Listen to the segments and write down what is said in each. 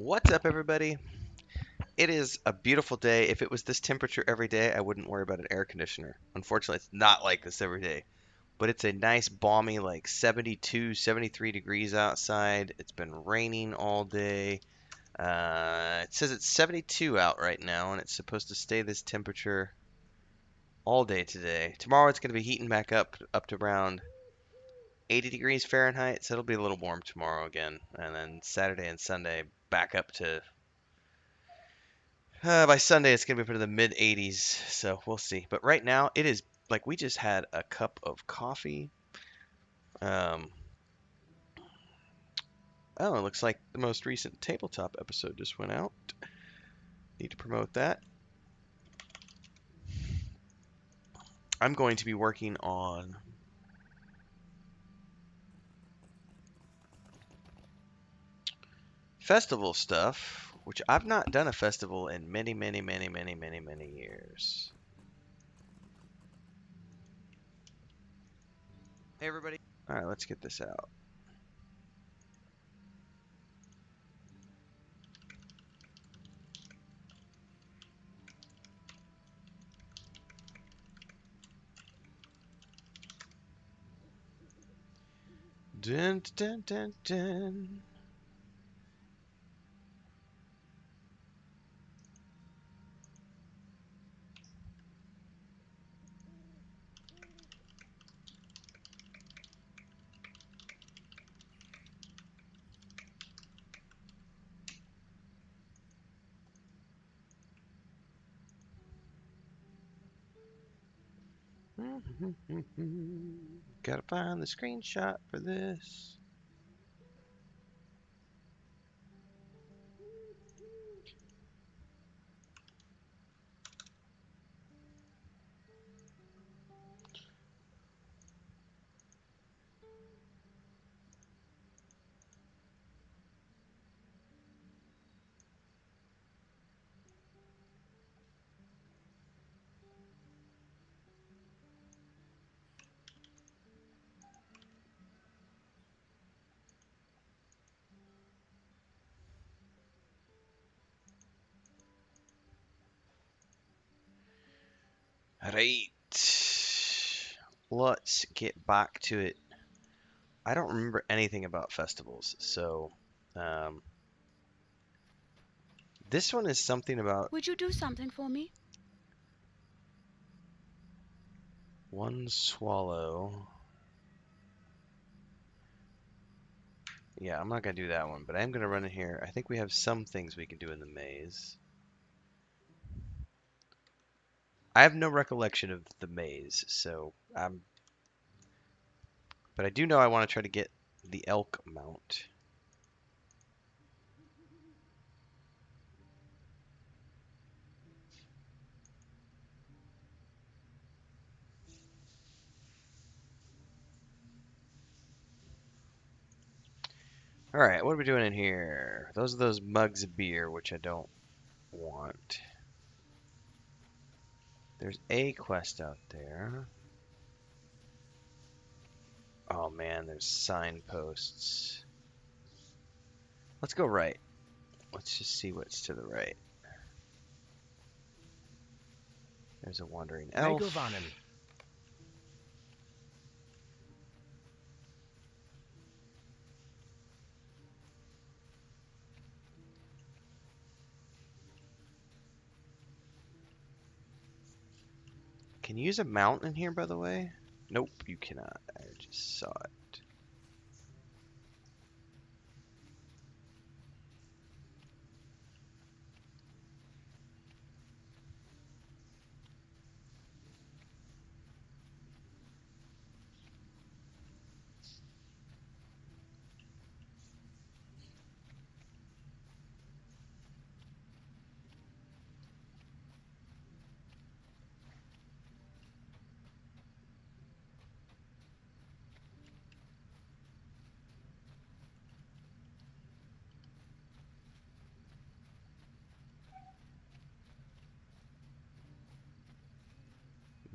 What's up, everybody? It is a beautiful day. If it was this temperature every day, I wouldn't worry about an air conditioner. Unfortunately, it's not like this every day. But it's a nice, balmy, like 72, 73 degrees outside. It's been raining all day. It says it's 72 out right now, and it's supposed to stay this temperature all day today. Tomorrow, it's going to be heating back up to around 80 degrees Fahrenheit, so it'll be a little warm tomorrow again. And then Saturday and Sunday, back up to by Sunday, it's going to be up to the mid 80s, so we'll see. But right now, it is like we just had a cup of coffee. Um, oh, it looks like the most recent tabletop episode just went out. Need to promote that. I'm going to be working on festival stuff, which I've not done a festival in many years. Hey, everybody. All right, let's get this out. Dun, dun, dun, dun. Gotta find the screenshot for this. Right. Let's get back to it. I don't remember anything about festivals, so this one is something about Would you do something for me? one swallow. Yeah, I'm not gonna do that one, but I am gonna run in here. I think we have some things we can do in the maze. I have no recollection of the maze, so but I do know I want to try to get the elk mount. All right, what are we doing in here? Those are those mugs of beer, which I don't want. There's a quest out there. Oh man, there's signposts. Let's go right. Let's just see what's to the right. There's a wandering elf. Can you use a mount in here, by the way? Nope, you cannot. I just saw it.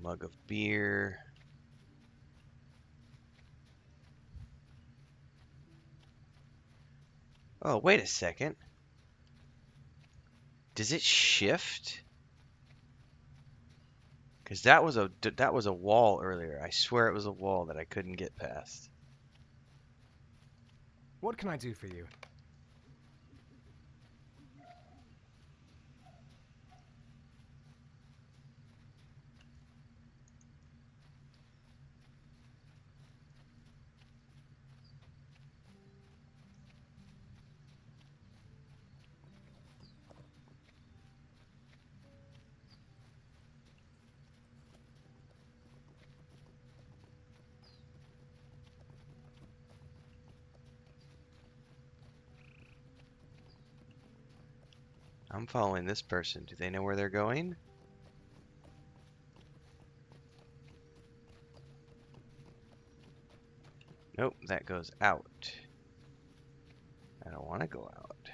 Mug of beer. Oh, wait a second. Does it shift? Because that was a wall earlier. I swear it was a wall that I couldn't get past. What can I do for you? I'm following this person. Do they know where they're going? Nope, that goes out. I don't want to go out.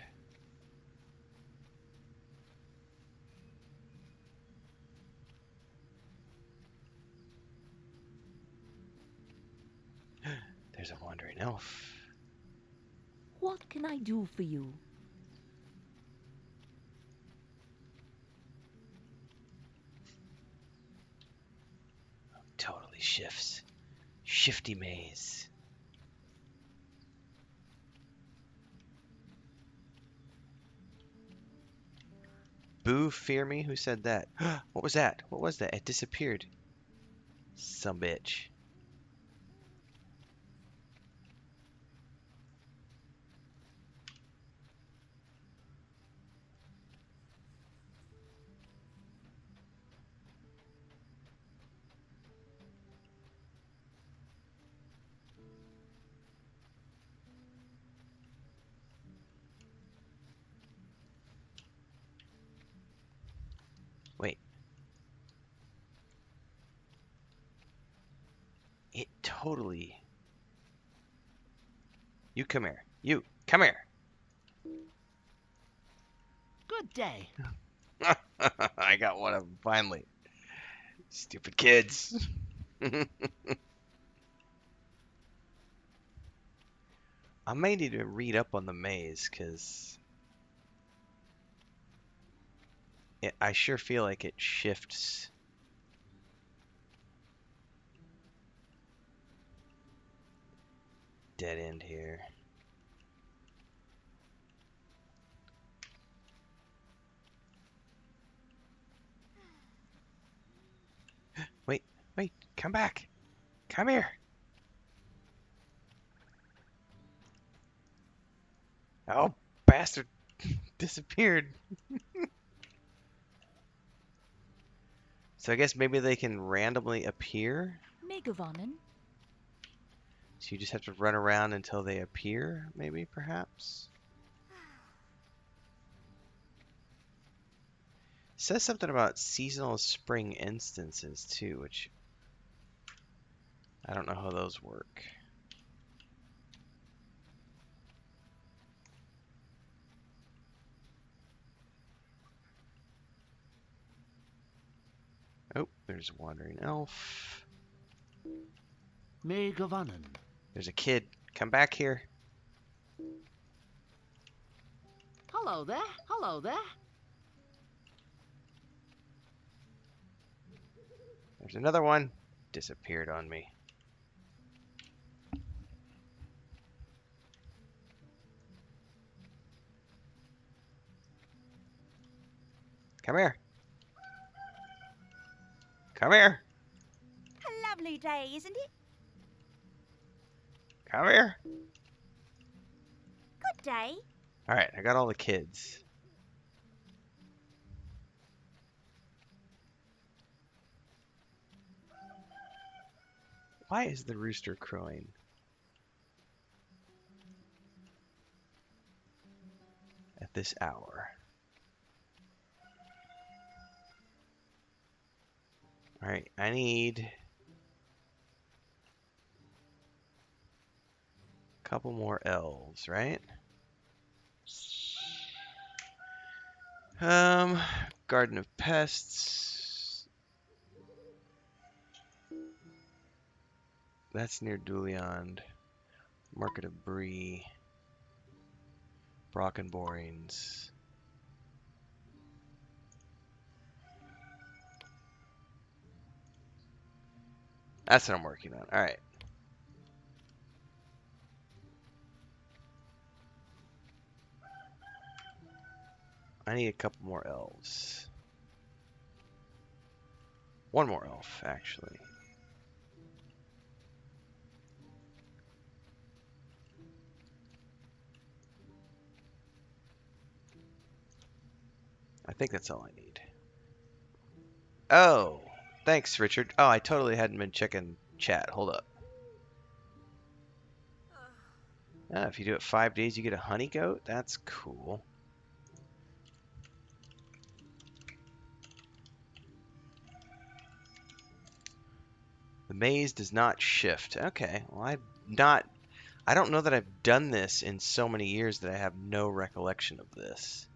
There's a wandering elf. What can I do for you? Totally shifts. Shifty maze. Boo, fear me? Who said that? What was that? What was that? It disappeared. Some bitch. Wait. It totally... You come here. You, come here. Good day. I got one of them, finally. Stupid kids. I may need to read up on the maze, because I sure feel like it shifts. Dead end here. Wait, wait, come back. Come here. Oh, bastard disappeared. So I guess maybe they can randomly appear. Megawannen. So you just have to run around until they appear, maybe, perhaps? It says something about seasonal spring instances, too, which I don't know how those work. Oh, there's a wandering elf. Megawannen. There's a kid. Come back here. Hello there. Hello there. There's another one. Disappeared on me. Come here. Come here. A lovely day, isn't it? Come here. Good day. All right, I got all the kids. Why is the rooster crowing? At this hour. All right, I need a couple more elves, right? Garden of Pests. That's near Duliand. Market of Bree. Brockenborings. That's what I'm working on. All right. I need a couple more elves. One more elf, actually. I think that's all I need. Oh, thanks, Richard. Oh, I totally hadn't been checking chat. Hold up. If you do it 5 days, you get a honey goat. That's cool. The maze does not shift. Okay, well, I don't know that I've done this in so many years that I have no recollection of this.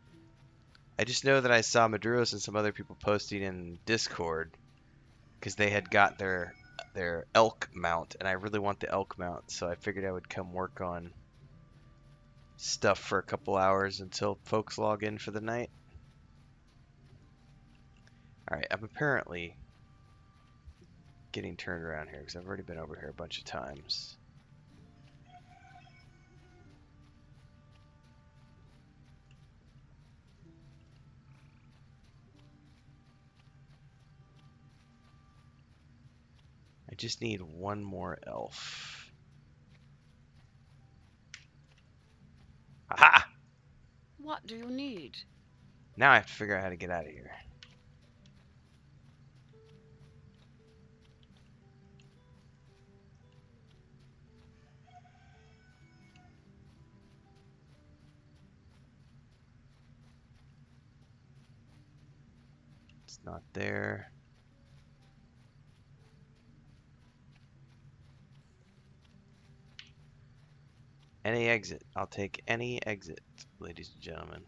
I just know that I saw Maduros and some other people posting in Discord because they had got their elk mount, and I really want the elk mount, so I figured I would come work on stuff for a couple hours until folks log in for the night. Alright, I'm apparently getting turned around here because I've already been over here a bunch of times. I just need one more elf. Aha! What do you need? Now I have to figure out how to get out of here. It's not there. Any exit. I'll take any exit, ladies and gentlemen.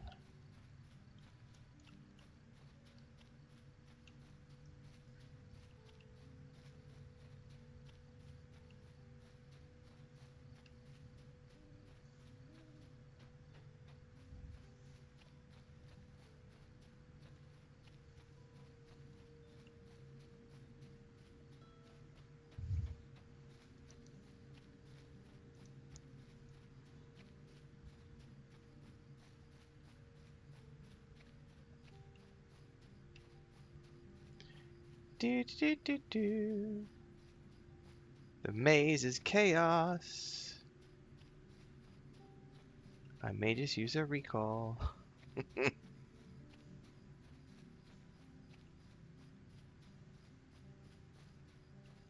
Do, do, do, do. The maze is chaos. I may just use a recall.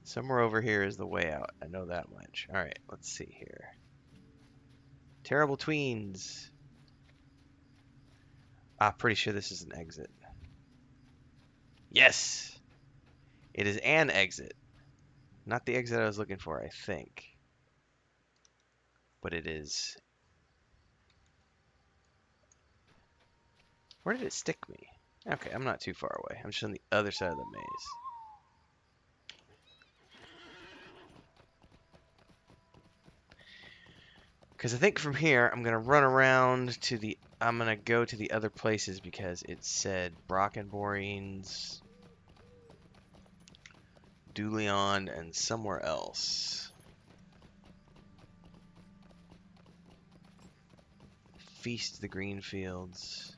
Somewhere over here is the way out. I know that much. Alright, let's see here. Terrible tweens. Pretty sure this is an exit. Yes! It is an exit. Not the exit I was looking for, I think. But it is. Where did it stick me? Okay, I'm not too far away. I'm just on the other side of the maze. Because I think from here, I'm going to run around to the... I'm going to go to the other places because it said Brockenborings, Duleon, and somewhere else. Feast the green fields.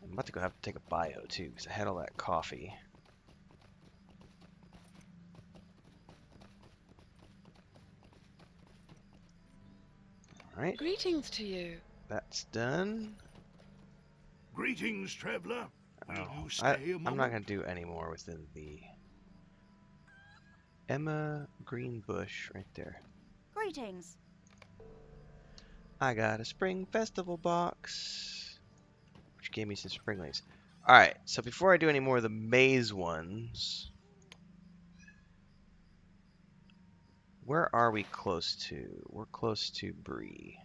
I'm about to go have to take a bio too because I had all that coffee. Alright. Greetings to you. That's done. Greetings, traveler. Will Oh, you stay a moment? I'm not going to do any more within the Emma Green Bush right there. Greetings. I got a Spring Festival box, which gave me some springlings. Alright, so before I do any more of the maze ones, where are we close to? We're close to Bree.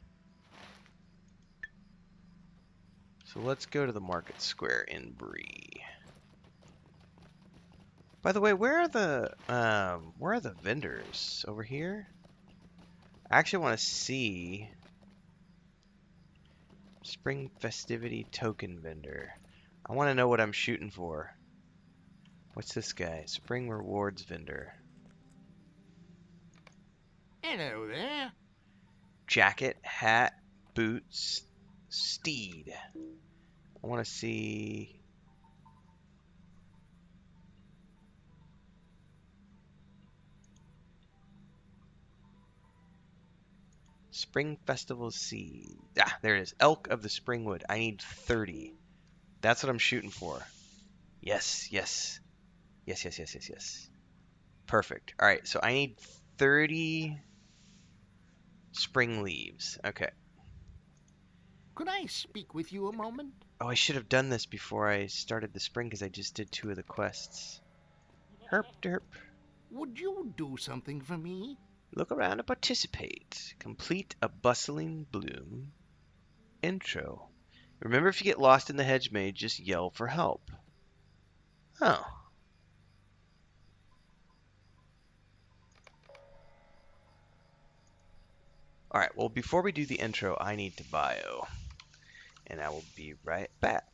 So let's go to the market square in Bree. By the way, where are the vendors? Over here? I actually want to see Spring Festivity Token Vendor. I want to know what I'm shooting for. What's this guy? Spring rewards vendor. Hello there. Jacket, hat, boots, steed. I want to see. Spring Festival seed. Ah, there it is. Elk of the Springwood. I need 30. That's what I'm shooting for. Yes, yes. Yes, yes, yes, yes, yes. Perfect. All right, so I need 30 spring leaves. Okay. Could I speak with you a moment? Oh, I should have done this before I started the spring because I just did 2 of the quests. Herp derp. Would you do something for me? Look around and participate. Complete a bustling bloom. Intro. Remember, if you get lost in the hedge maze, just yell for help. Oh. Alright, well, before we do the intro, I need to bio. And I will be right back.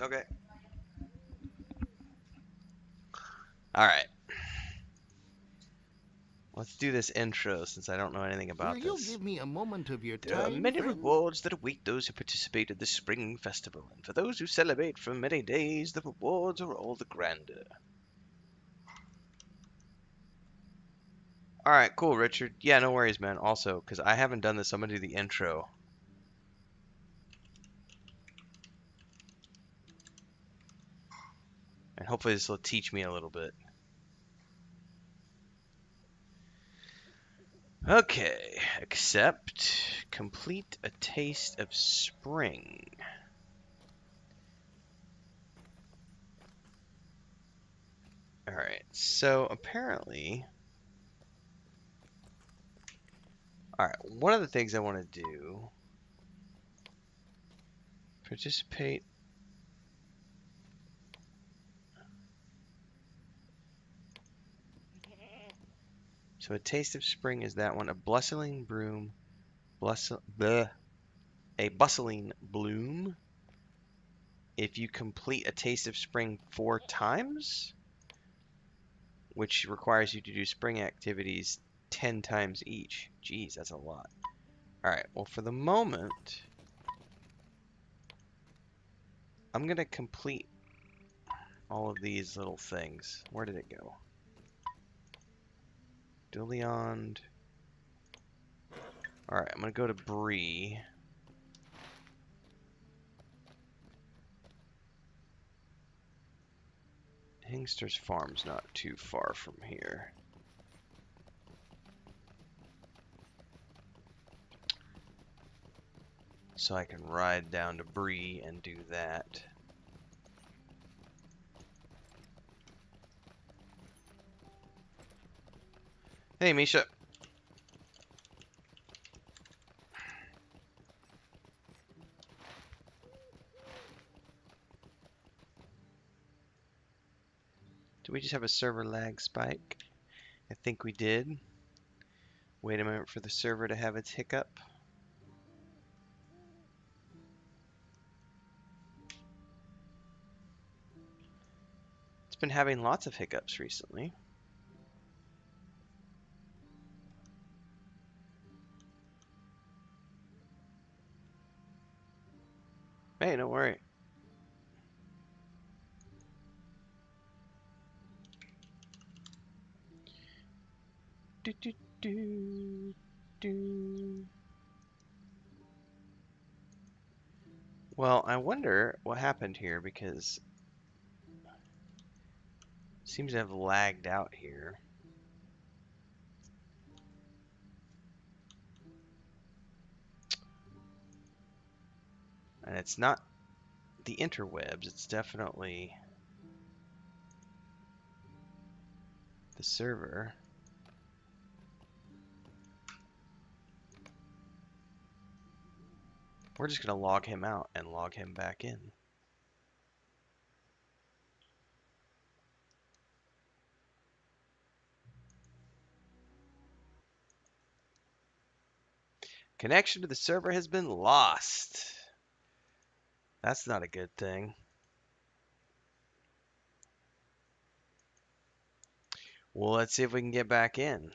Okay. Alright. Let's do this intro since I don't know anything about Will you this. give me a moment of your There are time, many friend? rewards that await those who participate in the Spring Festival, and for those who celebrate for many days, the rewards are all the grander. Alright, cool, Richard. Yeah, no worries, man. Also, because I haven't done this, I'm going to do the intro. And hopefully this will teach me a little bit. Okay, accept, complete a taste of spring. Alright, so apparently... Alright, one of the things I want to do... Participate... So a taste of spring is that one. A bustling bloom... A bustling bloom. If you complete a taste of spring 4 times... which requires you to do spring activities 10 times each. Jeez, that's a lot. Alright, well for the moment, I'm going to complete all of these little things. Where did it go? Deleond. Alright, I'm going to go to Bree. Hingster's Farm's not too far from here. So I can ride down to Bree and do that. Hey, Misha. Did we just have a server lag spike? I think we did. Wait a minute for the server to have its hiccup. It's been having lots of hiccups recently. Hey, don't worry. Do, do, do, do. Well, I wonder what happened here because it seems to have lagged out here. And it's not the interwebs, it's definitely the server. We're just going to log him out and log him back in. Connection to the server has been lost. That's not a good thing. Well, let's see if we can get back in.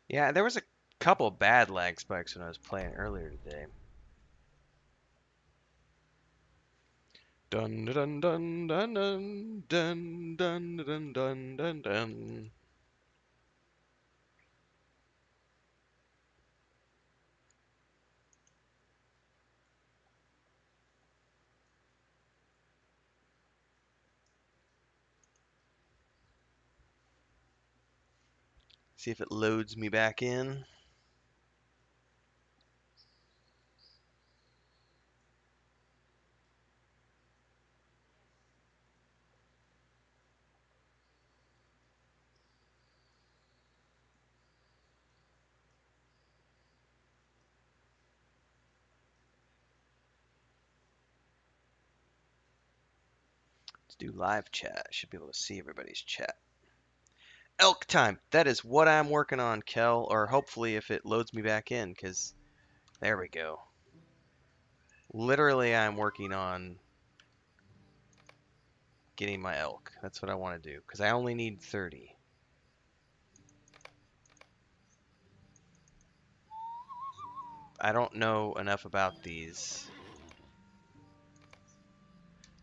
Yeah, there was a couple bad lag spikes when I was playing earlier today. Dun dun dun dun dun dun dun dun dun dun dun. See if it loads me back in. Let's do live chat. Should be able to see everybody's chat. Elk time. That is what I'm working on, Kel. Or hopefully if it loads me back in, because there we go. Literally, I'm working on getting my elk. That's what I want to do, because I only need 30. I don't know enough about these.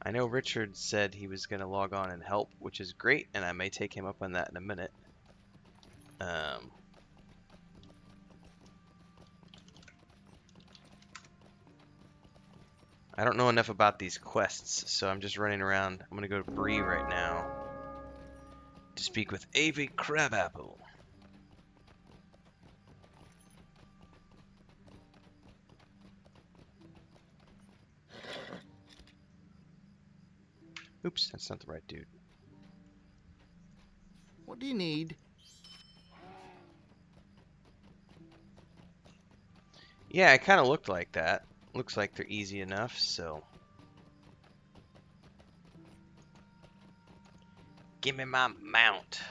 I know Richard said he was going to log on and help, which is great, and I may take him up on that in a minute. I don't know enough about these quests, so I'm just running around. I'm going to go to Bree right now to speak with Avery Crabapple. Oops, that's not the right dude. What do you need? Yeah, it kind of looked like that. Looks like they're easy enough, so. Give me my mount.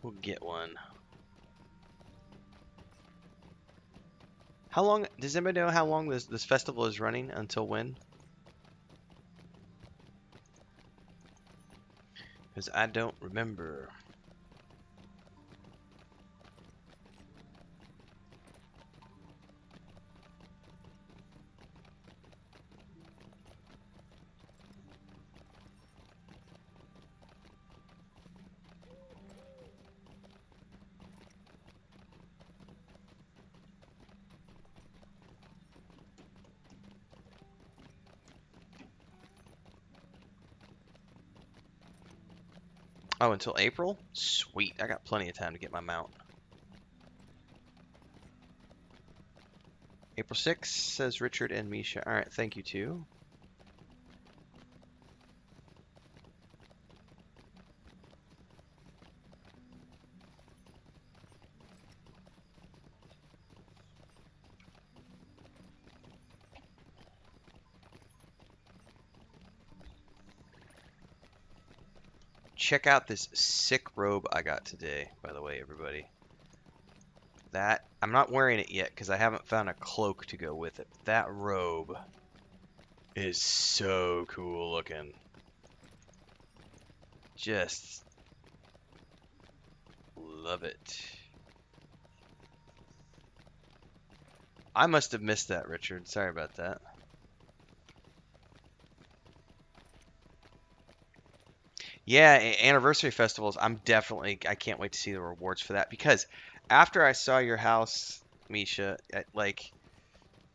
We'll get one. How long, does anybody know how long this festival is running? Until when? Because I don't remember. Oh, until April? Sweet. I got plenty of time to get my mount. April 6th, says Richard and Misha. Alright, thank you too. Check out this sick robe I got today, by the way, everybody. That, I'm not wearing it yet because I haven't found a cloak to go with it. That robe is so cool looking. Just love it. I must have missed that, Richard. Sorry about that. Yeah, anniversary festivals. I can't wait to see the rewards for that because after I saw your house, Misha,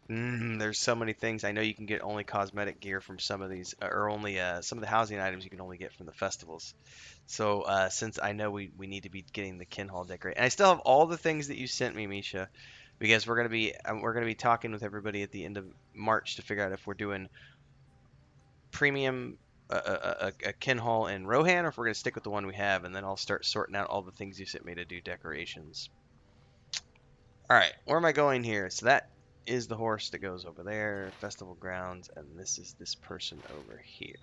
there's so many things. I know you can get only cosmetic gear from some of these, or only some of the housing items you can only get from the festivals. So since I know we need to be getting the kin hall decorated, and I still have all the things that you sent me, Misha, because we're gonna be talking with everybody at the end of March to figure out if we're doing premium a kin hall in Rohan, or if we're gonna stick with the one we have, and then I'll start sorting out all the things you sent me to do decorations. All right, where am I going here? So that is the horse that goes over there, festival grounds, and this is this person over here.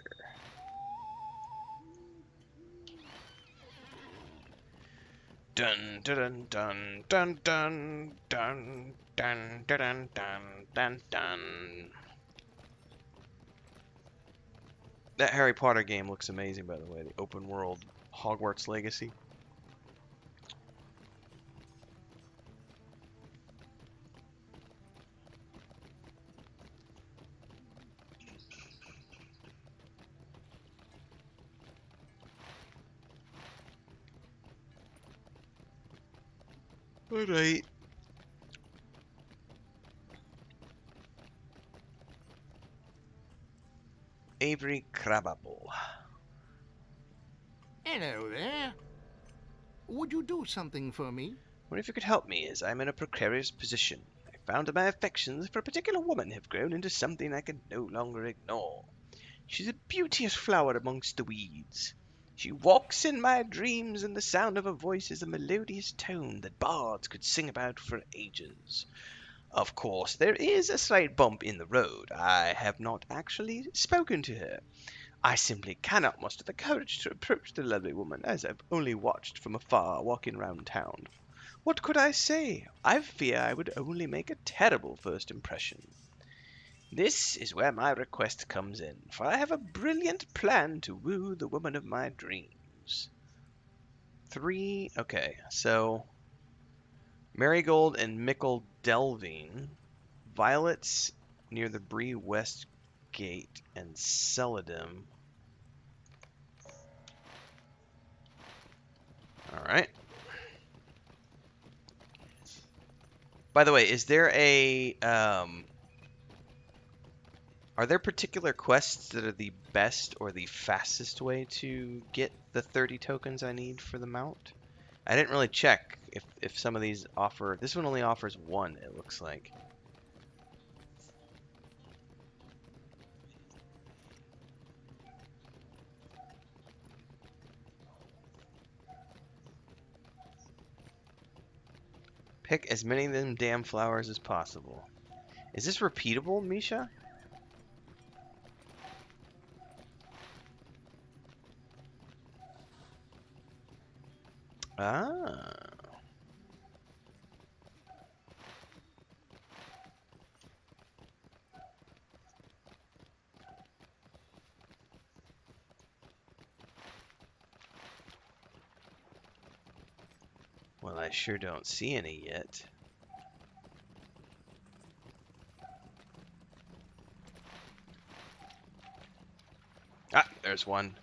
Dun dun dun dun dun dun dun dun dun dun dun dun. That Harry Potter game looks amazing, by the way. The open world Hogwarts Legacy. Alright. Avery Crabapple. Hello there. Would you do something for me? What if you could help me, as I'm in a precarious position? I found that my affections for a particular woman have grown into something I can no longer ignore. She's a beauteous flower amongst the weeds. She walks in my dreams, and the sound of her voice is a melodious tone that bards could sing about for ages. Of course, there is a slight bump in the road. I have not actually spoken to her. I simply cannot muster the courage to approach the lovely woman, as I've only watched from afar walking round town. What could I say? I fear I would only make a terrible first impression. This is where my request comes in, for I have a brilliant plan to woo the woman of my dreams. Okay, so Marigold and Mickle Delvin, Violets near the Bree West Gate, and Celadon. Alright. By the way, is there are there particular quests that are the best or the fastest way to get the 30 tokens I need for the mount? I didn't really check if some of these offer... This one only offers one, it looks like. Pick as many of them damn flowers as possible. Is this repeatable, Misha? Ah. Well, I sure don't see any yet. Ah, there's one.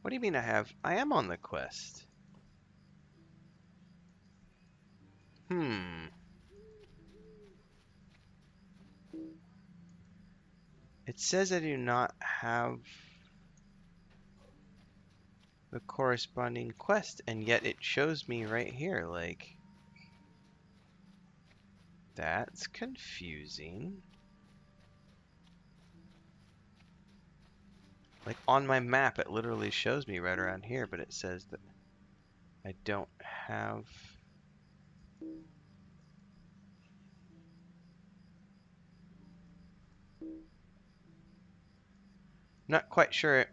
What do you mean I am on the quest? It says I do not have the corresponding quest, and yet it shows me right here, like, that's confusing. Like, on my map, it literally shows me right around here, but it says that I don't have... Not quite sure.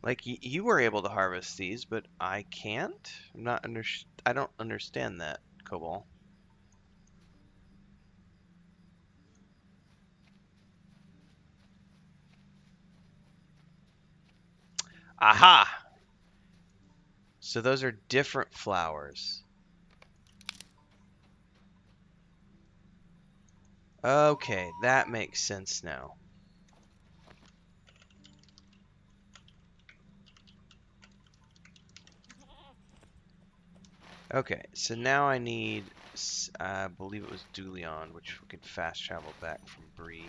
Like you were able to harvest these, but I can't. I don't understand that, Cobalt. Aha! So those are different flowers. Okay, that makes sense now. Okay, so now I need, I believe it was Dulion, which we could fast travel back from Bree.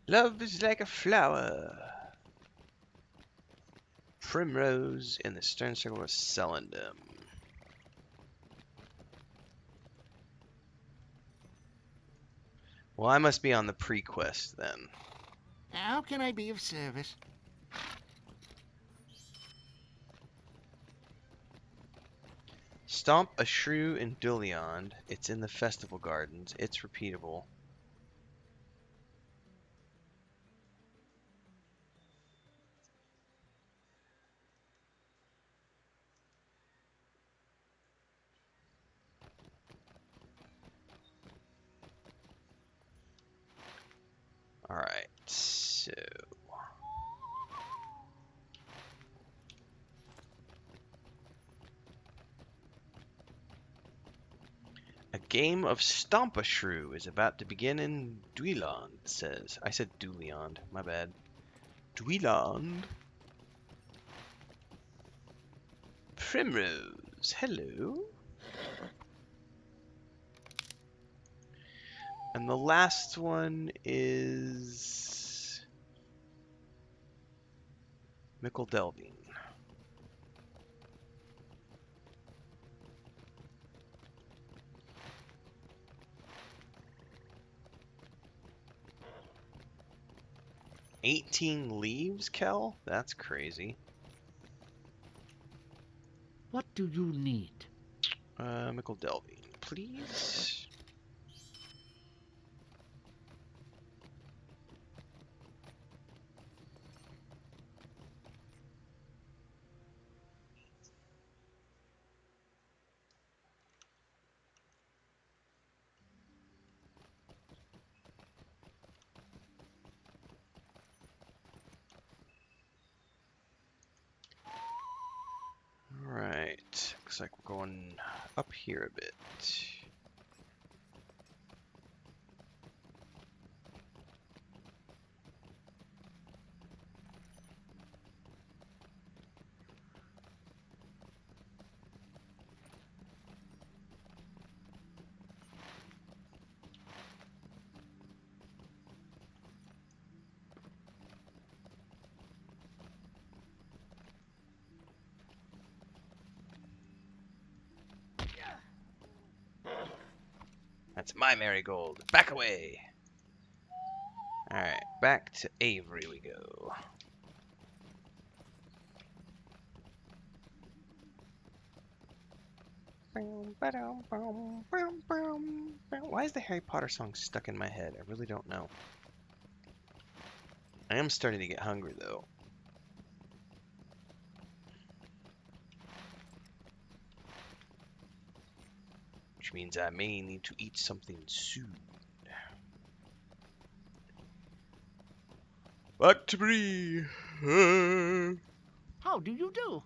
Love is like a flower. Primrose in the stern circle of Celendum. Well, I must be on the Prequest then. How can I be of service? Stomp a shrew in Duliond. It's in the Festival Gardens. It's repeatable. Alright, so... A game of Stomp-a-Shrew is about to begin in Duiland, it says. I said Duliond, my bad. Duiland. Primrose, hello. And the last one is Delvin. $18 leaves, Kel? That's crazy. What do you need? Delvin, please. Alright, looks like we're going up here a bit. That's my marigold. Back away. Alright, back to Avery we go. Why is the Harry Potter song stuck in my head? I really don't know. I am starting to get hungry though. Which means I may need to eat something soon. Back to Bree. How do you do?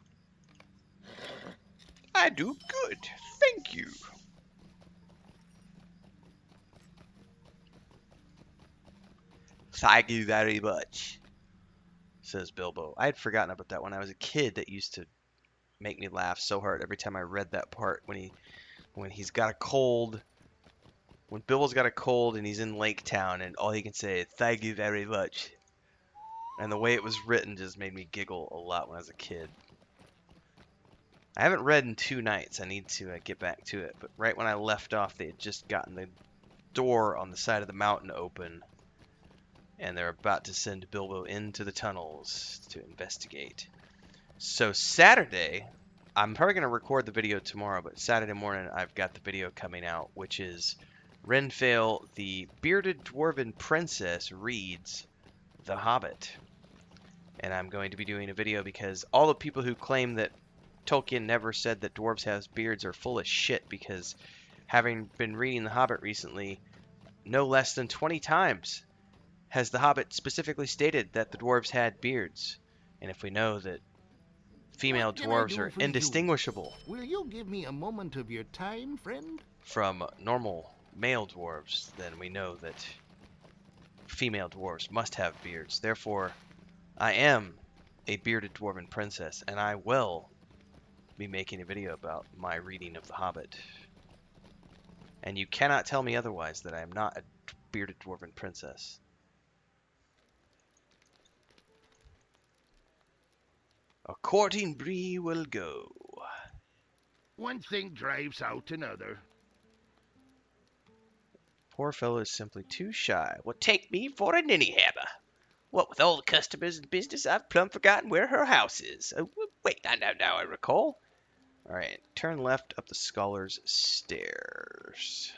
I do good. Thank you. Thank you very much, says Bilbo. I had forgotten about that when I was a kid. That used to make me laugh so hard every time I read that part when he's got a cold. When Bilbo's got a cold and he's in Lake Town and all he can say is "Thank you very much," and the way it was written just made me giggle a lot when I was a kid. I haven't read in 2 nights. I need to get back to it. But right when I left off, they had just gotten the door on the side of the mountain open, and they're about to send Bilbo into the tunnels to investigate. So Saturday, I'm probably going to record the video tomorrow, but Saturday morning I've got the video coming out, which is Renfail, the bearded dwarven princess, reads The Hobbit. And I'm going to be doing a video because all the people who claim that Tolkien never said that dwarves have beards are full of shit, because having been reading The Hobbit recently, no less than 20 times has The Hobbit specifically stated that the dwarves had beards. And if we know that female What can I dwarves do are for you? indistinguishable Will you give me a moment of your time, friend? from normal male dwarves, then we know that female dwarves must have beards. Therefore, I am a bearded dwarven princess, and I will be making a video about my reading of The Hobbit. And you cannot tell me otherwise that I am not a bearded dwarven princess. A courting Bree will go. One thing drives out another. Poor fellow is simply too shy. Well, take me for a ninny-hammer. What with all the customers and business, I've plumb forgotten where her house is. Wait, now I recall. Alright, turn left up the Scholar's Stairs.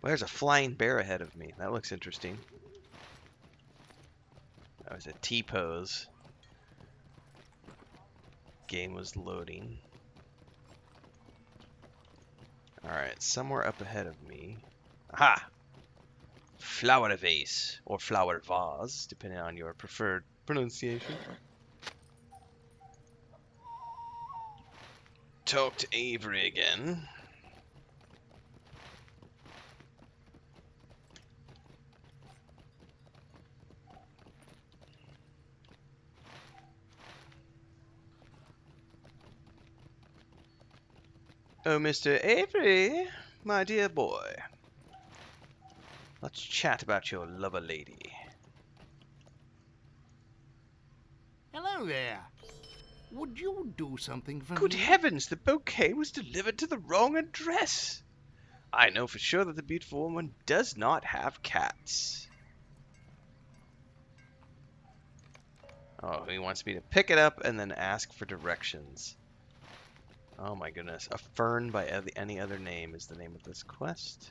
Well, there's a flying bear ahead of me. That looks interesting. That was a T-pose. Game was loading. Alright, somewhere up ahead of me. Aha! Flower vase, or flower vase, depending on your preferred pronunciation. Talk to Avery again. Oh, Mr. Avery, my dear boy. Let's chat about your lover lady. Hello there. Would you do something for Good me? heavens, the bouquet was delivered to the wrong address. I know for sure that the beautiful woman does not have cats. Oh, he wants me to pick it up and then ask for directions. Oh my goodness. A fern by any other name is the name of this quest.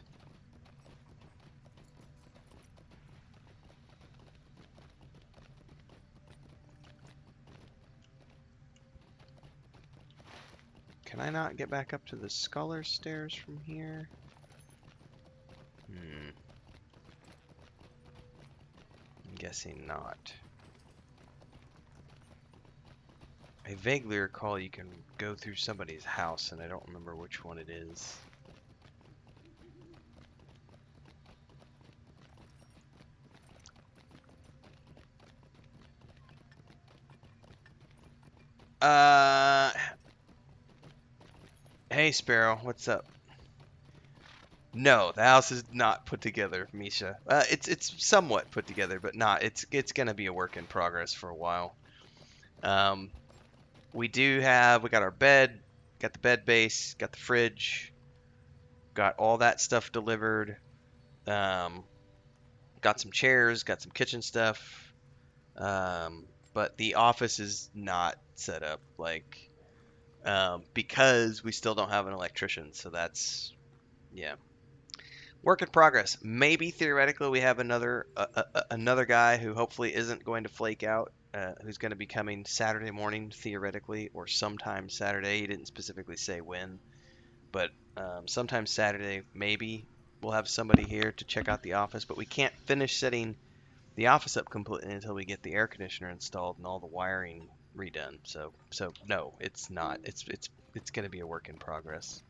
Can I not get back up to the Scholar's Stairs from here? I'm guessing not. I vaguely recall you can go through somebody's house, and I don't remember which one it is. Hey Sparrow, what's up? No, the house is not put together, Misha. It's somewhat put together, but not. It's gonna be a work in progress for a while. We got our bed, got the bed base, got the fridge, got all that stuff delivered. Got some chairs, got some kitchen stuff. But the office is not set up. Like, because we still don't have an electrician. So that's, yeah, work in progress. Maybe theoretically we have another guy who hopefully isn't going to flake out, who's going to be coming Saturday morning theoretically, or sometime Saturday. He didn't specifically say when, but sometime Saturday maybe we'll have somebody here to check out the office. But we can't finish setting the office up completely until we get the air conditioner installed and all the wiring redone. So no, it's not. It's going to be a work in progress.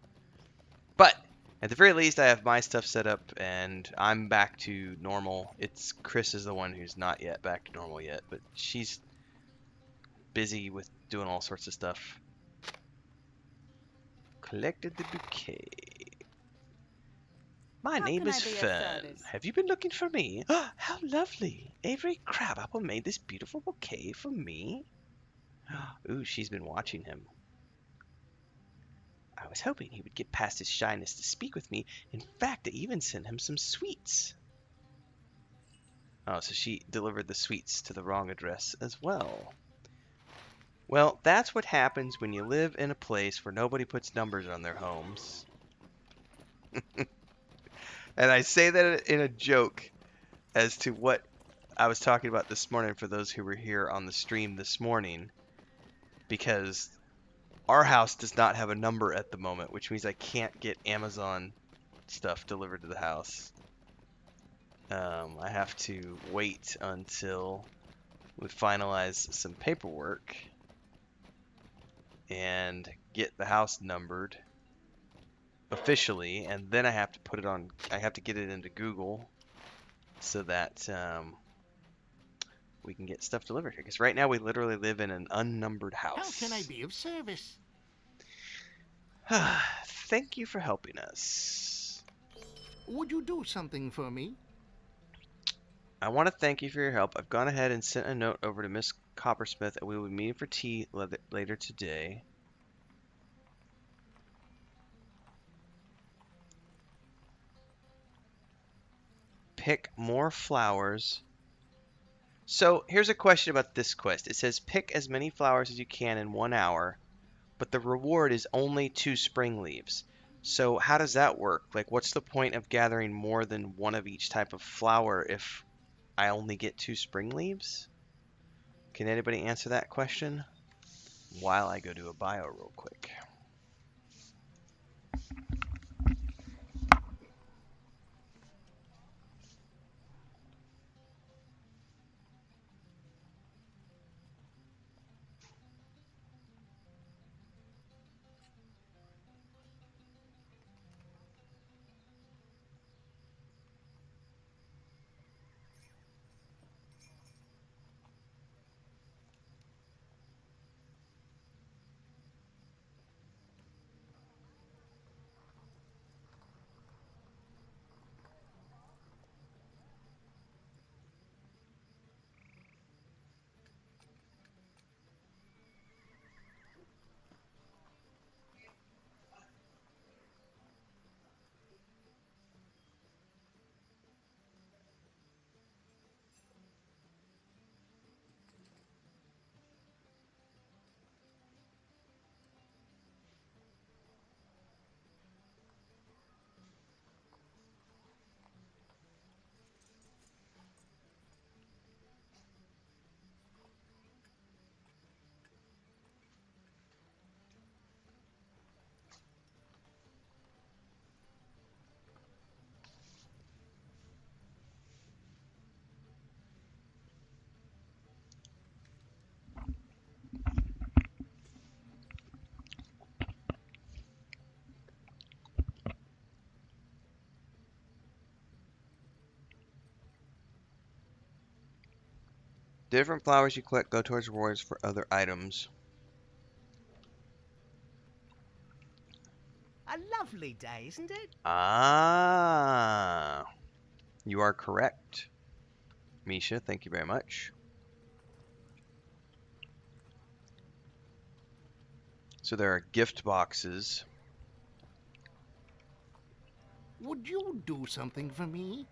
But at the very least, I have my stuff set up and I'm back to normal. It's Chris is the one who's not yet back to normal yet, but she's busy with doing all sorts of stuff. Collected the bouquet. My How name can is I be of Fern. service? Have you been looking for me? How lovely. Avery Crabapple made this beautiful bouquet for me. Ooh, she's been watching him. I was hoping he would get past his shyness to speak with me. In fact, I even sent him some sweets. Oh, so she delivered the sweets to the wrong address as well. Well, that's what happens when you live in a place where nobody puts numbers on their homes. And I say that in a joke as to what I was talking about this morning for those who were here on the stream this morning, because our house does not have a number at the moment, which means I can't get Amazon stuff delivered to the house. I have to wait until we finalize some paperwork and get the house numbered officially, and then I have to put it on. I have to get it into Google so that we can get stuff delivered here. Because right now we literally live in an unnumbered house. How can I be of service? Thank you for helping us. Would you do something for me? I want to thank you for your help. I've gone ahead and sent a note over to Miss Coppersmith, and we will be meeting for tea later today. Pick more flowers. So here's a question about this quest. It says pick as many flowers as you can in 1 hour, but the reward is only 2 spring leaves. So how does that work? Like, what's the point of gathering more than one of each type of flower if I only get 2 spring leaves? Can anybody answer that question? While I go to a bio real quick. Different flowers you collect go towards rewards for other items. A lovely day, isn't it? Ah, you are correct. Misha, thank you very much. So there are gift boxes. Would you do something for me?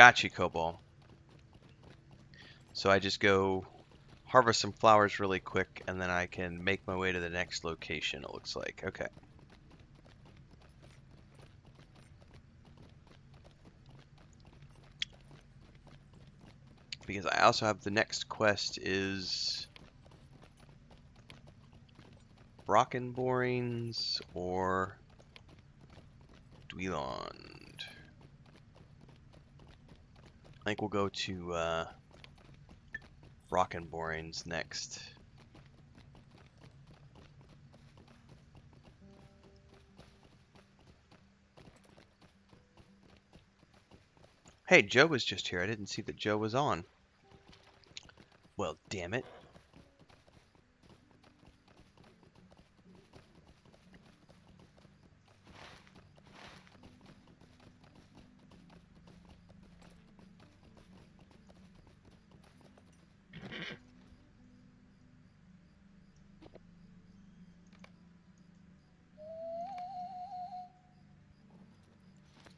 Got you, Cobalt. So I just go harvest some flowers really quick, and then I can make my way to the next location, it looks like. Okay. Because I also have the next quest is Brocken Borings or Dweland. I think we'll go to Brocken Borings next. Hey, Joe was just here. I didn't see that Joe was on. Well, damn it.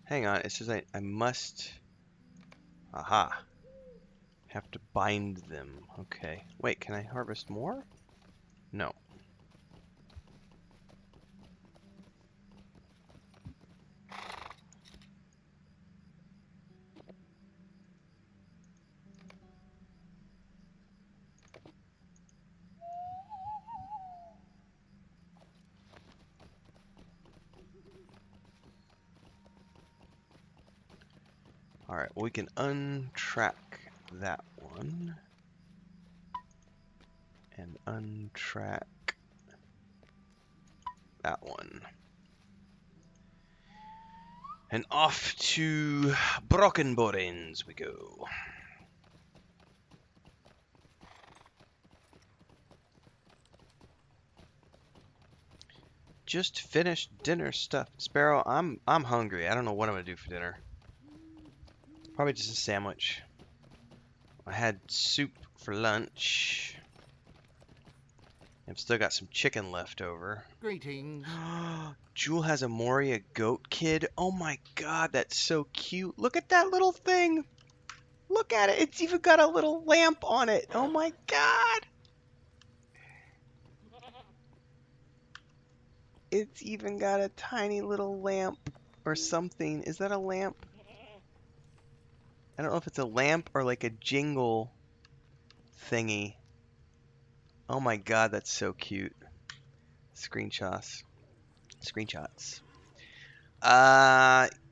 Hang on, it says I must... Aha. Have to bind them. Okay. Wait, can I harvest more? No. Alright, well, we can untrack that one. And untrack that one. And off to Brockenborens we go. Just finished dinner stuff. Sparrow, I'm hungry. I don't know what I'm gonna do for dinner. Probably just a sandwich. I had soup for lunch. I've still got some chicken left over. Greetings. Jewel has a Moria goat kid. Oh my god, that's so cute. Look at that little thing. Look at it. It's even got a little lamp on it. Oh my god. It's even got a tiny little lamp or something. Is that a lamp? I don't know if it's a lamp or like a jingle thingy. Oh my god, that's so cute. Screenshots. Screenshots.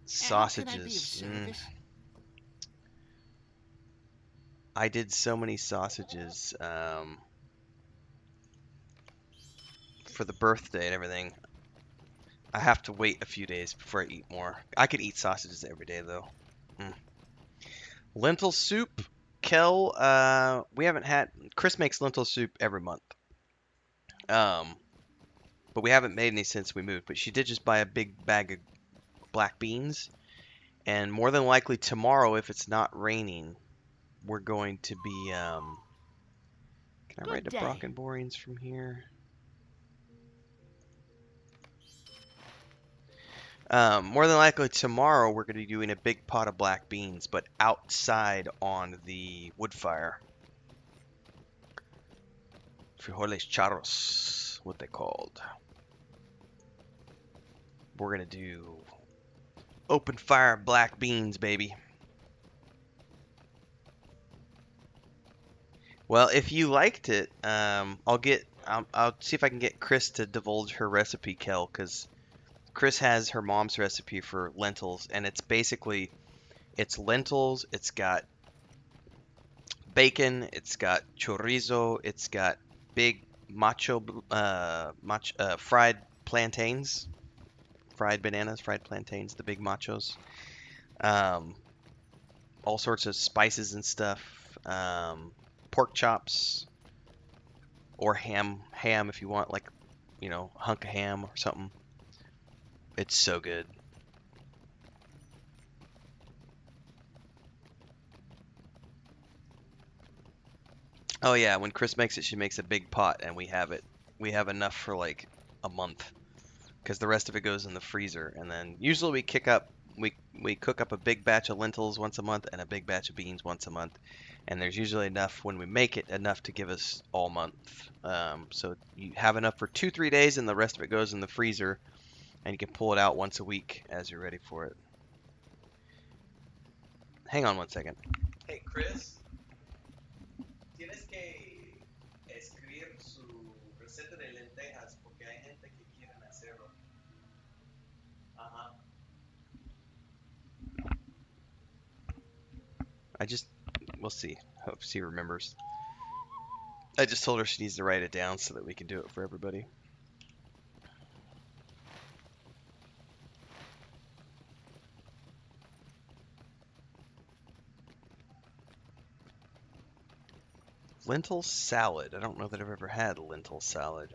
Sausages. I did so many sausages for the birthday and everything. I have to wait a few days before I eat more. I could eat sausages every day though. Lentil soup. Kel, we haven't had... Chris makes lentil soup every month. But we haven't made any since we moved. But she did just buy a big bag of black beans. And more than likely tomorrow, if it's not raining, we're going to be... Can I ride to Brockenborens from here? More than likely tomorrow we're going to be doing a big pot of black beans, but outside on the wood fire. Frijoles charros, what they called. We're going to do open fire black beans, baby. Well, if you liked it, I'll see if I can get Chris to divulge her recipe, Kel, because Chris has her mom's recipe for lentils, and it's basically, it's lentils, it's got bacon, it's got chorizo, it's got big fried plantains, fried bananas, fried plantains, the big machos, all sorts of spices and stuff, pork chops, or ham if you want, like, you know, a hunk of ham or something. It's so good. Oh yeah, when Chris makes it, she makes a big pot, and we have it. We have enough for like a month, because the rest of it goes in the freezer. And then usually we we cook up a big batch of lentils once a month and a big batch of beans once a month, and there's usually enough when we make it, enough to give us all month. So you have enough for 2-3 days, and the rest of it goes in the freezer, and you can pull it out once a week as you're ready for it. Hang on one second. Hey, Chris. Tienes que escribir su receta de lentejas porque hay gente que quieren hacerlo. Ajá. We'll see. Hope she remembers. I just told her she needs to write it down so that we can do it for everybody. Lentil salad. I don't know that I've ever had lentil salad.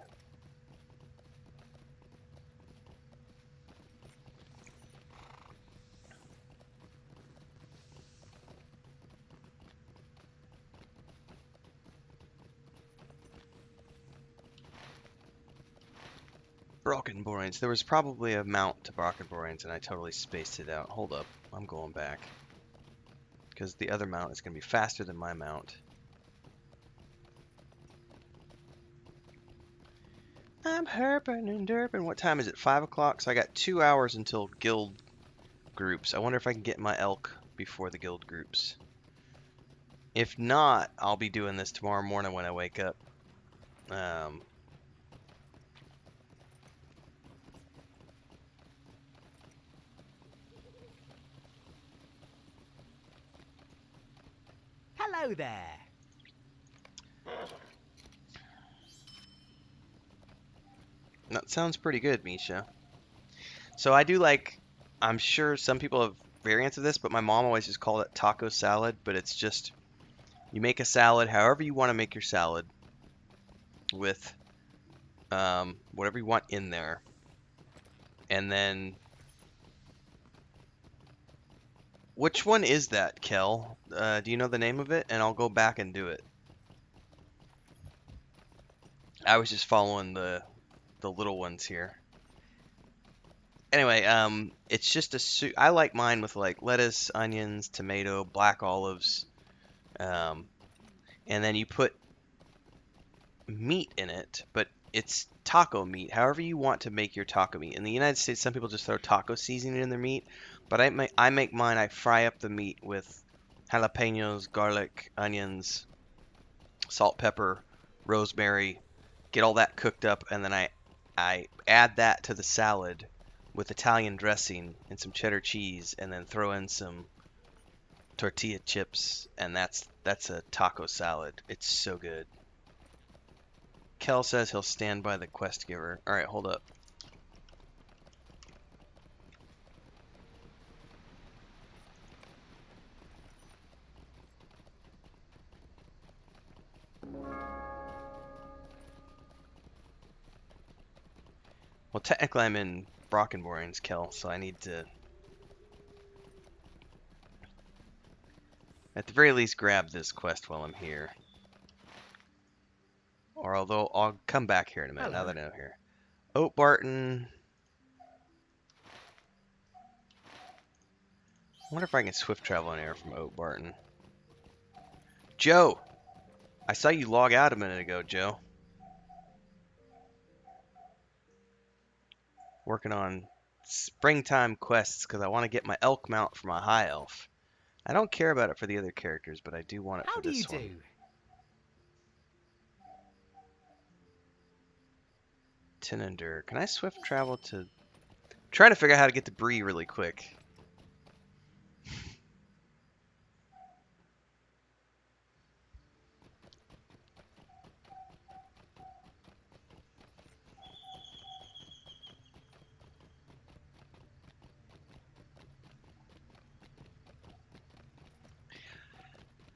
Brockenborins. There was probably a mount to Brockenborins and I totally spaced it out. Hold up. I'm going back. Because the other mount is going to be faster than my mount. I'm herping and derping. What time is it? 5 o'clock? So I got 2 hours until guild groups. I wonder if I can get my elk before the guild groups. If not, I'll be doing this tomorrow morning when I wake up. Hello there. That sounds pretty good, Misha. So I do like, I'm sure some people have variants of this, but my mom always just called it taco salad, but it's just, you make a salad however you want to make your salad with whatever you want in there. And then, which one is that, Kel? Do you know the name of it? And I'll go back and do it. I was just following the little ones here. Anyway, it's just a soup. I like mine with like lettuce, onions, tomato, black olives, and then you put meat in it, but it's taco meat. However you want to make your taco meat. In the United States, some people just throw taco seasoning in their meat, but I make mine. I fry up the meat with jalapenos, garlic, onions, salt, pepper, rosemary. Get all that cooked up, and then I add that to the salad with Italian dressing and some cheddar cheese, and then throw in some tortilla chips, and that's a taco salad. It's so good. Kel says he'll stand by the quest giver. All right, hold up. Well, technically I'm in Brockenborins, Kel, so I need to, at the very least, grab this quest while I'm here. Or although I'll come back here in a minute. Now that I'm here. Oat Barton. I wonder if I can swift travel in air from Oat Barton. Joe! I saw you log out a minute ago, Joe. Working on springtime quests because I want to get my elk mount for my high elf. I don't care about it for the other characters, but I do want it for this one. How do you do? Tinender. Can I swift travel to... I'm trying to figure out how to get to Bree really quick.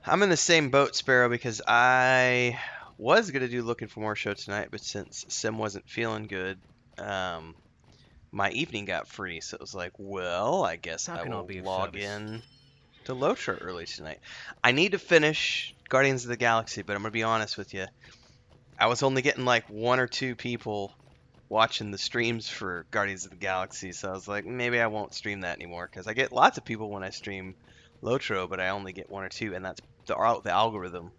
I'm in the same boat, Sparrow, because I was going to do Looking for More show tonight, but since Sim wasn't feeling good, my evening got free, so it was like, well, I guess I will log in to LOTRO early tonight. I need to finish Guardians of the Galaxy, but I'm going to be honest with you. I was only getting like 1 or 2 people watching the streams for Guardians of the Galaxy, so I was like, maybe I won't stream that anymore because I get lots of people when I stream LOTRO, but I only get one or two, and that's the algorithm.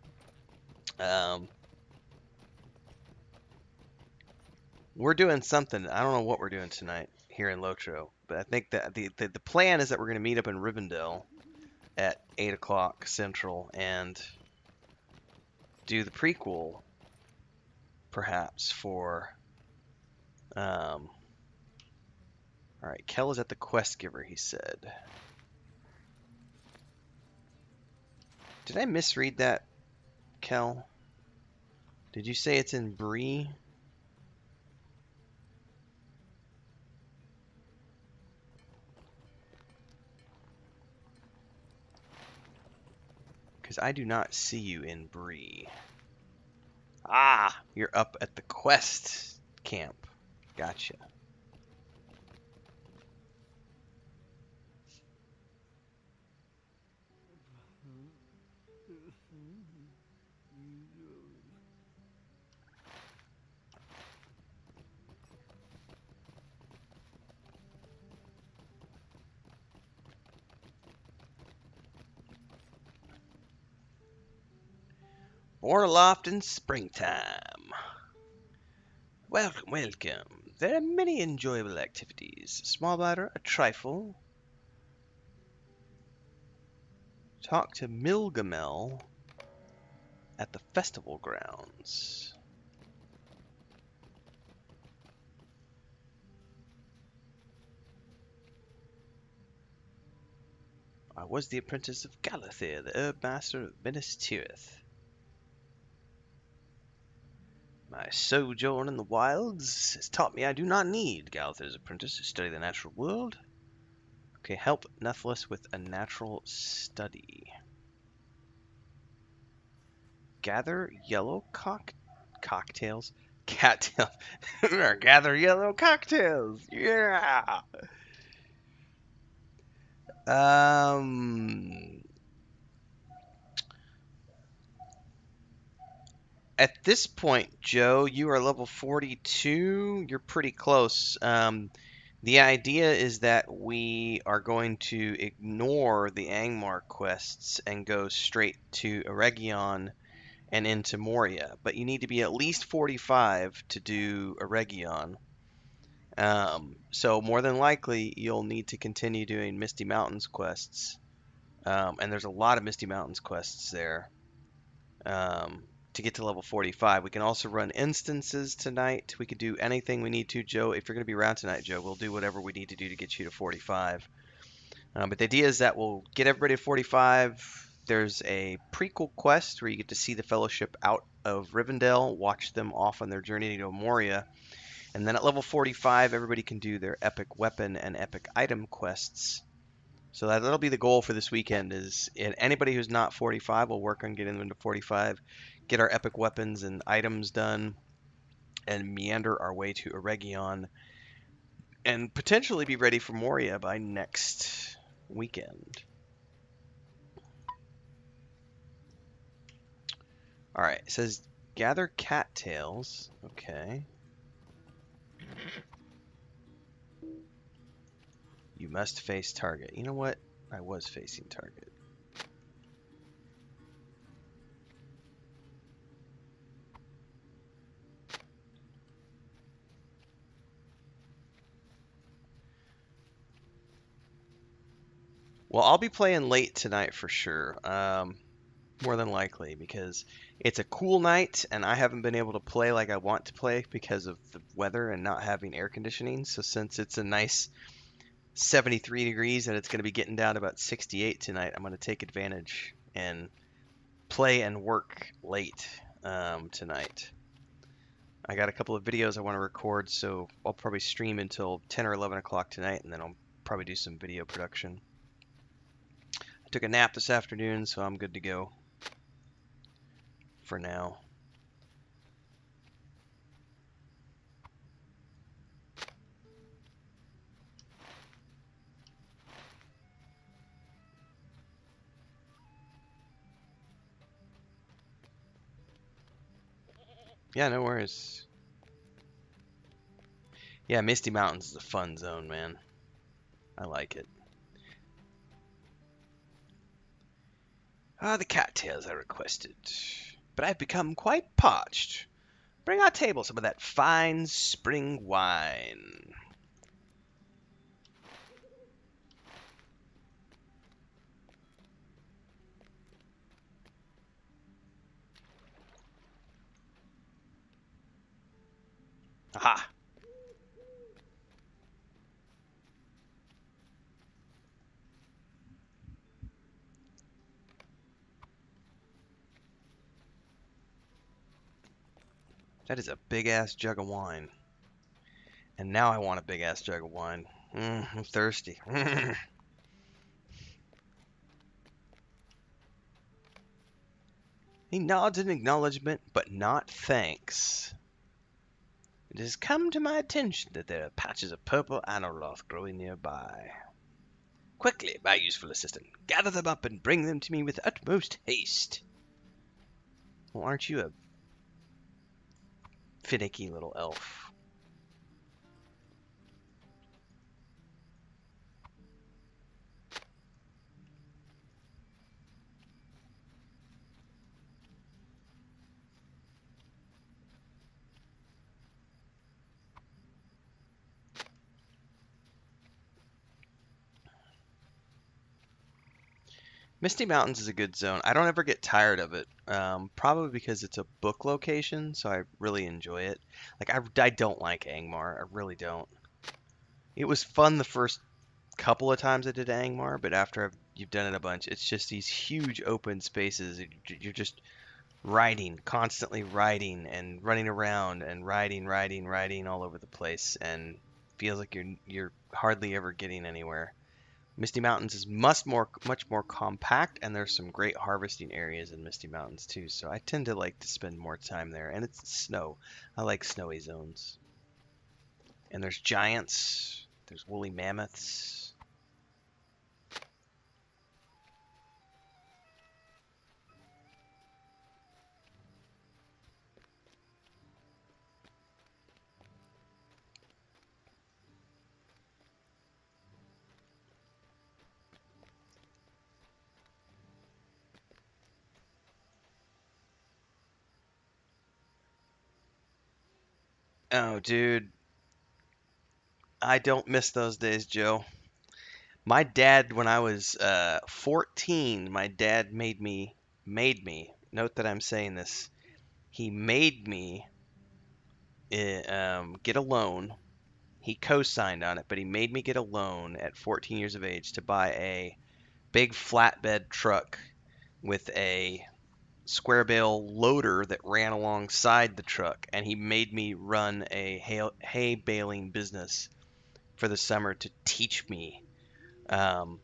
We're doing something. I don't know what we're doing tonight here in LOTRO, but I think that the plan is that we're going to meet up in Rivendell at 8 o'clock Central and do the prequel, perhaps, for... Alright, Kel is at the Quest Giver, he said. Did I misread that, Kel? Did you say it's in Bree? Because I do not see you in Bree. Ah, you're up at the Quest camp. Gotcha. Orloft in springtime. Welcome, welcome. There are many enjoyable activities. Small matter, a trifle. Talk to Milgamel at the festival grounds. I was the apprentice of Galathir, the herb master of Minas Tirith. My sojourn in the wilds has taught me I do not need Galathir's apprentice to study the natural world. Okay, help Nethless with a natural study. Gather yellow cocktails. Cattails. Gather yellow cocktails. Yeah. At this point, Joe, you are level 42. You're pretty close. The idea is that we are going to ignore the Angmar quests and go straight to Eregion and into Moria. But you need to be at least 45 to do Eregion. So more than likely, you'll need to continue doing Misty Mountains quests. And there's a lot of Misty Mountains quests there. To get to level 45. We can also run instances tonight. We could do anything we need to, Joe. If you're going to be around tonight, Joe, we'll do whatever we need to do to get you to 45. But the idea is that we'll get everybody to 45. There's a prequel quest where you get to see the Fellowship out of Rivendell, watch them off on their journey to Moria. And then at level 45, everybody can do their epic weapon and epic item quests. So that'll be the goal for this weekend is anybody who's not 45 will work on getting them to 45, get our epic weapons and items done, and meander our way to Eregion, and potentially be ready for Moria by next weekend. Alright, it says gather cattails. Okay. You must face target. You know what? I was facing target. Well, I'll be playing late tonight for sure. More than likely, because it's a cool night and I haven't been able to play like I want to play because of the weather and not having air conditioning. So since it's a nice 73 degrees and it's going to be getting down to about 68 tonight, I'm going to take advantage and play and work late tonight. I got a couple of videos I want to record, so I'll probably stream until 10 or 11 o'clock tonight, and then I'll probably do some video production. I took a nap this afternoon, so I'm good to go for now. Yeah, no worries. Yeah, Misty Mountains is a fun zone, man. I like it. Ah, the cattails I requested. But I've become quite parched. Bring our table some of that fine spring wine. Aha! That is a big-ass jug of wine. And now I want a big-ass jug of wine. I'm thirsty. He nods in acknowledgement, but not thanks. It has come to my attention that there are patches of purple anoloth growing nearby. Quickly, my useful assistant, gather them up and bring them to me with utmost haste. Well, aren't you a finicky little elf? Misty Mountains is a good zone. I don't ever get tired of it, probably because it's a book location, so I really enjoy it. Like, I don't like Angmar. I really don't. It was fun the first couple of times I did Angmar, but after you've done it a bunch, it's just these huge open spaces. You're just riding, constantly riding and running around and riding all over the place, and feels like you're hardly ever getting anywhere. Misty Mountains is much more compact, and there's some great harvesting areas in Misty Mountains too. So I tend to like to spend more time there, and it's snow. I like snowy zones. And there's giants. There's woolly mammoths. Oh, dude. I don't miss those days, Joe. My dad, when I was 14, my dad note that I'm saying this, he made me get a loan. He co-signed on it, but he made me get a loan at 14 years of age to buy a big flatbed truck with a square bale loader that ran alongside the truck, and he made me run a hay baling business for the summer to teach me. Um,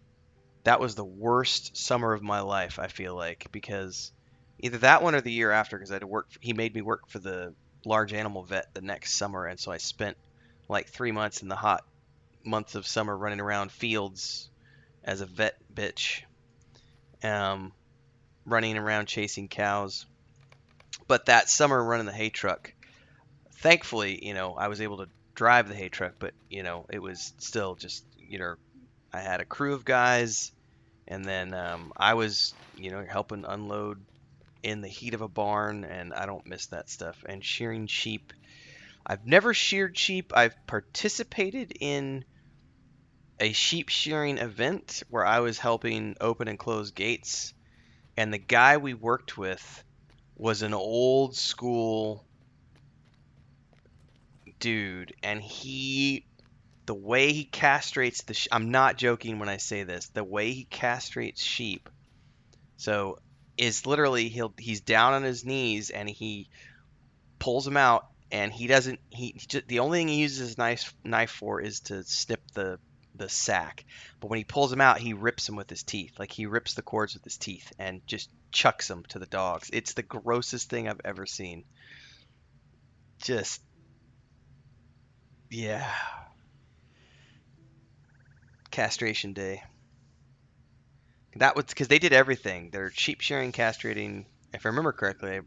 that was the worst summer of my life, I feel like, because either that one or the year after, because I had to work. He made me work for the large animal vet the next summer, and so I spent like 3 months in the hot months of summer running around fields as a vet bitch, um, running around chasing cows. But that summer running the hay truck, thankfully, I was able to drive the hay truck, but it was still just, I had a crew of guys, and then I was, helping unload in the heat of a barn, and I don't miss that stuff. And shearing sheep, I've never sheared sheep. I've participated in a sheep shearing event where I was helping open and close gates, and the guy we worked with was an old school dude, and the way he castrates I'm not joking when I say this, the way he castrates sheep, so is literally he's down on his knees and he pulls them out, and the only thing he uses his knife for is to snip the sack. But when he pulls them out, he rips them with his teeth. Like, he rips the cords with his teeth and just chucks them to the dogs. It's the grossest thing I've ever seen. Just, yeah. Castration day. That was because they did everything. They're sheep shearing, castrating. If I remember correctly,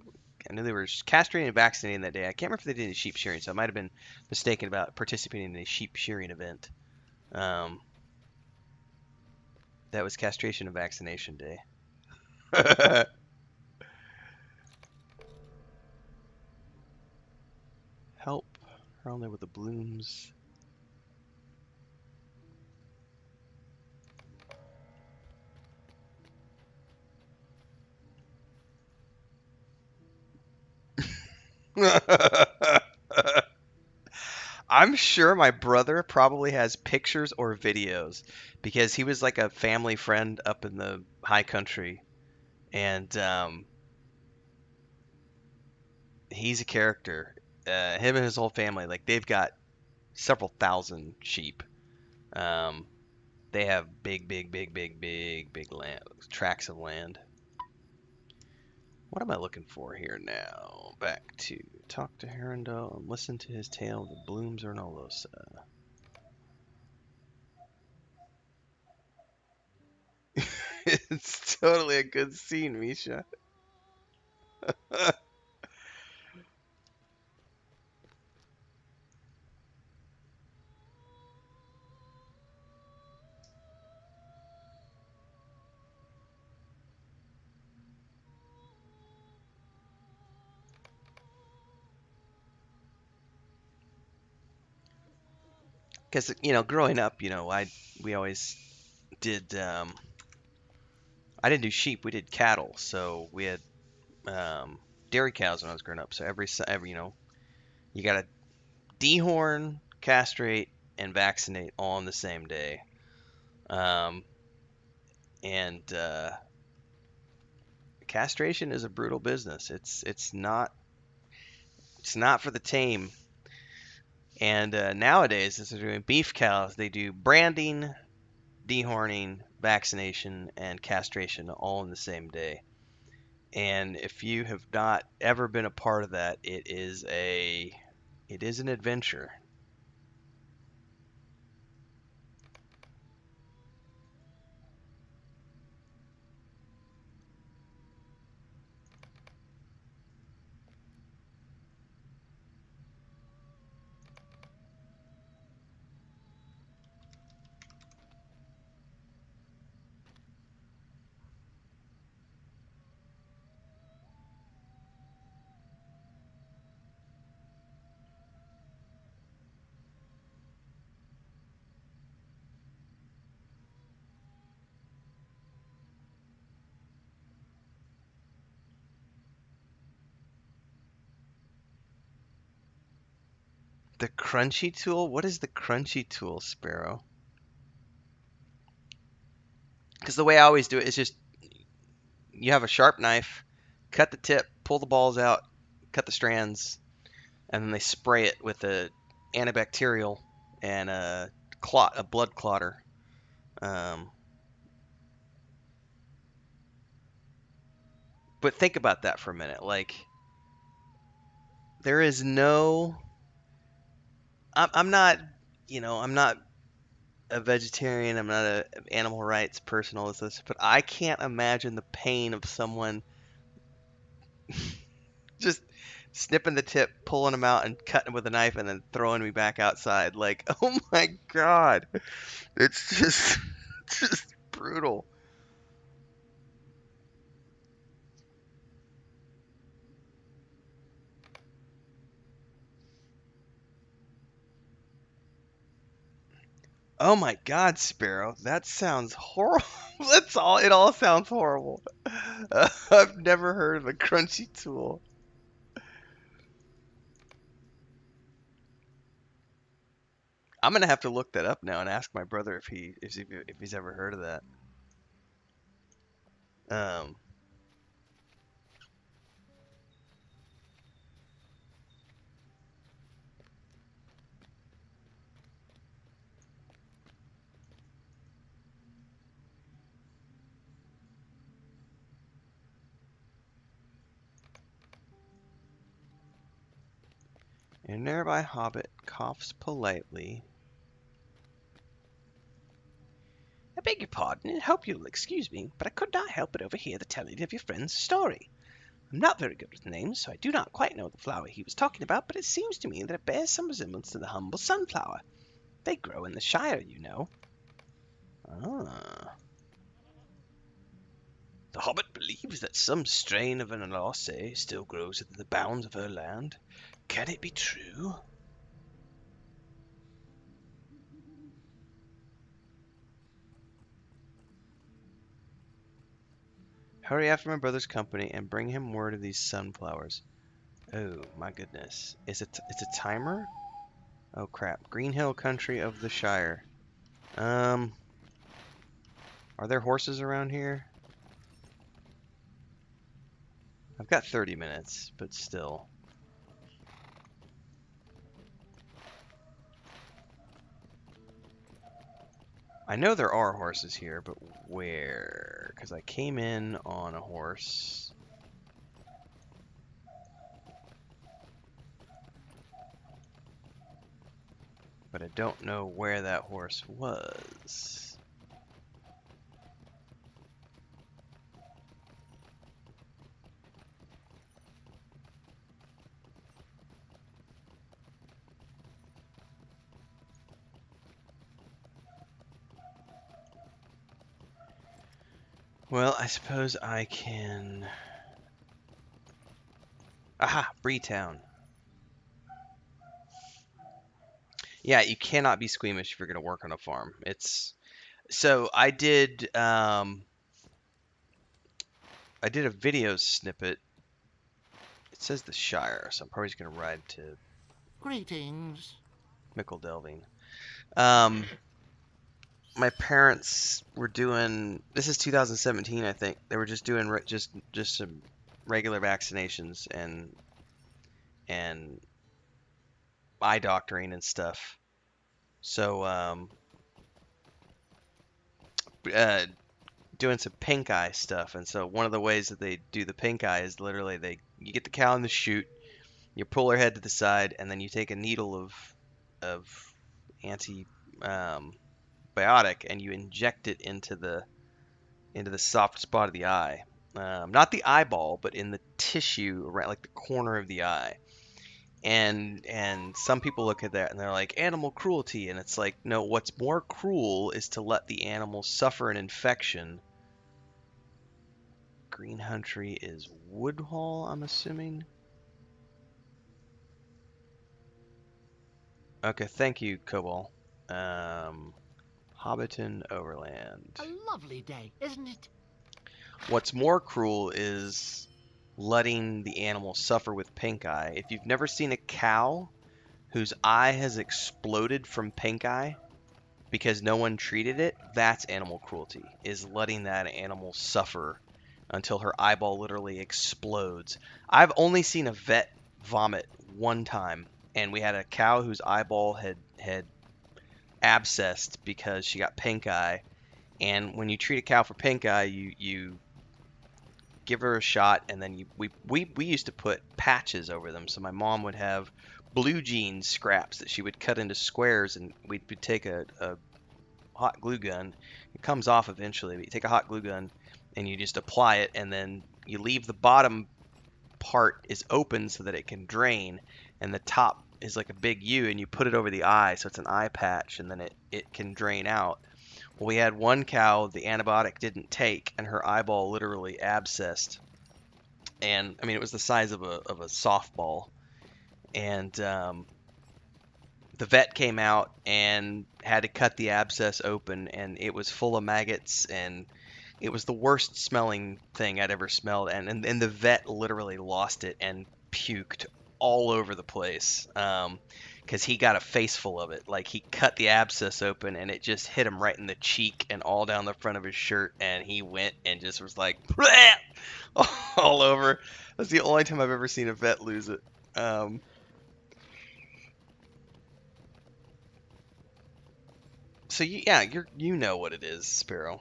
I knew they were castrating and vaccinating that day. I can't remember if they did any sheep shearing, so I might have been mistaken about participating in a sheep shearing event. That was castration and vaccination day. Help her only with the blooms. I'm sure my brother probably has pictures or videos because he was like a family friend up in the high country, and he's a character. Him and his whole family, like they've got several thousand sheep. Um, they have big land, tracts of land. What am I looking for here now? Back to talk to Herondale and listen to his tale of the blooms or Nolosa. It's totally a good scene, Misha. Because growing up, we always did. I didn't do sheep. We did cattle. So we had dairy cows when I was growing up. So every you got to dehorn, castrate, and vaccinate all on the same day. And castration is a brutal business. It's not for the tame. And nowadays, as they're doing beef cows, they do branding, dehorning, vaccination, and castration all in the same day. And if you have not ever been a part of that, it is an adventure. The crunchy tool? What is the crunchy tool, Sparrow? Because the way I always do it is just you have a sharp knife, cut the tip, pull the balls out, cut the strands, and then they spray it with a antibacterial and a blood clotter. But think about that for a minute. Like, there is no. I'm not, I'm not a vegetarian. I'm not a animal rights person, all this, but I can't imagine the pain of someone just snipping the tip, pulling them out, and cutting with a knife, and then throwing me back outside. Like, oh my god, it's just brutal. Oh my god, Sparrow, that sounds horrible. That's all. It all sounds horrible. I've never heard of a crunchy tool. I'm gonna have to look that up now and ask my brother if he's ever heard of that. Um, a nearby hobbit coughs politely. I beg your pardon, and hope you'll excuse me, but I could not help but overhear the telling of your friend's story. I'm not very good with names, so I do not quite know the flower he was talking about, but it seems to me that it bears some resemblance to the humble sunflower. They grow in the Shire, you know. Ah. The Hobbit believes that some strain of an Alossae still grows within the bounds of her land. Can it be true? Hurry after my brother's company and bring him word of these sunflowers. Oh my goodness. It's a timer? Oh crap. Green Hill Country of the Shire. Are there horses around here? I've got 30 minutes, but still. I know there are horses here, but where? Because I came in on a horse. But I don't know where that horse was. Well, I suppose I can... Aha! Breetown. Yeah, you cannot be squeamish if you're going to work on a farm. So I did a video snippet. It says the Shire, so I'm probably just going to ride to Greetings. Delvin. My parents were doing, this is 2017, I think. They were just doing just some regular vaccinations and eye doctoring and stuff. So doing some pink eye stuff, and so one of the ways that they do the pink eye is literally you get the cow in the chute, you pull her head to the side, and then you take a needle of anti biotic and you inject it into the soft spot of the eye, not the eyeball, but in the tissue around, like the corner of the eye. And some people look at that and they're like, animal cruelty, and it's like, no, what's more cruel is to let the animal suffer an infection. Green Country is Woodhall, I'm assuming. Okay, thank you, Cobalt. Hobbiton Overland. A lovely day, isn't it? What's more cruel is letting the animal suffer with pink eye. If you've never seen a cow whose eye has exploded from pink eye because no one treated it, that's animal cruelty, is letting that animal suffer until her eyeball literally explodes. I've only seen a vet vomit one time, and we had a cow whose eyeball had abscessed because she got pink eye. And when you treat a cow for pink eye, you give her a shot, and then we used to put patches over them. So my mom would have blue jeans scraps that she would cut into squares, and we'd take a hot glue gun. It comes off eventually, but you take a hot glue gun and you just apply it, and then you leave the bottom part is open so that it can drain, and the top is like a big U, and you put it over the eye so it's an eye patch, and then it can drain out. Well, we had one cow the antibiotic didn't take, and her eyeball literally abscessed, and I mean it was the size of a softball, and the vet came out and had to cut the abscess open, and it was full of maggots, and it was the worst smelling thing I'd ever smelled, and the vet literally lost it and puked all over the place, because he got a face full of it. Like, he cut the abscess open and it just hit him right in the cheek and all down the front of his shirt, and he went and just was like all over. That's the only time I've ever seen a vet lose it. So yeah, you know what it is, Sparrow.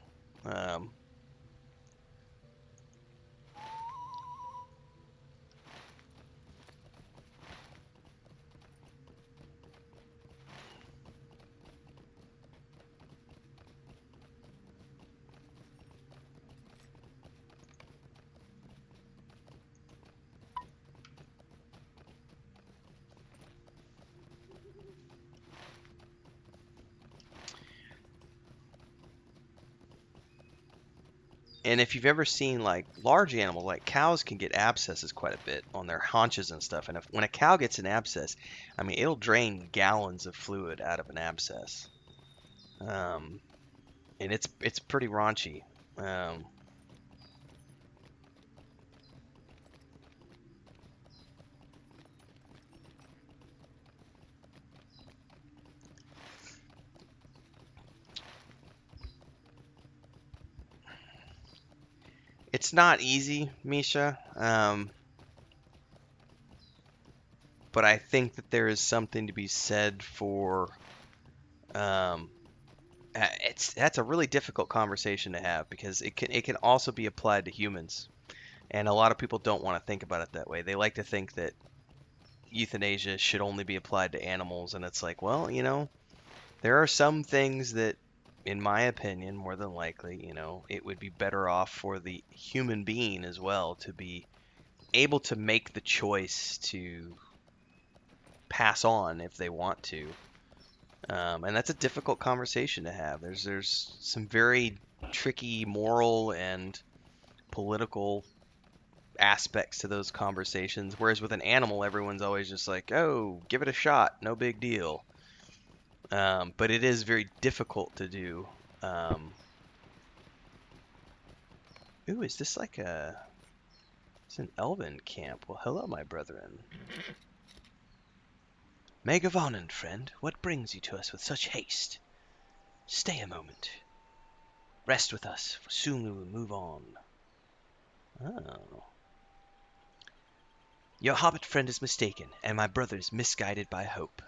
And if you've ever seen like large animals, like cows can get abscesses quite a bit on their haunches and stuff. And when a cow gets an abscess, I mean, it'll drain gallons of fluid out of an abscess. And it's pretty raunchy. It's not easy, Misha. But I think that there is something to be said for that's a really difficult conversation to have because it can also be applied to humans. And a lot of people don't want to think about it that way. They like to think that euthanasia should only be applied to animals, and it's like, well, there are some things that, in my opinion, more than likely, it would be better off for the human being as well to be able to make the choice to pass on if they want to. And that's a difficult conversation to have. There's some very tricky moral and political aspects to those conversations. Whereas with an animal, everyone's always just like, oh, give it a shot, no big deal. But it is very difficult to do. Ooh, is this like it's an elven camp? Well, hello, my brethren. Megavonen, friend, what brings you to us with such haste? Stay a moment. Rest with us, for soon we will move on. Oh. Your hobbit friend is mistaken, and my brother is misguided by hope.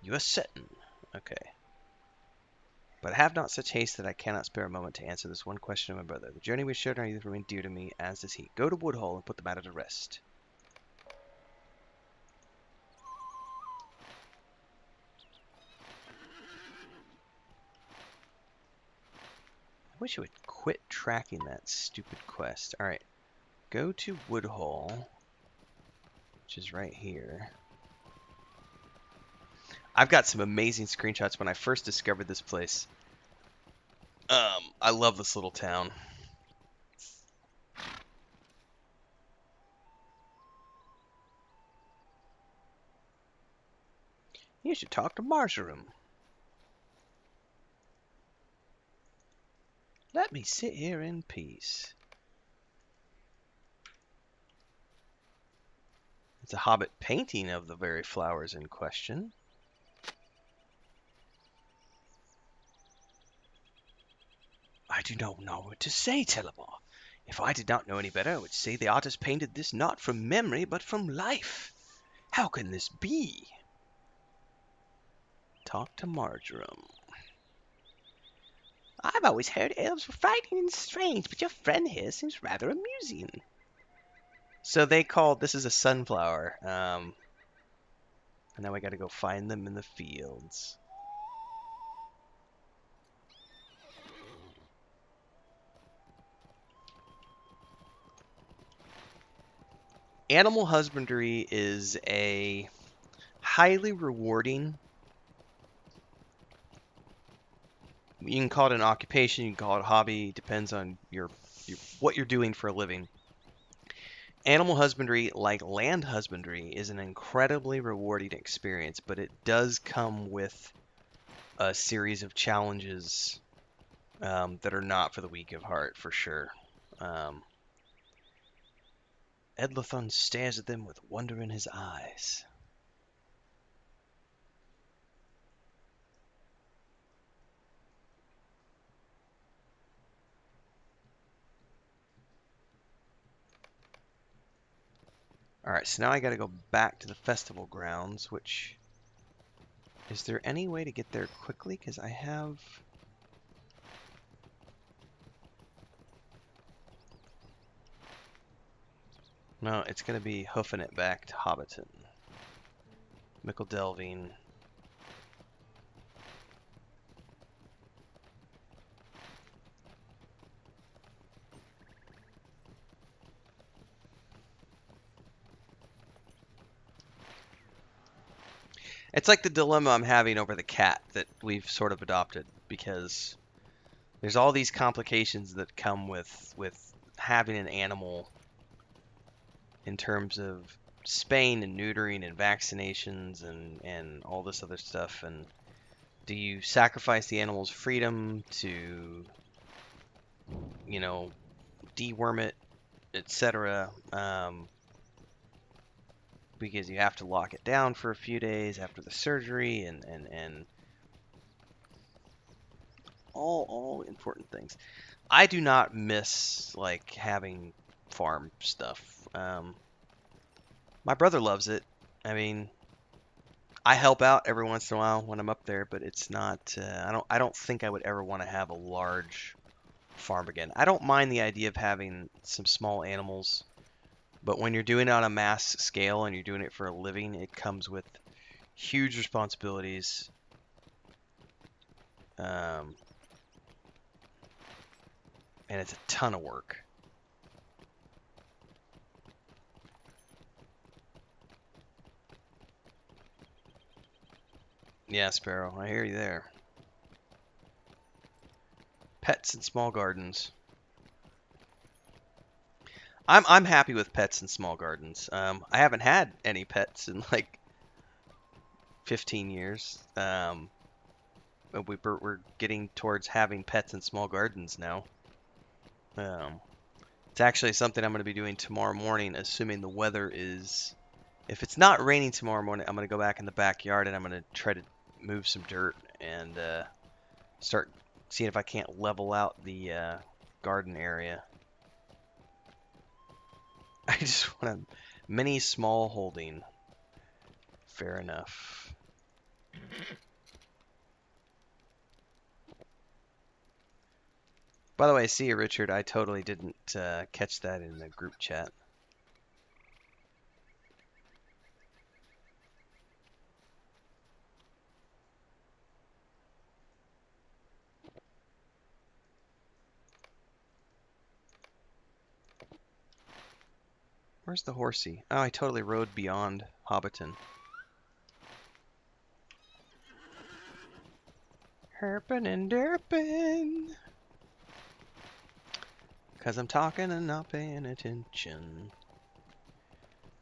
You are certain? Okay. But I have not such haste that I cannot spare a moment to answer this one question of my brother. The journey we shared on youth remained dear to me, as does he. Go to Woodhall and put the matter to rest. I wish I would quit tracking that stupid quest. Alright. Go to Woodhall, which is right here. I've got some amazing screenshots when I first discovered this place. I love this little town. You should talk to Marjoram. Let me sit here in peace. It's a hobbit painting of the very flowers in question. I do not know what to say, Telemar. If I did not know any better, I would say the artist painted this not from memory, but from life. How can this be? Talk to Marjoram. I've always heard elves were frightening and strange, but your friend here seems rather amusing. So they called, this is a sunflower, and now we gotta go find them in the fields. Animal husbandry is a highly rewarding, you can call it an occupation, you can call it a hobby, depends on what you're doing for a living. Animal husbandry, like land husbandry, is an incredibly rewarding experience, but it does come with a series of challenges that are not for the weak of heart, for sure. Edlathon stares at them with wonder in his eyes. Alright, so now I gotta go back to the festival grounds, which... Is there any way to get there quickly? Because I have... No, it's gonna be hoofing it back to Hobbiton. Mickle Delvin. It's like the dilemma I'm having over the cat that we've sort of adopted. because there's all these complications that come with having an animal in terms of spaying and neutering and vaccinations and all this other stuff. And do you sacrifice the animal's freedom to, you know, deworm it, etc. Because you have to lock it down for a few days after the surgery and all important things. I do not miss like having farm stuff. My brother loves it. I mean, I help out every once in a while when I'm up there, but it's not. I don't think I would ever want to have a large farm again. I don't mind the idea of having some small animals, but when you're doing it on a mass scale and you're doing it for a living, it comes with huge responsibilities. And it's a ton of work. Yeah, Sparrow, I hear you there. Pets and small gardens. I'm happy with pets and small gardens. I haven't had any pets in like 15 years. But we're getting towards having pets and small gardens now. It's actually something I'm going to be doing tomorrow morning, assuming the weather is... If it's not raining tomorrow morning, I'm going to go back in the backyard and I'm going to try to move some dirt and start seeing if I can't level out the garden area. I just want a mini small holding. Fair enough. By the way, see you, Richard. I totally didn't catch that in the group chat. Where's the horsey? Oh, I totally rode beyond Hobbiton. Herpin' and derpin'. 'Cause I'm talking and not paying attention.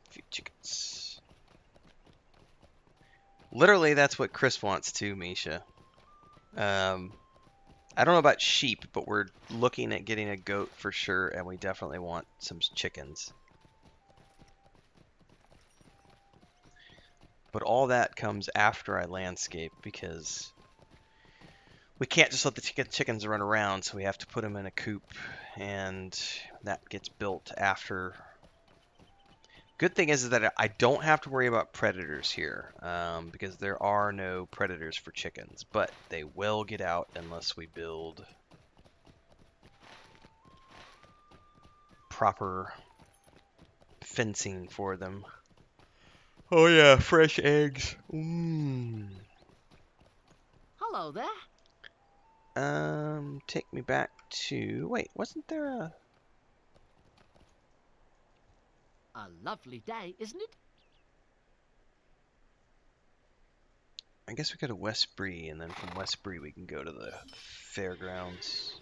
Few chickens. Literally, that's what Chris wants too, Misha. I don't know about sheep, but we're looking at getting a goat for sure, and we definitely want some chickens. But all that comes after I landscape because we can't just let the chickens run around, so we have to put them in a coop, and that gets built after. Good thing is that I don't have to worry about predators here, because there are no predators for chickens, but they will get out unless we build proper fencing for them. Oh yeah, fresh eggs. Hello there. Take me back to... Wait, wasn't there a... A lovely day, isn't it? I guess we go to Westbury, and then from Westbury we can go to the fairgrounds.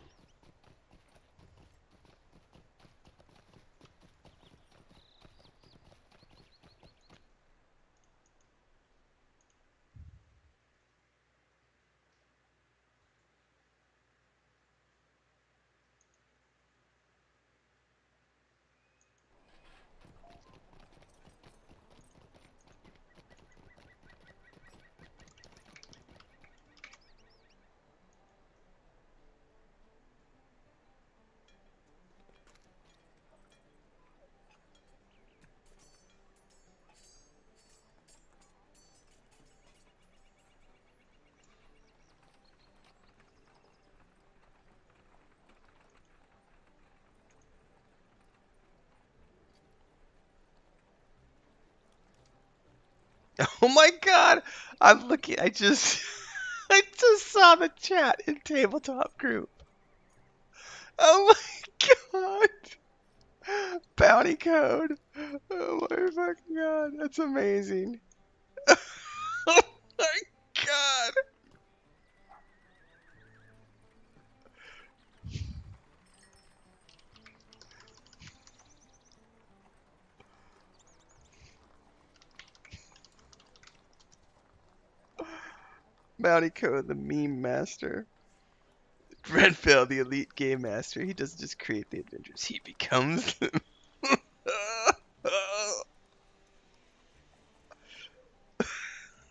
Oh my god! I'm looking, I just I just saw the chat in tabletop group. Oh my god! Bounty code! Oh my fucking god, that's amazing. Oh my god! Bounty Code, the meme master. Renfield, the elite game master. He doesn't just create the adventures, he becomes them.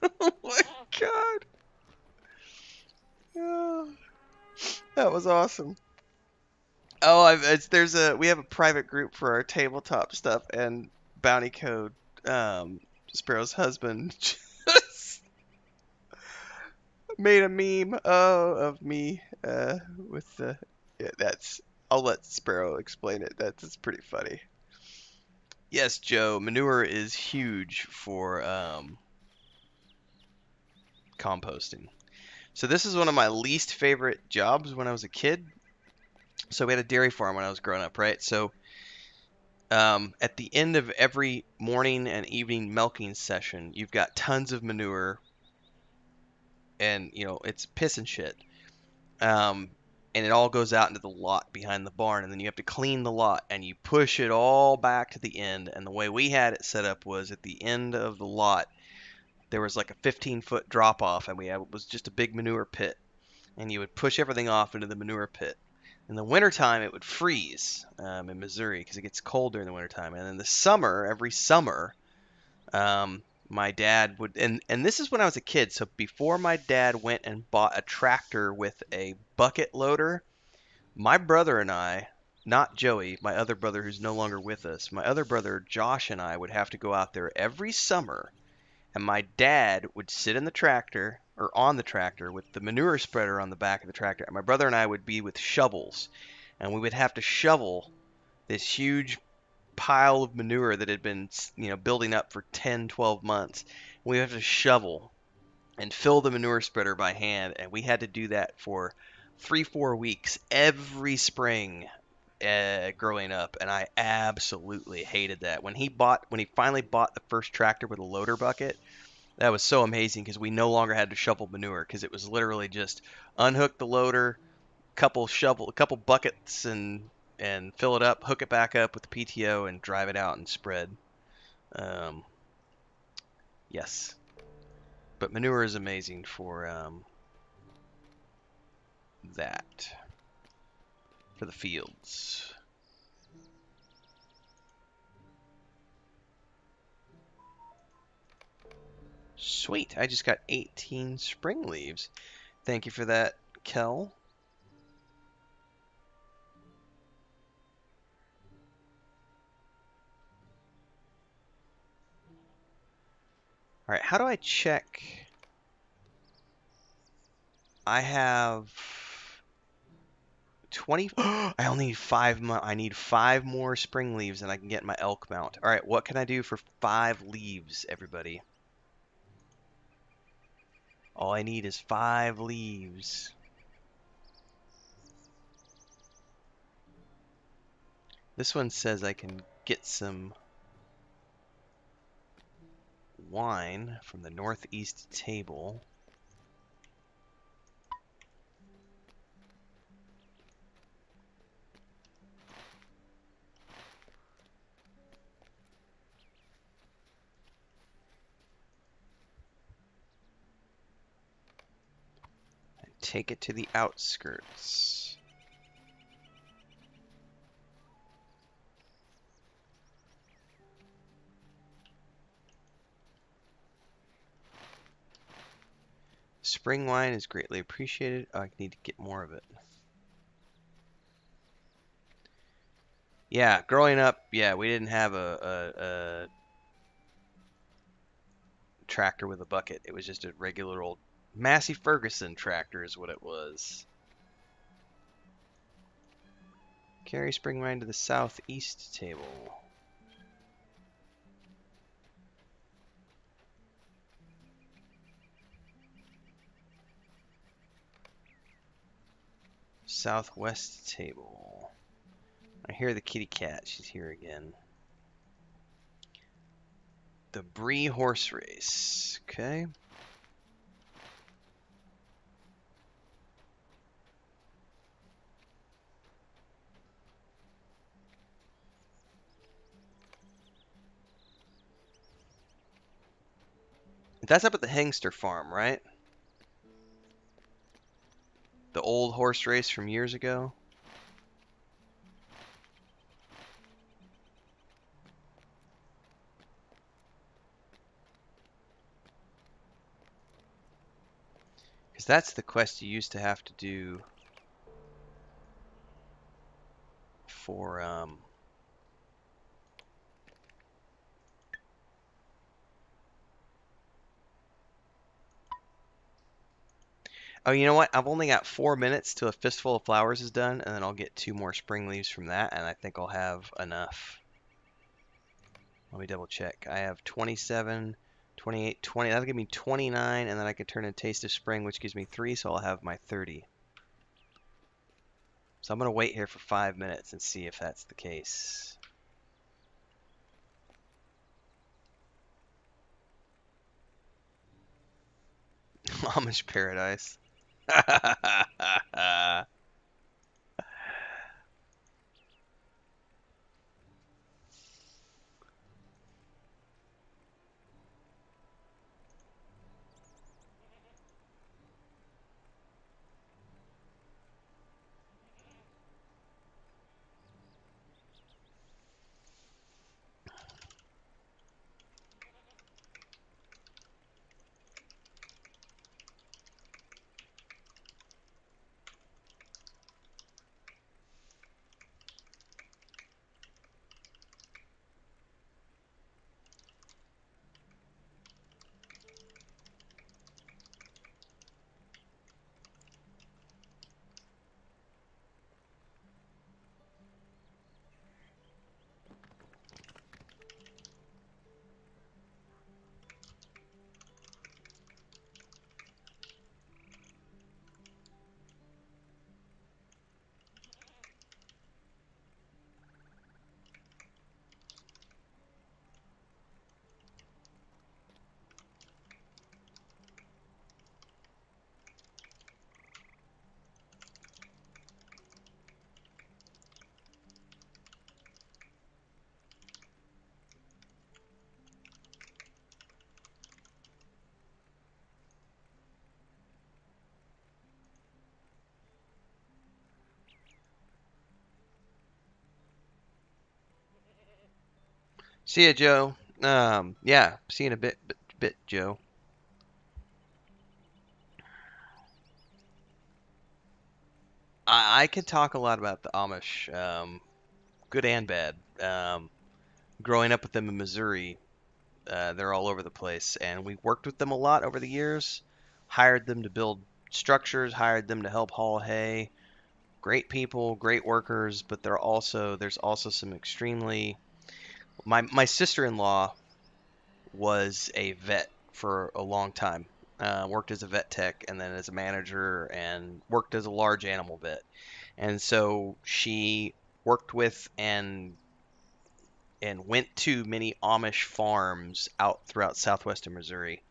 Oh my god. Oh, that was awesome. Oh, we have a private group for our tabletop stuff, and Bounty Code, Sparrow's husband, just made a meme of me with the. Yeah, I'll let Sparrow explain it. That's pretty funny. Yes, Joe, manure is huge for composting. So this is one of my least favorite jobs when I was a kid. So we had a dairy farm when I was growing up, right? So at the end of every morning and evening milking session, you've got tons of manure, and it's piss and shit. And it all goes out into the lot behind the barn, and then you have to clean the lot, and you push it all back to the end. And the way we had it set up was at the end of the lot, there was like a 15-foot drop off, and it was just a big manure pit, and you would push everything off into the manure pit. In the wintertime, it would freeze in Missouri because it gets cold during the wintertime. And in the summer, every summer, my dad would, and this is when I was a kid, so before my dad went and bought a tractor with a bucket loader, my brother and I, not Joey, my other brother who's no longer with us, my other brother Josh and I would have to go out there every summer, and my dad would sit in the tractor, or on the tractor, with the manure spreader on the back of the tractor, and my brother and I would be with shovels, and we would have to shovel this huge pile of manure that had been, building up for 10, 12 months. We have to shovel and fill the manure spreader by hand, and we had to do that for 3-4 weeks every spring growing up, and I absolutely hated that. When he finally bought the first tractor with a loader bucket, that was so amazing because we no longer had to shovel manure, because it was literally just unhook the loader, couple buckets, and fill it up, hook it back up with the PTO, and drive it out and spread. Yes, but manure is amazing for that, for the fields. Sweet, I just got 18 spring leaves. Thank you for that, Kel. All right, how do I check? I have 20. I only need 5 more. I need 5 more spring leaves, and I can get my elk mount. All right, what can I do for 5 leaves, everybody? All I need is 5 leaves. This one says I can get some wine from the northeast table. And take it to the outskirts. Spring wine is greatly appreciated. Oh, I need to get more of it. Yeah, growing up, yeah, we didn't have a tractor with a bucket. It was just a regular old Massey Ferguson tractor is what it was. Carry spring wine to the southeast table. Southwest table. I hear the kitty cat. She's here again. The Bree horse race. Okay. That's up at the Hengster farm, right? old horse race from years ago. Because that's the quest you used to have to do for, Oh, you know what? I've only got 4 minutes till a fistful of flowers is done, and then I'll get 2 more spring leaves from that, and I think I'll have enough. Let me double check. I have 27, 28, 20. That'll give me 29, and then I can turn in Taste of Spring, which gives me 3, so I'll have my 30. So I'm going to wait here for 5 minutes and see if that's the case. Amish Paradise. See ya, Joe. Yeah, see you in a bit, Joe. I could talk a lot about the Amish, good and bad. Growing up with them in Missouri, they're all over the place, and we worked with them a lot over the years. Hired them to build structures, hired them to help haul hay. Great people, great workers, but there's also some extremely. My sister-in-law was a vet for a long time. Worked as a vet tech and then as a manager and worked as a large animal vet. And so she worked with and went to many Amish farms out throughout southwestern Missouri.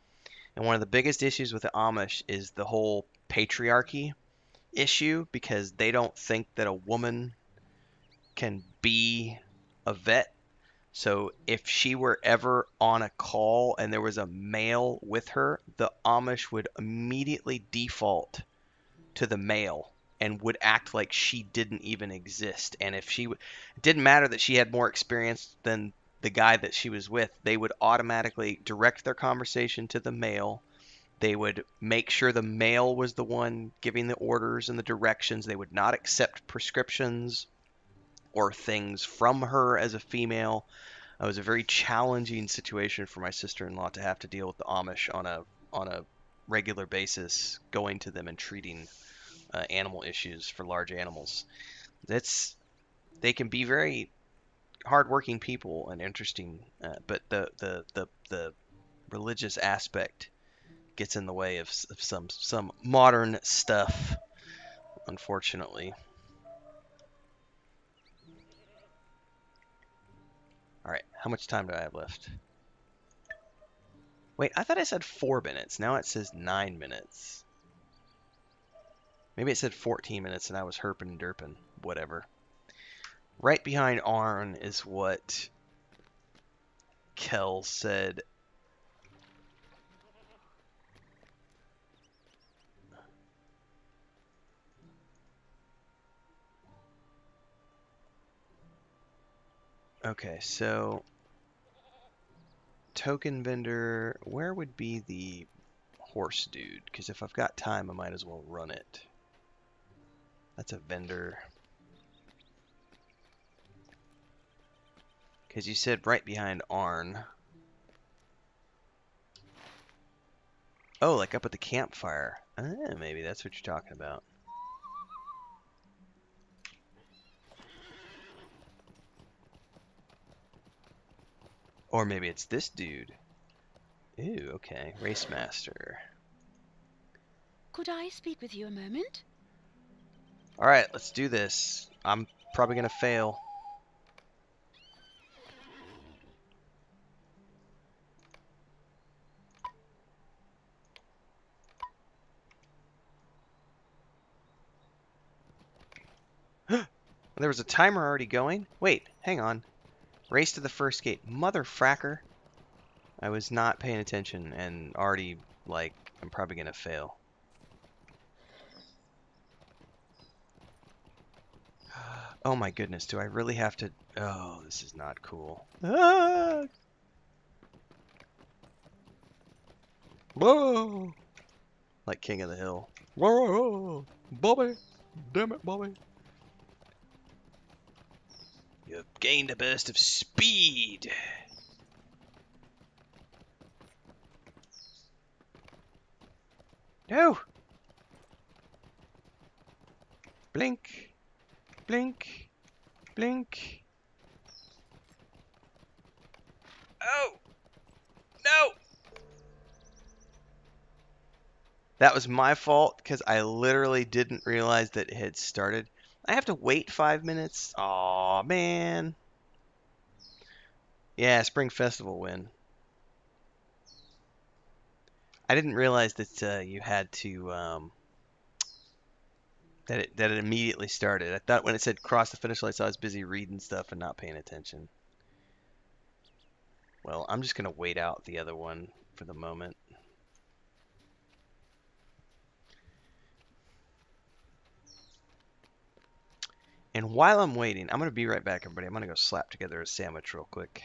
And one of the biggest issues with the Amish is the whole patriarchy issue because they don't think that a woman can be a vet. So if she were ever on a call and there was a male with her, the Amish would immediately default to the male and would act like she didn't even exist. And if it didn't matter that she had more experience than the guy that she was with, they would automatically direct their conversation to the male. They would make sure the male was the one giving the orders and the directions. They would not accept prescriptions or things from her as a female. It was a very challenging situation for my sister-in-law to have to deal with the Amish on a regular basis, going to them and treating animal issues for large animals. They can be very hardworking people and interesting, but the religious aspect gets in the way of some modern stuff, unfortunately. All right, how much time do I have left? Wait, I thought I said 4 minutes. Now it says 9 minutes. Maybe it said 14 minutes and I was herping and derping. Whatever. Right behind Arn is what Kel said. Okay, so token vendor, where would be the horse dude? Because if I've got time, I might as well run it. That's a vendor. Because you said right behind Arn. Oh, like up at the campfire. Maybe that's what you're talking about. Or maybe it's this dude. Ooh, okay. Race Master. Could I speak with you a moment? Alright, let's do this. I'm probably gonna fail. There was a timer already going? Wait, hang on. Race to the first gate. Motherfracker. I was not paying attention and already, like, I'm probably gonna fail. Oh my goodness, do I really have to... Oh, this is not cool. Ah! Whoa! Like King of the Hill. Whoa! Bobby! Damn it, Bobby! You've gained a burst of speed! No! Blink! Blink! Blink! Oh! No! That was my fault because I literally didn't realize that it had started. I have to wait 5 minutes? Aw, man. Yeah, Spring Festival win. I didn't realize that you had to that it immediately started. I thought when it said cross the finish line, so I was busy reading stuff and not paying attention. Well, I'm just gonna wait out the other one for the moment. And while I'm waiting, I'm gonna be right back, everybody. I'm gonna go slap together a sandwich real quick.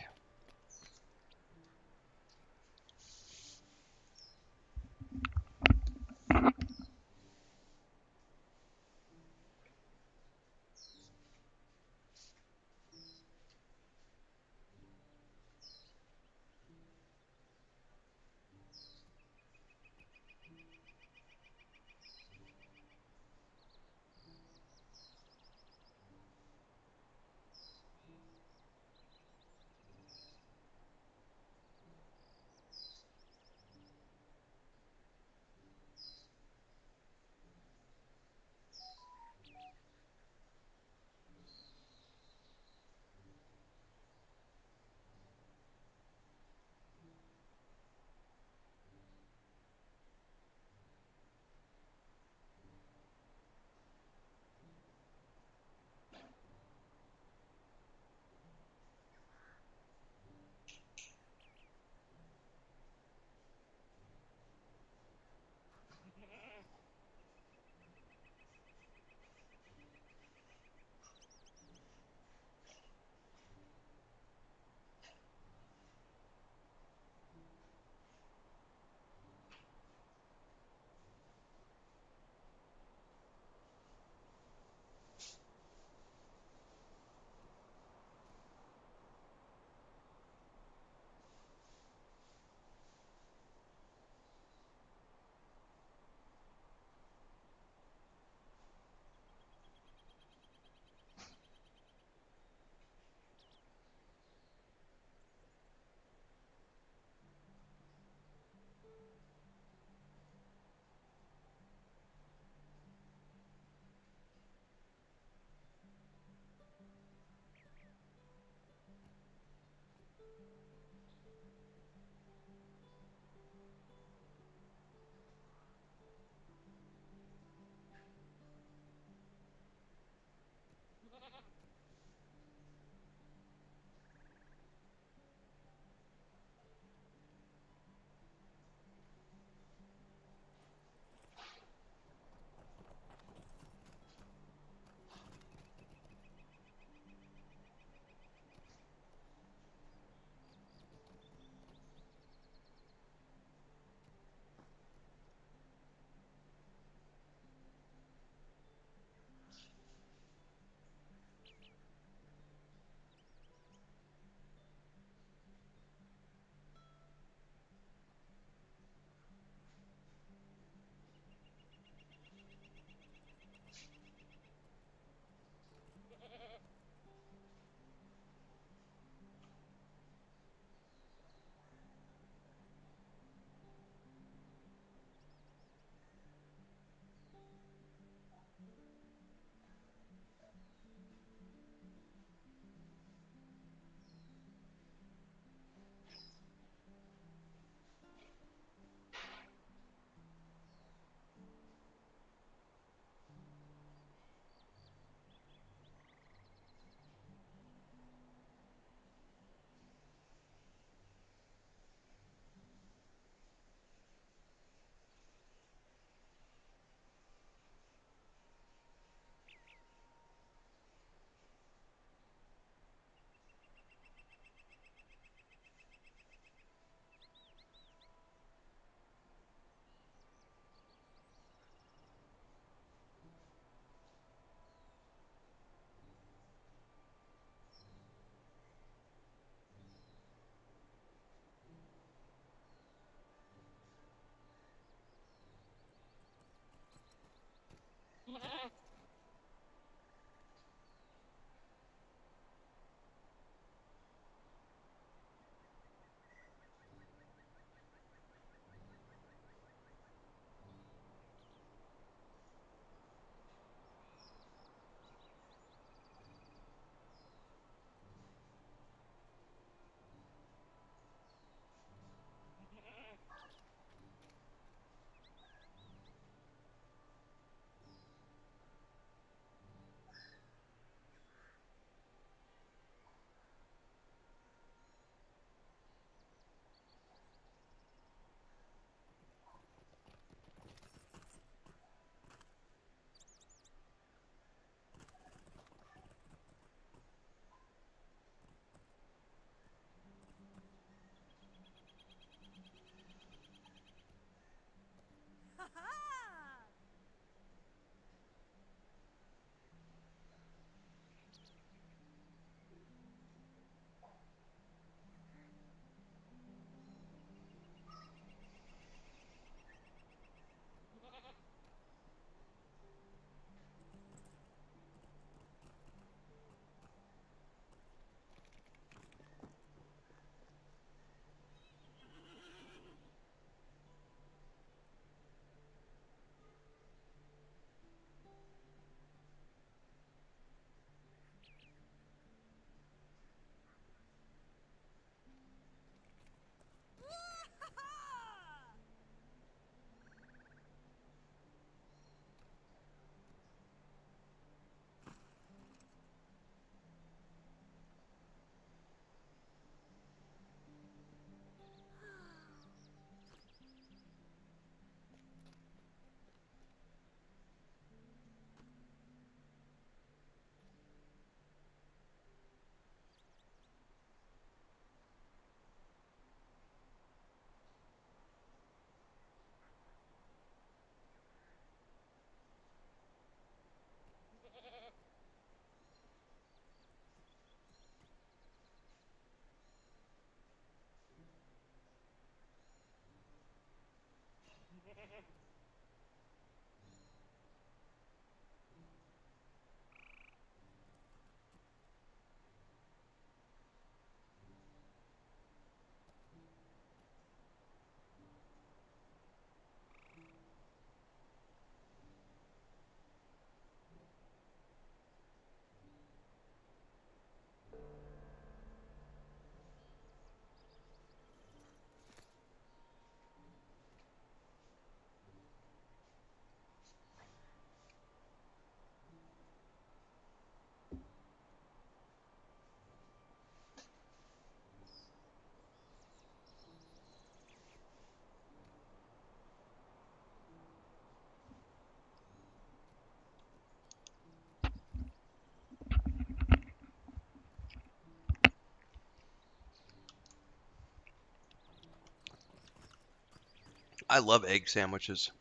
I love egg sandwiches.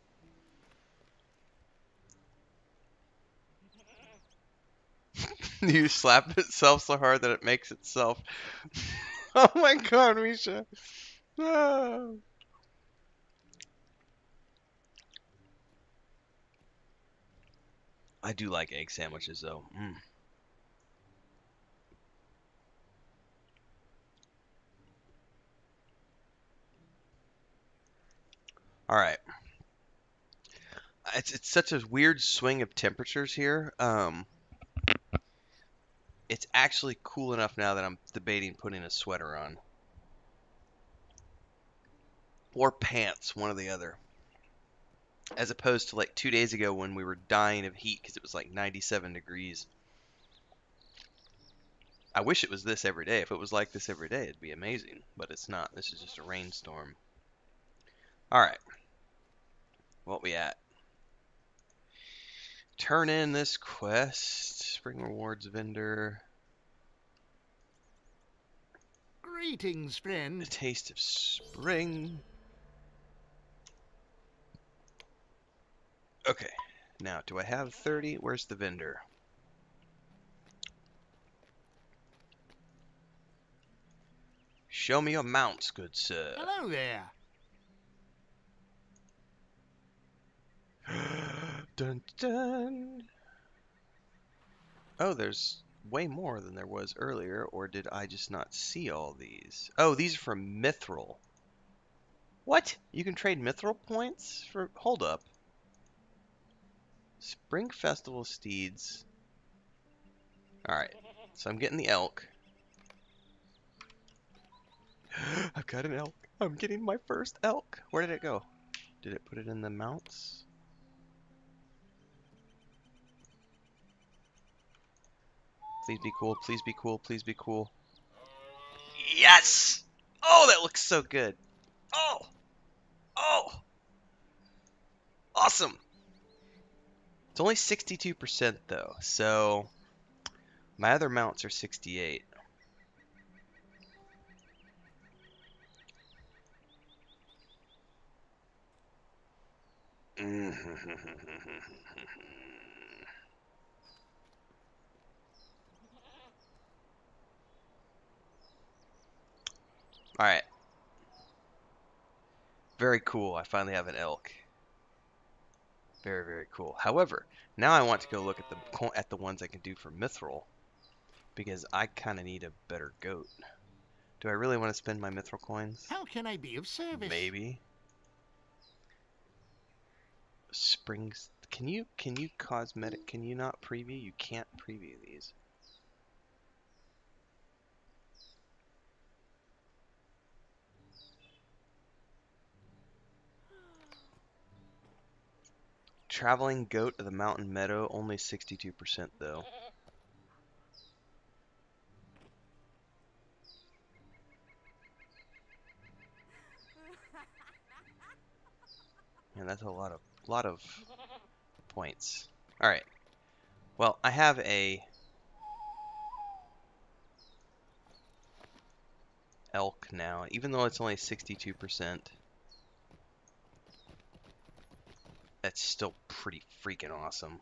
You slap itself so hard that it makes itself. Oh my god, Misha. Ah. I do like egg sandwiches though. All right. It's such a weird swing of temperatures here. It's actually cool enough now that I'm debating putting a sweater on. Or pants, one or the other. As opposed to like 2 days ago when we were dying of heat because it was like 97 degrees. I wish it was this every day. If it was like this every day, it'd be amazing. But it's not. This is just a rainstorm. Alright. What we at? Turn in this quest. Spring rewards vendor. Greetings, The friend. taste of spring. Okay. Now, do I have 30? Where's the vendor? Show me your mounts, good sir. Hello there. Dun dun. Oh, there's way more than there was earlier, or did I just not see all these? Oh, these are from Mithril. What? You can trade Mithril points for... Hold up. Spring Festival Steeds. Alright, so I'm getting the elk. I've got an elk. I'm getting my first elk. Where did it go? Did it put it in the mounts? Please be cool, please be cool, please be cool. Yes! Oh, that looks so good. Oh! Oh! Awesome! It's only 62% though, so my other mounts are 68. Alright. Very cool. I finally have an elk. Very, very cool. However, now I want to go look at the ones I can do for Mithril, because I kind of need a better goat. Do I really want to spend my Mithril coins? How can I be of service? Maybe. Springs. Can you cosmetic? Can you not preview? You can't preview these. Traveling goat of the mountain meadow, only 62% though. And that's a lot of points. All right. Well, I have a elk now, even though it's only 62%. That's still pretty freaking awesome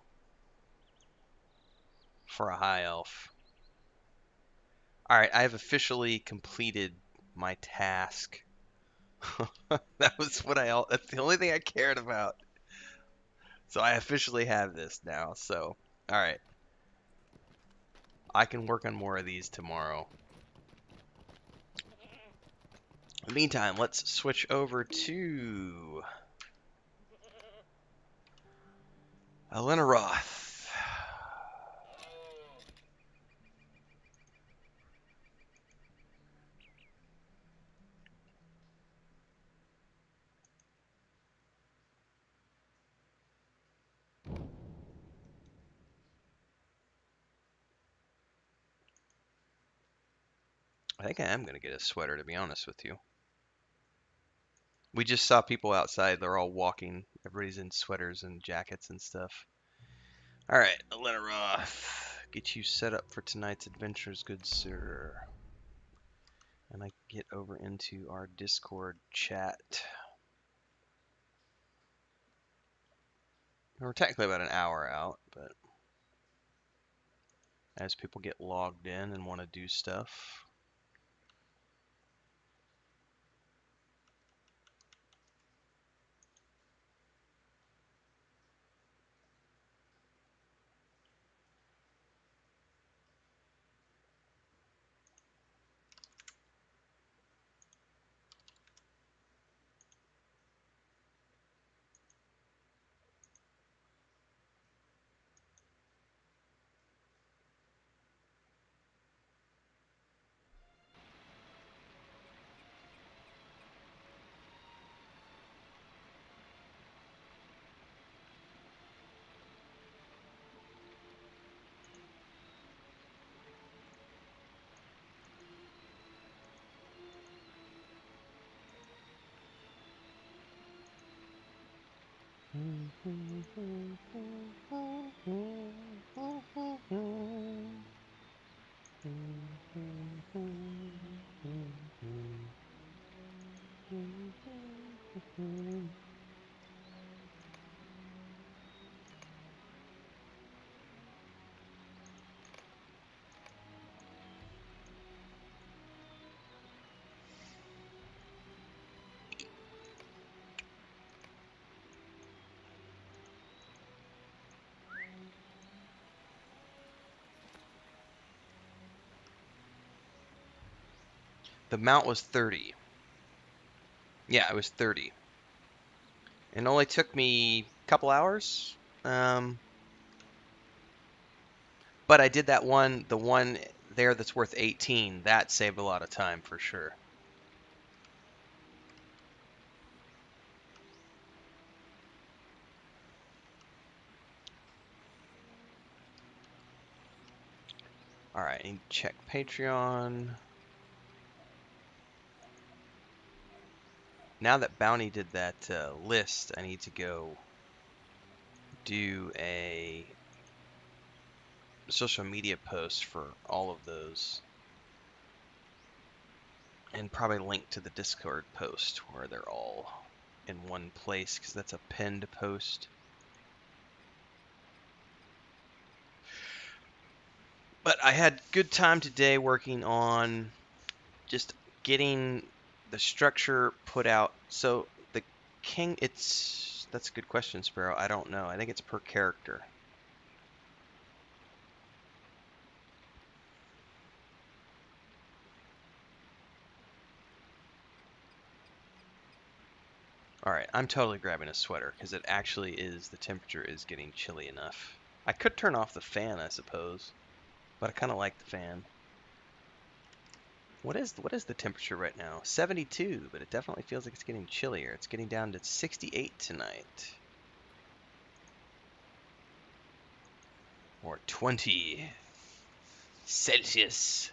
for a high elf. All right, I have officially completed my task. That's the only thing I cared about. So I officially have this now. So, all right. I can work on more of these tomorrow. In the meantime, let's switch over to Alenroth. I think I am going to get a sweater, to be honest with you. We just saw people outside. They're all walking. Everybody's in sweaters and jackets and stuff. All right, Alenroth. Get you set up for tonight's adventures, good sir. And I get over into our Discord chat. We're technically about an hour out, but as people get logged in and want to do stuff. The mount was 30. Yeah, it was 30. And it only took me a couple hours. But I did that one, the one there that's worth 18. That saved a lot of time for sure. Alright, I need to check Patreon. Now that Bounty did that list, I need to go do a social media post for all of those. And probably link to the Discord post where they're all in one place, because that's a pinned post. But I had good time today working on just getting the structure put out. So the king, that's a good question, Sparrow. I don't know. I think it's per character. Alright, I'm totally grabbing a sweater because it actually is, the temperature is getting chilly enough. I could turn off the fan, I suppose, but I kind of like the fan. What is the temperature right now? 72, but it definitely feels like it's getting chillier. It's getting down to 68 tonight. Or 20 Celsius.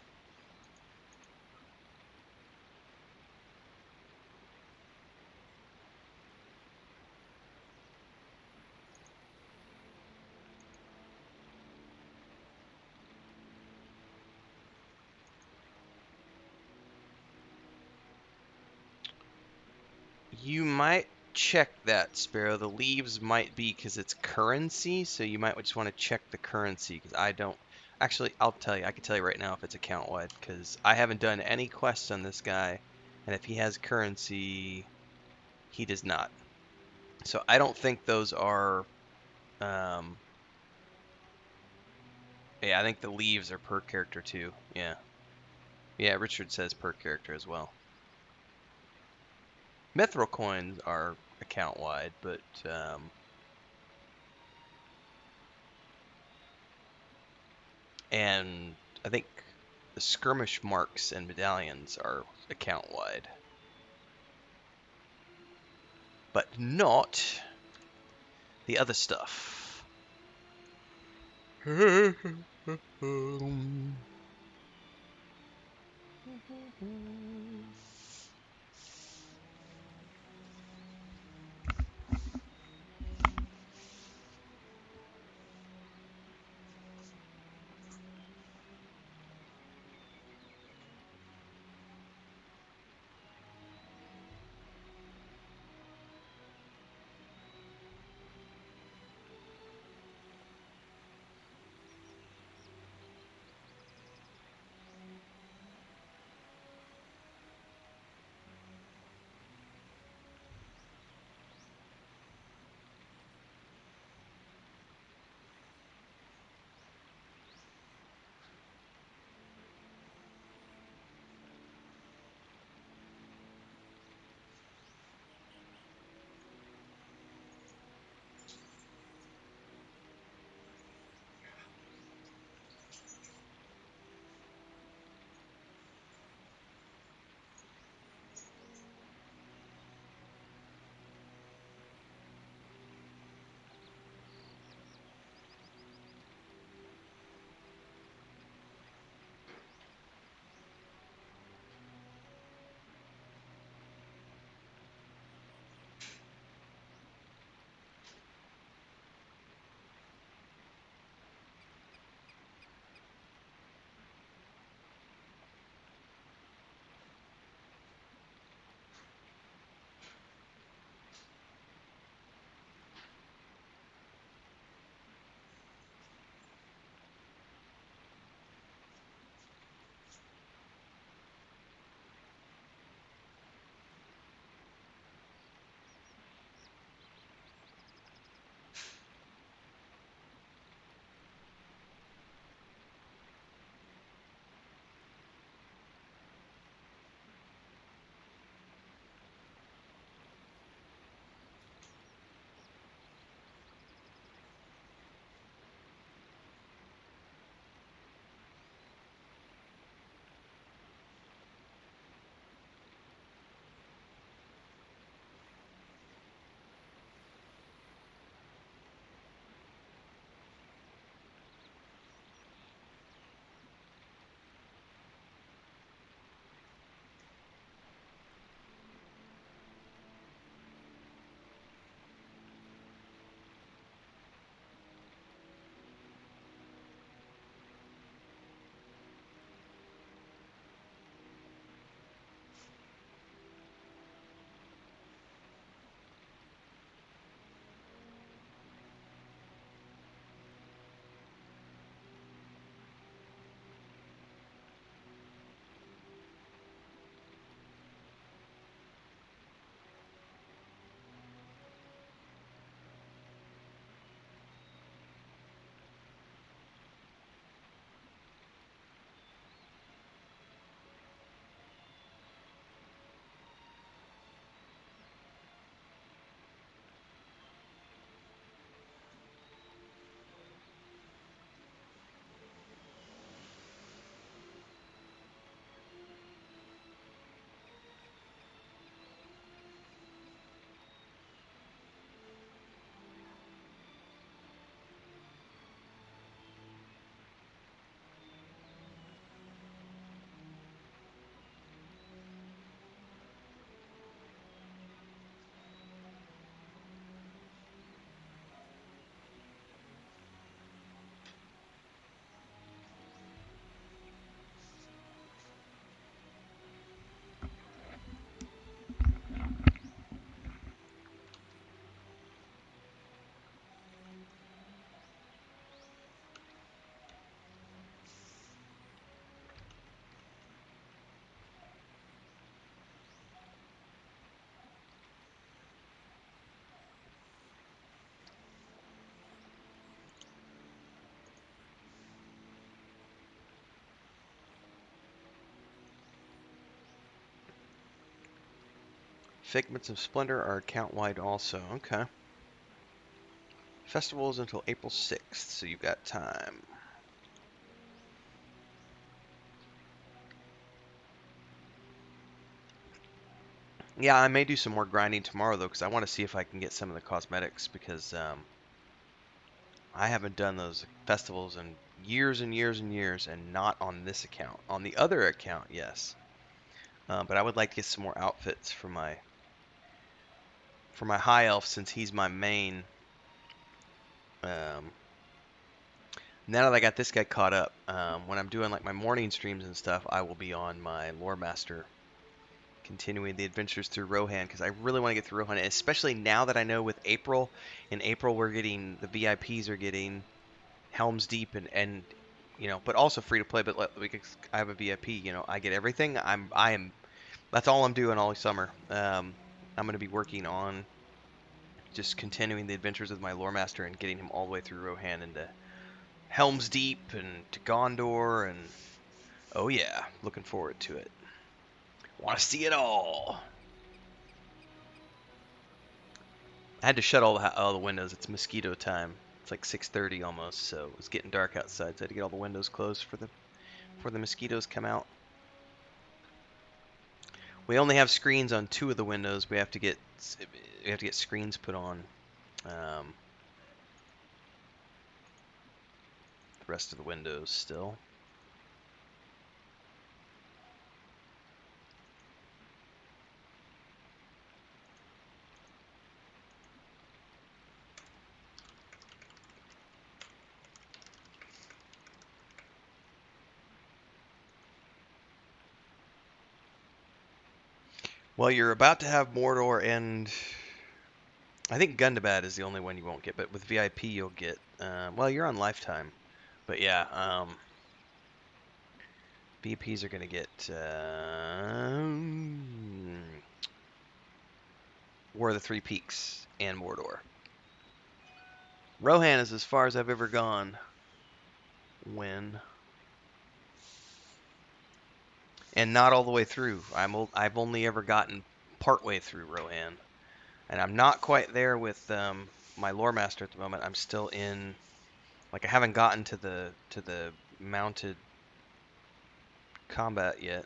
You might check that, Sparrow. The leaves might be because it's currency, so you might just want to check the currency, because I don't... Actually, I'll tell you. I can tell you right now if it's account-wide, because I haven't done any quests on this guy, and if he has currency, he does not. So I don't think those are... yeah, I think the leaves are per character too. Yeah. Yeah, Richard says per character as well. Mithril coins are account-wide, but and I think the skirmish marks and medallions are account-wide, but not the other stuff. Figments of Splendor are account-wide also. Okay. Festival's until April 6th, so you've got time. Yeah, I may do some more grinding tomorrow, though, because I want to see if I can get some of the cosmetics, because I haven't done those festivals in years and years and years, and not on this account. On the other account, yes. But I would like to get some more outfits for my high elf, since he's my main. Now that I got this guy caught up, when I'm doing like my morning streams and stuff, I will be on my Lore Master, continuing the adventures through Rohan, because I really want to get through Rohan, especially now that I know with April. In April, we're getting the VIPs are getting Helm's Deep and you know, but also free to play. But I have a VIP, you know, I get everything. I am that's all I'm doing all summer. I'm going to be working on just continuing the adventures with my Lore Master and getting him all the way through Rohan and Helm's Deep and to Gondor, and oh yeah, looking forward to it. Want to see it all. I had to shut all the windows. It's mosquito time. It's like 6:30 almost, so it's getting dark outside. So I had to get all the windows closed for the mosquitoes come out. We only have screens on 2 of the windows. We have to get screens put on. The rest of the windows still. Well, you're about to have Mordor, and I think Gundabad is the only one you won't get, but with VIP you'll get, well, you're on lifetime. But yeah, VPs are going to get War of the Three Peaks and Mordor. Rohan is as far as I've ever gone. When. And not all the way through. I've only ever gotten partway through Rohan. And I'm not quite there with my Lore Master at the moment. I'm still in, like, I haven't gotten to the mounted combat yet.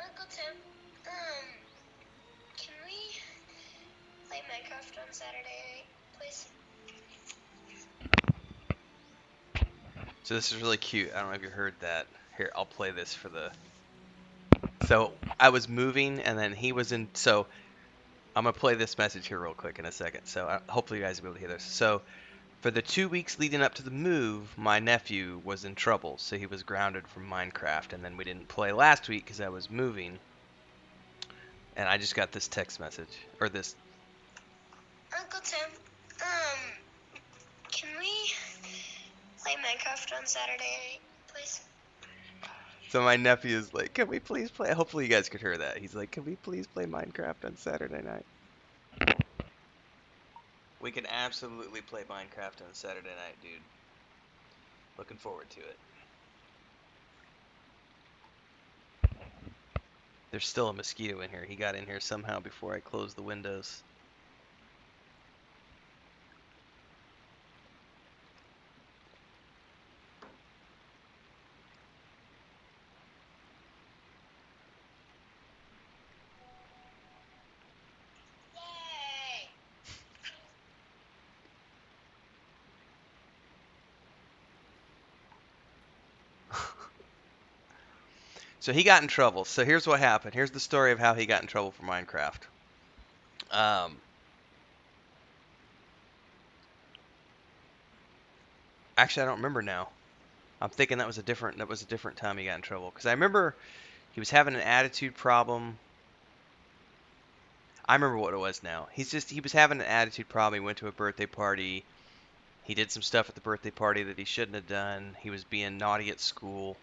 Uncle Tim, can we play Minecraft on Saturday, please? So this is really cute. I don't know if you heard that. Here, I'll play this for the... So I was moving, and then he was in... So I'm going to play this message here real quick in a second. So hopefully you guys will be able to hear this. So for the 2 weeks leading up to the move, my nephew was in trouble. So he was grounded from Minecraft. And then we didn't play last week because I was moving. And I just got this text message. Or this... Uncle Tim, can we play Minecraft on Saturday, please? So my nephew is like, can we please play? Hopefully you guys could hear that. He's like, can we please play Minecraft on Saturday night? We can absolutely play Minecraft on Saturday night, dude. Looking forward to it. There's still a mosquito in here. He got in here somehow before I closed the windows. Yay! So he got in trouble. So here's what happened. Here's the story of how he got in trouble for Minecraft. Actually, I don't remember now. I'm thinking that was a different time he got in trouble, because I remember he was having an attitude problem. I remember what it was now. He was having an attitude problem. He went to a birthday party. He did some stuff at the birthday party that he shouldn't have done. He was being naughty at school.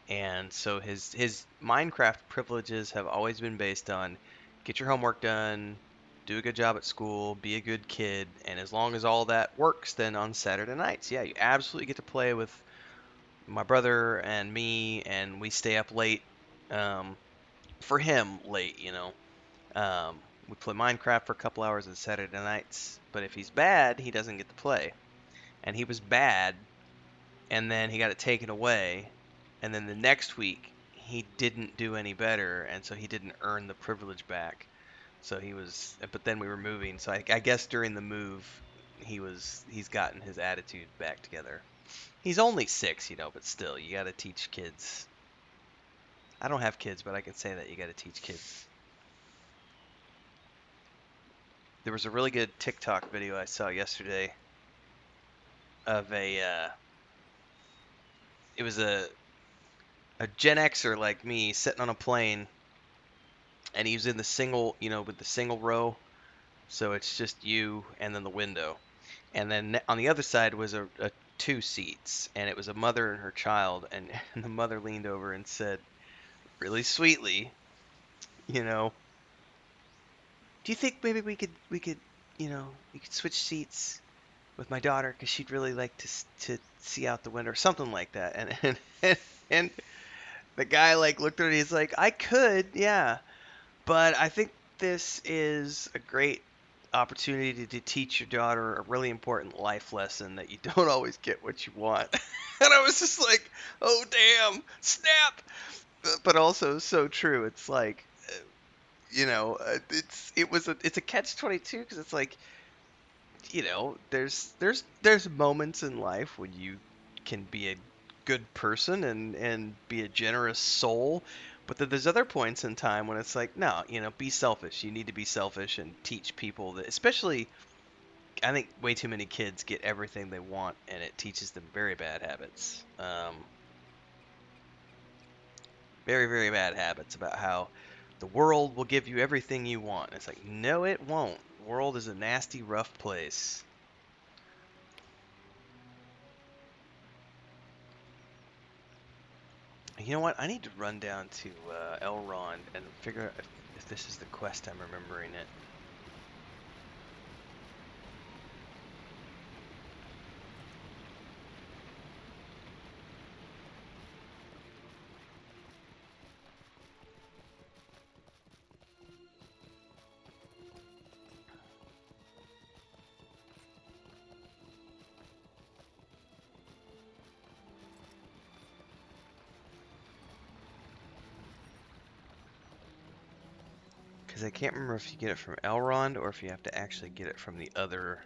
And so his Minecraft privileges have always been based on get your homework done, do a good job at school, be a good kid, and as long as all that works, then on Saturday nights, yeah, you absolutely get to play with my brother and me, and we stay up late. For him, late, you know. We play Minecraft for a couple hours on Saturday nights, but if he's bad, he doesn't get to play. And he was bad, and then he got it taken away, and then the next week he didn't do any better, and so he didn't earn the privilege back. So he was, but then we were moving, so I guess during the move, he's gotten his attitude back together. He's only 6, you know, but still, you got to teach kids. I don't have kids, but I can say that you got to teach kids. There was a really good TikTok video I saw yesterday of it was a Gen Xer like me sitting on a plane, and he was in the single, you know, with the single row, so it's just you and then the window, and then on the other side was a 2 seats, and it was a mother and her child, and, and the mother leaned over and said, really sweetly, you know, do you think maybe we could, you know, we could switch seats with my daughter because she'd really like to see out the window or something like that, and the guy like looked at her and he's like, I could, yeah. But I think this is a great opportunity to teach your daughter a really important life lesson that you don't always get what you want. And I was just like, oh damn, snap. But also so true. It's like, you know, it's a catch-22 because it's like, you know, there's moments in life when you can be a good person and be a generous soul, but then there's other points in time when it's like, no, you know, be selfish. You need to be selfish and teach people that, especially, I think way too many kids get everything they want and it teaches them very bad habits. Very, very bad habits about how the world will give you everything you want. It's like, no, it won't. The world is a nasty, rough place. You know what? I need to run down to Elrond and figure out if this is the quest I'm remembering it. Because I can't remember if you get it from Elrond or if you have to actually get it from the other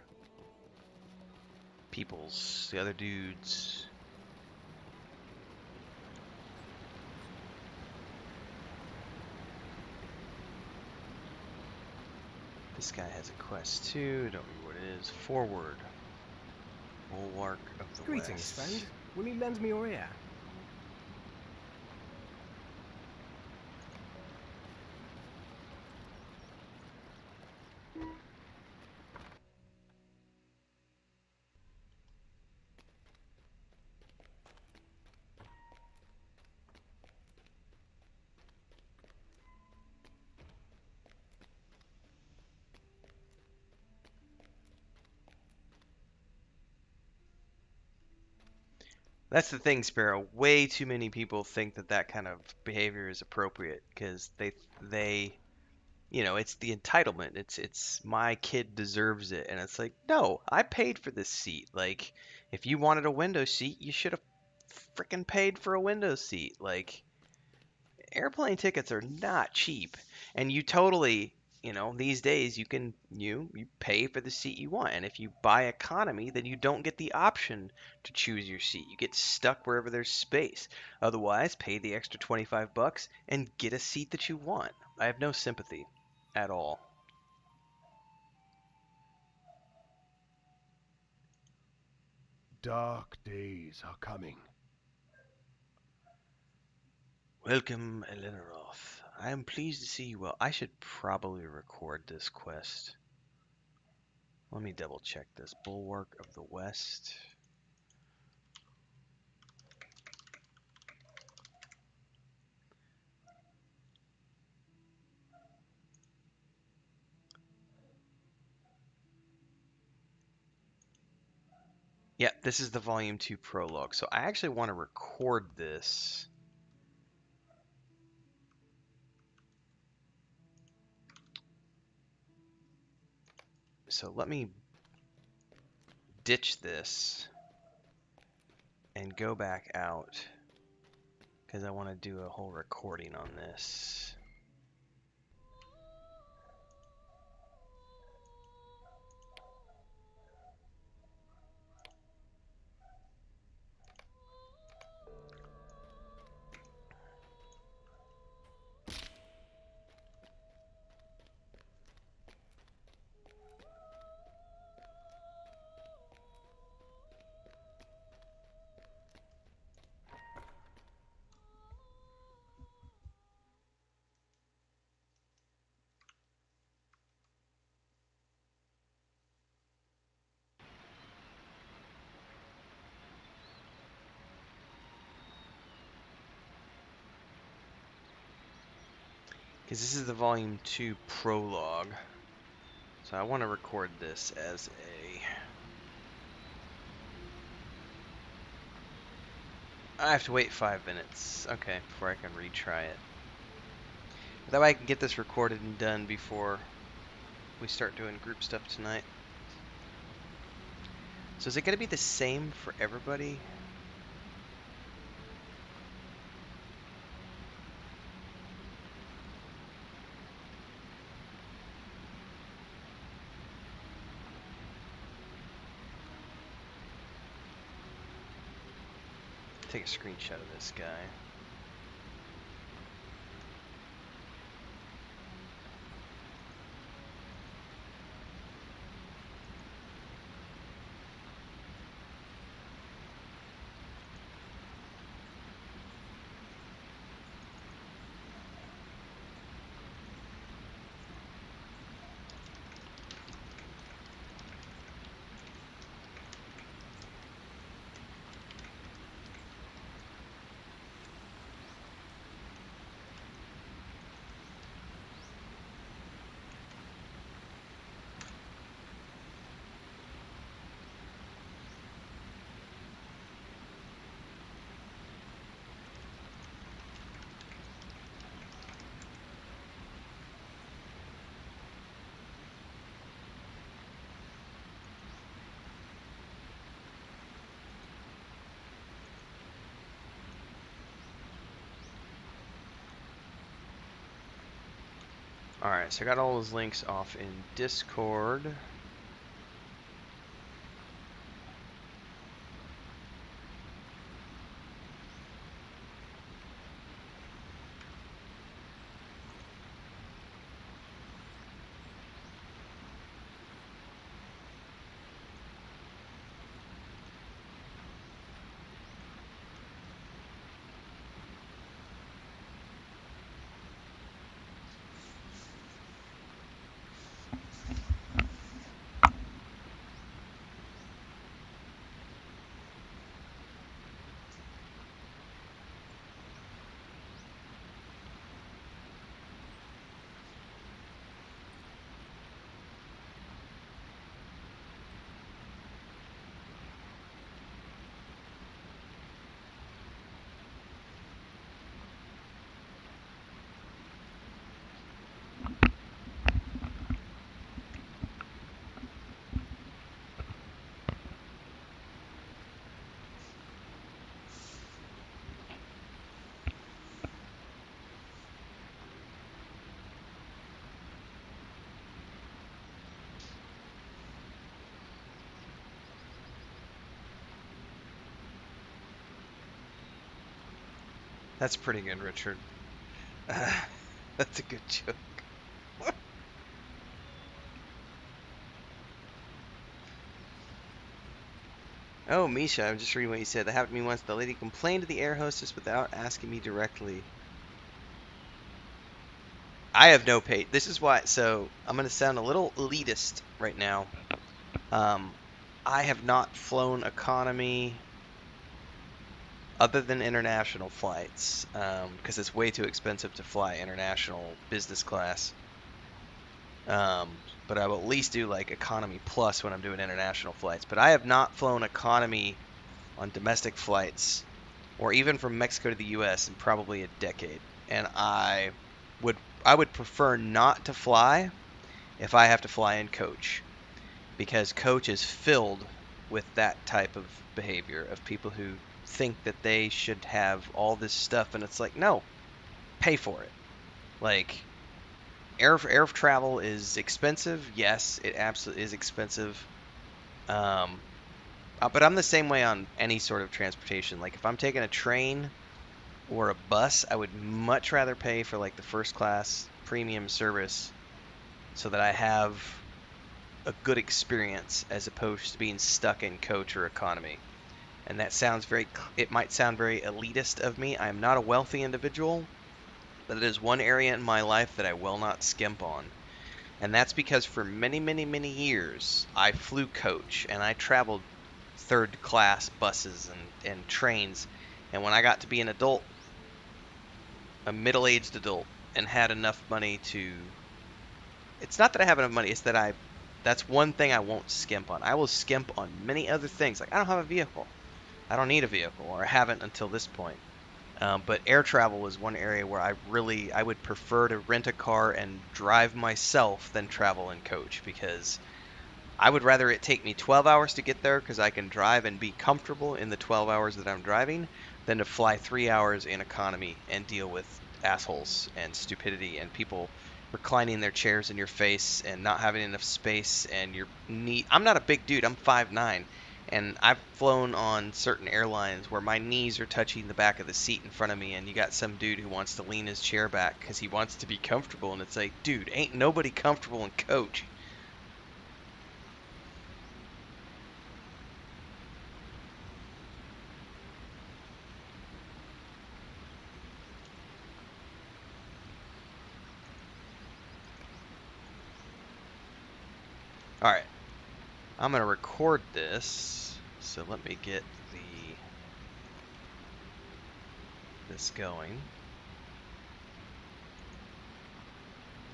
peoples, the other dudes. This guy has a quest too. Don't remember what it is. Forward. Bulwark of the Greetings, West. friend. Will you lend me your ear? That's the thing, Sparrow. Way too many people think that that kind of behavior is appropriate because they you know, it's the entitlement. It's my kid deserves it, and it's like, no, I paid for this seat. Like, if you wanted a window seat, you should have freaking paid for a window seat. Like, airplane tickets are not cheap, and you totally, you know, these days you pay for the seat you want, and if you buy economy, then you don't get the option to choose your seat. You get stuck wherever there's space. Otherwise, pay the extra 25 bucks and get a seat that you want. I have no sympathy at all. Dark days are coming. Welcome, Elenaroth. I am pleased to see you well. I should probably record this quest. Let me double check this. Bulwark of the West. Yeah, this is the Volume 2 prologue. So I actually want to record this. So let me ditch this and go back out because I want to do a whole recording on this. Because this is the Volume 2 prologue. So I want to record this as a... I have to wait 5 minutes. Okay, before I can retry it. That way I can get this recorded and done before we start doing group stuff tonight. So is it going to be the same for everybody? Take a screenshot of this guy. Alright, so I got all those links off in Discord. That's pretty good, Richard. That's a good joke. Oh, Misha, I'm just reading what you said. That happened to me once. The lady complained to the air hostess without asking me directly. I have no pay. This is why. So I'm going to sound a little elitist right now. I have not flown economy other than international flights, because it's way too expensive to fly international business class. Um, but I will at least do like economy plus when I'm doing international flights. But I have not flown economy on domestic flights or even from Mexico to the US in probably a decade. And would I would prefer not to fly if I have to fly in coach, because coach is filled with that type of behavior of people who think that they should have all this stuff, and it's like, no, pay for it. Like, air travel is expensive. Yes, it absolutely is expensive. But I'm the same way on any sort of transportation. Like, if I'm taking a train or a bus, I would much rather pay for like the first class premium service so that I have a good experience as opposed to being stuck in coach or economy. And that sounds it might sound very elitist of me. I am not a wealthy individual, but it is one area in my life that I will not skimp on. And that's because for many, many, many years, I flew coach and I traveled third class buses and trains. And when I got to be an adult, a middle-aged adult, and had enough money to... It's not that I have enough money, it's that that's one thing I won't skimp on. I will skimp on many other things. Like, I don't have a vehicle. I don't need a vehicle, or I haven't until this point. But air travel is one area where I would prefer to rent a car and drive myself than travel in coach, because I would rather it take me 12 hours to get there because I can drive and be comfortable in the 12 hours that I'm driving than to fly 3 hours in economy and deal with assholes and stupidity and people reclining their chairs in your face and not having enough space and your knee. I'm not a big dude. I'm 5'9", and I've flown on certain airlines where my knees are touching the back of the seat in front of me, and you got some dude who wants to lean his chair back because he wants to be comfortable, and it's like, dude, ain't nobody comfortable in coach. Alright, I'm going to record this, so let me get this going.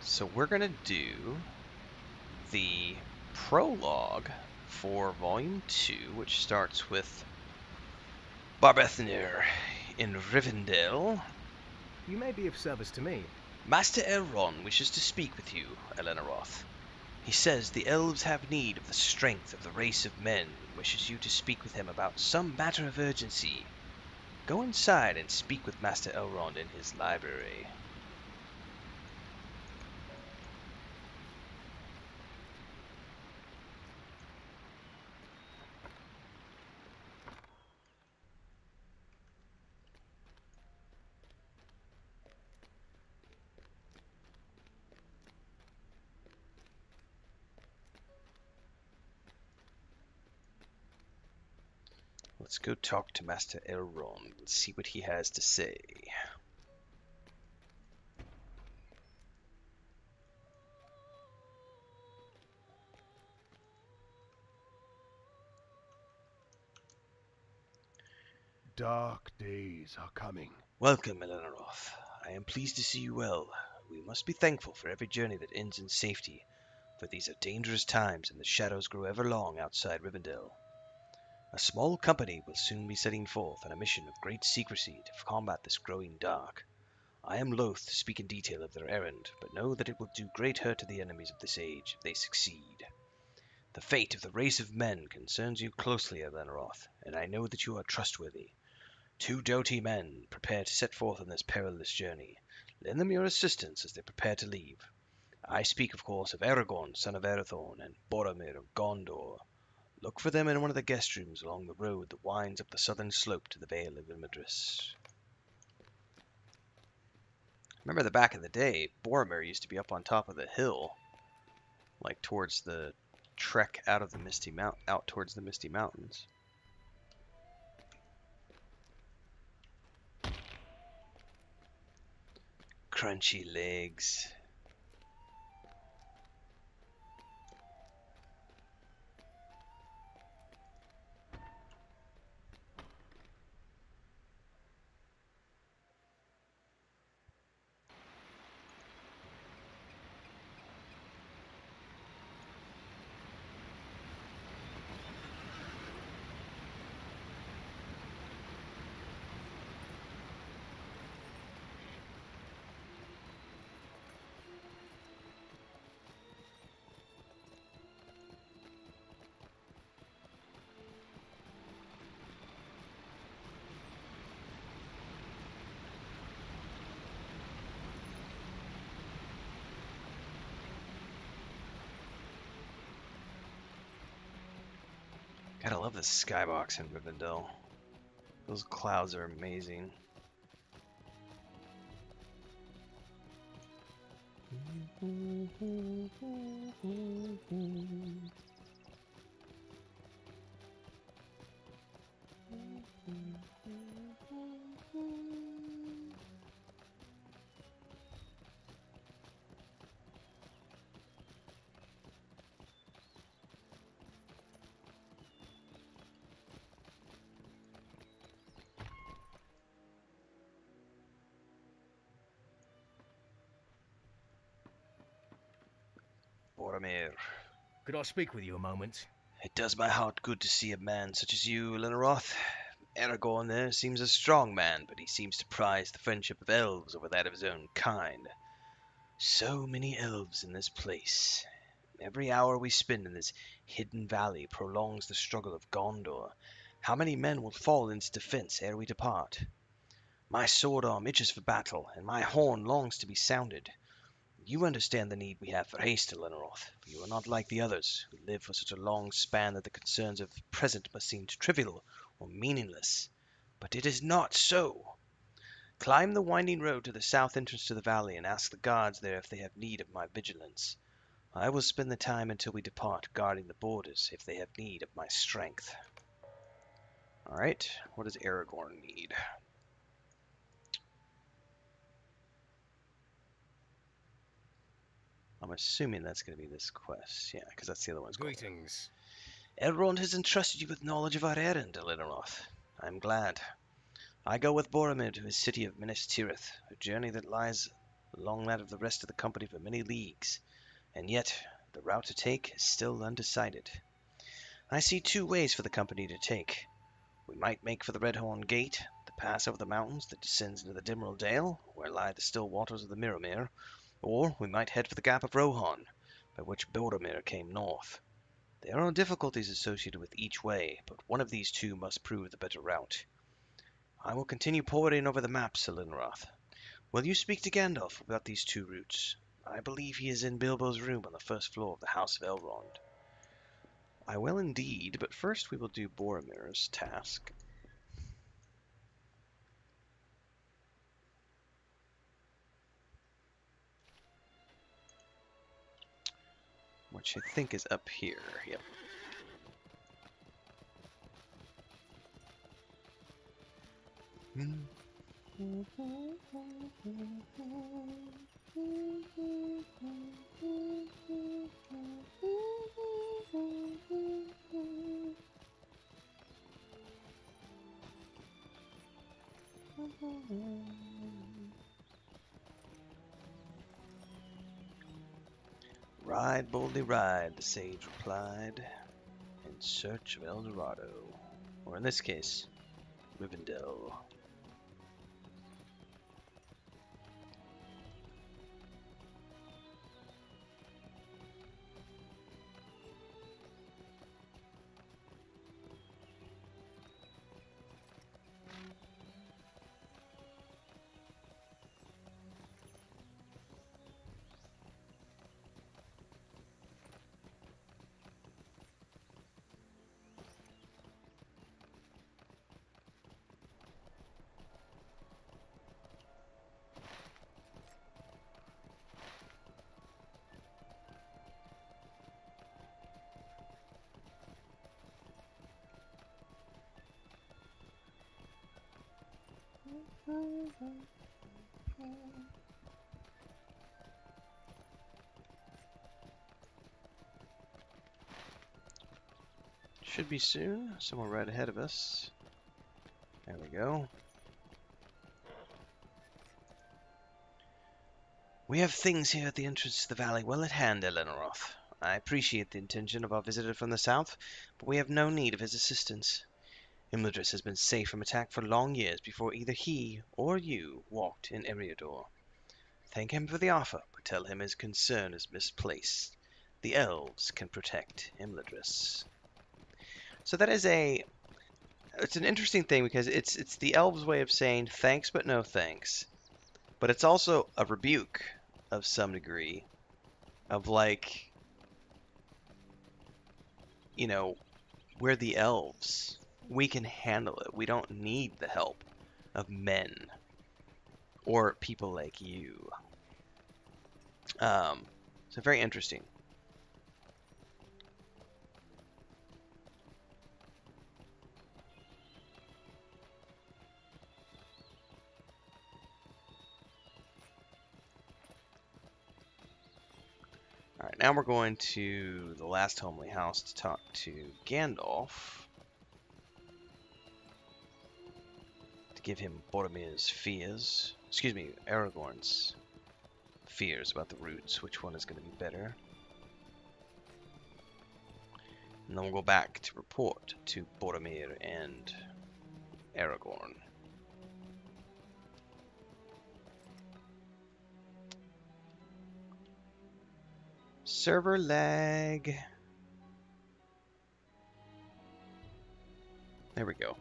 So we're going to do the prologue for Volume 2, which starts with Barbethnir in Rivendell. You may be of service to me. Master Elrond wishes to speak with you, Elenaroth. He says the elves have need of the strength of the race of men and wishes you to speak with him about some matter of urgency. Go inside and speak with Master Elrond in his library. Let's go talk to Master Elrond and see what he has to say. Dark days are coming. Welcome, Elenaroth. I am pleased to see you well. We must be thankful for every journey that ends in safety, for these are dangerous times and the shadows grow ever long outside Rivendell. A small company will soon be setting forth on a mission of great secrecy to combat this growing dark. I am loath to speak in detail of their errand, but know that it will do great hurt to the enemies of this age if they succeed. The fate of the race of men concerns you closely, Elenaroth, and I know that you are trustworthy. 2 doughty men prepare to set forth on this perilous journey. Lend them your assistance as they prepare to leave. I speak, of course, of Aragorn, son of Arathorn, and Boromir of Gondor. Look for them in one of the guest rooms along the road that winds up the southern slope to the Vale of Imladris. Remember the back in the day, Boromir used to be up on top of the hill, like towards the trek out of the out towards the Misty Mountains. Crunchy legs. God, I love this skybox in Rivendell. Those clouds are amazing. Boromir. Could I speak with you a moment? It does my heart good to see a man such as you, Lenoroth. Aragorn there seems a strong man, but he seems to prize the friendship of elves over that of his own kind. So many elves in this place. Every hour we spend in this hidden valley prolongs the struggle of Gondor. How many men will fall in its defense ere we depart? My sword arm itches for battle, and my horn longs to be sounded. You understand the need we have for haste, Lenoroth, for you are not like the others, who live for such a long span that the concerns of the present must seem trivial or meaningless. But it is not so. Climb the winding road to the south entrance to the valley and ask the guards there if they have need of my vigilance. I will spend the time until we depart guarding the borders if they have need of my strength. Alright, what does Aragorn need? I'm assuming that's going to be this quest. Yeah, because that's the other one's called. Greetings. Elrond has entrusted you with knowledge of our errand, Lenoroth. I'm glad. I go with Boromir to his city of Minas Tirith, a journey that lies along that of the rest of the company for many leagues, and yet the route to take is still undecided. I see two ways for the company to take. We might make for the Redhorn Gate, the pass over the mountains that descends into the Dimril Dale, where lie the still waters of the Mirrormere, or we might head for the Gap of Rohan, by which Boromir came north. There are difficulties associated with each way, but one of these two must prove the better route. I will continue poring over the maps, Lenoroth. Will you speak to Gandalf about these two routes? I believe he is in Bilbo's room on the first floor of the House of Elrond. I will indeed, but first we will do Boromir's task. Which I think is up here. Yep. Ride, boldly ride, the sage replied, in search of El Dorado, or in this case, Rivendell. Should be soon. Someone right ahead of us. There we go. We have things here at the entrance to the valley well at hand, Lenoroth. I appreciate the intention of our visitor from the south, but we have no need of his assistance. Imladris has been safe from attack for long years before either he or you walked in Eriador. Thank him for the offer, but tell him his concern is misplaced. The elves can protect Imladris. So that is it's an interesting thing because it's the elves' way of saying thanks but no thanks. But it's also a rebuke of some degree of like, you know, We're the elves. We can handle it. We don't need the help of men or people like you. So very interesting. Alright, now we're going to the last homely house to talk to Gandalf. To give him Boromir's fears. Excuse me, Aragorn's fears about the roots. Which one is going to be better? And then we'll go back to report to Boromir and Aragorn. Server lag. There we go.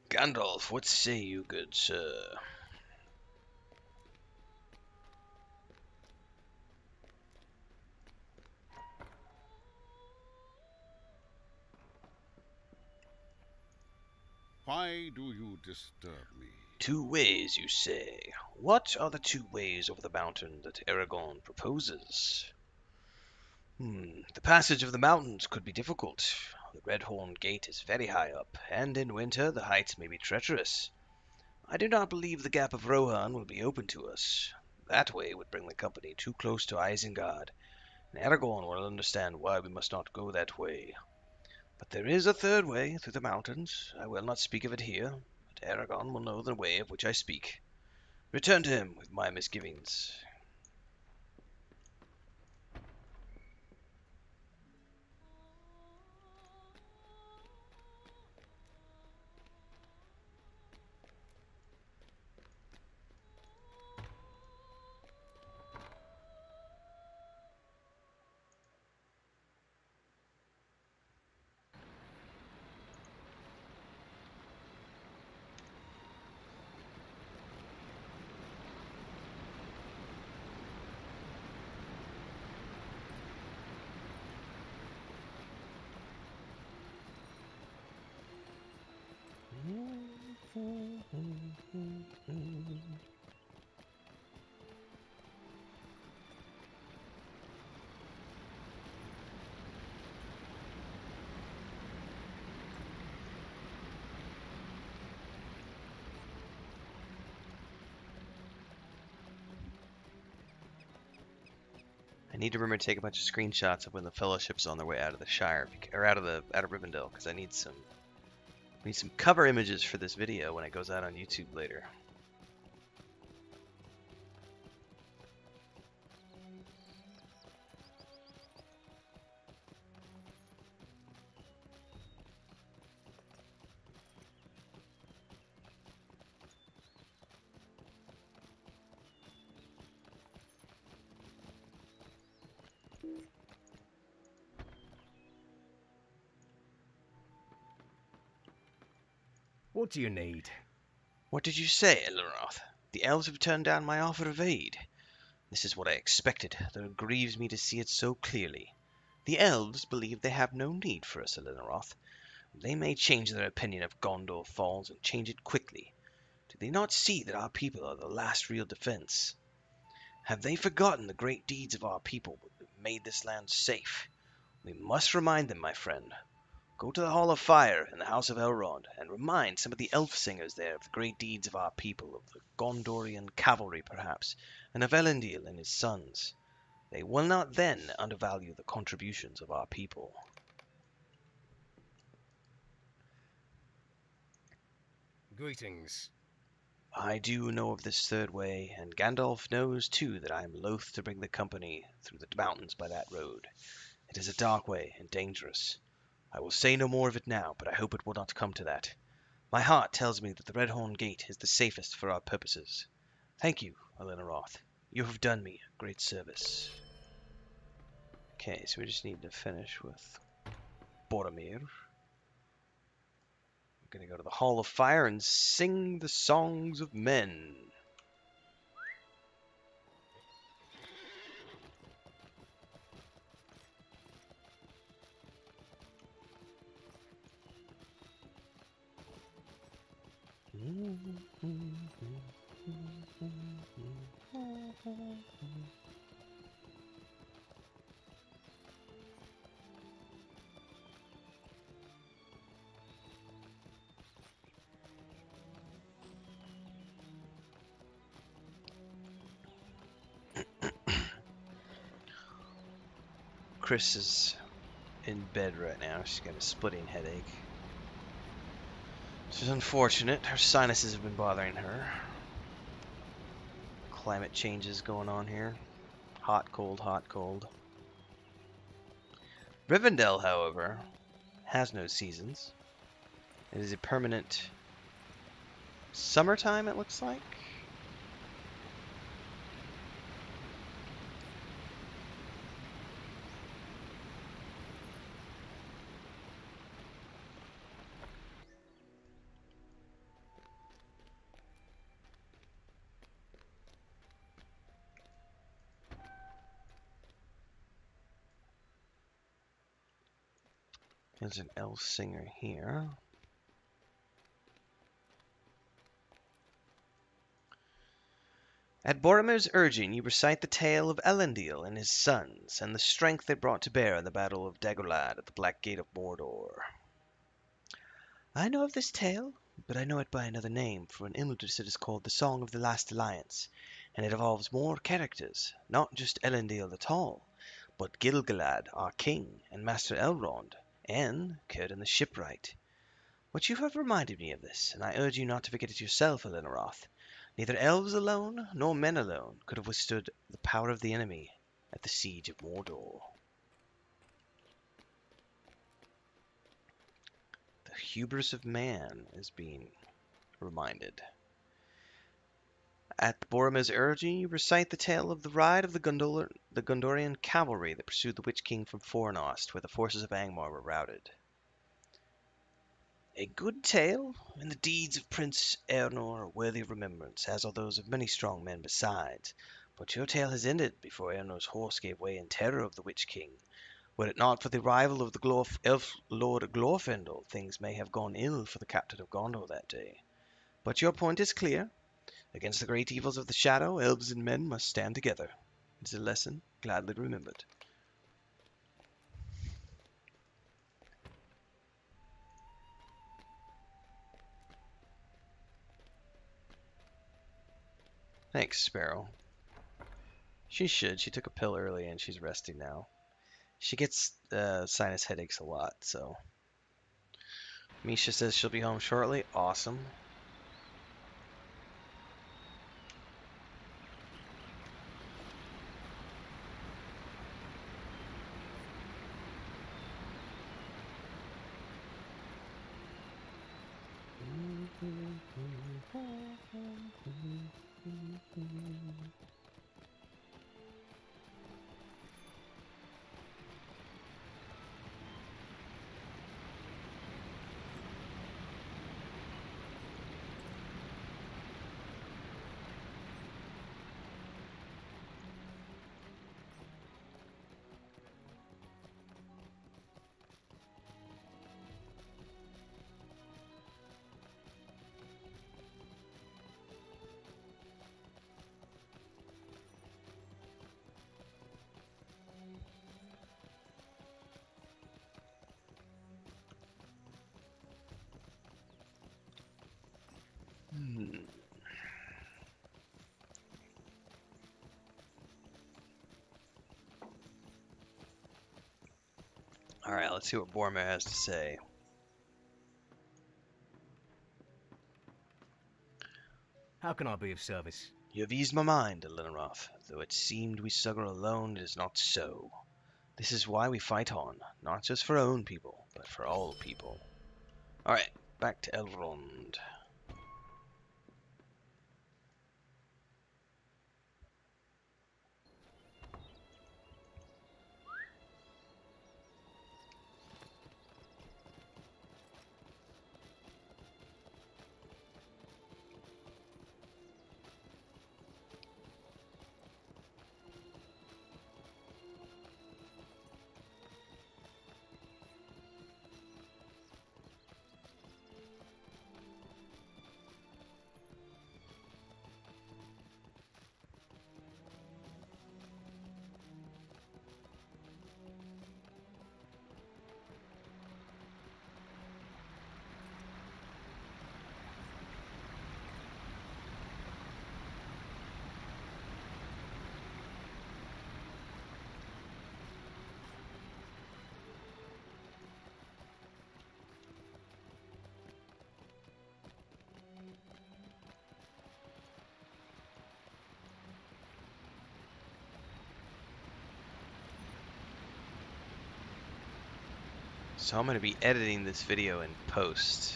Gandalf, what say you, good sir? Why do you disturb me? 2 ways, you say. What are the 2 ways over the mountain that Aragorn proposes? The passage of the mountains could be difficult. The Redhorn Gate is very high up, and in winter the heights may be treacherous. I do not believe the Gap of Rohan will be open to us. That way would bring the company too close to Isengard, and Aragorn will understand why we must not go that way. But there is a 3rd way through the mountains. I will not speak of it here, but Aragorn will know the way of which I speak. Return to him with my misgivings. I need to remember to take a bunch of screenshots of when the Fellowship's on their way out of the Shire, or out of Rivendell, because I need some cover images for this video when it goes out on YouTube later. What do you need? What did you say, Elroth? The elves have turned down my offer of aid. This is what I expected, though it grieves me to see it so clearly. The elves believe they have no need for us, Elroth. They may change their opinion of Gondor Falls, and change it quickly. Do they not see that our people are the last real defense? Have they forgotten the great deeds of our people that made this land safe? We must remind them, my friend. Go to the Hall of Fire in the House of Elrond, and remind some of the elf singers there of the great deeds of our people, of the Gondorian cavalry perhaps, and of Elendil and his sons. They will not then undervalue the contributions of our people. Greetings. I do know of this third way, and Gandalf knows too that I am loath to bring the company through the mountains by that road. It is a dark way and dangerous. I will say no more of it now, but I hope it will not come to that. My heart tells me that the Redhorn Gate is the safest for our purposes. Thank you, Elenorath. You have done me a great service. Okay, so we just need to finish with Boromir. I'm gonna go to the Hall of Fire and sing the songs of men. Chris is in bed right now. She's got a splitting headache. This is unfortunate. Her sinuses have been bothering her. Climate changes going on here. Hot, cold, hot, cold. Rivendell, however, has no seasons. It is a permanent summertime, it looks like. There's an elf singer here. At Boromir's urging, you recite the tale of Elendil and his sons, and the strength they brought to bear in the battle of Dagorlad at the Black Gate of Mordor. I know of this tale, but I know it by another name. For in Iluldris it is called the Song of the Last Alliance, and it involves more characters, not just Elendil the Tall, but Gil-galad, our king, and Master Elrond, and Círdan the Shipwright. But you have reminded me of this, and I urge you not to forget it yourself, Elenorath. Neither elves alone, nor men alone, could have withstood the power of the enemy at the siege of Mordor. The hubris of man is being reminded. At Boromir's urging, you recite the tale of the ride of the Gondorian cavalry that pursued the Witch King from Fornost, where the forces of Angmar were routed. A good tale, and the deeds of Prince Eärnor are worthy of remembrance, as are those of many strong men besides. But your tale has ended before Eärnor's horse gave way in terror of the Witch King. Were it not for the arrival of the elf lord Glorfindel, things may have gone ill for the captain of Gondor that day. But your point is clear. Against the great evils of the shadow, elves and men must stand together. It is a lesson gladly remembered. Thanks, Sparrow. She should. She took a pill early and she's resting now. She gets sinus headaches a lot, so. Misha says she'll be home shortly. Awesome. Alright, let's see what Boromir has to say. How can I be of service? You have eased my mind, Elenorath. Though it seemed we struggle alone, it is not so. This is why we fight on, not just for our own people, but for all people. Alright, back to Elrond. So I'm going to be editing this video in post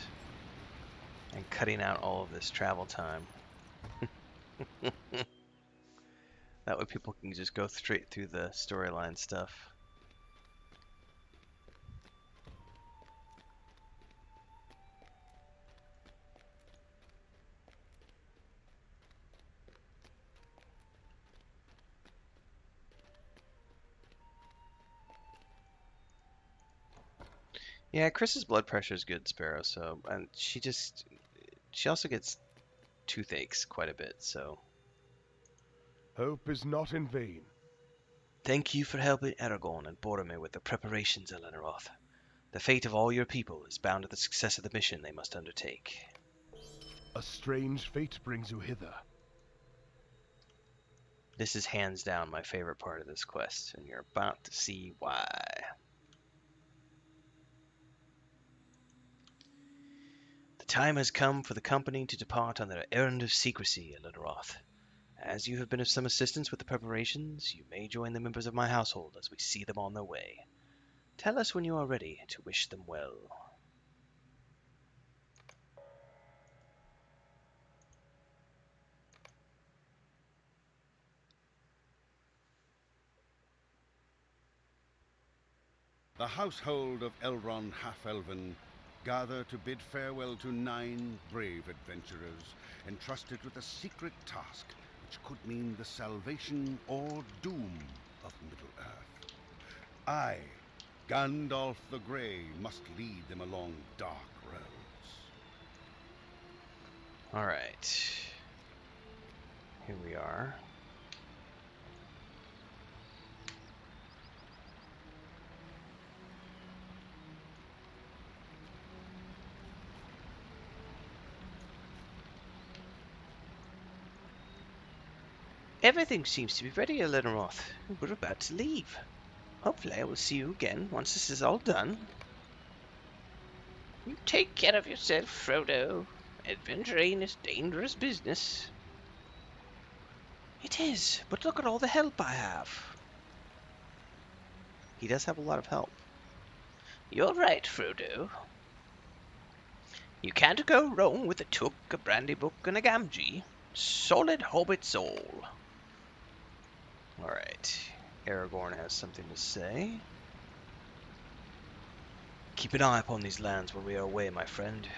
and cutting out all of this travel time. That way people can just go straight through the storyline stuff. Yeah, Chris's blood pressure is good, Sparrow, so, and she also gets toothaches quite a bit, so. Hope is not in vain. Thank you for helping Aragorn and Boromir with the preparations, Elenorath. The fate of all your people is bound to the success of the mission they must undertake. A strange fate brings you hither. This is hands down my favorite part of this quest, and you're about to see why. The time has come for the company to depart on their errand of secrecy, Elenorath. As you have been of some assistance with the preparations, you may join the members of my household as we see them on their way. Tell us when you are ready to wish them well. The household of Elrond Half-Elven gather to bid farewell to 9 brave adventurers entrusted with a secret task which could mean the salvation or doom of Middle-earth. I, Gandalf the Grey, must lead them along dark roads. Alright. Here we are. Everything seems to be ready, Elenorath. We're about to leave. Hopefully I will see you again once this is all done. You take care of yourself, Frodo. Adventuring is dangerous business. It is, but look at all the help I have. He does have a lot of help. You're right, Frodo. You can't go wrong with a took, a brandy book, and a gamgee. Solid hobbit soul. Alright, Aragorn has something to say. Keep an eye upon these lands while we are away, my friend.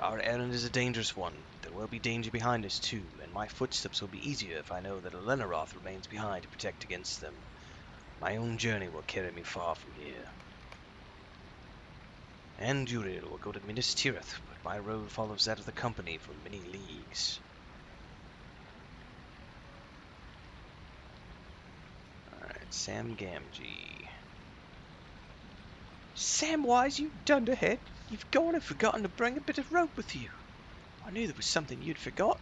Our errand is a dangerous one. There will be danger behind us too, and my footsteps will be easier if I know that Elenorath remains behind to protect against them. My own journey will carry me far from here. And Uriel will go to Minas Tirith, but my road follows that of the company for many leagues. Sam Gamgee. Samwise, you dunderhead! You've gone and forgotten to bring a bit of rope with you. I knew there was something you'd forgot.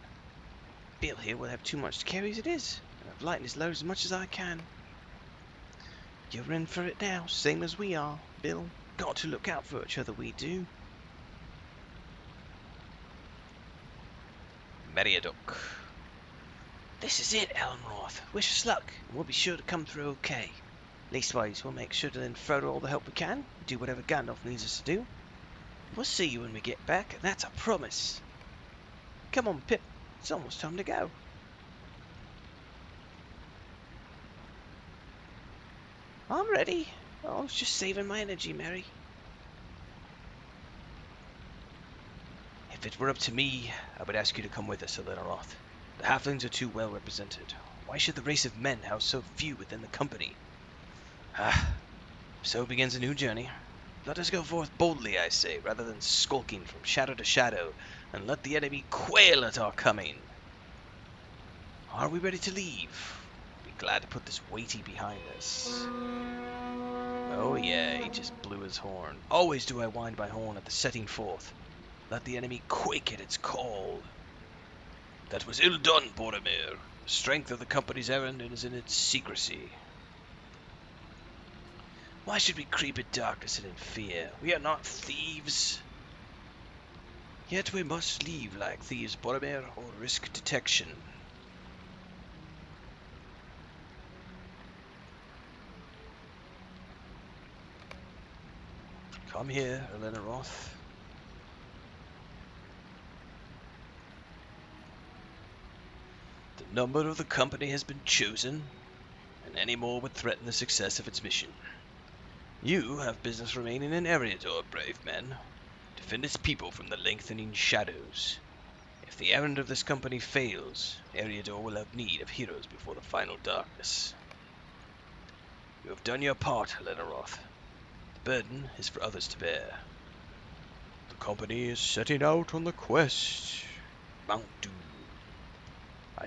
Bill here will have too much to carry as it is, and I've lightened his load as much as I can. You're in for it now, same as we are, Bill. Got to look out for each other, we do. Meriadoc. This is it, Ellenroth. Wish us luck, and we'll be sure to come through okay. Leastwise, we'll make sure to lend Frodo all the help we can, do whatever Gandalf needs us to do. We'll see you when we get back, and that's a promise. Come on, Pip. It's almost time to go. I'm ready. I was just saving my energy, Mary. If it were up to me, I would ask you to come with us, Elenorath. The halflings are too well represented. Why should the race of men house so few within the company? So begins a new journey. Let us go forth boldly, I say, rather than skulking from shadow to shadow, and let the enemy quail at our coming. Are we ready to leave? Be glad to put this weighty behind us. Oh yeah, he just blew his horn. Always do I wind my horn at the setting forth. Let the enemy quake at its call. That was ill done, Boromir. The strength of the company's errand is in its secrecy. Why should we creep in darkness and in fear? We are not thieves. Yet we must leave like thieves, Boromir, or risk detection. Come here, Elenorath. The number of the company has been chosen, and any more would threaten the success of its mission. You have business remaining in Eriador, brave men. Defend its people from the lengthening shadows. If the errand of this company fails, Eriador will have need of heroes before the final darkness. You have done your part, Elenorath. The burden is for others to bear. The company is setting out on the quest. Mount Doom. I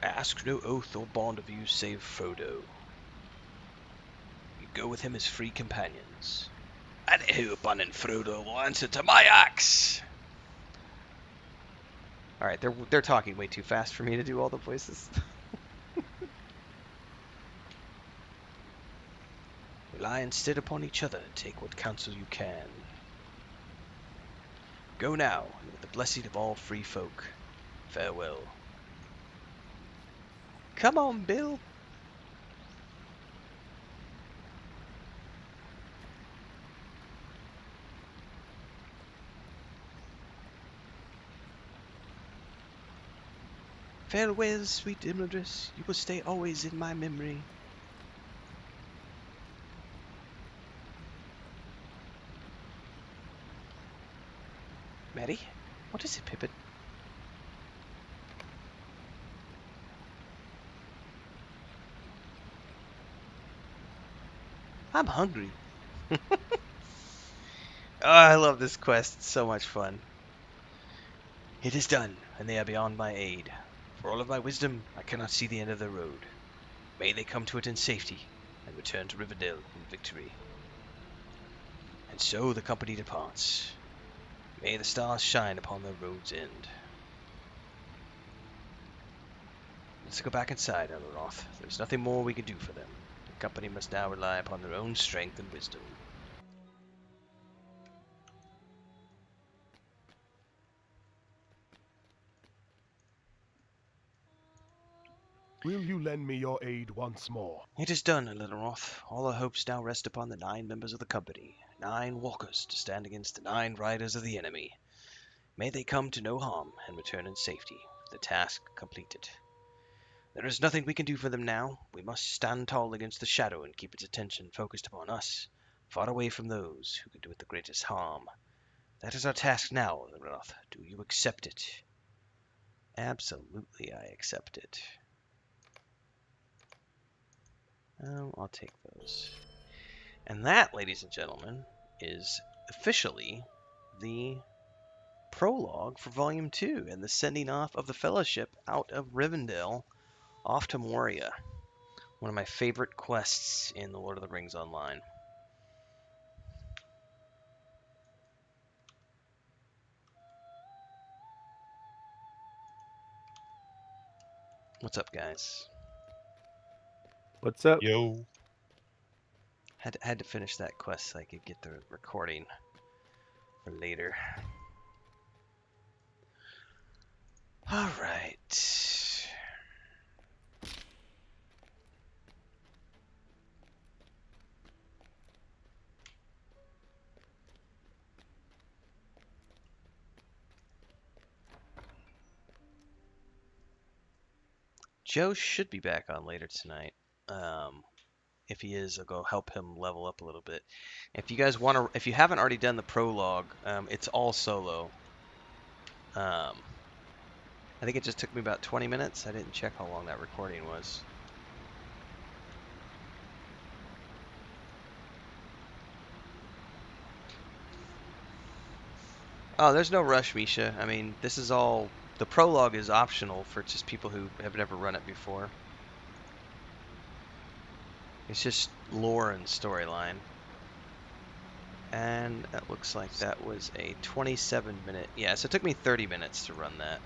ask no oath or bond of you save Frodo. You go with him as free companions. And who, Bun and Frodo, will answer to my axe? Alright, they're talking way too fast for me to do all the voices. Rely instead upon each other, take what counsel you can. Go now, and with the blessing of all free folk, farewell. Come on, Bill. Farewell, sweet Imladris. You will stay always in my memory. Maddie? What is it, Pippin? I'm hungry. Oh, I love this quest. It's so much fun. It is done, and they are beyond my aid. For all of my wisdom, I cannot see the end of the road. May they come to it in safety, and return to Rivendell in victory. And so the company departs. May the stars shine upon their road's end. Let's go back inside, Elenorath. There's nothing more we can do for them. The company must now rely upon their own strength and wisdom. Will you lend me your aid once more? It is done, Elenorath. All our hopes now rest upon the 9 members of the company. 9 walkers to stand against the 9 riders of the enemy. May they come to no harm and return in safety, the task completed. There is nothing we can do for them now. We must stand tall against the shadow and keep its attention focused upon us, far away from those who can do it the greatest harm. That is our task now, Elenorath. Do you accept it? Absolutely, I accept it. I'll take those. And that, ladies and gentlemen, is officially the prologue for Volume 2 and the sending off of the Fellowship out of Rivendell off to Moria. One of my favorite quests in the Lord of the Rings Online. What's up, guys? What's up? Yo. Had to finish that quest so I could get the recording for later. All right. Joe should be back on later tonight. If he is, I'll go help him level up a little bit. If you guys want to, if you haven't already done the prologue, it's all solo. I think it just took me about 20 minutes. I didn't check how long that recording was. Oh, there's no rush, Misha. I mean, this is all, the prologue is optional for just people who have never run it before. It's just lore and storyline. And that looks like that was a 27-minute. Yeah, so it took me 30 minutes to run that.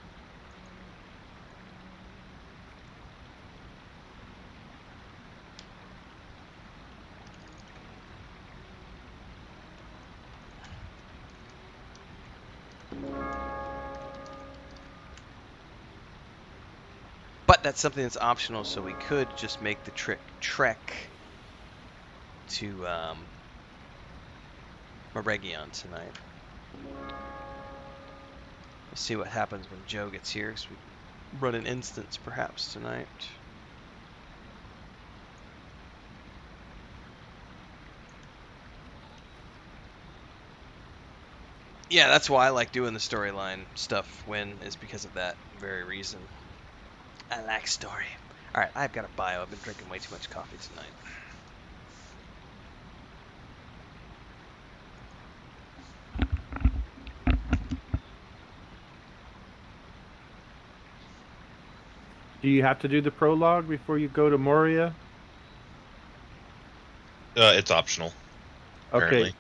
But that's something that's optional, so we could just make the trek to Moregion tonight. We'll see what happens when Joe gets here, so we can run an instance perhaps tonight. Yeah, that's why I like doing the storyline stuff is because of that very reason. I like story. Alright, I've got a bio. I've been drinking way too much coffee tonight. Do you have to do the prologue before you go to Moria? It's optional. Apparently. Okay.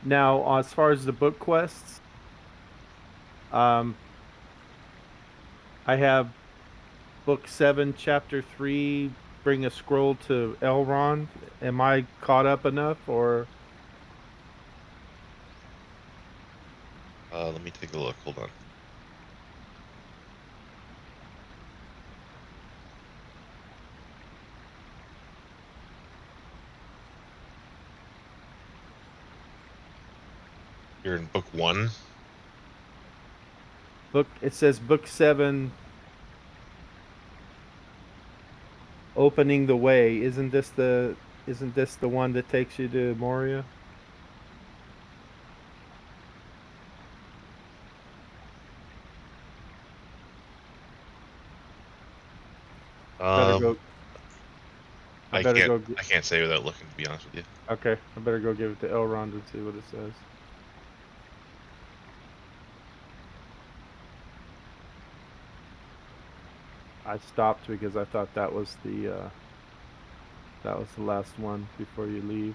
Now, as far as the book quests, I have Book 7, Chapter 3, Bring a Scroll to Elrond. Am I caught up enough, or...? Let me take a look. Hold on. You're in book 1? It says Book 7, Opening the Way. Isn't this the one that takes you to Moria? I can't say without looking, to be honest with you. Okay, I better go give it to Elrond and see what it says. I stopped because I thought that was the last one before you leave.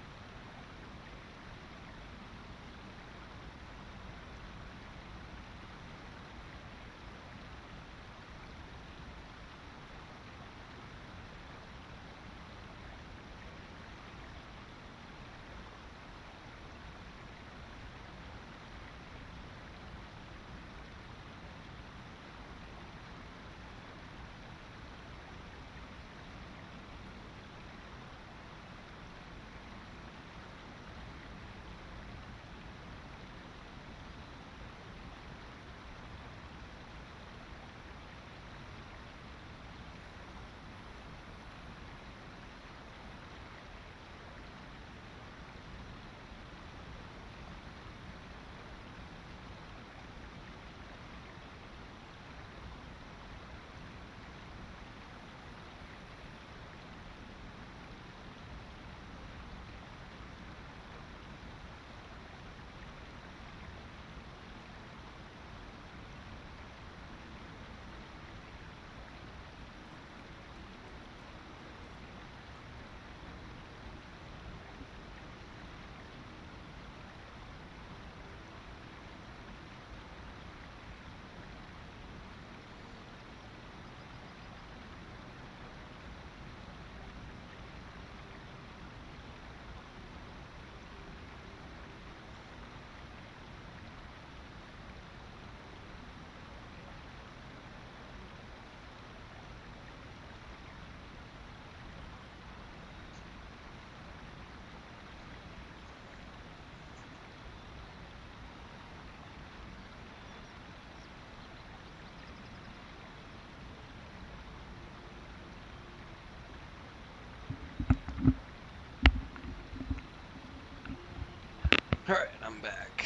Alright, I'm back.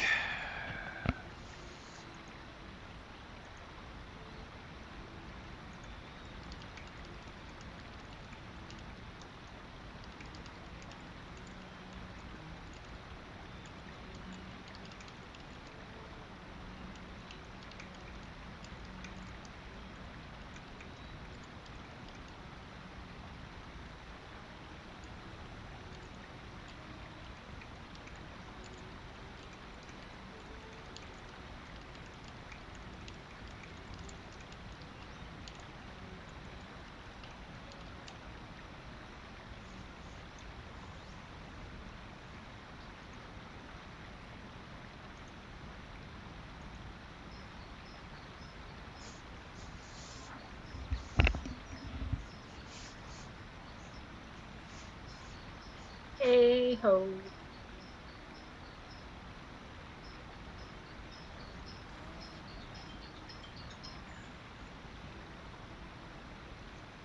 Hey ho.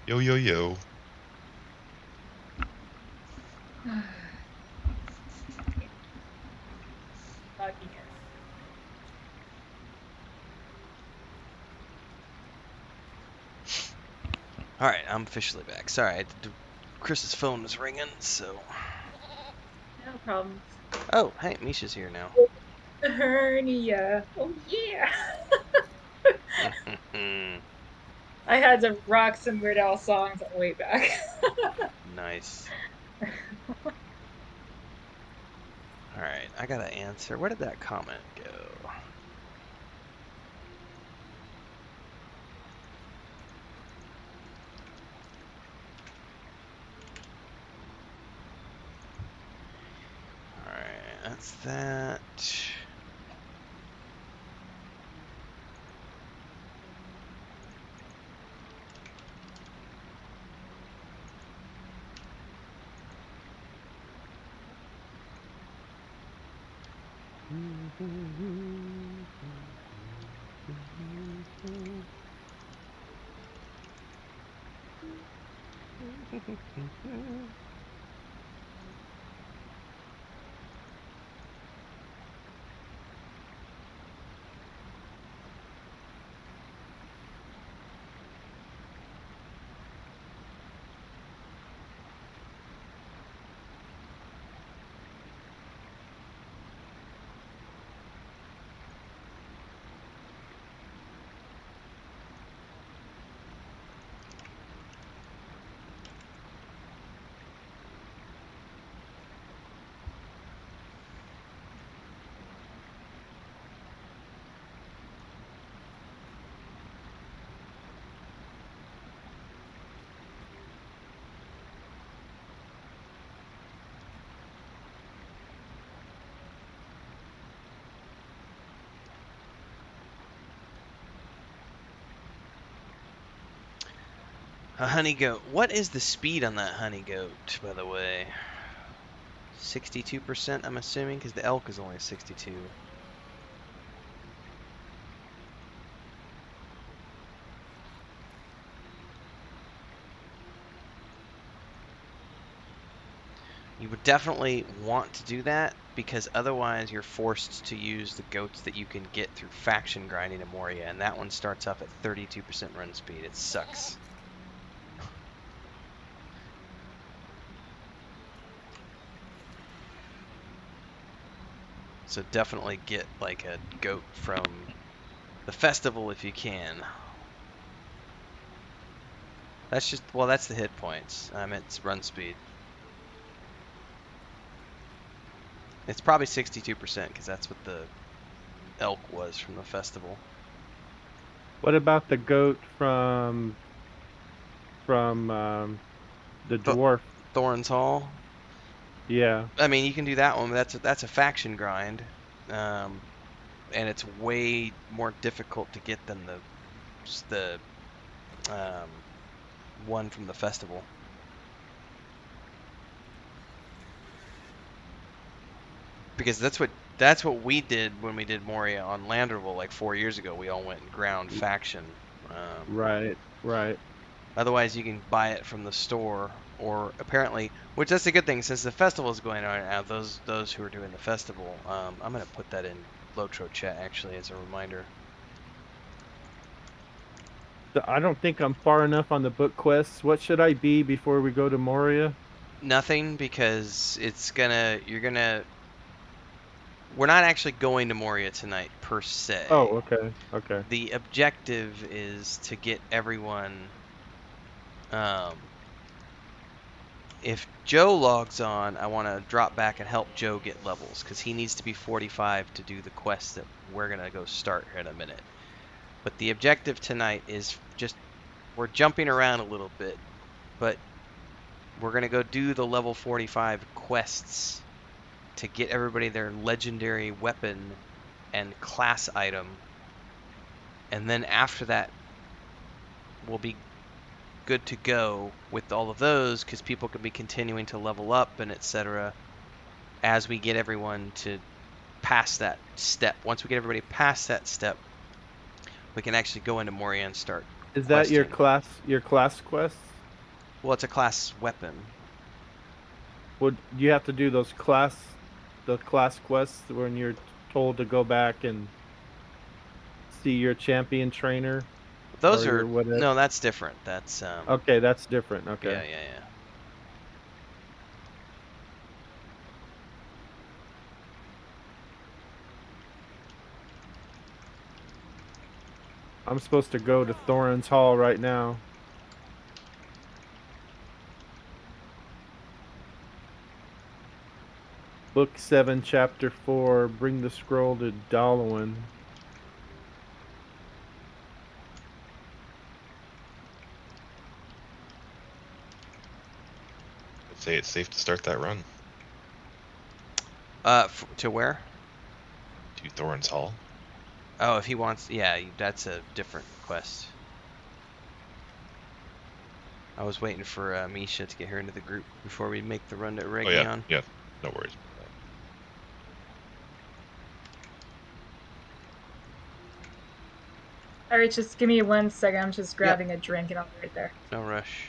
Yo, yo, yo. Fogginess. Alright, I'm officially back. Sorry, Chris's phone was ringing, so... No problems. Oh, hey, Misha's here now. Hernia. Oh yeah. I had to rock some Weird Al songs on the way back. Nice. Alright, I gotta answer. Where did that comment go? Alright, that's that. A honey goat. What is the speed on that honey goat, by the way? 62%, I'm assuming, because the elk is only 62. You would definitely want to do that, because otherwise you're forced to use the goats that you can get through faction grinding in Moria, and that one starts off at 32% run speed. It sucks. So definitely get like a goat from the festival if you can. That's just, well, that's the hit points. It's run speed. It's probably 62% because that's what the elk was from the festival. What about the goat from the dwarf? Thorns Hall? Yeah. I mean, you can do that one, but that's a faction grind. And it's way more difficult to get than the one from the festival. Because that's what we did when we did Moria on Landerville like 4 years ago. We all went and ground faction. Right. Otherwise, you can buy it from the store or apparently, which that's a good thing since the festival is going on now. Those who are doing the festival, I'm gonna put that in LOTRO chat actually as a reminder. I don't think I'm far enough on the book quests. What should I be before we go to Moria? Nothing, because we're not actually going to Moria tonight per se. Oh, okay, okay. The objective is to get everyone. If Joe logs on, I want to drop back and help Joe get levels because he needs to be 45 to do the quest that we're gonna go start here in a minute. But the objective tonight is just we're jumping around a little bit, but we're gonna go do the level 45 quests to get everybody their legendary weapon and class item, and then after that we'll be good to go with all of those because people can be continuing to level up and etc. as we get everyone to pass that step. Once we get everybody past that step, we can actually go into Moria and start. Is that questing. your class quest? Well, it's a class weapon. Would you have to do the class quests when you're told to go back and see your champion trainer? Those are no, that's different. That's okay, that's different. Okay. Yeah. I'm supposed to go to Thorin's Hall right now. Book 7, Chapter 4. Bring the scroll to Laurelin. I'd say it's safe to start that run. To where? To Thorin's Hall. Oh, if he wants, yeah, that's a different quest. I was waiting for Misha to get her into the group before we make the run to Region. Oh yeah, no worries. Alright, just give me 1 second. I'm just grabbing a drink and I'll be right there. No rush.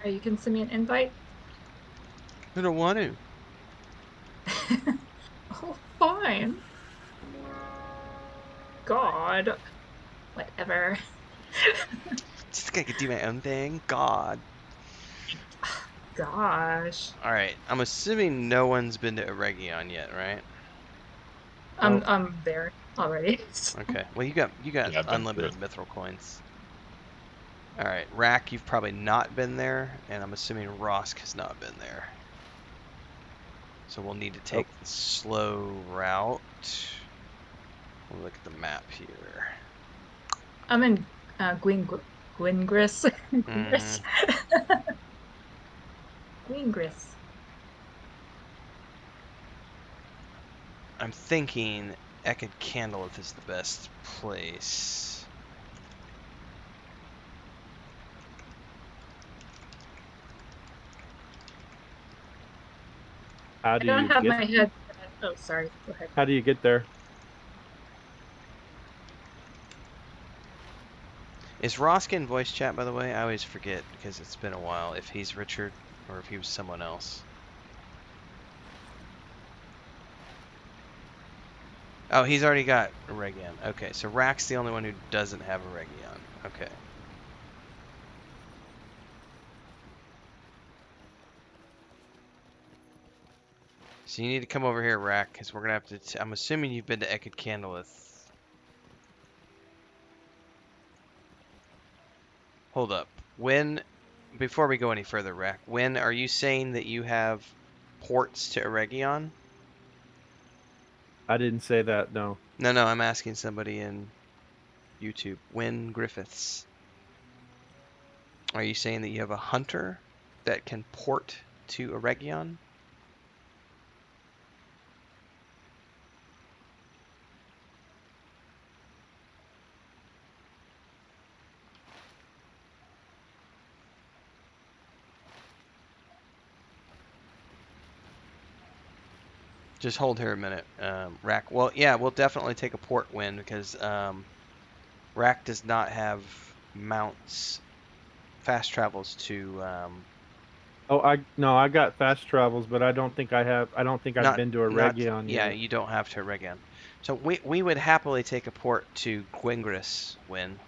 You can send me an invite. I don't want to. Oh, fine. God. Whatever. Just gotta do my own thing. God. Gosh. Alright, I'm assuming no one's been to Region yet, right? I'm there already. Okay. Well, you got unlimited mithril coins. Alright, Rack, you've probably not been there, and I'm assuming Rosk has not been there. So we'll need to take the slow route. We'll look at the map here. I'm in Gwingris. Gwingris. I'm thinking Ekid Candleith is the best place. How do I don't you have get... my head. Oh, sorry. Go ahead. How do you get there? Is Rosk in voice chat, by the way? I always forget because it's been a while if he's Richard or if he was someone else. Oh, he's already got a Region. Okay, so Rack's the only one who doesn't have a Region. Okay. So you need to come over here, Rack, because we're gonna have to. I'm assuming you've been to Ekid Candleth. Hold up. Before we go any further, Rack, when are you saying that you have ports to Eregion? I didn't say that, no. No, I'm asking somebody in YouTube. When Griffiths. Are you saying that you have a hunter that can port to Eregion? Just hold here a minute, Rack. Well, yeah, we'll definitely take a port win because Rack does not have mounts, fast travels to. I got fast travels, but I don't think I have. I don't think I've been to a Region Yeah, yet. you don't have to Region. So we would happily take a port to Gwingris win.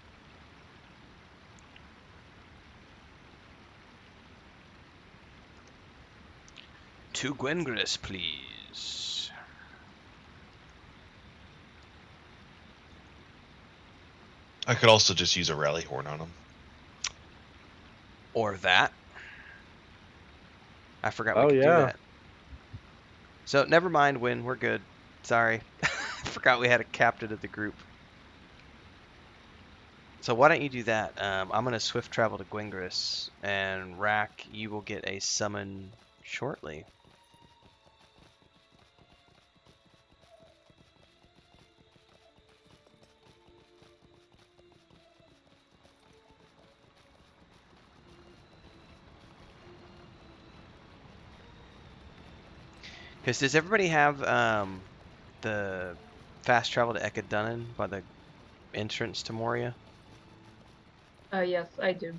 To Gwingris, please. I could also just use a rally horn on him. Or that. I forgot we could do that. So never mind, Win. We're good. Sorry. I forgot we had a captain of the group. So why don't you do that? I'm going to swift travel to Gwingris. And Rack, you will get a summon shortly. Because does everybody have the fast travel to Ekadunnan by the entrance to Moria? Yes, I do.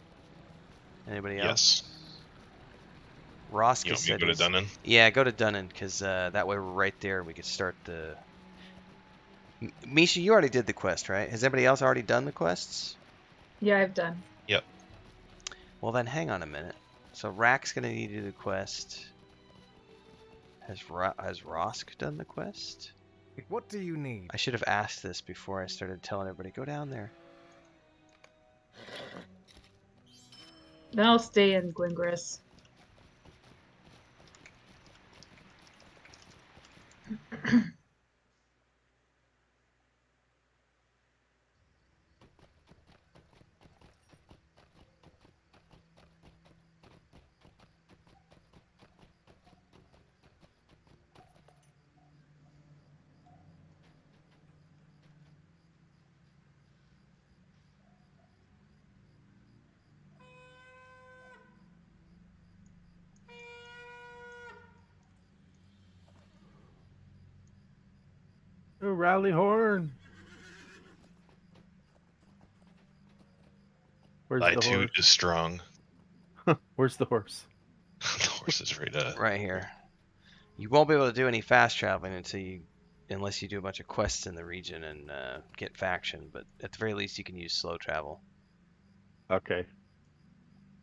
Anybody Yes. else? Roska said go to Dunnan? Yeah, go to Dunnan, because that way we're right there. We could start the... Misha, you already did the quest, right? Has anybody else already done the quests? Yeah, I've done. Yep. Well, then hang on a minute. So Rack's going to need to do the quest. Has Rosk done the quest? What do you need? I should have asked this before I started telling everybody, go down there. Then I'll stay in Gwingris. Oh, rally horn. Where's Thy the toot horse? is strong. Where's the horse? The horse is right here. You won't be able to do any fast traveling unless you do a bunch of quests in the region and get faction. But at the very least, you can use slow travel. Okay.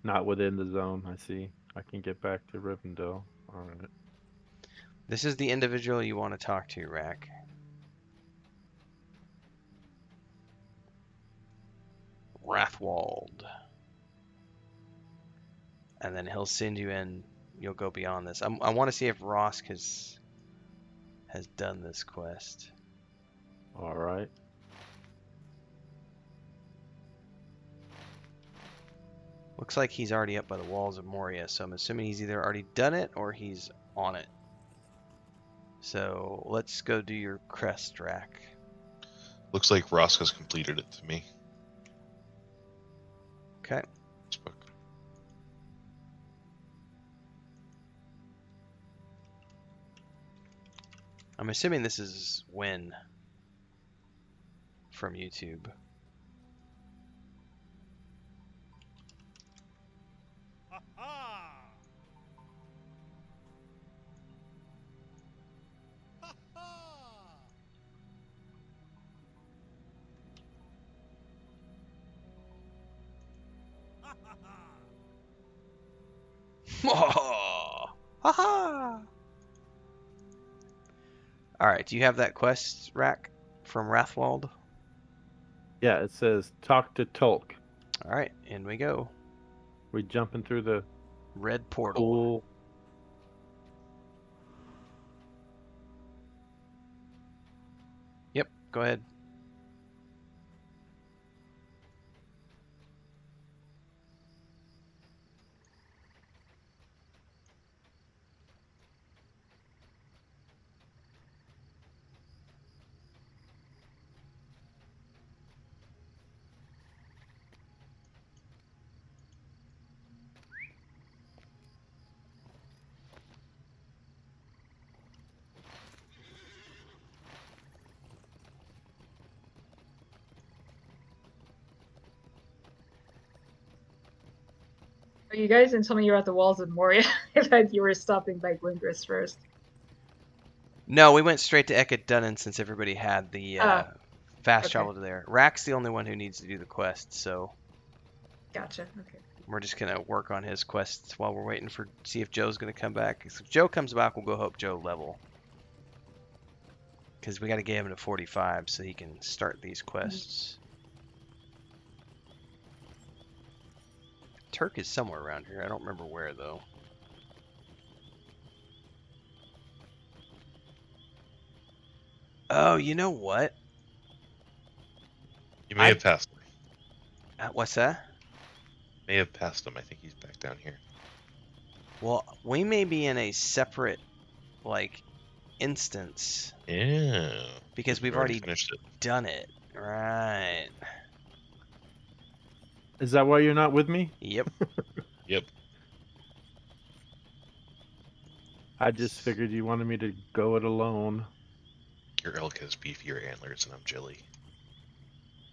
Not within the zone. I see. I can get back to Rivendell. All right. This is the individual you want to talk to, Rack. Rathwald. And then he'll send you in. You'll go beyond this. I want to see if Rosk has done this quest. All right. Looks like he's already up by the walls of Moria, so I'm assuming he's either already done it or he's on it. So let's go do your crest, Rack. Looks like Roska's completed it to me. Okay. I'm assuming this is Win from YouTube. Ha ha! Alright, do you have that quest, Rack, from Rathwald? Yeah, it says talk to Tolk. Alright, in we go. We jumping through the red portal. Cool. Yep, go ahead. You guys didn't tell me you were at the walls of Moria. I thought you were stopping by Glingris first. No, we went straight to Ekid Dunnan since everybody had the fast okay. travel to there. Rack's the only one who needs to do the quest, so Gotcha. Okay. we're just gonna work on his quests while we're waiting for see if Joe's gonna come back. If Joe comes back, we'll go help Joe level. Because we got to get him to 45 so he can start these quests. Turk is somewhere around here. I don't remember where, though. Oh, you know what? You may have passed him. What's that? May have passed him. I think he's back down here. Well, we may be in a separate, like, instance. Yeah. Because we've already done it. Right. Is that why you're not with me? Yep. Yep. I just figured you wanted me to go it alone. Your elk has beefier antlers and I'm jelly.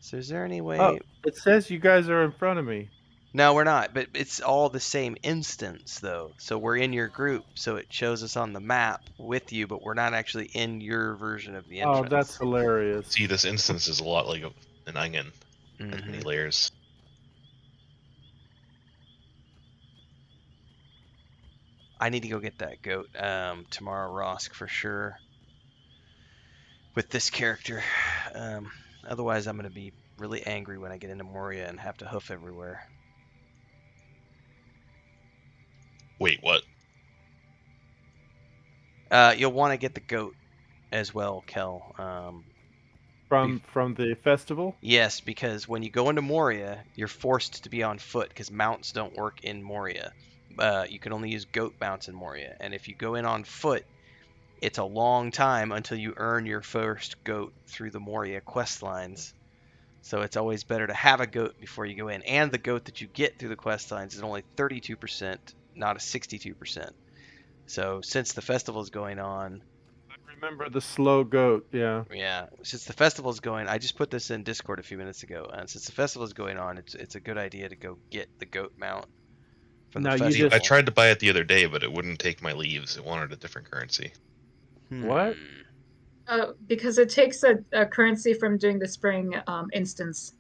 So is there any way... Oh, it says you guys are in front of me. No, we're not, but it's all the same instance, though. So we're in your group, so it shows us on the map with you, but we're not actually in your version of the entrance. Oh, that's hilarious. See, this instance is a lot like an onion. Has many layers. I need to go get that goat tomorrow, Rosk, for sure. With this character. Otherwise, I'm going to be really angry when I get into Moria and have to hoof everywhere. Wait, what? You'll want to get the goat as well, Kel. From the festival? Yes, because when you go into Moria, you're forced to be on foot because mounts don't work in Moria. You can only use goat mounts in Moria, and if you go in on foot, it's a long time until you earn your first goat through the Moria quest lines. So it's always better to have a goat before you go in, and the goat that you get through the quest lines is only 32%, not a 62%. So since the festival is going on, I remember the slow goat. Yeah. Yeah, since the festival is going, I just put this in Discord a few minutes ago, and since the festival is going on, it's a good idea to go get the goat mount from the festival. I tried to buy it the other day, but it wouldn't take my leaves. It wanted a different currency. What? Because it takes a currency from doing the spring instance.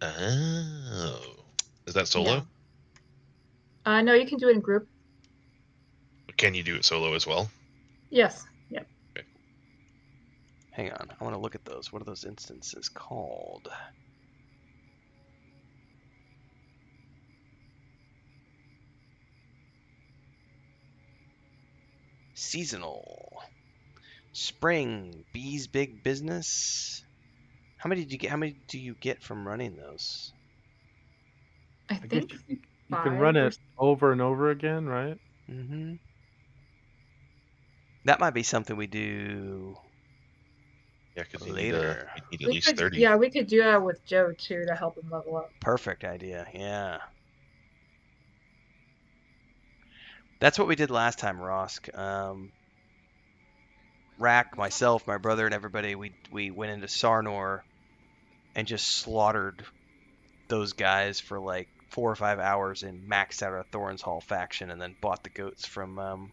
Oh. Is that solo? Yeah. No, you can do it in group. Can you do it solo as well? Yes. Yep. Okay. Hang on, I want to look at those. What are those instances called? Seasonal. Spring. Bees Big Business. How many did you get? How many do you get from running those? I think you can run it over and over again, right? Mm-hmm. That might be something we do. Yeah, because later. You need at least 30. Yeah, we could do that with Joe too to help him level up. Perfect idea. Yeah. That's what we did last time, Rosk. Rack, myself, my brother, and everybody, we went into Sarnor and just slaughtered those guys for like 4 or 5 hours and maxed out our Thorin's Hall faction, and then bought the goats from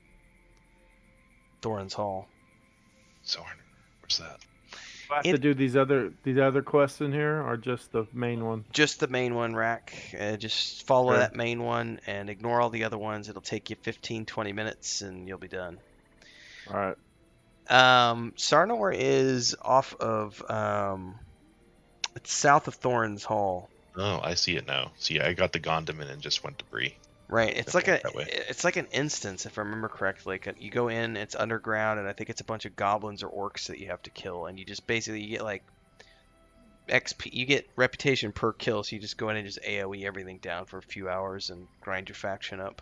Thorin's Hall. Sarnor, where's that? I have to do these other quests in here, or just the main one? Just the main one, Rack. Just follow that main one and ignore all the other ones. It'll take you 15-20 minutes, and you'll be done. All right. Sarnor is off of it's south of Thorns Hall. Oh, I see it now. See, I got the Gondaman and just went to Bree. Right. It's like an instance, if I remember correctly. You go in, it's underground, and I think it's a bunch of goblins or orcs that you have to kill, and you just basically get like XP. You get reputation per kill, so you just go in and just AoE everything down for a few hours and grind your faction up.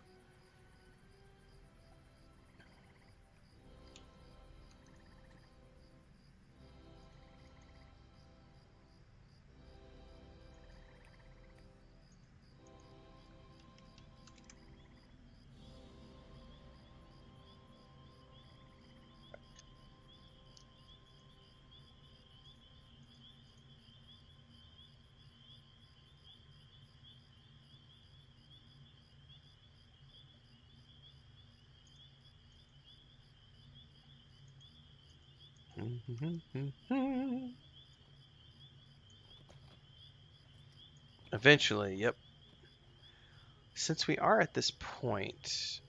Eventually, yep. Since we are at this point,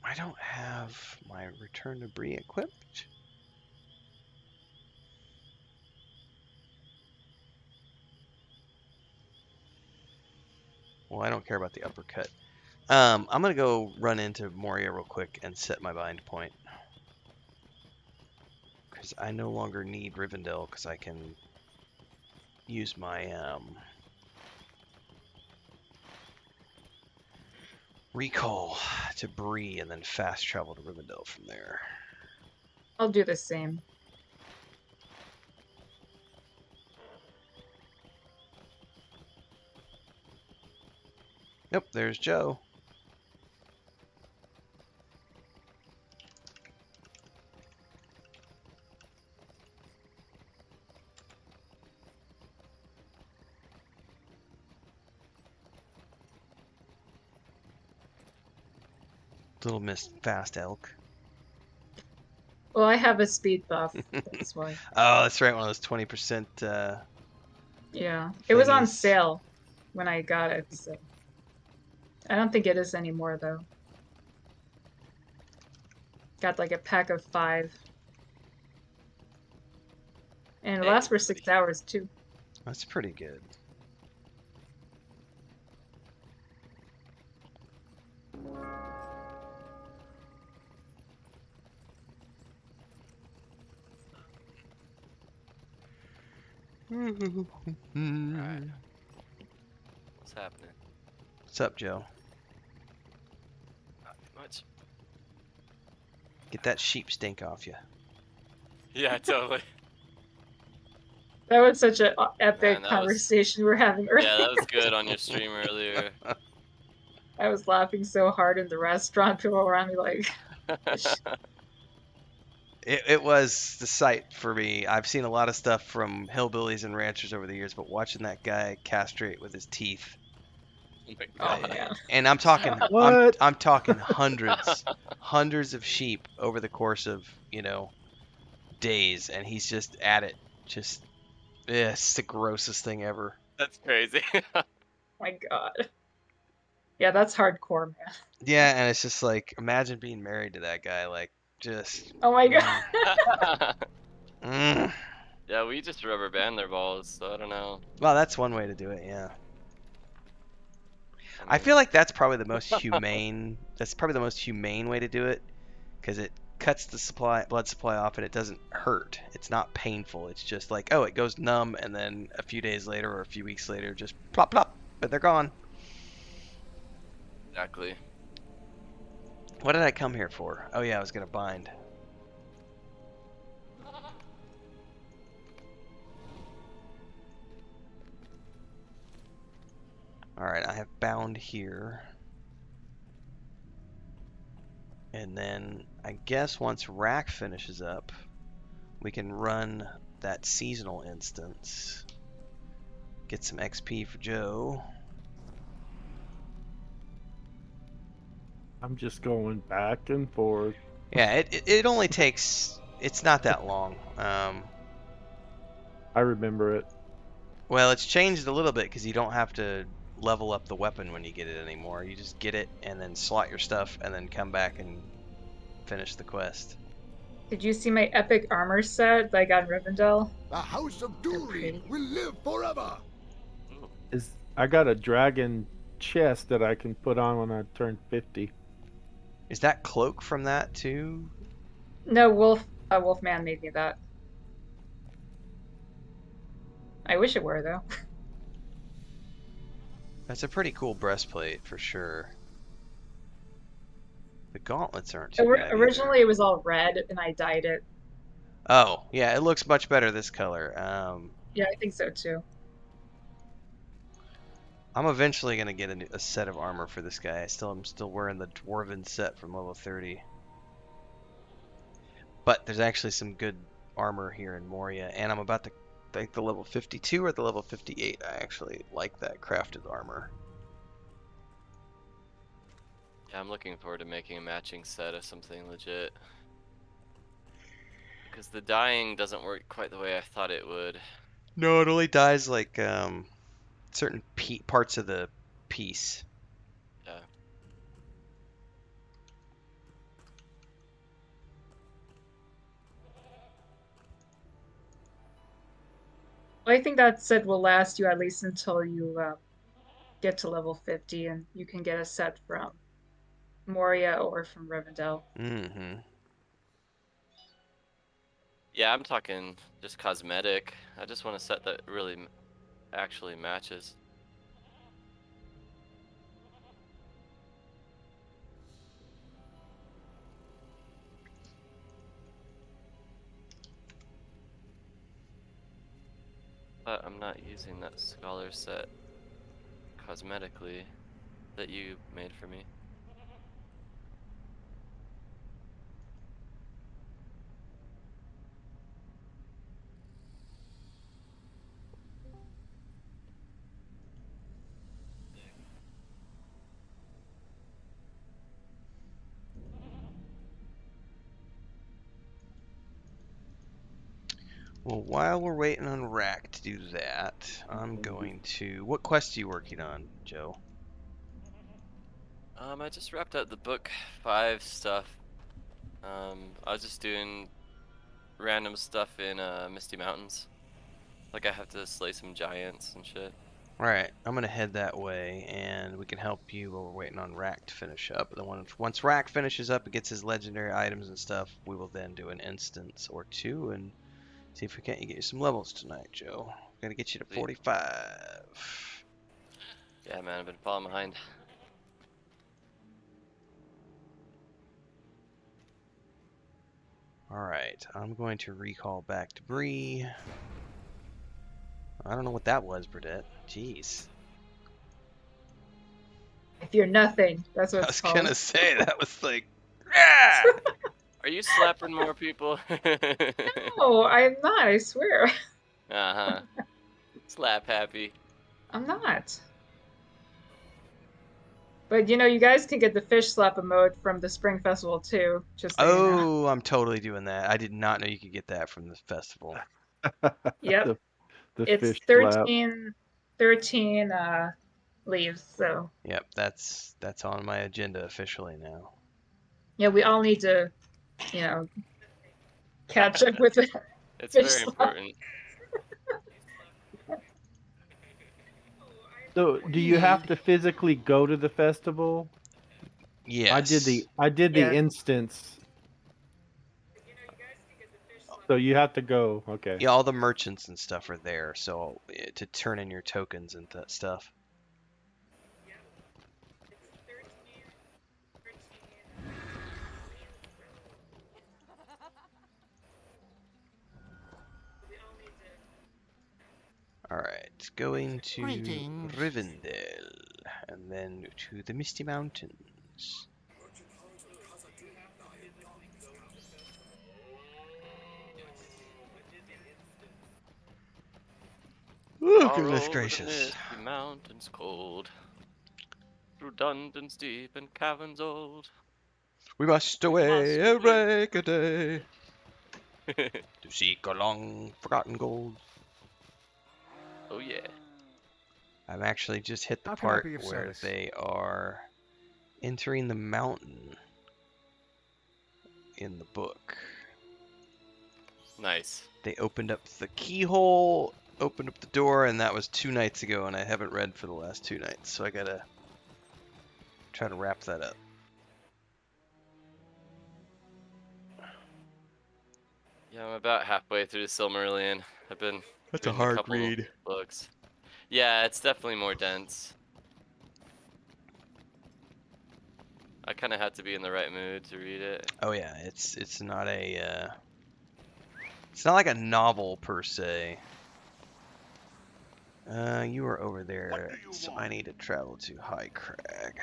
I don't have my Return to Bree equipped. Well, I don't care about the uppercut. I'm gonna go run into Moria real quick and set my bind point. Because I no longer need Rivendell, because I can use my recall to Bree and then fast travel to Rivendell from there. I'll do the same. Yep, there's Joe. Little Miss Fast Elk. Well, I have a speed buff. That's why. Oh, that's right. One of those 20%. Yeah, it was on thingies. sale when I got it. So I don't think it is anymore though. Got like a pack of 5, and it lasts for 6 hours too. That's pretty good. Alright. What's happening? What's up, Joe? Not much. Get that sheep stink off you. Yeah, totally. That was such an epic Man, conversation we're having earlier. Yeah, that was good on your stream earlier. I was laughing so hard in the restaurant. People around me like. It was the sight for me. I've seen a lot of stuff from hillbillies and ranchers over the years, but watching that guy castrate with his teeth. Oh man. And I'm talking, I'm talking hundreds of sheep over the course of, days, and he's just at it. Just, it's the grossest thing ever. That's crazy. My God. Yeah, that's hardcore, man. Yeah, and it's just like, imagine being married to that guy, like, just. Oh my God. Yeah, we just rubber band their balls, so I don't know. Well, that's one way to do it, yeah. I feel like that's probably the most humane. That's probably the most humane way to do it, because it cuts the blood supply off, and it doesn't hurt. It's not painful. It's just like, oh, it goes numb, and then a few days later or a few weeks later, just plop plop, but they're gone. Exactly. What did I come here for? Oh yeah, I was gonna bind. Alright, I have bound here. And then I guess once Rack finishes up, we can run that seasonal instance. Get some XP for Joe. I'm just going back and forth. Yeah, it only takes It's not that long. I remember it. Well, it's changed a little bit because you don't have to level up the weapon when you get it anymore. You just get it and then slot your stuff and then come back and finish the quest. Did you see my epic armor set that I got in Rivendell? The House of Durin will live forever. I got a dragon chest that I can put on when I turn 50. Is that cloak from that too? No, Wolfman made me that. I wish it were though. That's a pretty cool breastplate for sure. The gauntlets aren't too bad Originally, it was all red, and I dyed it. Oh, yeah, it looks much better this color. Yeah, I think so too. I'm eventually gonna get a set of armor for this guy. I'm still wearing the dwarven set from level 30. But there's actually some good armor here in Moria, and I'm about to take the level 52 or the level 58. I actually like that crafted armor. Yeah, I'm looking forward to making a matching set of something legit. Because the dyeing doesn't work quite the way I thought it would. No, it only dyes like certain parts of the piece. Yeah. Well, I think that set will last you at least until you get to level 50, and you can get a set from Moria or from Rivendell. Mm-hmm. Yeah, I'm talking just cosmetic. I just want a set that really actually matches. But I'm not using that scholar set cosmetically that you made for me. Well, while we're waiting on Rack to do that, I'm going to... What quest are you working on, Joe? I just wrapped up the book 5 stuff. I was just doing random stuff in Misty Mountains. Like I have to slay some giants and shit. Alright, I'm going to head that way, and we can help you while we're waiting on Rack to finish up. Then once Rack finishes up and gets his legendary items and stuff, we will then do an instance or two and see if we can't get you some levels tonight, Joe. Gotta get you to 45. Yeah, man, I've been falling behind. Alright, I'm going to recall back to Bree. I don't know what that was, Burdette. Jeez. If you're nothing, that's what I it's was called. gonna say, that was like... Ah! Are you slapping more people? No, I'm not, I swear. Uh-huh. Slap happy. I'm not. But you know, you guys can get the fish slap mode from the Spring Festival too. Just so you know. I'm totally doing that. I did not know you could get that from the festival. Yep. The It's fish 13 leaves, so. Yep, that's on my agenda officially now. Yeah, we all need to, you know, catch up with it. It's very important. So, do you have to physically go to the festival? Yes. I did the Yeah. instance. So you have to go. Okay. Yeah, all the merchants and stuff are there, so to turn in your tokens and stuff. Alright, going to Greetings. Rivendell, and then to the Misty Mountains. Oh, goodness gracious. Misty mountains cold, through dungeons deep and caverns old. We must away a break a day. To seek a long forgotten gold. Oh yeah. I've actually just hit the How can I part be of where service? they are entering the mountain in the book. Nice. They opened up the keyhole, opened up the door, and that was 2 nights ago, and I haven't read for the last 2 nights, so I gotta try to wrap that up. Yeah, I'm about halfway through Silmarillion. I've been That's a reading hard couple read. books. Yeah, it's definitely more dense. I kind of had to be in the right mood to read it. Oh yeah, it's not a it's not like a novel per se. You are over there, so I need to travel to High Crag.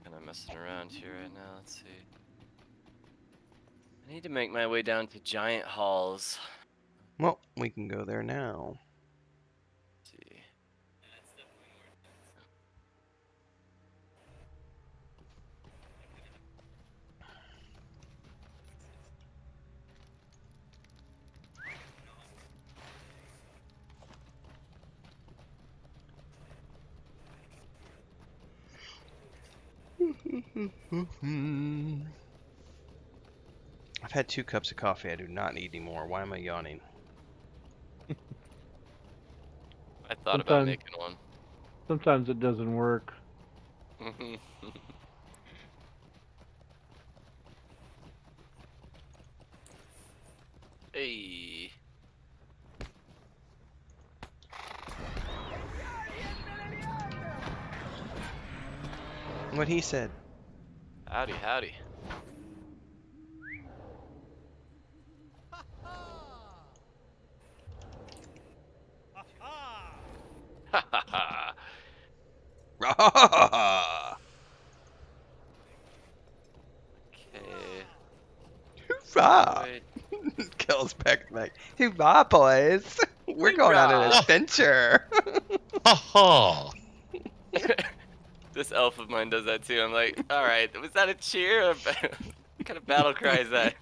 Kind of messing around here right now. Let's see. I need to make my way down to Giant Halls. Well, we can go there now. Let's see. I've had 2 cups of coffee. I do not need any more. Why am I yawning? I thought about making one. Sometimes it doesn't work. Hey. What he said. Howdy, howdy. Ha ha ha. Rah! Okay. Hoorah! Kel's back. Hoorah, boys! We're going on an adventure. Ha ha! This elf of mine does that too. I'm like, all right, was that a cheer? Or what kind of battle cry is that?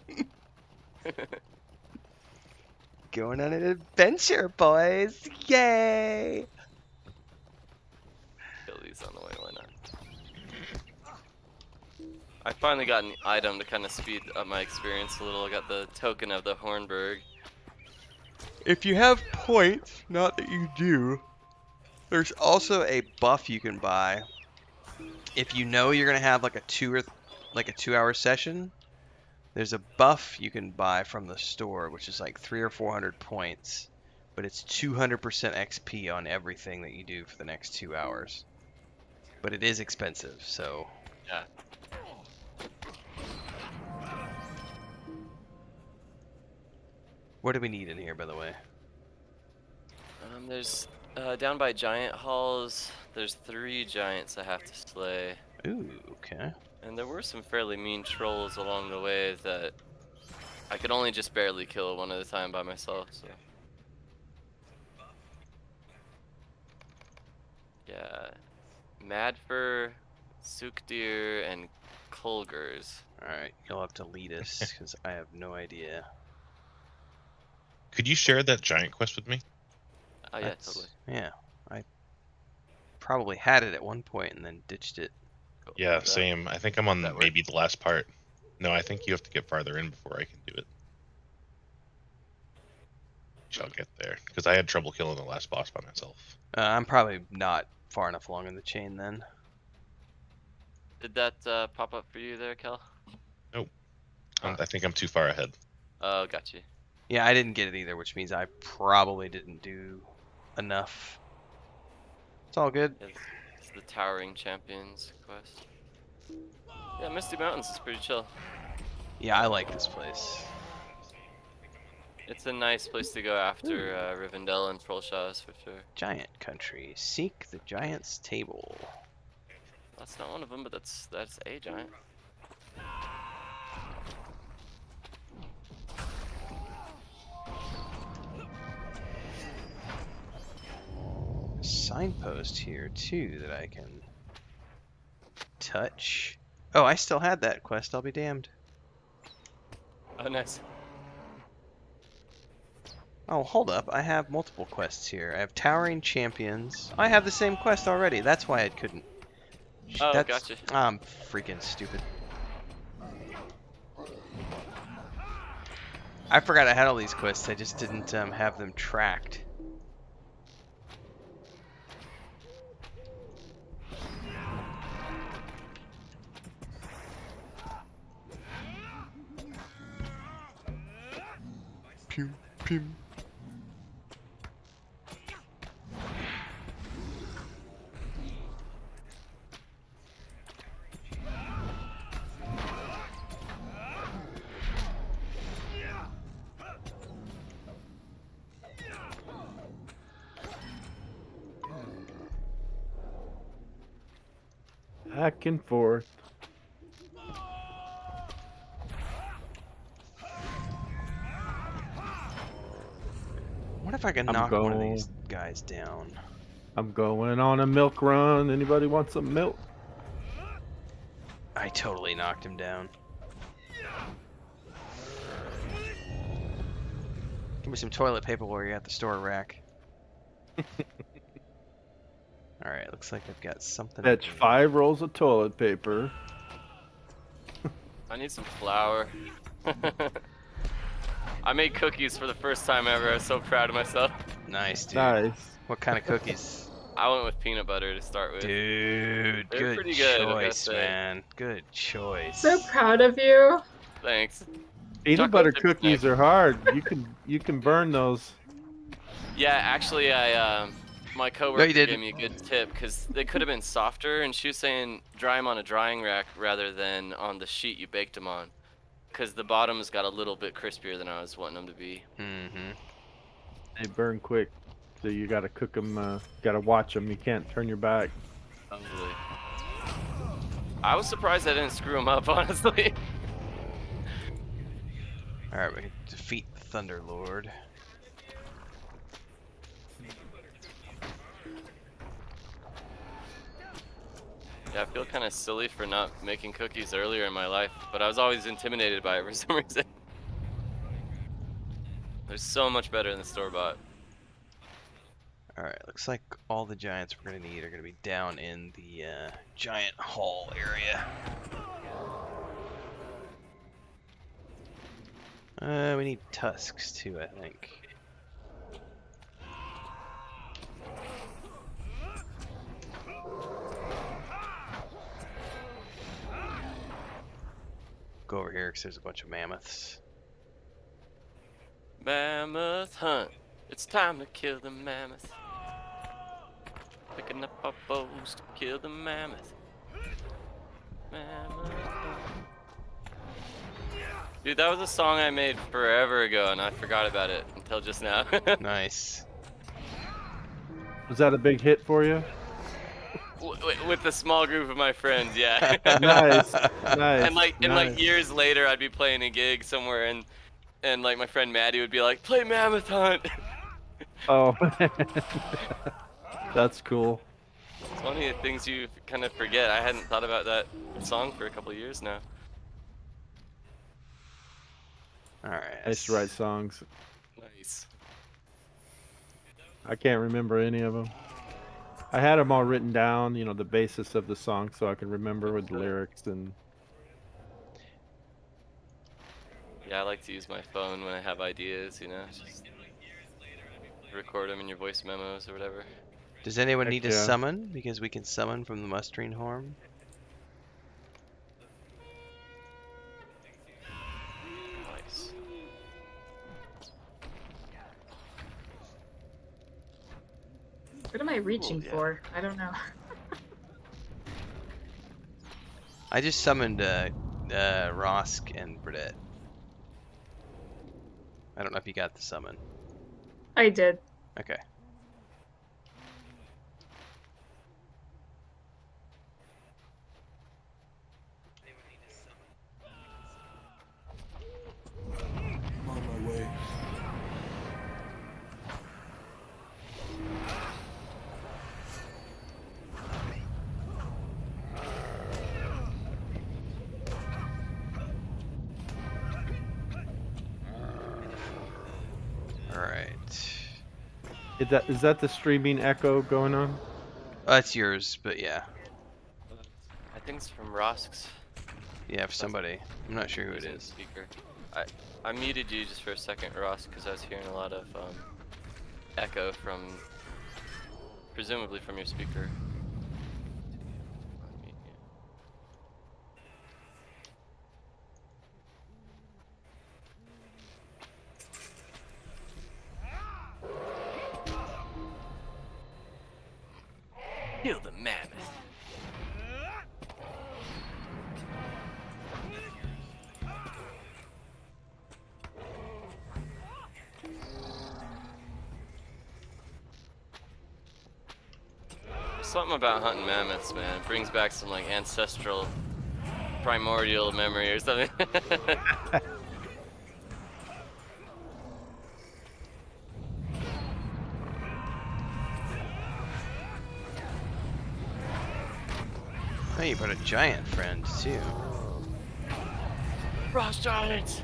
Going on an adventure, boys! Yay! Kill these on the way, why not? I finally got an item to kind of speed up my experience a little. I got the token of the Hornburg. If you have points, not that you do, there's also a buff you can buy. If you know you're gonna have like a 2-hour session, there's a buff you can buy from the store, which is like 300 or 400 points, but it's 200% XP on everything that you do for the next 2 hours. But it is expensive, so yeah. What do we need in here, by the way? There's down by Giant Halls. There's 3 giants I have to slay. Ooh, okay. And there were some fairly mean trolls along the way that I could only just barely kill one at a time by myself. So yeah, Madfur, Sukdir, and Kulgers. All right, you'll have to lead us because I have no idea. Could you share that giant quest with me? Oh yeah, totally. Yeah, I probably had it at one point and then ditched it. Yeah, same. I think I'm on maybe the last part. No, I think you have to get farther in before I can do it. I'll get there because I had trouble killing the last boss by myself. I'm probably not far enough along in the chain then. Did that pop up for you there, Kel? Nope. I think I'm too far ahead. Oh, got you. Yeah, I didn't get it either, which means I probably didn't do enough. It's all good. It's the Towering Champions quest. Yeah, Misty Mountains is pretty chill. Yeah, I like this place. It's a nice place to go after Rivendell and Trollshaws for sure. Giant country. Seek the giant's table. That's not one of them, but that's a giant. Signpost here too that I can touch. Oh, I still had that quest. I'll be damned. Oh, nice. Oh, hold up. I have multiple quests here. I have Towering Champions. I have the same quest already. That's why I couldn't. Oh, gotcha. I'm freaking stupid. I forgot I had all these quests. I just didn't have them tracked. Pew, pew. Back and forth. What if I can knock one of these guys down? I'm going on a milk run. Anybody want some milk? I totally knocked him down. Give me some toilet paper while you're at the store rack. Alright, looks like I've got something. Fetch 5 rolls of toilet paper. I need some flour. I made cookies for the first time ever. I was so proud of myself. Nice, dude. Nice. What kind of cookies? I went with peanut butter to start with. Dude, They're good pretty good, choice, man. Good choice. So proud of you. Thanks. Peanut butter cookies are hard. You can burn those. Yeah, actually, my coworker you gave didn't. me a good tip because they could have been softer, and she was saying dry them on a drying rack rather than on the sheet you baked them on, because the bottoms got a little bit crispier than I was wanting them to be. Mm-hmm. They burn quick, so you gotta cook them. Gotta watch them. You can't turn your back. Totally. I was surprised I didn't screw them up, honestly. All right, we can defeat the Thunder Lord. Yeah, I feel kind of silly for not making cookies earlier in my life, but I was always intimidated by it for some reason. They're so much better than the store-bought. Alright, looks like all the giants we're going to need are going to be down in the giant hall area. We need tusks too, I think. Go over here because there's a bunch of mammoths. Mammoth hunt. It's time to kill the mammoth. Picking up our bows to kill the mammoth. Mammoth hunt. Dude, that was a song I made forever ago, and I forgot about it until just now. Nice. Was that a big hit for you? With the small group of my friends, yeah. Nice, nice. And like nice. years later, I'd be playing a gig somewhere, and like my friend Maddie would be like, "Play Mammoth Hunt." Oh, that's cool. It's one of the things you kind of forget. I hadn't thought about that song for a couple of years now. Alright. I used to write songs. Nice. I can't remember any of them. I had them all written down, you know, the basis of the song, so I can remember with the lyrics and. Yeah, I like to use my phone when I have ideas, you know, just record them in your voice memos or whatever. Does anyone need to yeah. summon? Because we can summon from the mustering horn. Nice. What am I reaching for? I don't know. I just summoned Rosk and Burdette. I don't know if you got the summon. I did. Okay. I'm on my way. Alright. Is that the streaming echo going on? That's yours, but yeah. I think it's from Rosk's. Yeah, for somebody. I'm not sure who it is. Speaker. I muted you just for a second, Ross, because I was hearing a lot of echo from, presumably from your speaker. Kill the mammoth. There's something about hunting mammoths, man. It brings back some like ancestral, primordial memory or something. Oh, you brought a giant friend too. Frost giants!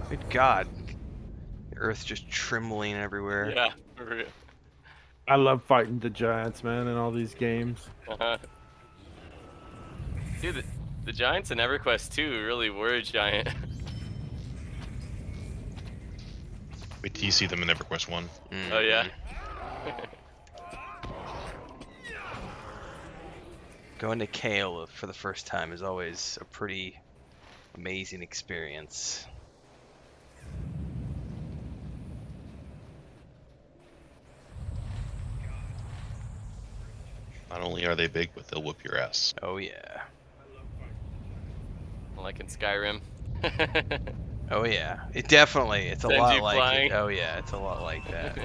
Good God. The earth's just trembling everywhere. Yeah, for real. I love fighting the giants, man, in all these games. Dude, the giants in EverQuest 2 really were giant. Wait till you see them in EverQuest 1. Mm-hmm. Oh yeah. Going to Kale for the first time is always a pretty amazing experience. Not only are they big, but they'll whoop your ass. Oh yeah. Like in Skyrim. Oh yeah. It's a Sends lot you like flying. it. Oh yeah, it's a lot like that.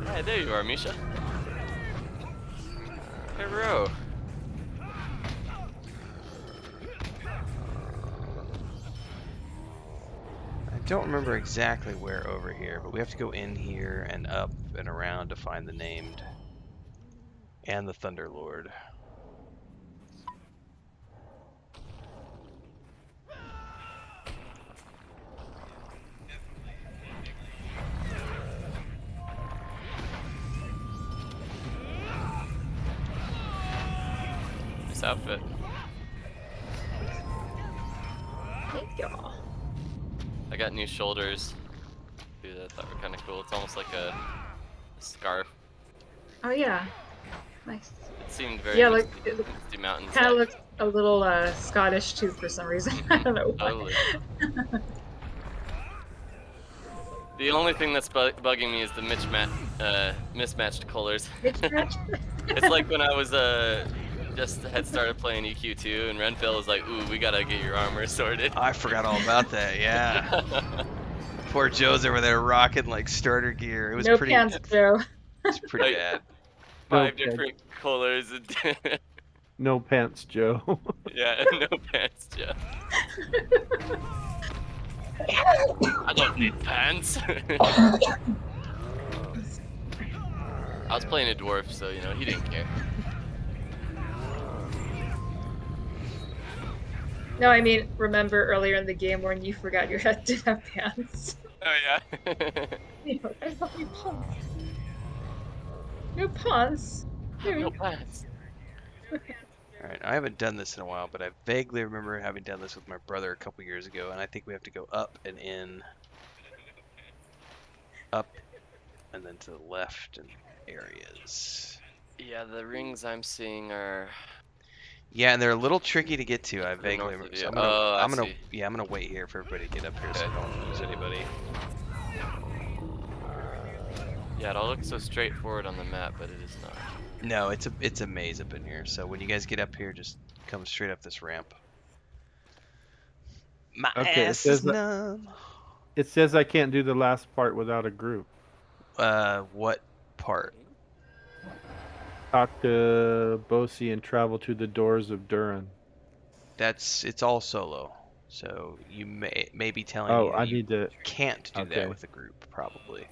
Hey, there you are, Misha. Hello. I don't remember exactly where over here, but we have to go in here and up and around to find the named and the Thunder Lord. Nice outfit. Thank y'all. I got new shoulders. Dude, I thought were kind of cool. It's almost like a scarf. Oh yeah, nice. It seemed very Yeah, like Misty Mountains. kind of looked a little Scottish too for some reason. I don't know why. Totally. The only thing that's bugging me is the mismatched colors. It's like when I was just had started playing EQ2 and Renfield was like, "Ooh, we gotta get your armor sorted." I forgot all about that. Yeah. Poor Joe's over there rocking like starter gear. It was No pretty. pants, Joe. It's pretty bad. Five No different colors. No pants, Joe. Yeah, no pants, Joe. I don't need pants. I was playing a dwarf, so you know he didn't care. No, I mean, remember earlier in the game when you forgot your head didn't have pants? Oh yeah. You know, I thought you pants. No pants. No pants. Alright, I haven't done this in a while, but I vaguely remember having done this with my brother a couple years ago, and I think we have to go up and in. Up, and then to the left and areas. Yeah, the rings I'm seeing are. Yeah, and they're a little tricky to get to. I vaguely north of remember. you. So Oh, I I'm gonna, see. yeah, I'm gonna wait here for everybody to get up here so I don't lose anybody. Yeah, it all looks so straightforward on the map, but it is not. No, it's a maze up in here. So when you guys get up here, just come straight up this ramp. My Okay, ass is numb. It says I can't do the last part without a group. What part? Talk to Bosi and travel to the doors of Durin. It's all solo. So you may be telling Oh, me that I you need to. can't do Okay. that with a group, probably.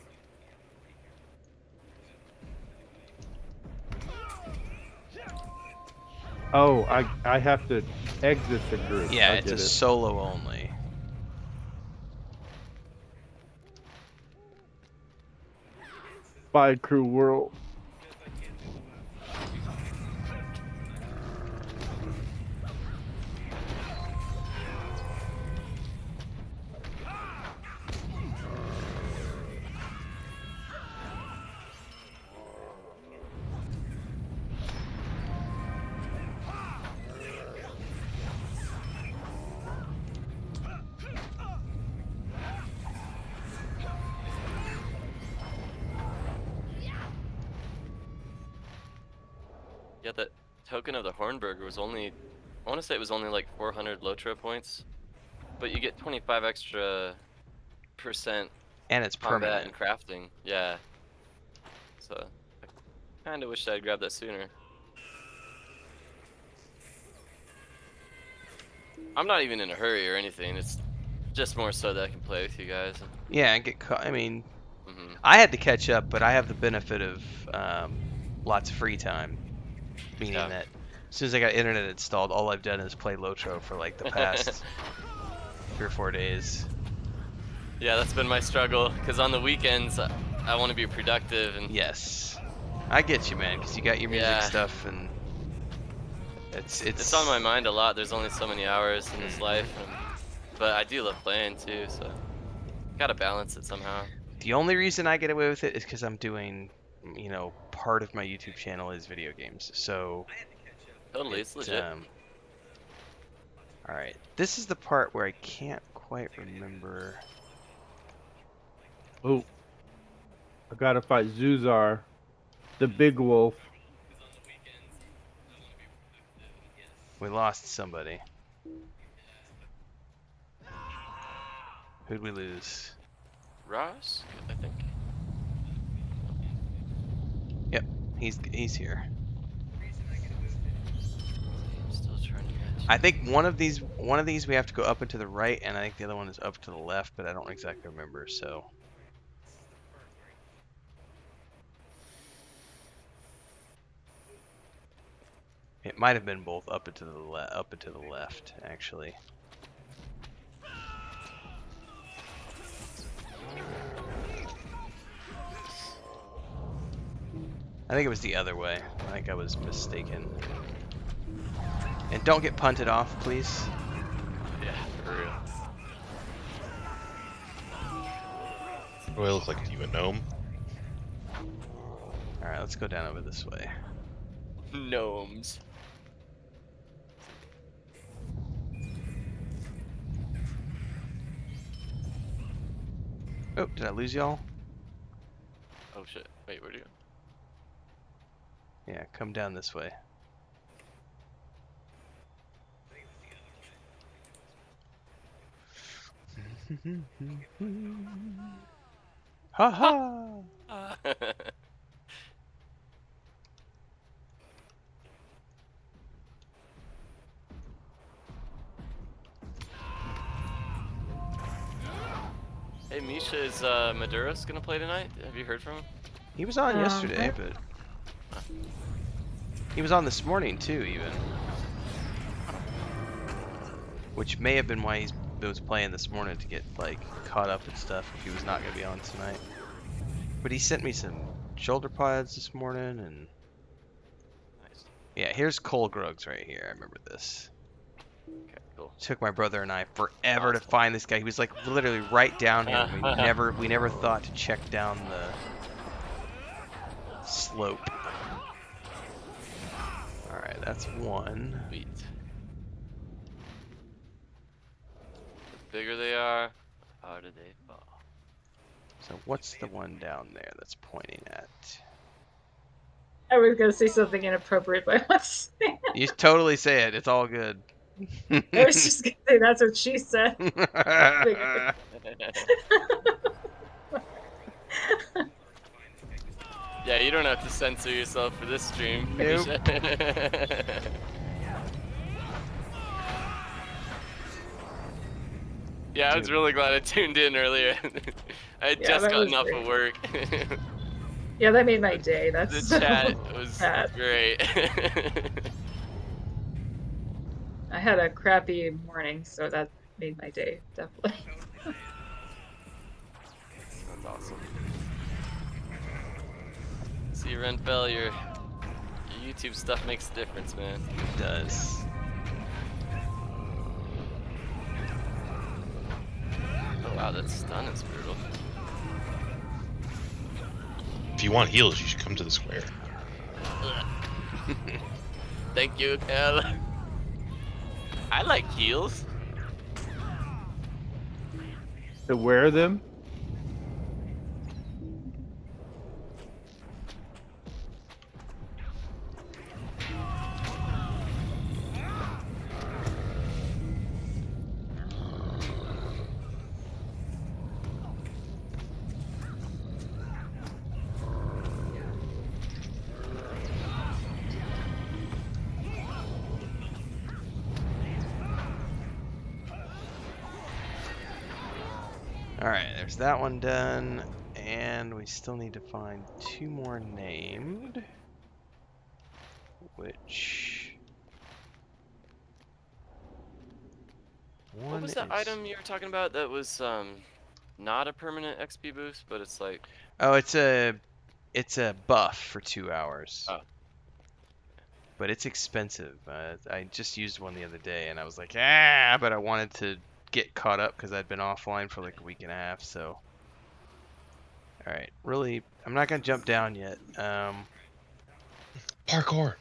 Oh, I have to exit the group. Yeah, I it's get a it. solo only. Bye, crew world. Yeah, that token of the Hornburger was only, I want to say it was only like 400 LOTRO points, but you get 25 extra %. And it's combat permanent. and crafting. Yeah. So I kind of wish I'd grabbed that sooner. I'm not even in a hurry or anything. It's just more so that I can play with you guys. Yeah, and get caught. I mean, Mhm. I had to catch up, but I have the benefit of lots of free time. Meaning Yeah. that as soon as I got internet installed, all I've done is play LOTRO for like the past 3 or 4 days. Yeah, that's been my struggle. Because on the weekends, I want to be productive and. Yes, I get you, man. Because you got your music Yeah. stuff, and It's on my mind a lot. There's only so many hours in this life, but I do love playing too. So gotta balance it somehow. The only reason I get away with it is because I'm doing, you know, part of my YouTube channel is video games. So Totally, it's legit. All right, this is the part where I can't quite remember. Oh, I gotta fight Zuzar, the big wolf. We lost somebody. Who'd we lose? Ross, I think. Yep, he's here. Still trying to catch. I think one of these we have to go up and to the right, and I think the other one is up to the left, but I don't exactly remember. So. It might have been both up and to the left, actually. I think it was the other way. I think I was mistaken. And don't get punted off, please. Yeah, for real. Do I look like you a gnome? Alright, let's go down over this way. Gnomes. Oh, did I lose y'all? Oh shit. Wait, where'd you go? Yeah, come down this way. Ha ha! Hey Misha, is Maduros gonna play tonight? Have you heard from him? He was on yesterday, but he was on this morning too, even. Which may have been why he was playing this morning, to get like caught up and stuff if he was not gonna be on tonight. But he sent me some shoulder pods this morning, and Nice. yeah, here's Cole Grugs right here. I remember this. Okay, cool. Took my brother and I forever to find this guy. He was like literally right down here. We never thought to check down the slope. All right, that's one. Sweet. The bigger they are, the harder they fall. So what's the one down there that's pointing at? I was gonna say something inappropriate, but I want to say it. You totally say it. It's all good. I was just gonna say that's what she said. Bigger. Yeah, you don't have to censor yourself for this stream. Nope. Yeah, I was really glad I tuned in earlier. I had just gotten off of work. Yeah, that made my day. That's The chat was bad. great. I had a crappy morning, so that made my day, definitely. That's awesome. See, Renfell, your YouTube stuff makes a difference, man. It does. Oh wow, that stun is brutal. If you want heals, you should come to the square. Thank you, Kel. I like heals. To wear them? Alright, there's that one done. And we still need to find 2 more named. Which... What was the item you were talking about that was not a permanent XP boost, but it's like... Oh, it's a buff for 2 hours. Oh. But it's expensive. I just used one the other day, and I was like, ah, but I wanted to get caught up because I'd been offline for like a week and a half, so... Alright, really, I'm not going to jump down yet. Parkour!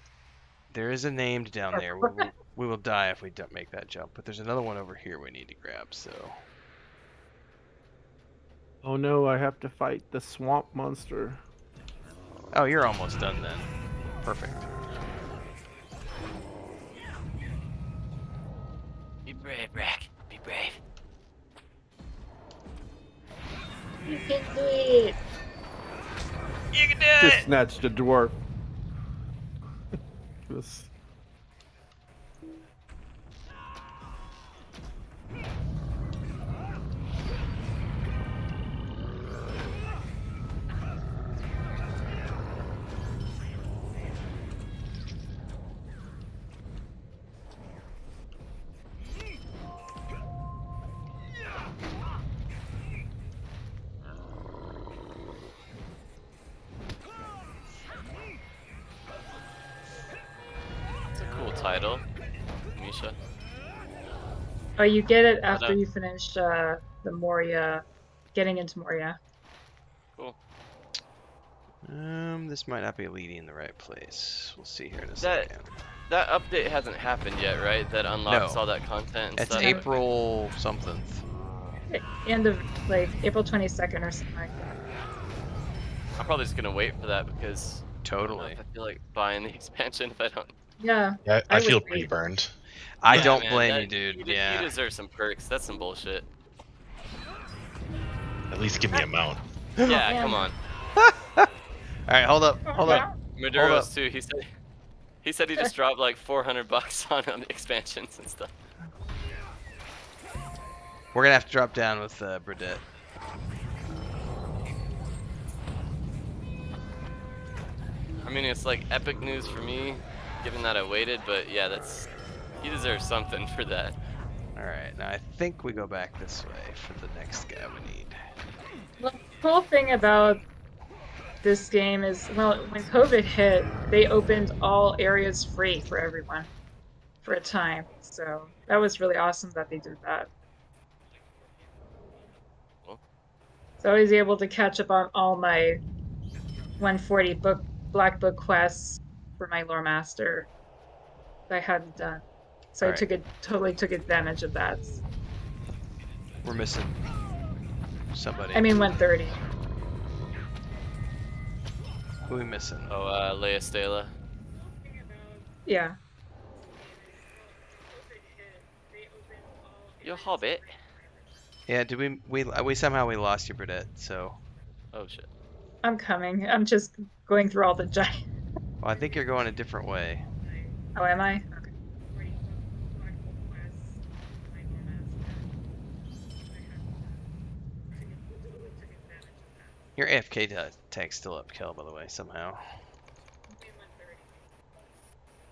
There is a named down there. We will die if we don't make that jump, but there's another one over here we need to grab, so... Oh no, I have to fight the swamp monster. Oh, you're almost done then. Perfect. Be brave, Rack. Be brave. You can do it! You can do it! Just snatched a dwarf. This. Title, Misha. Oh, you get it after you finish the Moria, getting into Moria. Cool. This might not be leading in the right place. We'll see here in a second. That update hasn't happened yet, right? That unlocks all that content and it's stuff? April something. End of, like, April 22nd or something like that. I'm probably just gonna wait for that because... Totally. I feel like buying the expansion if I don't... Yeah. I feel pretty burned. I Yeah, don't man, blame you, dude. You Yeah. deserve some perks. That's some bullshit. At least give me a mount. Yeah, come on. Alright, hold up. Hold up. Maduro's too. He said he just dropped like $400 on expansions and stuff. We're gonna have to drop down with Burdette. I mean, it's like epic news for me, given that I waited, but yeah, he deserves something for that. Alright, now I think we go back this way for the next guy we need. Well, the cool thing about this game is, well, when COVID hit, they opened all areas free for everyone for a time. So that was really awesome that they did that. Cool. So I was able to catch up on all my 140 Black Book quests for my Lore Master that I hadn't done. So I totally took advantage of that. We're missing somebody. I mean 130. Who are we missing? Oh, Leia Stela. Yeah. Yo, Hobbit. Yeah, did we somehow lost you, Burdette, so... Oh shit. I'm coming. I'm just going through all the giant... Well, I think you're going a different way. Oh, am I? Okay. Your AFK tag's still up, Kel, by the way, somehow.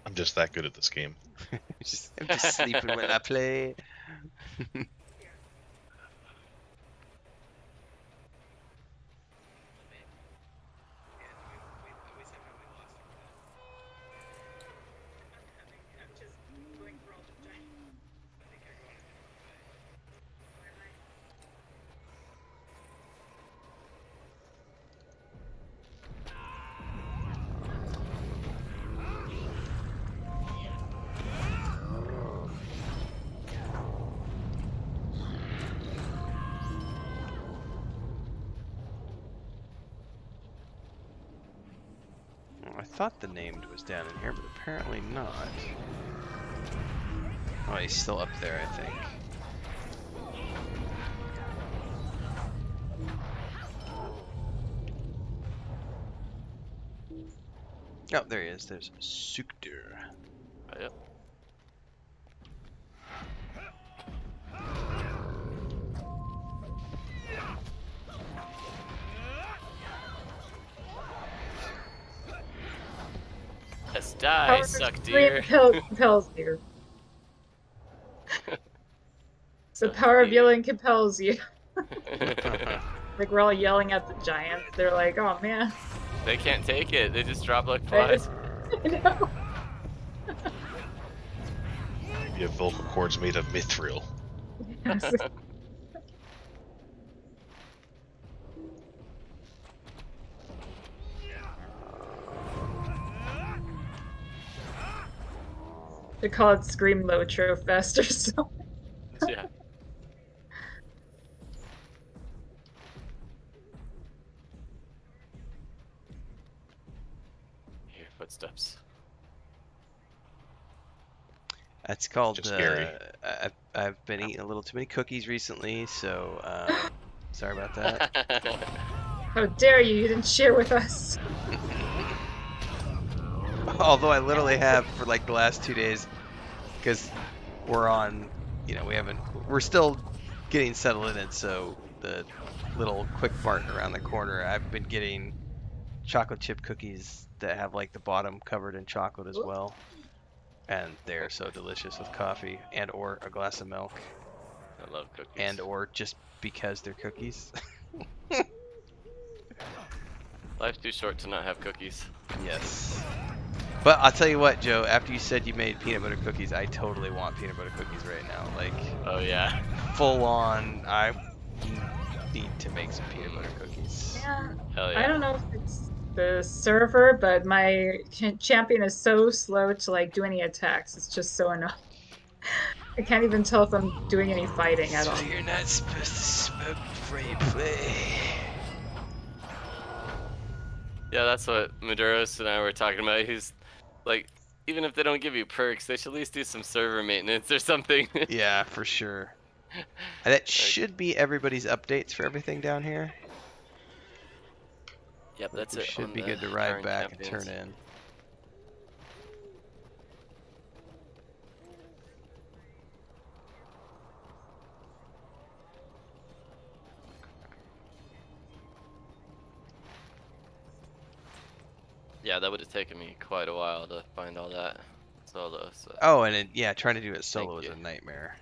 I'm just that good at this game. I'm just sleeping when I play. I thought the named was down in here, but apparently not. Oh, he's still up there, I think. Oh, there he is. There's Sukter. Yep. Let's die, suck deer. Compels you. The power of yelling compels you. Like we're all yelling at the giants. They're like, oh man. They can't take it. They just drop like flies. I know. You have vocal cords made of mithril. Yes. They call it Scream LOTRO Fest or something. Yeah. Here, footsteps. That's called. Just scary. I've been eating a little too many cookies recently, so sorry about that. How dare you? You didn't share with us. Although I literally have for like the last 2 days, because we're on, we're still getting settled in it, so the little quick mart around the corner, I've been getting chocolate chip cookies that have like the bottom covered in chocolate as well. And they're so delicious with coffee and or a glass of milk. I love cookies. And or just because they're cookies. Life's too short to not have cookies. Yes. But I'll tell you what, Joe, after you said you made peanut butter cookies, I totally want peanut butter cookies right now. Like, oh yeah. Full on, I need to make some peanut butter cookies. Yeah. Hell yeah. I don't know if it's the server, but my champion is so slow to like do any attacks. It's just so annoying. I can't even tell if I'm doing any fighting at all. So you're not supposed to smoke before you play. Yeah, that's what Maduros and I were talking about. He's like, even if they don't give you perks, they should at least do some server maintenance or something. Yeah, for sure. That should be everybody's updates for everything down here. Yep, that's it. Should be good to ride back and turn in. Yeah, that would have taken me quite a while to find all that solo. So. Oh, and yeah, trying to do it solo is a nightmare.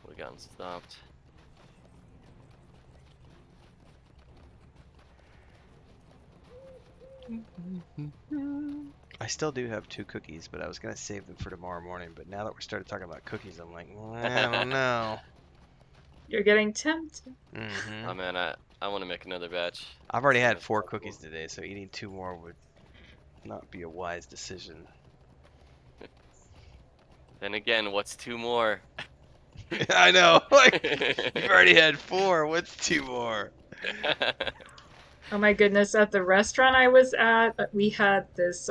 Would have gotten stopped. I still do have 2 cookies, but I was gonna save them for tomorrow morning. But now that we started talking about cookies, I'm like, well, I don't know. You're getting tempted. Mm-hmm. Oh man, I want to make another batch. I've already had 4 cookies today, so eating 2 more would not be a wise decision. Then again, what's 2 more? I know. Like, you've already had 4. What's 2 more? Oh my goodness! At the restaurant I was at, we had this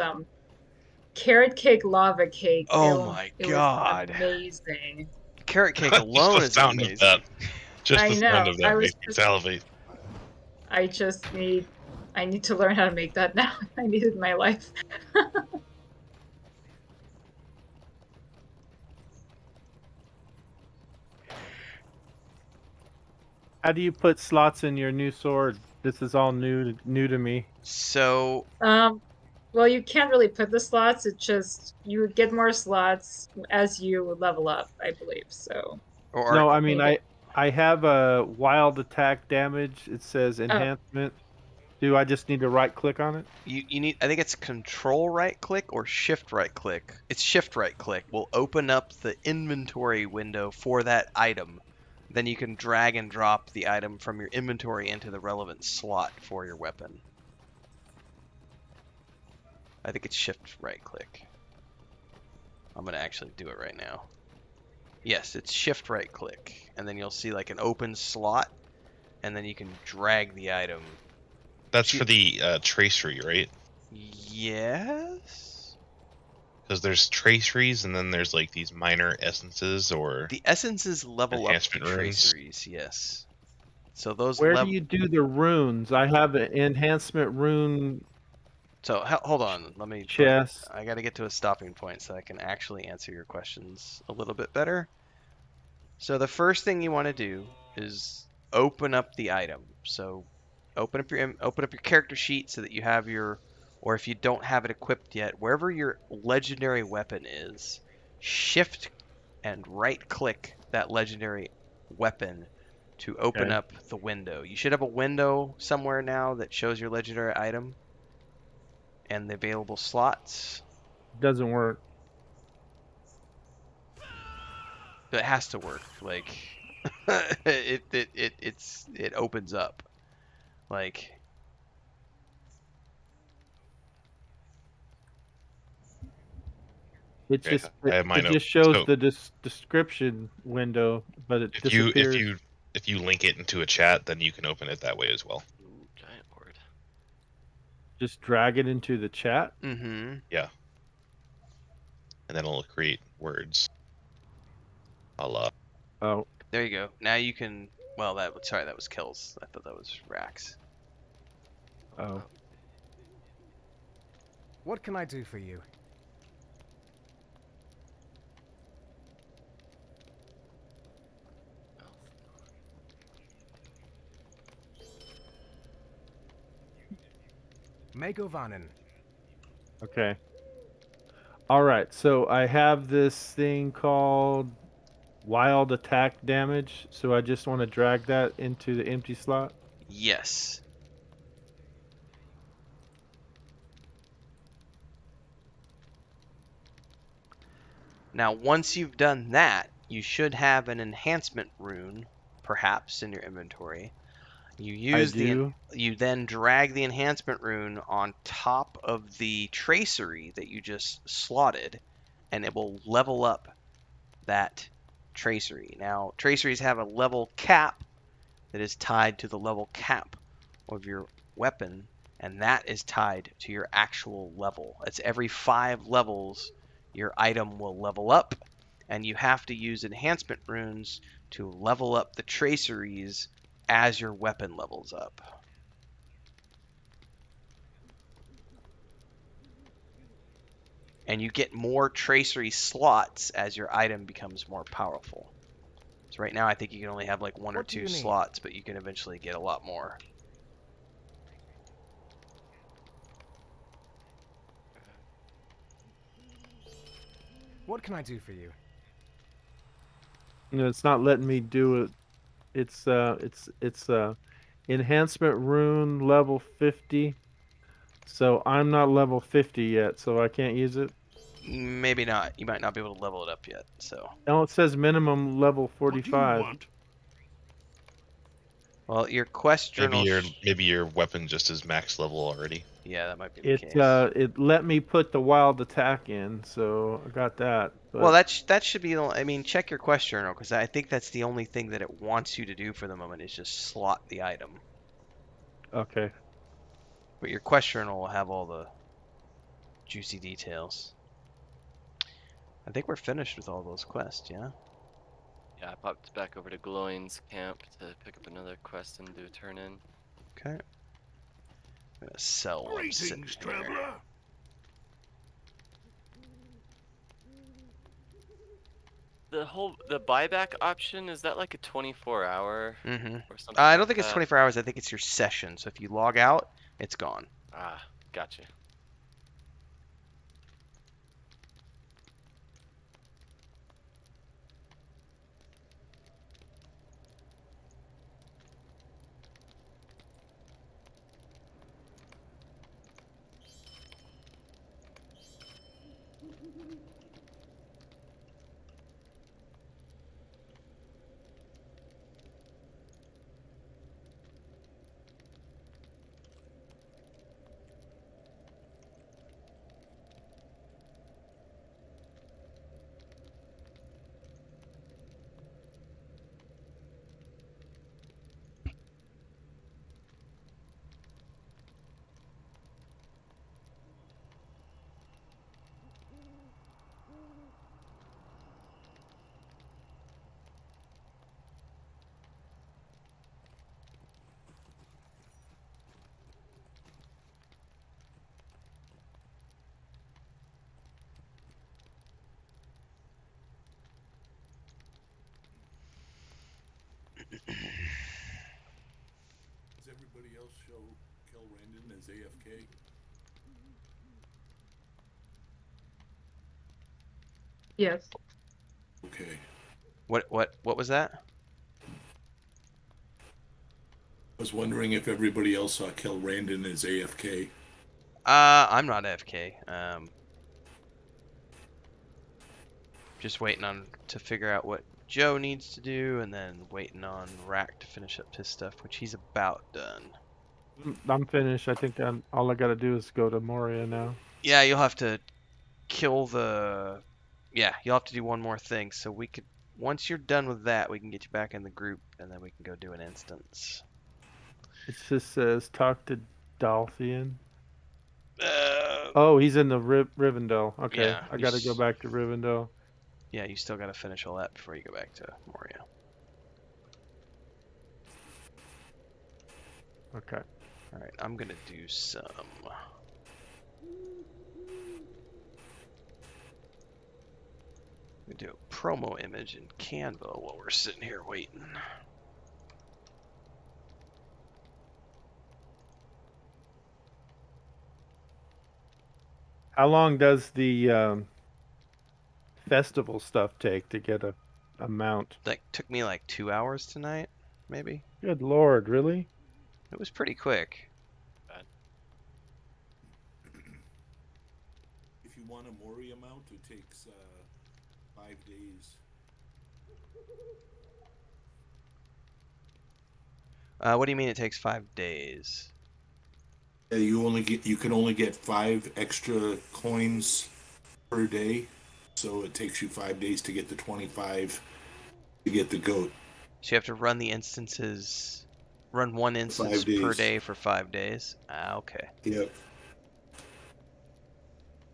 carrot cake lava cake. Oh my god! Was amazing. Carrot cake alone is amazing. Of that. Just I the sound of that makes me salivate. I need to learn how to make that now. I need it in my life. How do you put slots in your new sword? This is all new to me. So Well, you can't really put the slots. It just you would get more slots as you level up, I believe. So. No, I mean I have a wild attack damage. It says enhancement. Do I just need to right click on it? You need, I think it's control right click or shift right click. It's shift right click. Will open up the inventory window for that item. Then you can drag and drop the item from your inventory into the relevant slot for your weapon. I think it's shift right click. I'm gonna actually do it right now. Yes, it's shift right click, and then you'll see like an open slot, and then you can drag the item. That's for the tracery, right? Yes. Because there's traceries, and then there's like these minor essences or the essences level up the runes. traceries. Yes. So those. Where do you do the runes? I have an enhancement rune. So hold on, let me. Chest. I got to get to a stopping point so I can actually answer your questions a little bit better. So the first thing you want to do is open up the item. So open up your character sheet so that you have your, or if you don't have it equipped yet, wherever your legendary weapon is, shift and right click that legendary weapon to open up the window. You should have a window somewhere now that shows your legendary item and the available slots. Doesn't work. It has to work. Like it opens up. Like it just shows the description window, but it disappears. If you link it into a chat, then you can open it that way as well. Giant word. Just drag it into the chat. Mm-hmm. Yeah. And then it'll create words. Allah. Oh. There you go. Now you can. Well, that was kills. I thought that was racks. Oh. What can I do for you? Megovanen. Okay. All right. So I have this thing called wild attack damage. So I just want to drag that into the empty slot. Yes. Now, once you've done that, you should have an enhancement rune, perhaps, in your inventory. You use you then drag the enhancement rune on top of the tracery that you just slotted, and it will level up that tracery. Now, traceries have a level cap that is tied to the level cap of your weapon, and that is tied to your actual level. It's every 5 levels your item will level up, and you have to use enhancement runes to level up the traceries as your weapon levels up. And you get more tracery slots as your item becomes more powerful. So right now I think you can only have like 1 or 2 slots, but you can eventually get a lot more. What can I do for you? No, it's not letting me do it. It's enhancement rune level 50. So I'm not level 50 yet, so I can't use it. Maybe not. You might not be able to level it up yet. So. No, it says minimum level 45. Well, your quest journal. Maybe your weapon just is max level already. Yeah, that might be the case. It let me put the wild attack in, so I got that. But... Well, that should be. I mean, check your quest journal because I think that's the only thing that it wants you to do for the moment is just slot the item. Okay. But your quest journal will have all the juicy details. I think we're finished with all those quests, yeah? Yeah, I popped back over to Glowing's camp to pick up another quest and do a turn in. Okay. I'm gonna sell one. Greetings, traveler. the buyback option, is that like a 24-hour Mm-hmm. or something I don't like think it's that? 24 hours. I think it's your session. So if you log out, it's gone. Ah, gotcha. Does everybody else show Kel Randon as AFK? Yes. Okay. What was that? I was wondering if everybody else saw Kel Randon as AFK. I'm not AFK. Just waiting on to figure out what Joe needs to do, and then waiting on Rack to finish up his stuff, which he's about done. I'm finished. I think all I gotta do is go to Moria now. Yeah, you'll have to kill the. Yeah, you'll have to do one more thing. So we could, once you're done with that, we can get you back in the group, and then we can go do an instance. It just says talk to Dolphin. Oh, he's in the Rivendell. Okay, Yeah, I gotta go back to Rivendell. Yeah, you still gotta finish all that before you go back to Moria. Okay. All right, I'm gonna do some. We do a promo image in Canva while we're sitting here waiting. How long does the festival stuff take to get a mount? That took me like 2 hours tonight, maybe. Good lord, really? It was pretty quick. If you want a Moria mount, it takes 5 days. What do you mean it takes 5 days? You can only get 5 extra coins per day, so it takes you 5 days to get the 25 to get the goat. So you have to run the instances, run one instance per day for 5 days. Ah, okay. Yep.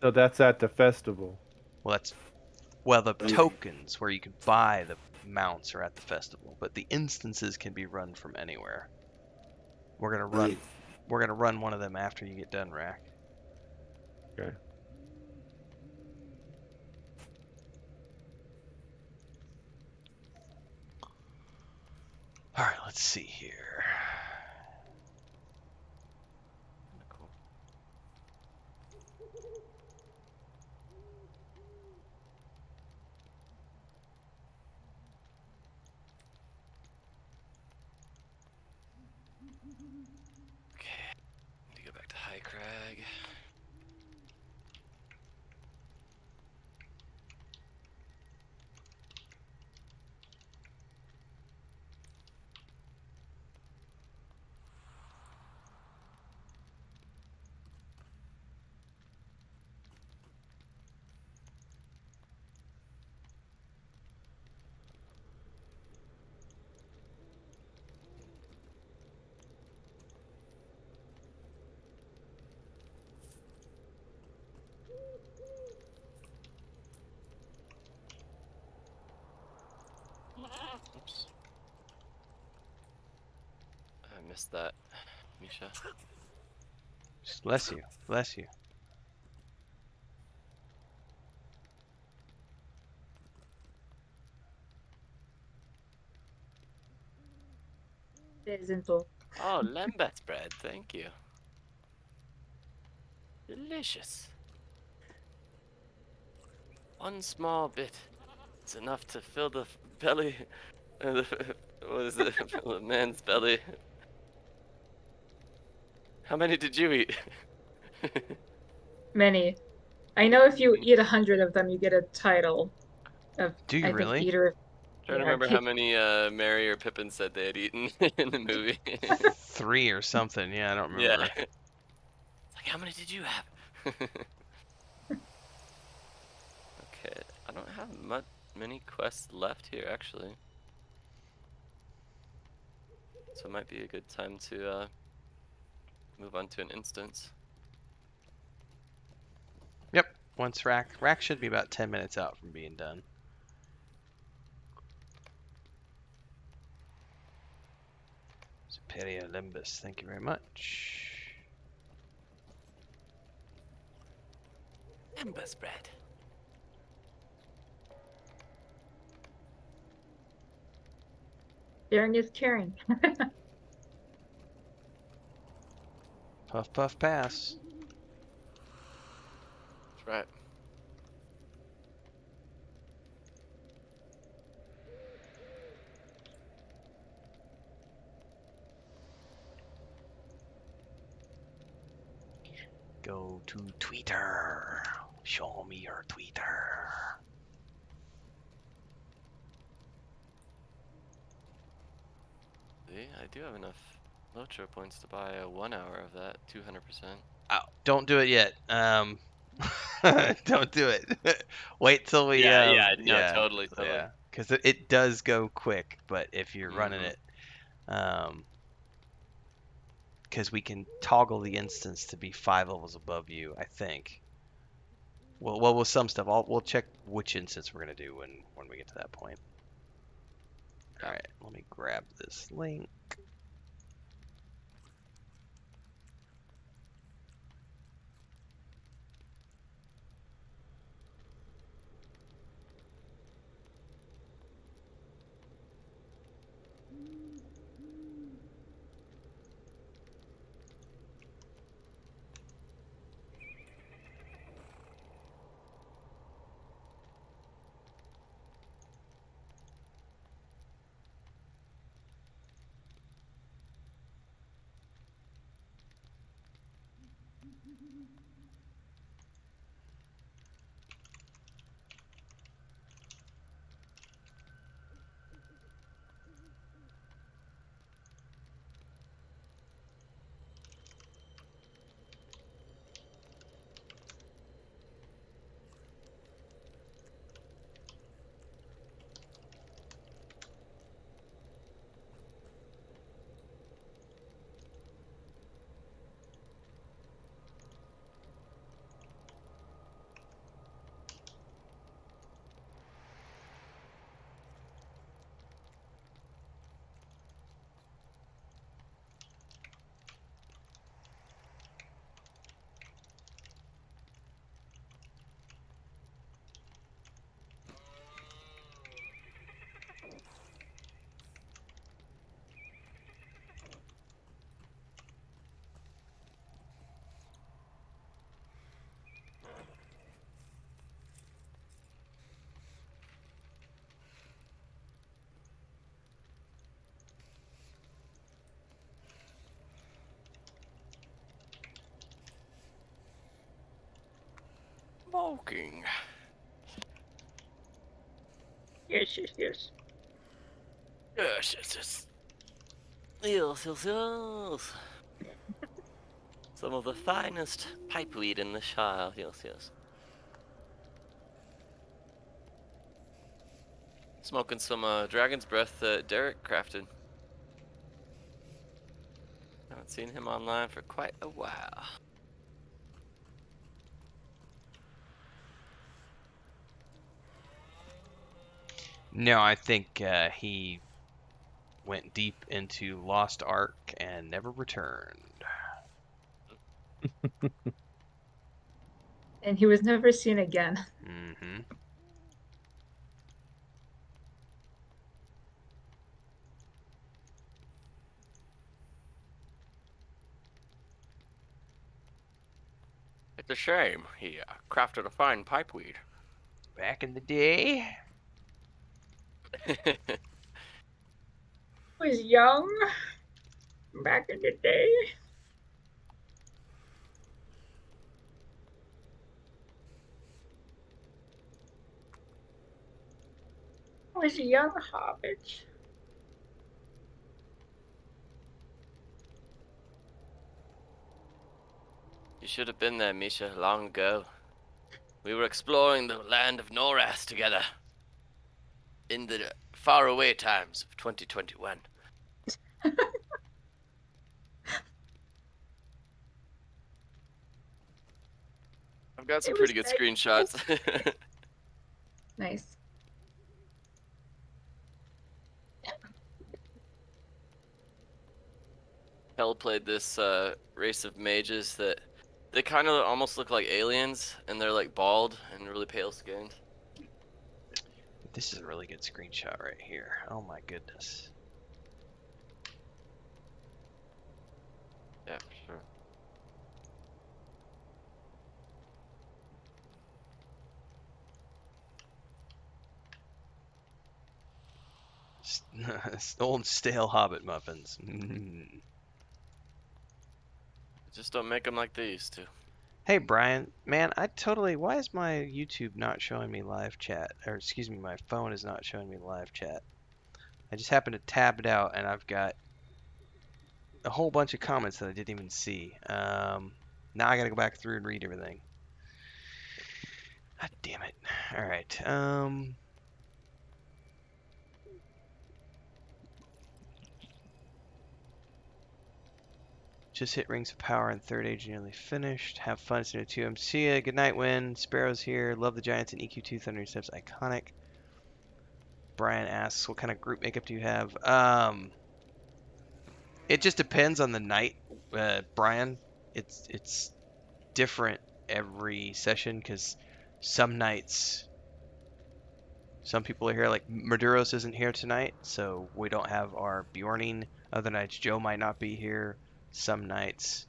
So that's at the festival. Well, the tokens where you can buy the mounts are at the festival, but the instances can be run from anywhere. We're gonna run one of them after you get done, Rack. Okay. All right, let's see here. Cool. Okay, need to go back to High Crag. Oops. I missed that, Misha. Bless you. Bless you. Peasant. Oh, lembas bread. Thank you. Delicious. One small bit. It's enough to fill the belly. What is it? Fill a man's belly. How many did you eat? Many. I know if you eat 100 of them, you get a title of, Do you I think, really? eater. Trying to remember how many Mary or Pippin said they had eaten in the movie. 3 or something. Yeah, I don't remember. Yeah. It's like, how many did you have? Okay, I don't have many quests left here, actually. So it might be a good time to move on to an instance. Yep. Once rack should be about 10 minutes out from being done. Superior Limbus, thank you very much. Lembas bread. Sharing is caring. Puff, puff, pass. That's right. Go to Twitter. Show me your Twitter. See, I do have enough LOTRO points to buy 1 hour of that, 200%. Oh, don't do it yet. Don't do it. Wait till we. Totally. Yeah, because it does go quick. But if you're running it, because we can toggle the instance to be 5 levels above you, I think. Well, with some stuff, we'll check which instance we're gonna do when we get to that point. All right, let me grab this link. Smoking. Yes. Yes, yes, yes. Yes. Some of the finest pipeweed in the Shire. Yes. Smoking some Dragon's Breath that Derek crafted. Haven't seen him online for quite a while. No, I think he went deep into Lost Ark and never returned. And he was never seen again. Mm-hmm. It's a shame. He crafted a fine pipeweed. Back in the day. Was young back in the day. Was a young hobbit. You should have been there, Misha, long ago. We were exploring the land of Norath together. In the faraway times of 2021. I've got some pretty good screenshots. Nice. Hell played this race of mages that they kind of almost look like aliens, and they're like bald and really pale skinned. This is a really good screenshot right here. Oh my goodness. Yeah, for sure. Old stale Hobbit muffins. Just don't make them like they used to. Hey Brian, man, why is my YouTube not showing me live chat? Or excuse me, my phone is not showing me live chat. I just happened to tab it out and I've got a whole bunch of comments that I didn't even see. Now I gotta go back through and read everything. God damn it. Alright, just hit Rings of Power in Third Age, nearly finished. Have fun, it's new 2. See ya. Good night, Win. Sparrow's here. Love the Giants and EQ2 Thunder Steps. Iconic. Brian asks, what kind of group makeup do you have? It just depends on the night, Brian. It's different every session because some nights, some people are here. Like Maduros isn't here tonight, so we don't have our Bjorning. Other nights, Joe might not be here. Some nights,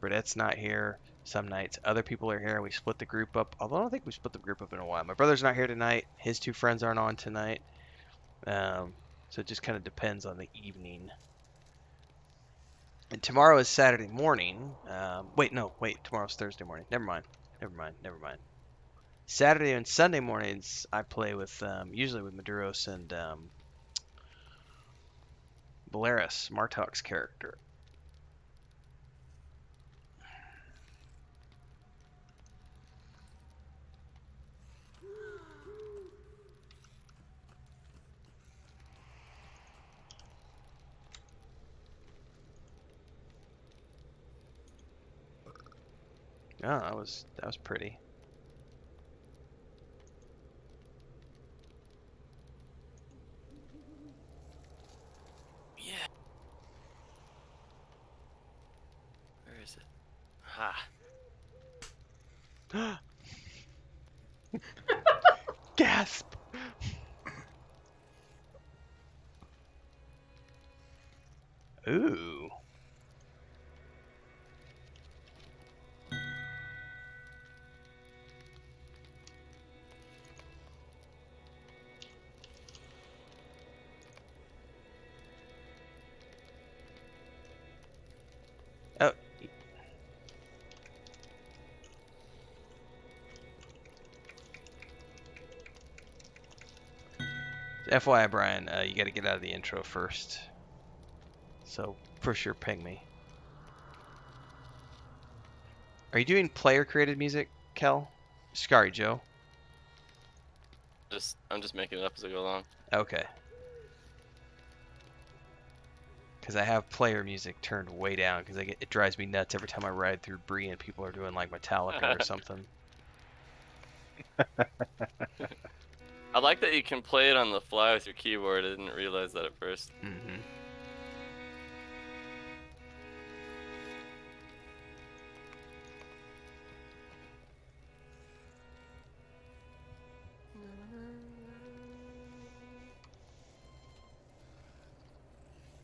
Burdette's not here. Some nights, other people are here. We split the group up. Although I don't think we split the group up in a while. My brother's not here tonight. His 2 friends aren't on tonight. So it just kind of depends on the evening. And tomorrow is Saturday morning. Wait, tomorrow's Thursday morning. Never mind. Saturday and Sunday mornings, I play with, usually with Maduros and Valeris, Martok's character. Oh, that was pretty. Yeah. Where is it? Ha. Gasp! Ooh. Oh. FYI, Brian, you got to get out of the intro first. So, for sure, ping me. Are you doing player-created music, Kel? Sorry, Joe. I'm just making it up as I go along. Okay. Because I have player music turned way down because it drives me nuts every time I ride through Bree and people are doing like Metallica or something. I like that you can play it on the fly with your keyboard. I didn't realize that at first. Mm-hmm.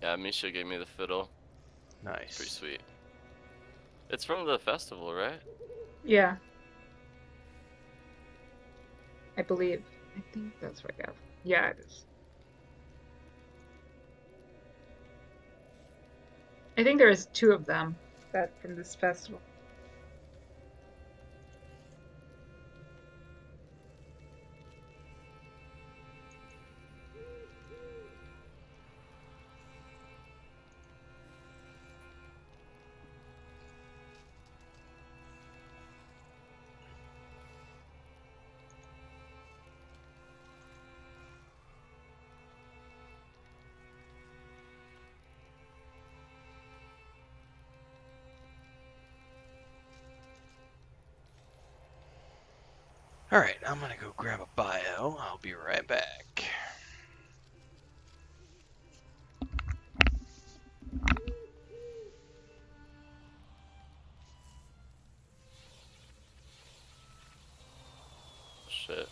Yeah, Misha gave me the fiddle. Nice. Pretty sweet. It's from the festival, right? Yeah. I believe. I think that's what I have. Yeah, it is. I think there's 2 of them that from this festival. Alright, I'm gonna go grab a bio. I'll be right back. Shit.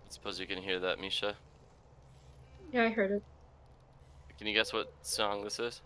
Suppose you can hear that, Misha. Yeah, I heard it. Can you guess what song this is?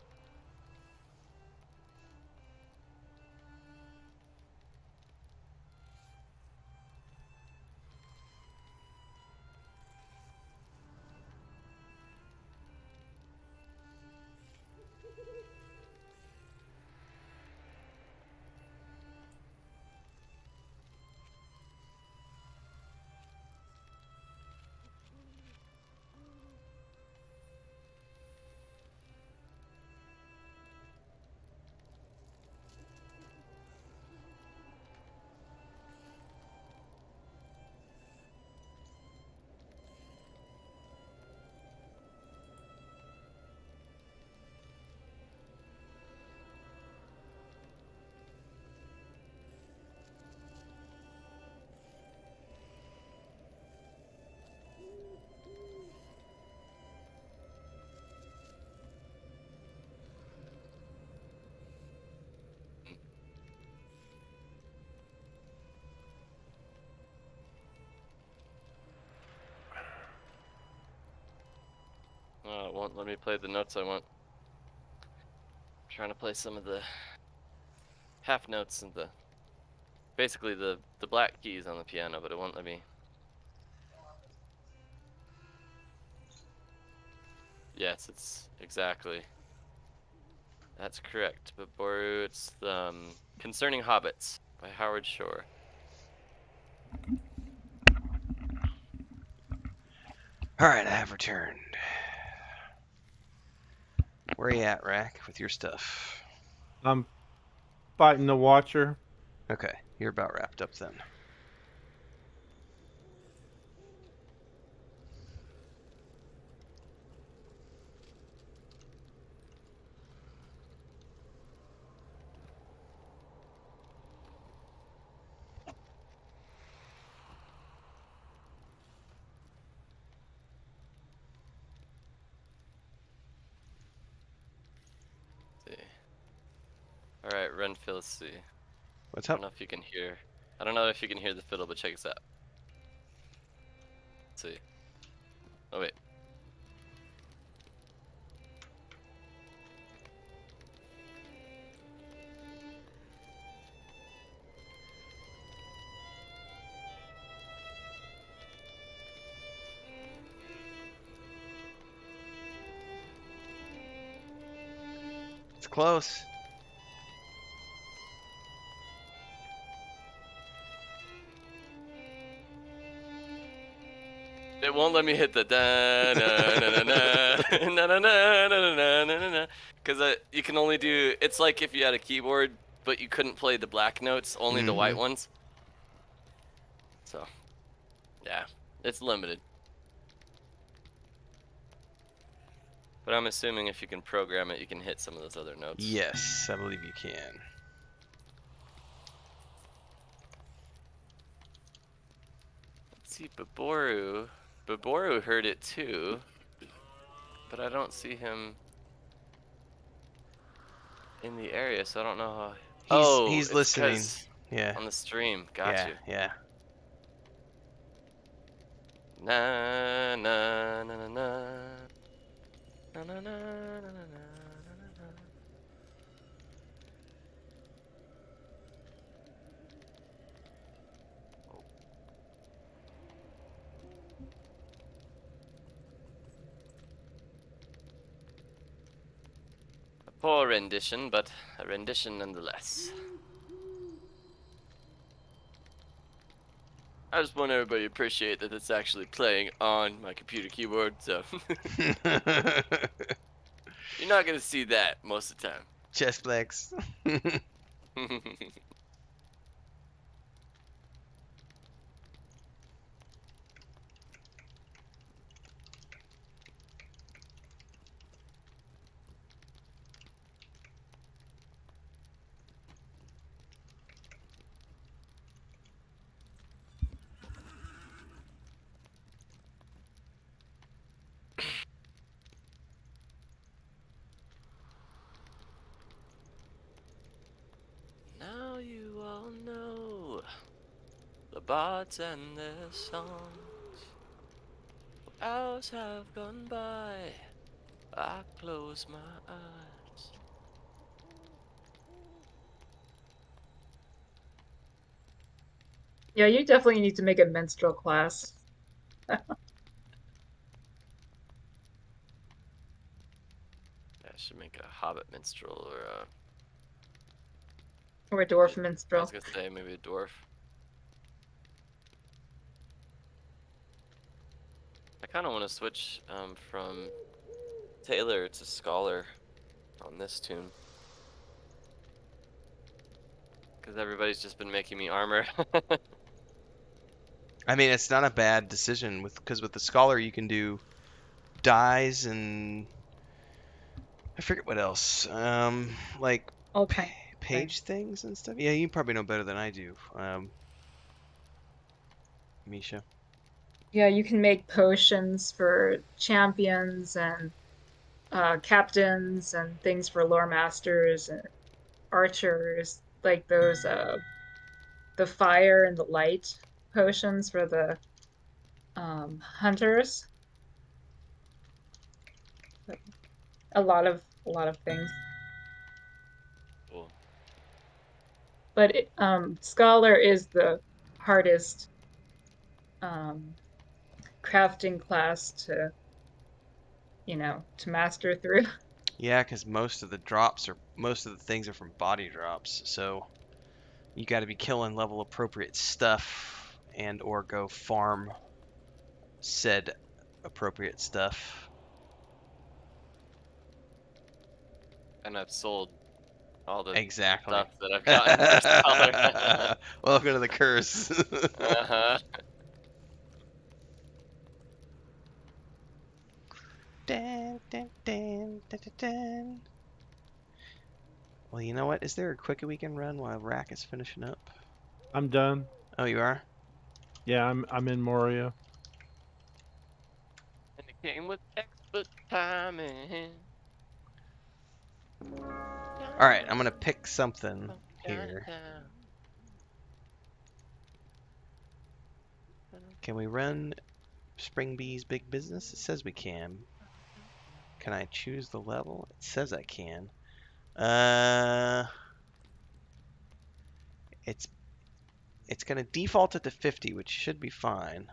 Oh, it won't let me play the notes I want. I'm trying to play some of the half notes and basically the black keys on the piano, but it won't let me. Yes, it's exactly. That's correct. But Boru, it's Concerning Hobbits by Howard Shore. Alright, I have returned. Where are you at, Rack, with your stuff? I'm fighting the Watcher. Okay, you're about wrapped up then. All right, Renfield, let's see. What's I up? don't know if you can hear. I don't know if you can hear the fiddle, but check this out. Let's see. Oh wait. It's close. It won't let me hit the da na na na na na na na na na na because you can only do. It's like if you had a keyboard, but you couldn't play the black notes, only the white ones. So, yeah, it's limited. But I'm assuming if you can program it, you can hit some of those other notes. Yes, I believe you can. Let's see, Baboru heard it too, but I don't see him in the area, so I don't know how. He's listening. Yeah. On the stream, got you. Yeah. Na na na na na. Na, na, na, na, na, na, na. A poor rendition, but a rendition nonetheless. I just want everybody to appreciate that it's actually playing on my computer keyboard, so you're not gonna see that most of the time. Chest flex. Now you all know the bards and their songs. Hours have gone by. I close my eyes. Yeah, you definitely need to make a minstrel class. I should make a hobbit minstrel Or a dwarf I minstrel. was gonna say maybe a dwarf. I kind of want to switch from Tailor to Scholar on this tune. Because everybody's just been making me armor. I mean, it's not a bad decision because with the Scholar you can do dyes and I forget what else. Like page things and stuff. Yeah, you probably know better than I do. Misha. Yeah, you can make potions for champions and captains and things for lore masters and archers, like those the fire and the light potions for the hunters. A lot of things. Cool. But Scholar is the hardest crafting class to master through. Yeah, because most of the things are from body drops, so you got to be killing level appropriate stuff and or go farm said appropriate stuff. And I've sold all the exactly stuff that I've gotten for Scholar. Welcome to the curse. Uh-huh. Dun, dun, dun, dun, dun, dun. Well, you know what? Is there a quicker we can run while Rack is finishing up? I'm done. Oh, you are? Yeah, I'm in Moria. And it came with expert timing. All right, I'm gonna pick something here. Can we run Spring Bee's Big Business? It says we can. Can I choose the level? It says I can. It's gonna default it to 50, which should be fine.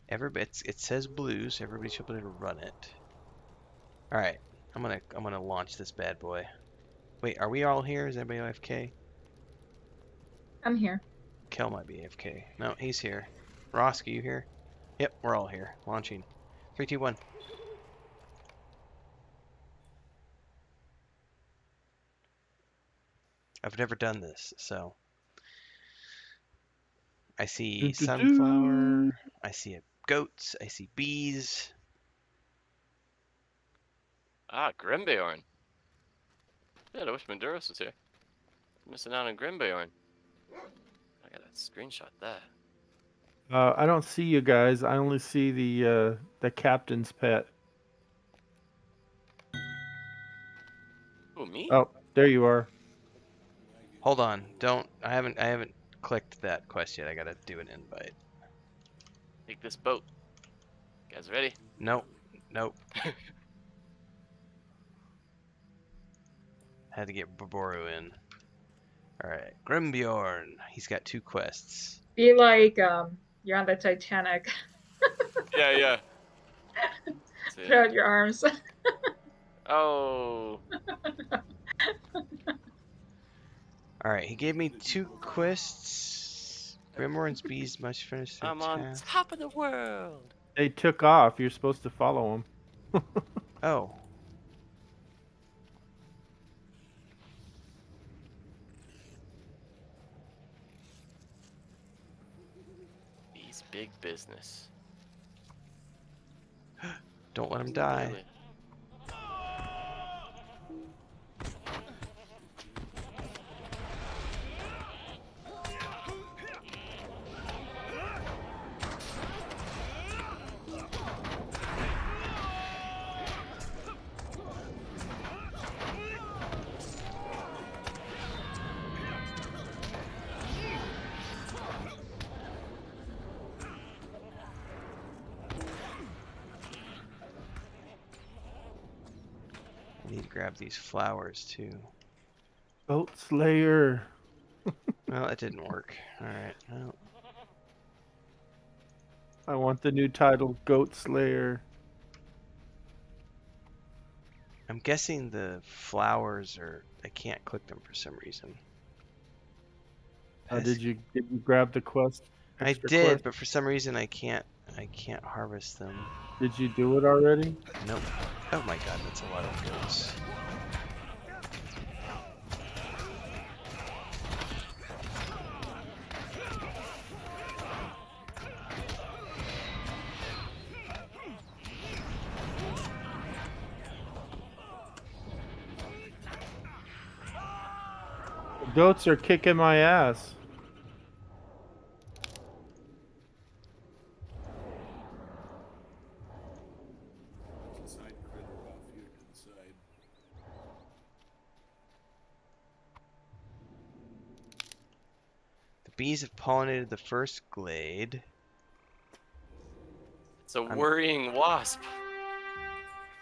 It says blue, so everybody should be able to run it. All right, I'm gonna launch this bad boy. Wait, are we all here? Is anybody AFK? I'm here. Kel might be AFK. No, he's here. Ross, are you here? Yep, we're all here. Launching. 3, 2, 1. I've never done this, so I see sunflower. I see goats. I see bees. Ah, Grimbeorn. Yeah, I wish Maduros was here. Missing out on Grimbeorn. I gotta screenshot that. I don't see you guys. I only see the captain's pet. Who, me? Oh, there you are. Hold on. Don't. I haven't clicked that quest yet. I gotta do an invite. Take this boat. You guys ready? Nope. Nope. Had to get Baboru in. Alright. Grimbeorn. He's got 2 quests. Be like, you're on the Titanic. Yeah. Throw out your arms. Oh. Alright, he gave me 2 quests. Grimbeorn's bees must finish their I'm on task. top of the world. They took off. You're supposed to follow them. Oh. He's big business. Don't let him die. Really? I need to grab these flowers too. Goat Slayer. Well, it didn't work. Alright. Well. I want the new title, Goat Slayer. I'm guessing the flowers are... I can't click them for some reason. Did you grab the quest? I extra did, quest? but for some reason I can't harvest them. Did you do it already? Nope. Oh my god, that's a lot of goats. The goats are kicking my ass. Bees have pollinated the first glade. It's a worrying wasp.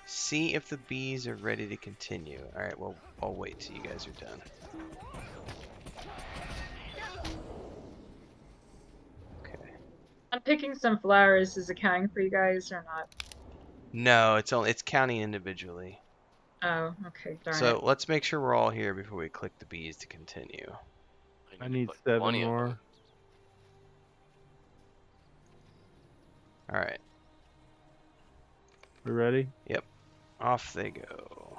See if the bees are ready to continue. Alright, well, I'll wait till you guys are done. Okay. I'm picking some flowers. Is it counting for you guys or not? No, it's counting individually. Oh, okay, darn So it. let's make sure we're all here before we click the bees to continue. I need 7 more. Alright. We ready? Yep. Off they go.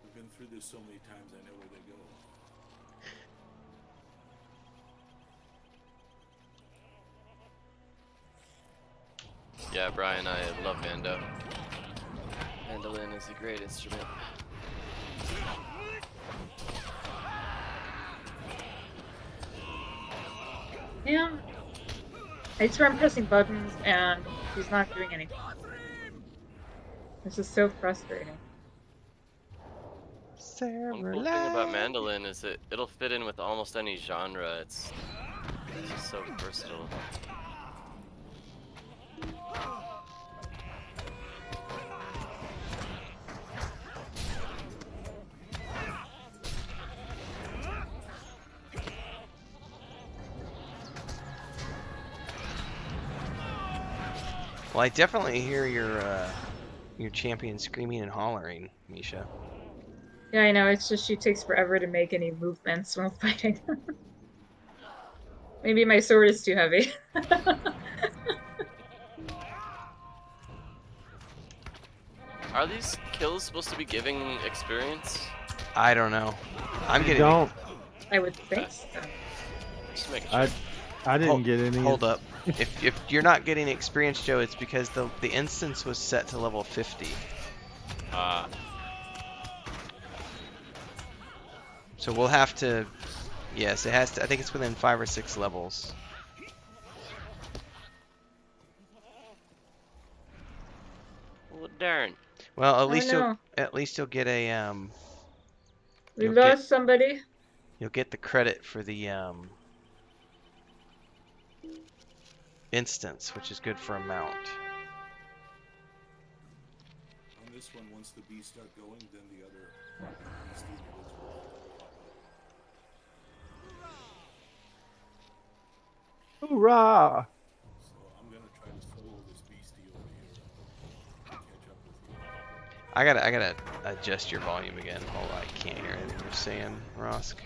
We've been through this so many times, I know where they go. Yeah, Brian, I love Mando. Mandolin is a great instrument. Yeah. I swear I'm pressing buttons and he's not doing anything. This is so frustrating. One cool thing about Mandolin is it'll fit in with almost any genre. It's just so versatile. Well, I definitely hear your your champion screaming and hollering, Misha. Yeah, I know. It's just she takes forever to make any movements while fighting. Maybe my sword is too heavy. Are these kills supposed to be giving experience? I don't know. I'm getting. Don't. I would think so. Just making sure. I didn't get any. Hold up. If you're not getting experience, Joe, it's because the instance was set to level 50. So we'll have to. Yes, it has to. I think it's within 5 or 6 levels. Well, darn. Well, Oh, no. at least you'll get a We lost somebody. You'll get the credit for the instance, which is good for a mount. On this one, once the bees start going, then the other bees do the woods work. Hoorah! So I'm gonna try to solo this beastie over here. Catch up with you. I gotta adjust your volume again. Hold on, I can't hear anything you're saying, Rosk.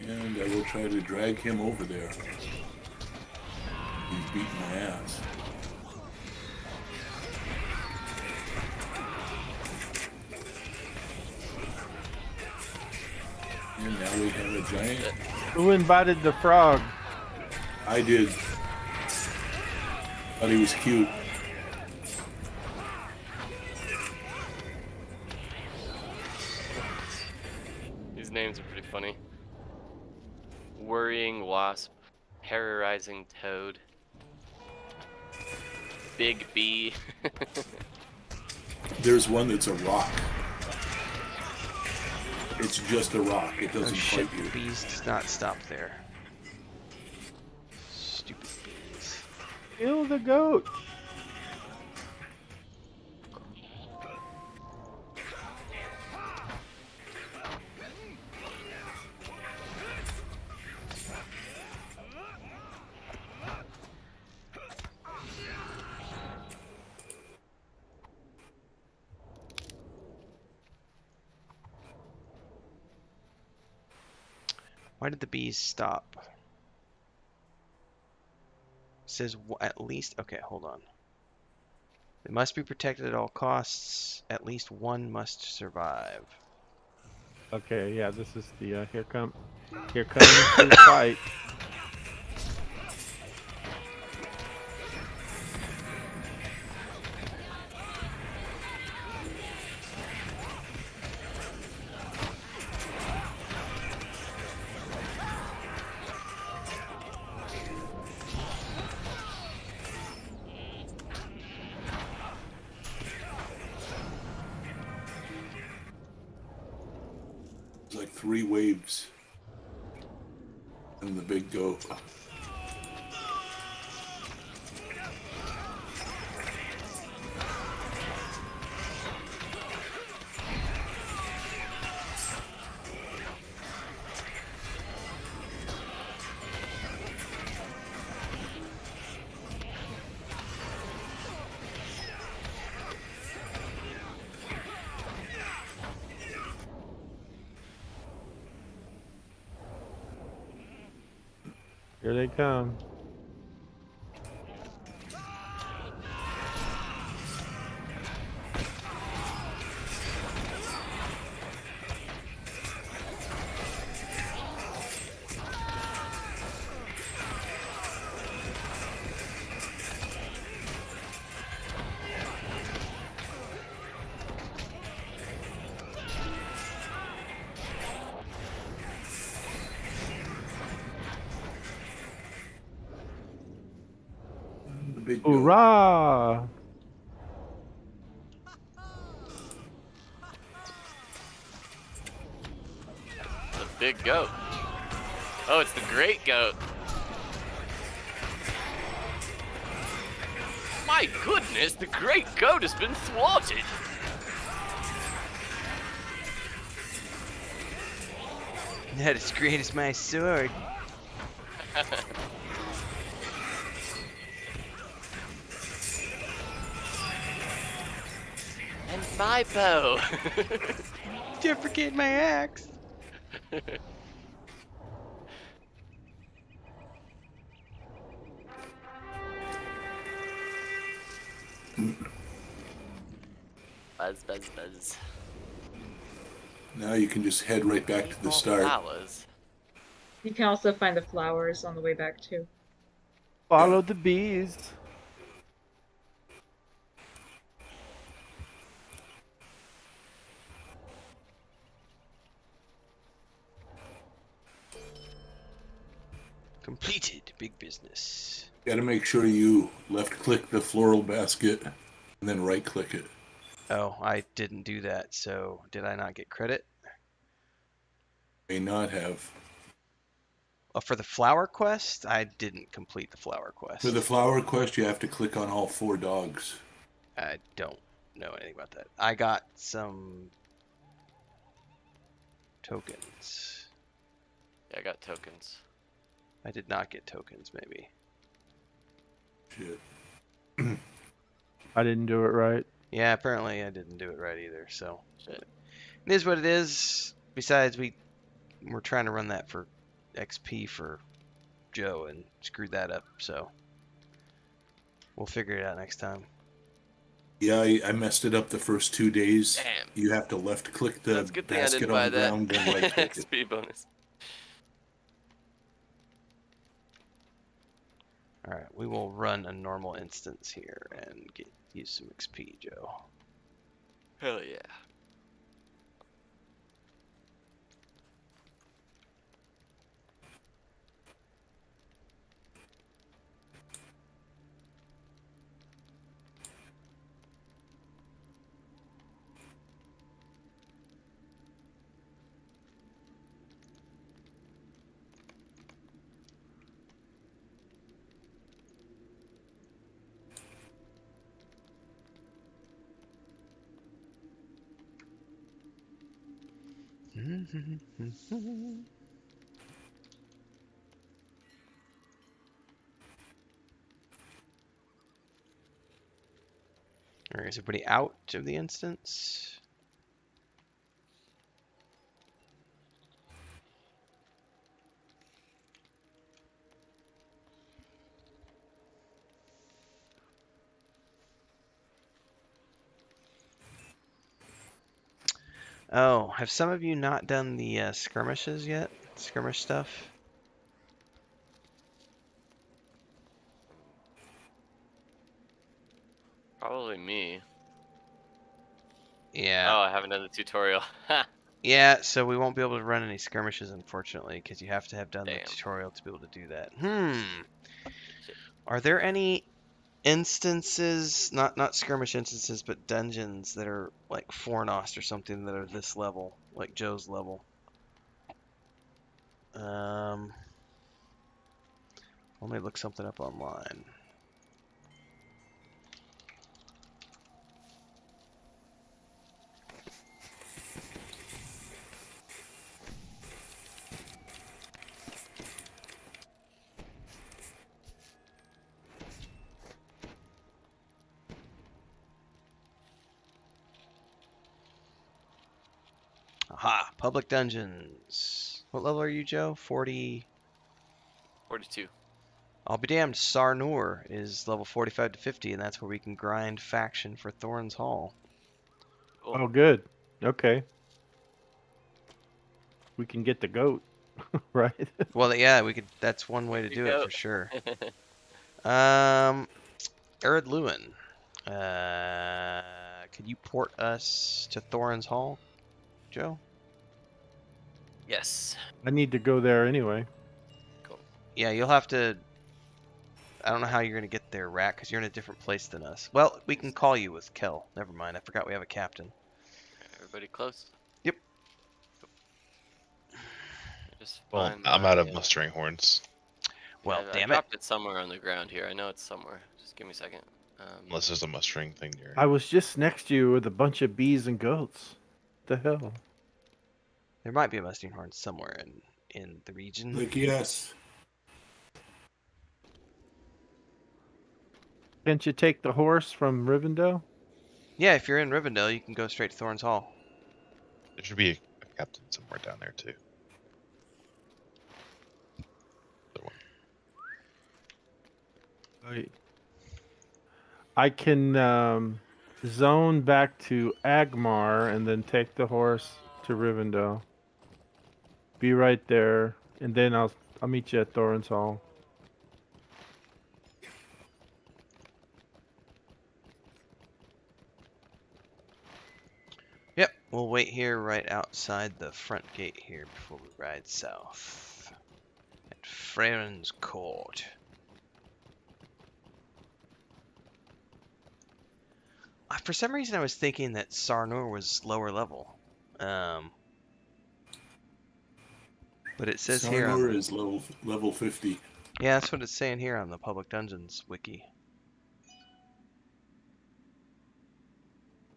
And I will try to drag him over there. He's beating my ass. And now we have a giant. Who invited the frog? I did. Thought he was cute. These names are pretty funny. Worrying wasp, terrorizing toad, big bee. There's one that's a rock. It's just a rock. It doesn't shit, fight you. Bees does not stop there. Stupid bees. Kill the goat. Why did the bees stop? It says at least. Okay, hold on. They must be protected at all costs. At least one must survive. Okay, yeah, this is the here comes the fight. It's like 3 waves. And the big goat. Here they come. Big Hoorah! The big goat. Oh, it's the great goat. My goodness, the great goat has been thwarted. Not as great as my sword. My bow. Don't forget my axe. Buzz. Now you can just head right back to the start. Flowers. You can also find the flowers on the way back too. Follow the bees. Completed. Big business. Got to make sure you left-click the floral basket and then right-click it. Oh, I didn't do that, so did I not get credit? May not have. Oh, for the flower quest? I didn't complete the flower quest. For the flower quest, you have to click on all 4 dogs. I don't know anything about that. I got some tokens. Yeah, I got tokens. I did not get tokens, maybe. Shit. I didn't do it right. Yeah, apparently I didn't do it right either, so. Shit. It is what it is. Besides, we're trying to run that for XP for Joe and screwed that up, so. We'll figure it out next time. Yeah, I messed it up the first 2 days. Damn. You have to left-click the That's a good thing I basket didn't on buy the that. ground and right-click it. XP bonus. Alright, we will run a normal instance here and use some XP, Joe. Hell yeah. Alright, is everybody out of the instance? Oh, have some of you not done the skirmishes yet? Skirmish stuff? Probably me. Yeah. Oh, I haven't done the tutorial. Yeah, so we won't be able to run any skirmishes, unfortunately, because you have to have done the tutorial to be able to do that. Are there any instances, not skirmish instances, but dungeons that are like Fornost or something that are this level, like Joe's level? Let me look something up online. Aha, public dungeons. What level are you, Joe? 40? 42. I'll be damned, Sarnur is level 45 to 50, and that's where we can grind faction for Thorn's Hall. Cool. Oh, good. Okay. We can get the goat, right? Well, yeah, we could. That's one way to do it for sure. Arid Lewin, could you port us to Thorin's Hall, Joe? Yes. I need to go there anyway. Cool. Yeah, you'll have to. I don't know how you're gonna get there, Rat, because you're in a different place than us. Well, we can call you with Kel. Never mind. I forgot we have a captain. Everybody close? Yep. Well, I'm out of mustering horns. Well, I damn it. dropped it somewhere on the ground here. I know it's somewhere. Just give me a second. Unless there's a mustering thing near. I was just next to you with a bunch of bees and goats. What the hell? There might be a mustering horn somewhere in the region. Like, yes. Can't you take the horse from Rivendell? Yeah, if you're in Rivendell, you can go straight to Thorns Hall. There should be a captain somewhere down there too. I can zone back to Agmar and then take the horse to Rivendell. Be right there, and then I'll meet you at Thorin's Hall. Yep, we'll wait here right outside the front gate here before we ride south. At Freren's Court. For some reason I was thinking that Sarnor was lower level. But it says here Sarnor is level 50. Yeah, that's what it's saying here on the Public Dungeons wiki.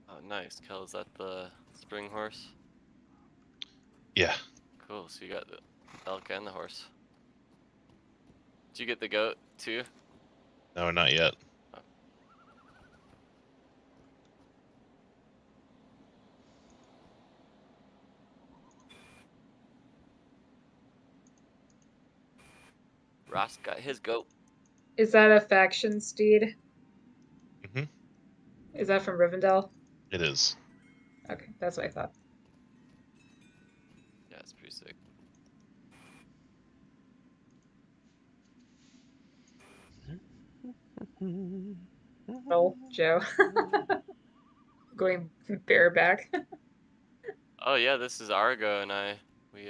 Oh, nice. Kel, is that the spring horse? Yeah. Cool. So you got the elk and the horse. Did you get the goat too? No, not yet. Oh. Ross got his goat. Is that a faction steed? Mm-hmm. Is that from Rivendell? It is. Okay, that's what I thought. Yeah, it's pretty sick. Roll, Joe. Going bareback. Oh yeah, this is Argo and I. We've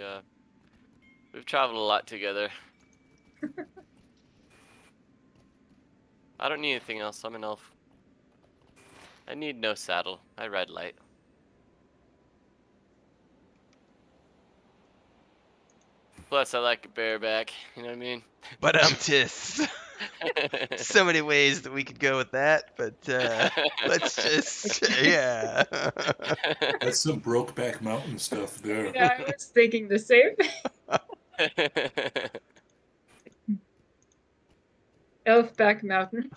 traveled a lot together. I don't need anything else. I'm an elf. I need no saddle. I ride light. Plus, I like a bareback. You know what I mean? But so many ways that we could go with that, but let's just yeah. That's some Brokeback Mountain stuff there. Yeah, I was thinking the same thing. Elfback Mountain.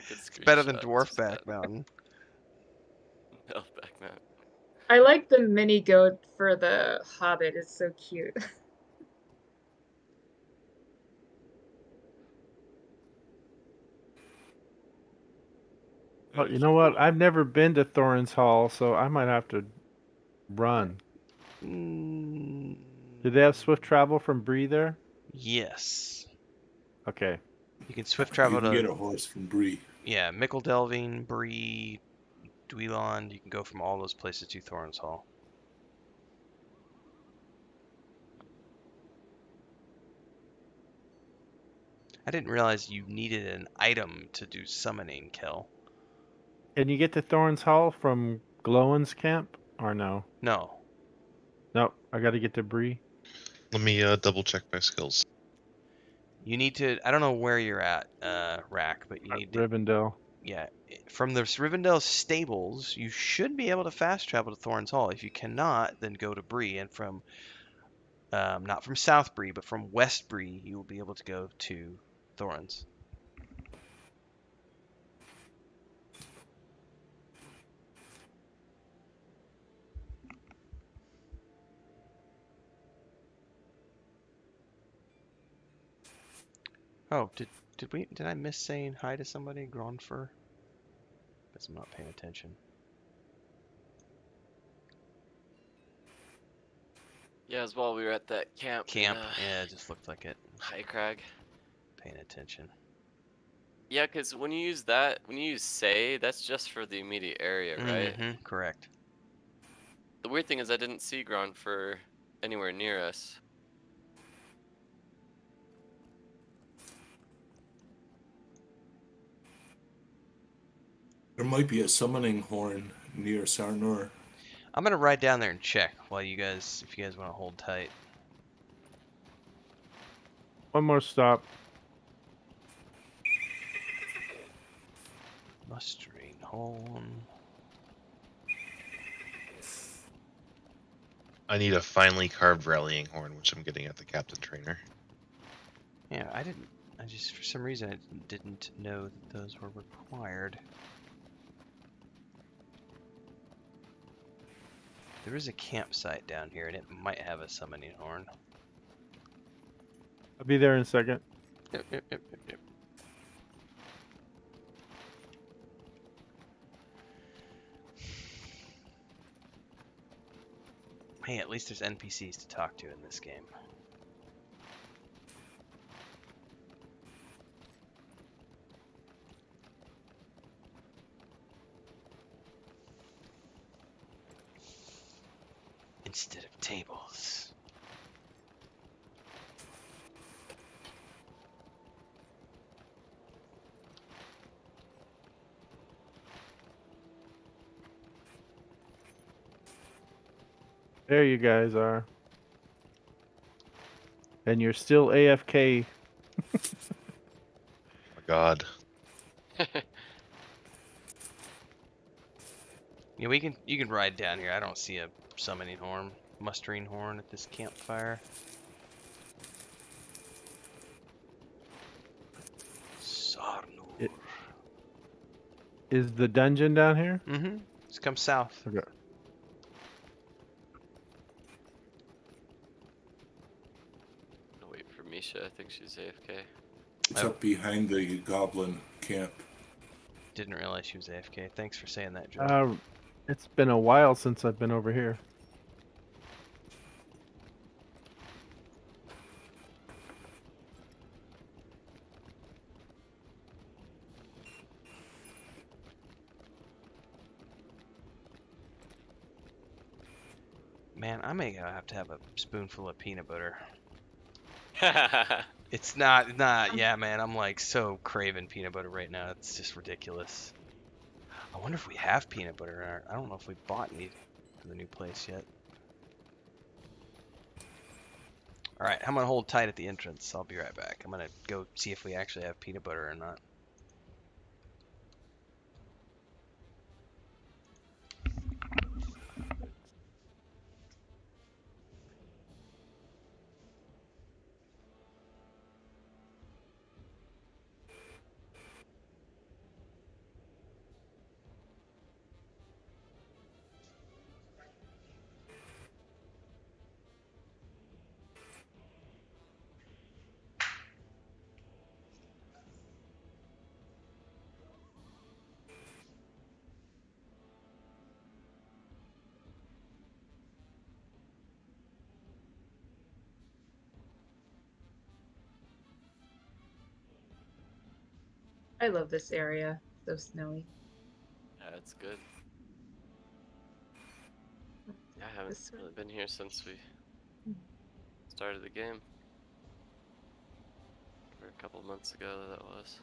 It's better than Dwarfback Mountain. Elfback Mountain. I like the mini goat for the Hobbit. It's so cute. Oh, you know what? I've never been to Thorin's Hall, so I might have to run. Do they have swift travel from Bree there? Yes. Okay. You can swift travel You can to get a horse from Bree. Yeah, Mickle Delvin, Bree, Dweland. You can go from all those places to Thorin's Hall. I didn't realize you needed an item to do summoning, Kel. Can you get to Thorin's Hall from Glowin's camp, or no? No. Nope, I gotta get to Bree. Let me double check my skills. You need to, I don't know where you're at, Rack, but you need to... Rivendell. Yeah, from the Rivendell stables, you should be able to fast travel to Thorin's Hall. If you cannot, then go to Bree, and from, not from South Bree, but from West Bree, you will be able to go to Thorin's. Oh, did I miss saying hi to somebody, Gronfur? Guess I'm not paying attention. Yeah, as well. We were at that camp. Yeah, it just looked like it. High Crag. Paying attention. Yeah, because when you use that, when you use say, that's just for the immediate area, right? Mm-hmm, correct. The weird thing is I didn't see Gronfur anywhere near us. There might be a summoning horn near Sarnor. I'm gonna ride down there and check while you guys, if you guys want to hold tight. One more stop. Mustering horn. I need a finely carved rallying horn, which I'm getting at the captain trainer. Yeah, I didn't. I just, for some reason, I didn't know that those were required. There is a campsite down here, and it might have a summoning horn. I'll be there in a second. Yep. Hey, at least there's NPCs to talk to in this game. Instead of tables. There you guys are. And you're still AFK. Oh my god. Yeah, you can ride down here. I don't see a summoning horn, mustering horn at this campfire. Is the dungeon down here? Mm-hmm. Just come south. Okay. I'll wait for Misha. I think she's AFK. It's up behind the goblin camp. Didn't realize she was AFK. Thanks for saying that, Joe. It's been a while since I've been over here. Man, I may have to have a spoonful of peanut butter. It's not, yeah, man, I'm like so craving peanut butter right now. It's just ridiculous. I wonder if we have peanut butter in our, I don't know if we bought any for the new place yet. Alright, I'm gonna hold tight at the entrance. I'll be right back. I'm gonna go see if we actually have peanut butter or not. I love this area. So snowy. Yeah, it's good. Yeah, I haven't really been here since we started the game. Or a couple months ago, that was.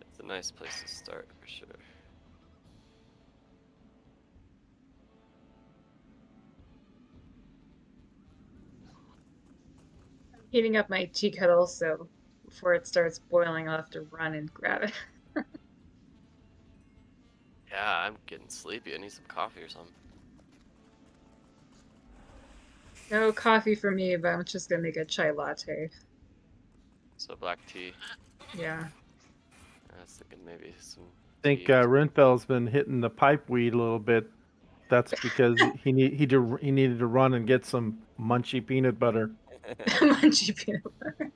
It's a nice place to start, for sure. Heating up my tea kettle, so before it starts boiling, I'll have to run and grab it. Yeah, I'm getting sleepy. I need some coffee or something. No coffee for me, but I'm just gonna make a chai latte. So black tea. Yeah. I was thinking maybe some. I think Renfel's been hitting the pipe weed a little bit. That's because he needed to run and get some munchy peanut butter. Munchy peanut butter.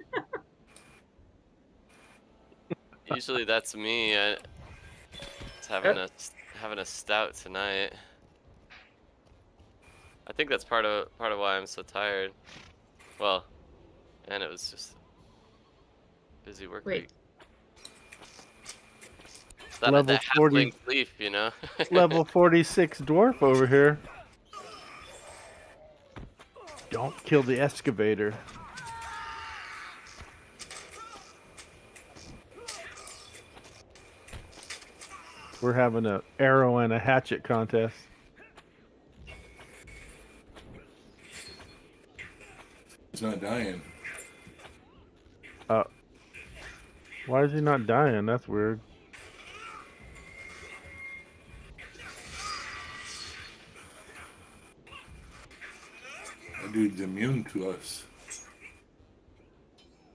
Usually that's me. It's having a stout tonight. I think that's part of why I'm so tired. Well, and it was just busy work week. Level that 40 leaf, you know. Level 46 dwarf over here. Don't kill the excavator. We're having an arrow and a hatchet contest. He's not dying. Why is he not dying? That's weird. dude's immune to us.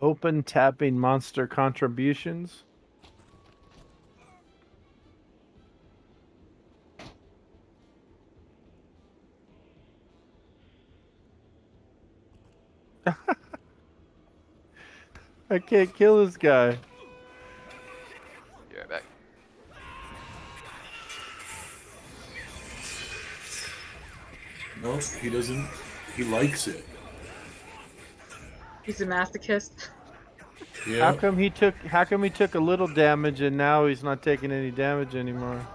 Open tapping monster contributions. I can't kill this guy. Be right back. No, he doesn't. He likes it. He's a masochist. Yeah. How come he took a little damage and now he's not taking any damage anymore?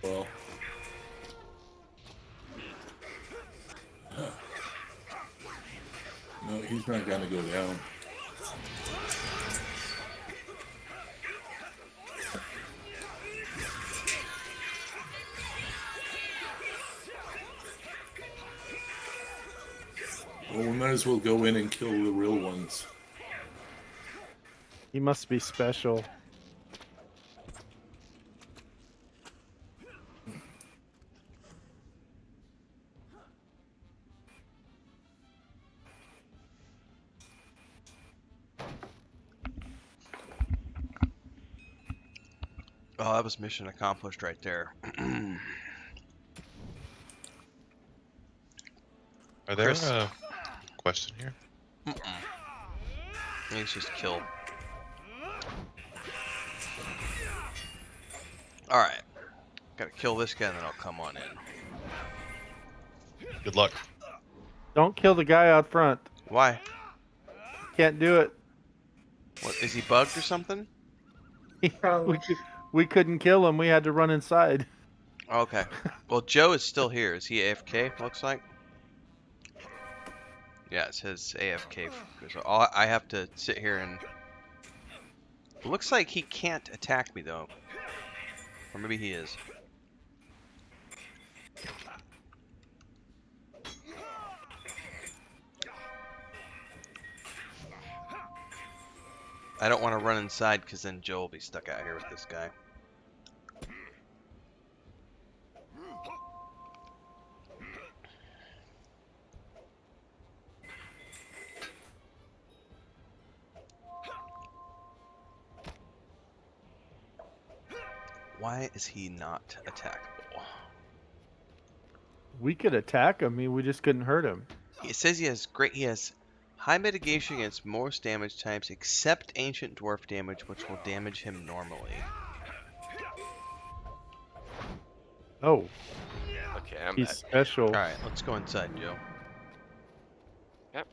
Well. No, he's not gonna go down. Well, we might as well go in and kill the real ones. He must be special. Oh, that was mission accomplished right there. Are there Chris? quests in here? Let's just kill. Alright. Gotta kill this guy and then I'll come on in. Good luck. Don't kill the guy out front. Why? Can't do it. What, is he bugged or something? We couldn't kill him. We had to run inside. Okay. Well, Joe is still here. Is he AFK, looks like? Yeah, it says AFK. So I have to sit here and... It looks like he can't attack me, though. Or maybe he is. I don't want to run inside because then Joe will be stuck out here with this guy. Why is he not attackable? We could attack him. We just couldn't hurt him. It says he has high mitigation against most damage types except ancient dwarf damage, which will damage him normally. Oh. Okay, I'm He's back. special. Alright, let's go inside, Joe. Yep.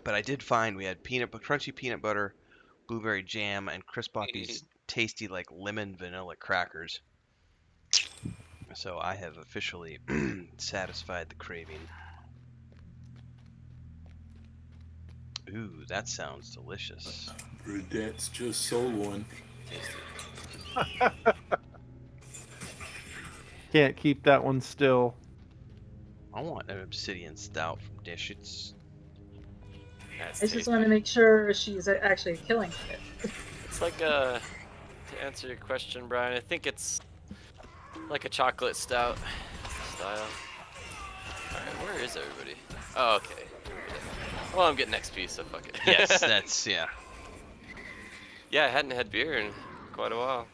But I did find we had crunchy peanut butter, blueberry jam, and Chris bought these tasty like lemon vanilla crackers. So I have officially satisfied the craving. Ooh, that sounds delicious. Brudette's just sold one. Can't keep that one still. I want an obsidian stout from Dishits. I just want to make sure she's actually killing it. It's like to answer your question, Brian, I think it's like a chocolate stout style. Alright, where is everybody? Oh, okay. Well, I'm getting XP, so fuck it. Yes, that's, yeah. Yeah, I hadn't had beer in quite a while.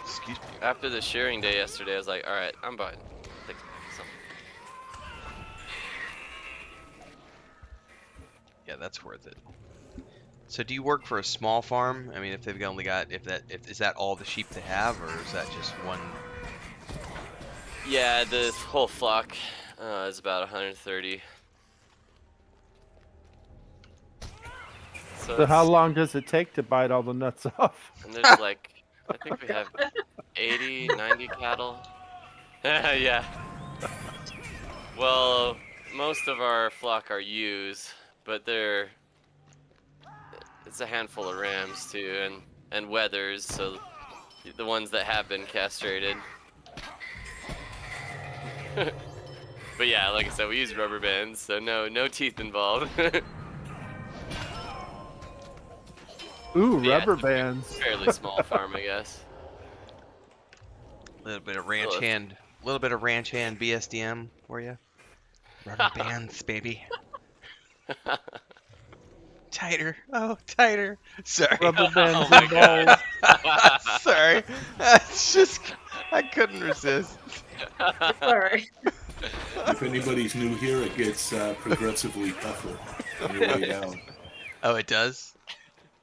Excuse me. After the sharing day yesterday, I was like, alright, I'm buying. Something. Yeah, that's worth it. So do you work for a small farm? I mean, if they've only got, is that all the sheep they have, or is that just one? Yeah, the whole flock is about 130. So how long does it take to bite all the nuts off? And there's like, I think we have 80, 90 cattle. Yeah. Well, most of our flock are ewes, but it's a handful of rams too, and wethers, so the ones that have been castrated. But yeah, like I said, we use rubber bands, so no teeth involved. Ooh, Yeah, rubber it's a bands. fairly small farm, I guess. A little bit of ranch hand BSDM for you. Rubber bands, baby. Tighter. Oh, tighter. Sorry. Rubber bands Oh my and balls. God. Sorry. It's just, I couldn't resist. It's alright. If anybody's new here, it gets progressively tougher on your way down. Oh, it does?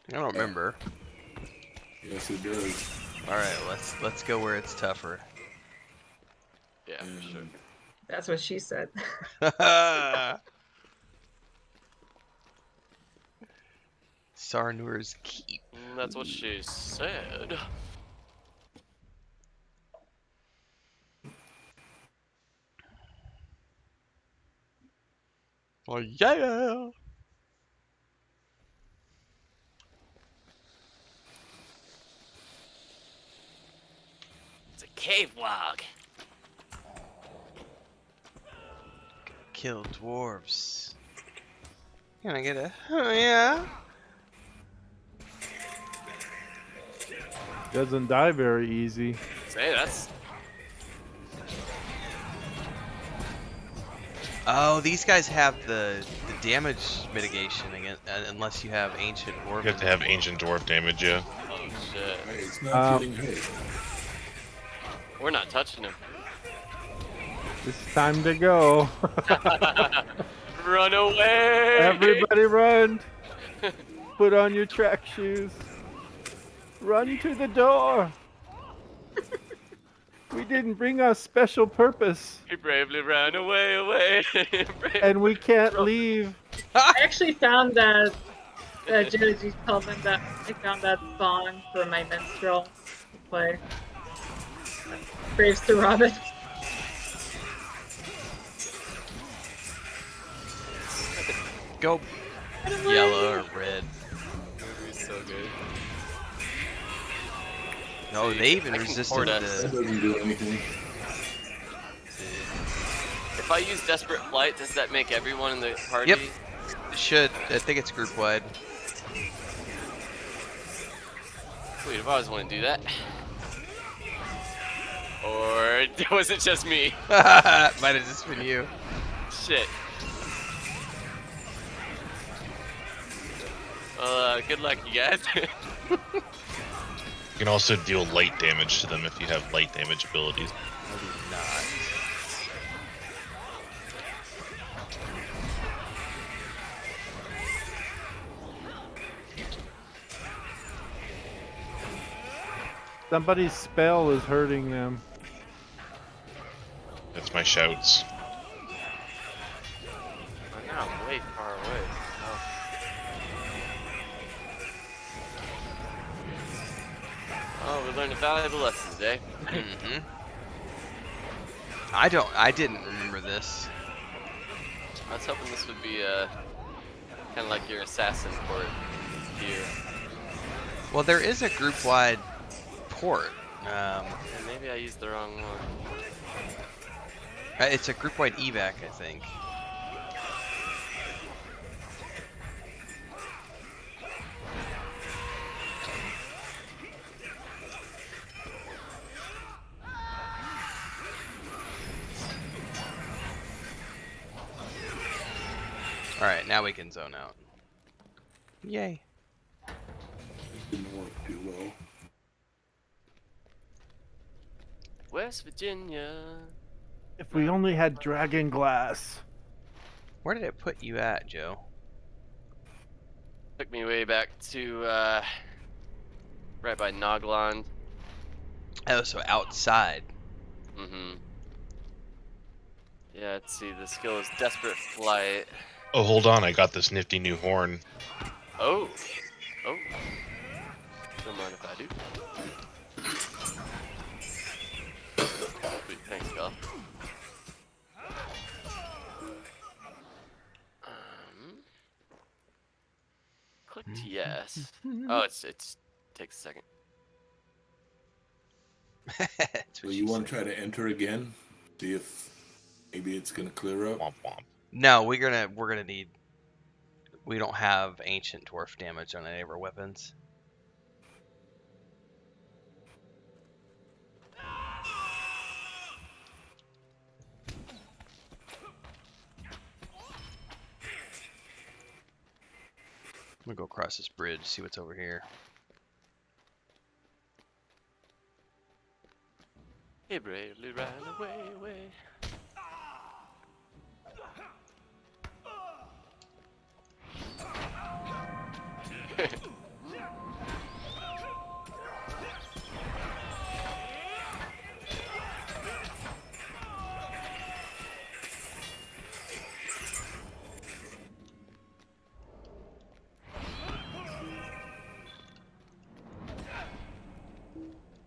I don't remember. Yes, it does. All right, let's go where it's tougher. Yeah, for sure. That's what she said. Sarnur's Keep. That's what she said. Oh yeah. It's a cave log. Kill dwarves. Can I get a? Oh yeah. Doesn't die very easy. Say that's. Oh, these guys have the damage mitigation against, unless you have ancient dwarf. You have to have ancient dwarf damage, yeah. Oh shit. Hey, it's not getting hit. We're not touching him. It's time to go. Run away! Everybody run. Put on your track shoes. Run to the door. We didn't bring our special purpose. He bravely ran away. And we can't leave. I actually found that Joji told them that I found that song for my minstrel to play. Braves to Robin. Go yellow or red. Movie's so good. No, they even resisted That doesn't do anything. If I use Desperate Flight, does that make everyone in the party? Yep. It should. I think it's group wide. Sweet, I've always wanted to do that. Or was it just me? Might have just been you. Shit. Good luck, you guys. You can also deal light damage to them if you have light damage abilities. I do not. Somebody's spell is hurting them. That's my shouts. Now I'm way far away. Oh, we learned a valuable lesson today. Mm-hmm. I didn't remember this. I was hoping this would be kind of like your assassin port here. Well, there is a group-wide port. And maybe I used the wrong one. It's a group-wide evac, I think. Alright, now we can zone out. Yay. Didn't work too well. West Virginia. If we only had dragon glass. Where did it put you at, Joe? Took me way back to right by Nogland. Oh, so outside. Mm-hmm. Yeah, let's see, the skill is Desperate Flight. Oh, hold on, I got this nifty new horn. Oh. Oh. Don't mind if I do. Sweet, thanks, Gal. Click to yes. Oh, it takes a second. So you want to try to enter again? See if maybe it's gonna clear up. Womp womp. No, we're gonna need. We don't have ancient dwarf damage on any of our weapons. gonna go across this bridge, see what's over here. He bravely ran away.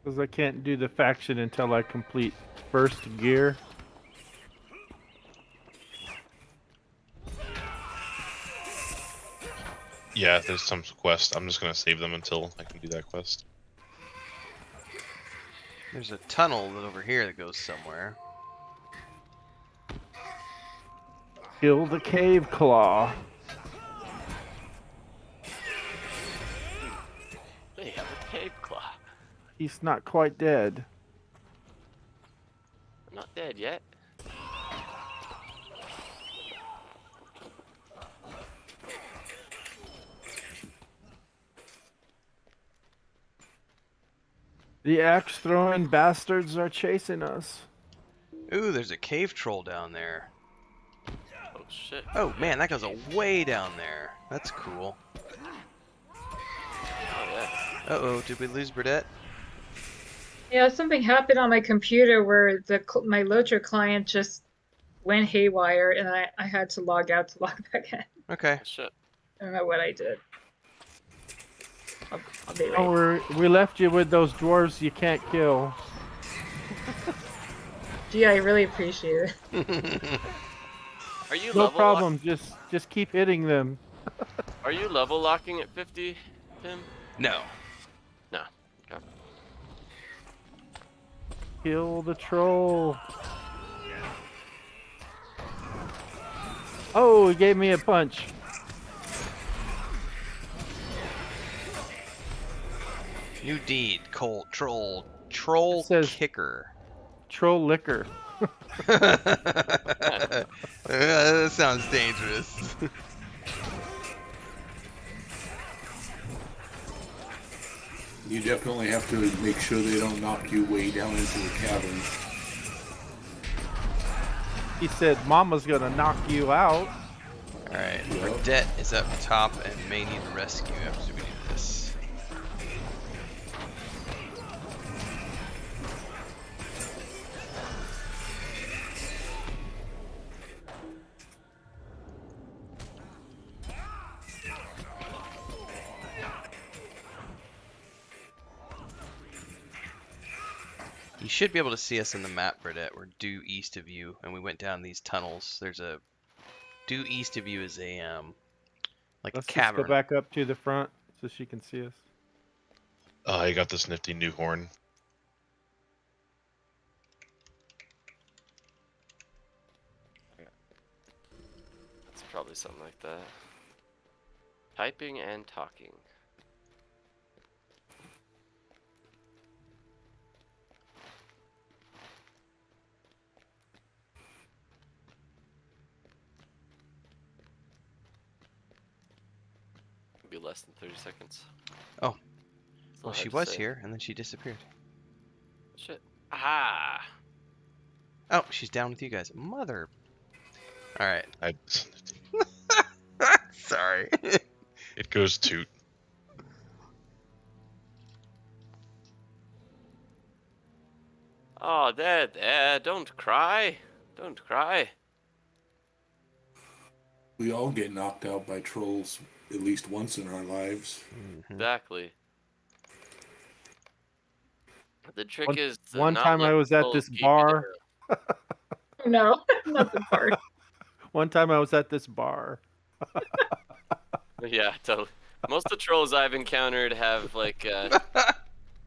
Because I can't do the faction until I complete first gear. Yeah, there's some quest. I'm just gonna save them until I can do that quest. There's a tunnel over here that goes somewhere. Kill the cave claw. They have a cave claw. He's not quite dead. I'm not dead yet. The axe throwing bastards are chasing us. Ooh, there's a cave troll down there. Oh shit. Oh man, that goes way down there. That's cool. Oh yeah. Uh-oh, did we lose Burdette? Yeah, something happened on my computer where my LOTRO client just went haywire, and I had to log out to log back in. Okay. Shit. I don't know what I did. I'll be right. Oh, we left you with those dwarves you can't kill. Gee, I really appreciate it. Are you No level problem. Just keep hitting them. Are you level locking at 50, Tim? No. No. Okay. Kill the troll. Oh, he gave me a punch. New deed, Colt, troll kicker. Troll liquor. That sounds dangerous. You definitely have to make sure they don't knock you way down into the cavern. He said, "Mama's gonna knock you out." All right, Burdette is up top and may need rescue after we do this. You should be able to see us in the map, Burdette. We're due east of you, and we went down these tunnels. There's a due east of you is a like Let's a cavern. just go back up to the front so she can see us. I got this nifty new horn. It's probably something like that. Typing and talking. Be less than 30 seconds. Oh. Well, she was here, and then she disappeared. Shit. Ah! Oh, she's down with you guys. Mother. Alright. Sorry. It goes toot. Oh, there, don't cry. Don't cry. We all get knocked out by trolls at least once in our lives. Exactly. The trick is to One not time let I was at trolls this keep you bar. No, not the bar. One time I was at this bar. there. Yeah, totally. Most of the trolls I've encountered have like,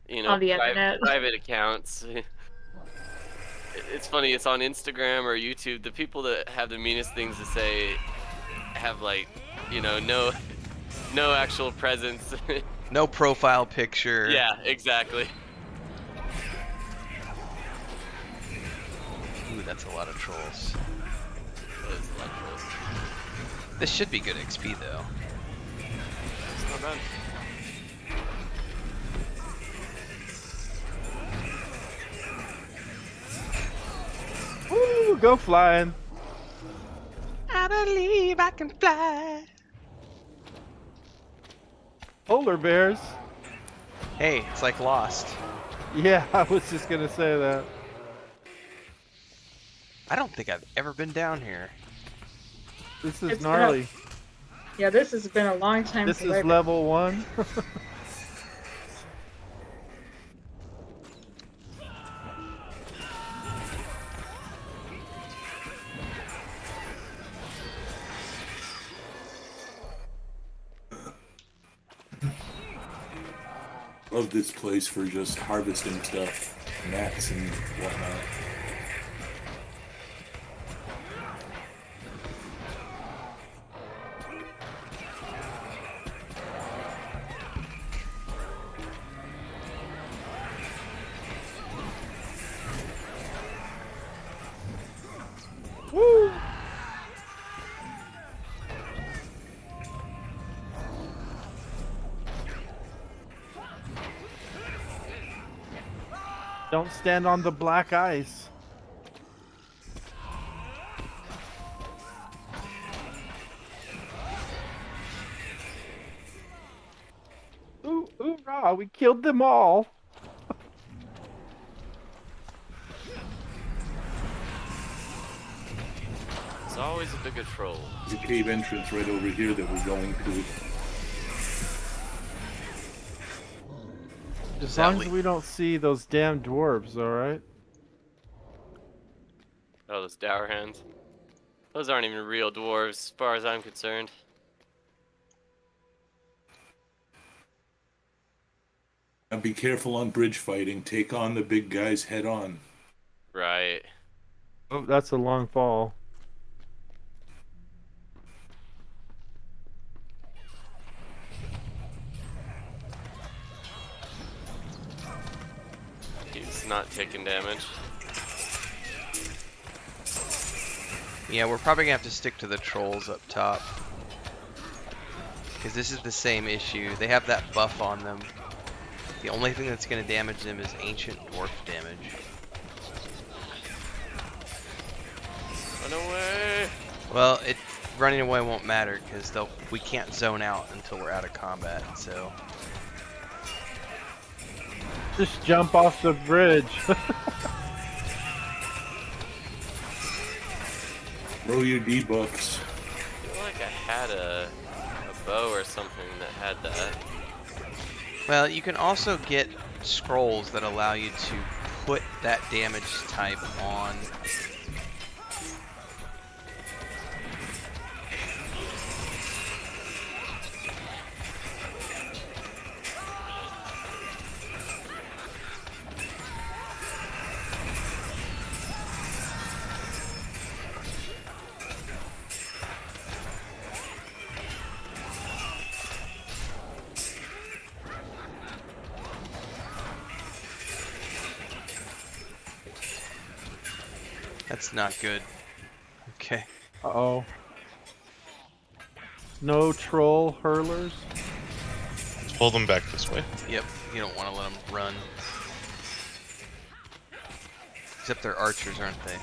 you know, On the internet. private accounts. It's funny. It's on Instagram or YouTube. The people that have the meanest things to say have like, you know, no actual presence. No profile picture. Yeah, exactly. Ooh, that's a lot of trolls. That is a lot of trolls. This should be good XP though. Not bad. Woo, go flying. I believe I can fly. Polar bears. Hey, it's like Lost. Yeah, I was just gonna say that. I don't think I've ever been down here. This is It's gnarly. Yeah, this has been a long time. This since is I've- level 1. Love this place for just harvesting stuff, gnats and whatnot. Woo! Don't stand on the black ice. Ooh, hoorah, we killed them all. It's always a bigger troll. The cave entrance right over here that we're going to. As long as we don't see those damn dwarves, alright? Oh, those dour hands. Those aren't even real dwarves, as far as I'm concerned. And be careful on bridge fighting. Take on the big guys head on. Right. Oh, that's a long fall. He's not taking damage. Yeah, we're probably gonna have to stick to the trolls up top. Because this is the same issue. They have that buff on them. The only thing that's gonna damage them is ancient dwarf damage. Run away! Well, running away won't matter because we can't zone out until we're out of combat. So just jump off the bridge. Throw your debuffs. I feel like I had a bow or something that had that. well, you can also get scrolls that allow you to put that damage type on. That's not good. Okay. Uh-oh. No troll hurlers? Let's pull them back this way. Yep, you don't want to let them run. Except they're archers, aren't they?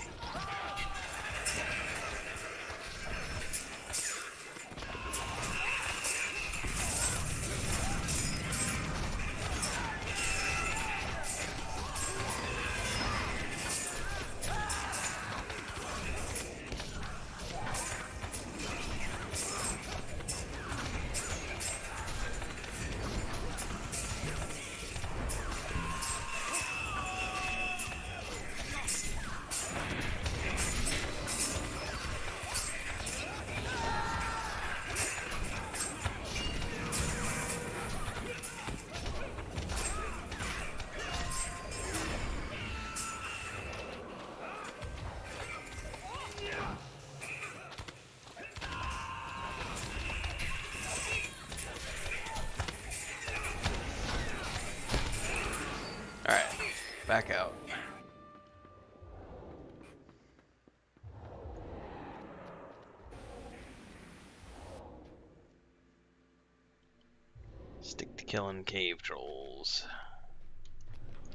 Stick to killing cave trolls.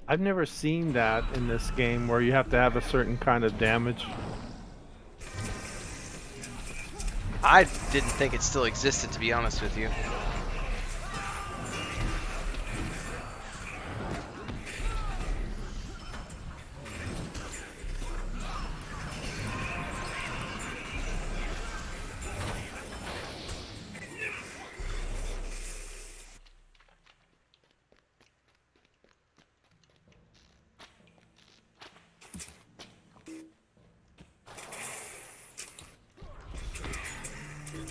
I've never seen that in this game where you have to have a certain kind of damage. I didn't think it still existed, to be honest with you.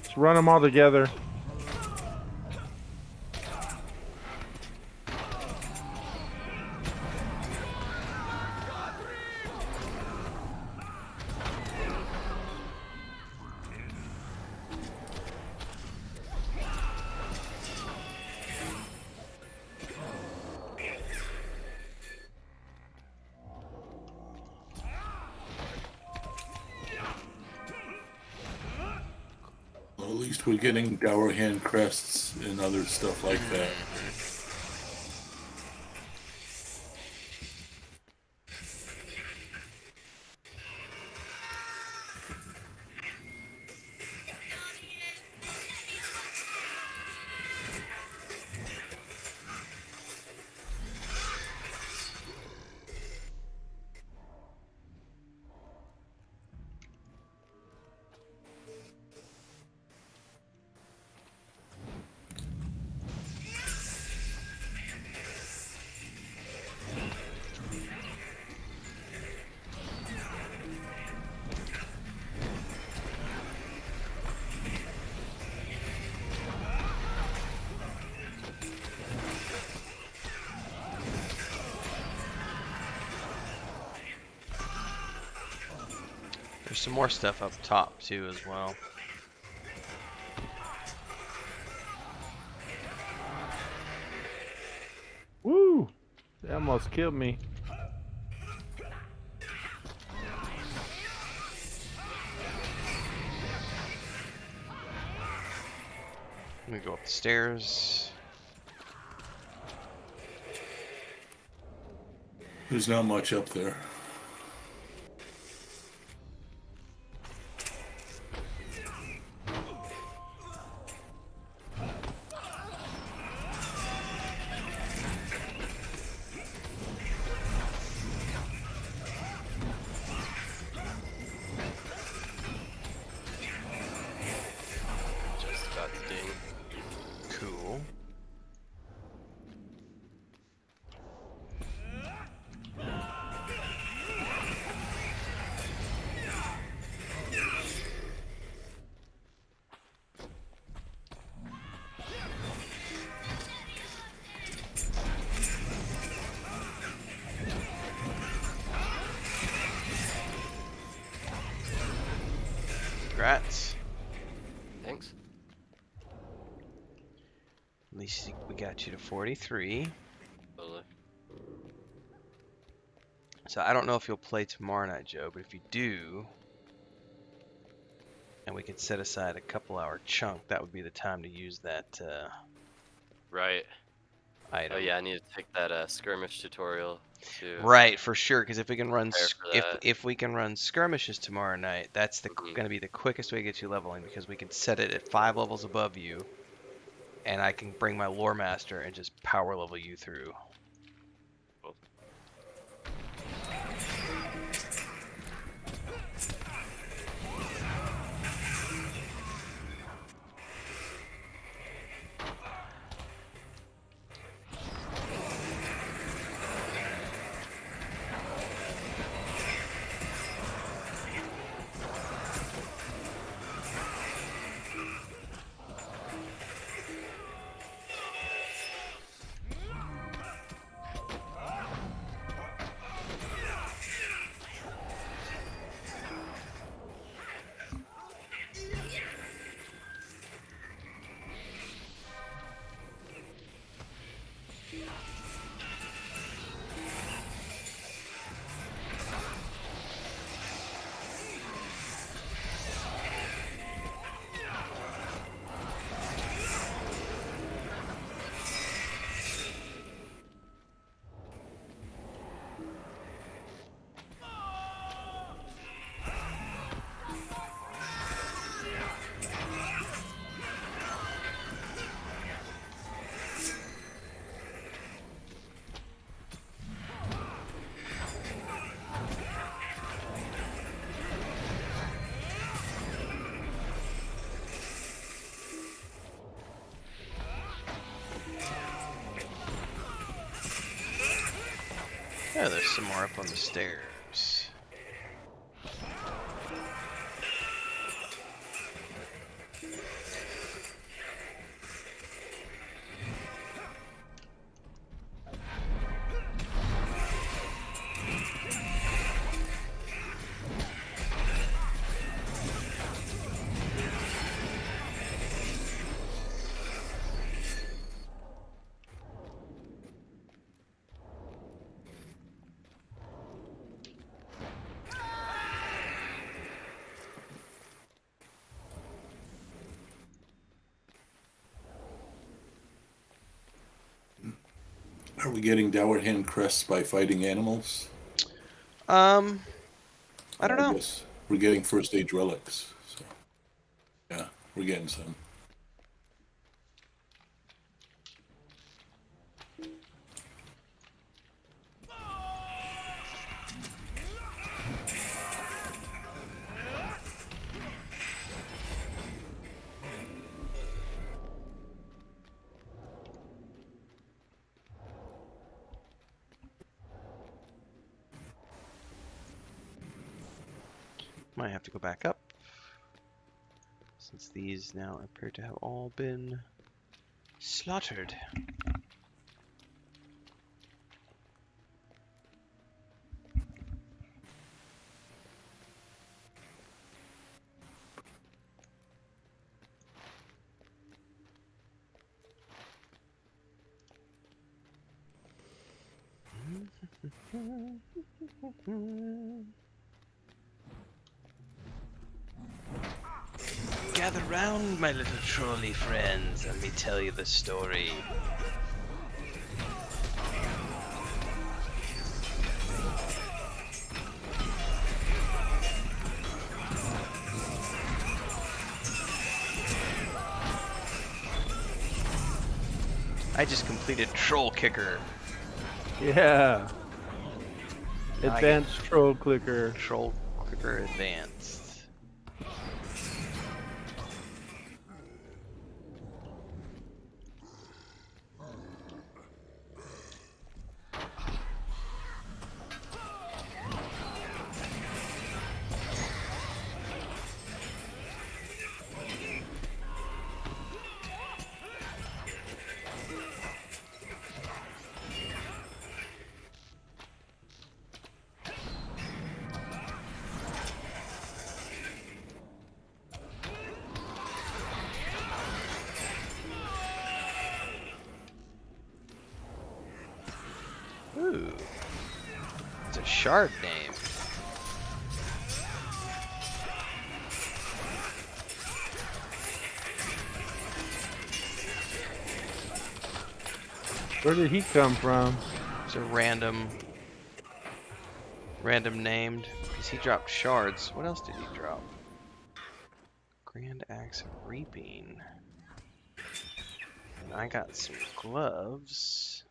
Let's run them all together. Well, at least we're getting dour hand crests and other stuff like that. There's some more stuff up top too as well. Woo! They almost killed me. Let me go up the stairs. There's not much up there. Just about to ding. Cool. Congrats. Thanks. At least we got you to 43. Totally. So I don't know if you'll play tomorrow night, Joe, but if you do, and we could set aside a couple-hour chunk, that would be the time to use that Right. item. Oh yeah, I need to take that skirmish tutorial too. Right, for sure. Because if we can run Prepare for if that. if we can run skirmishes tomorrow night, that's going to be the quickest way to get you leveling, because we can set it at 5 levels above you, and I can bring my lore master and just power level you through. Cool. there's some more up on the stairs. Are we getting dour hand crests by fighting animals? I don't know. Yes, we're getting first age relics. So yeah, we're getting some. Might have to go back up, since these now appear to have all been slaughtered. Gather round, my little trolley friends, and let me tell you the story. I just completed Troll Kicker. Yeah. Now Advanced Troll Clicker. Troll Clicker Advanced. Ooh, it's a shard name. Where did he come from? It's a random named, because he dropped shards. What else did he drop? Grand Axe of Reaping. And I got some gloves.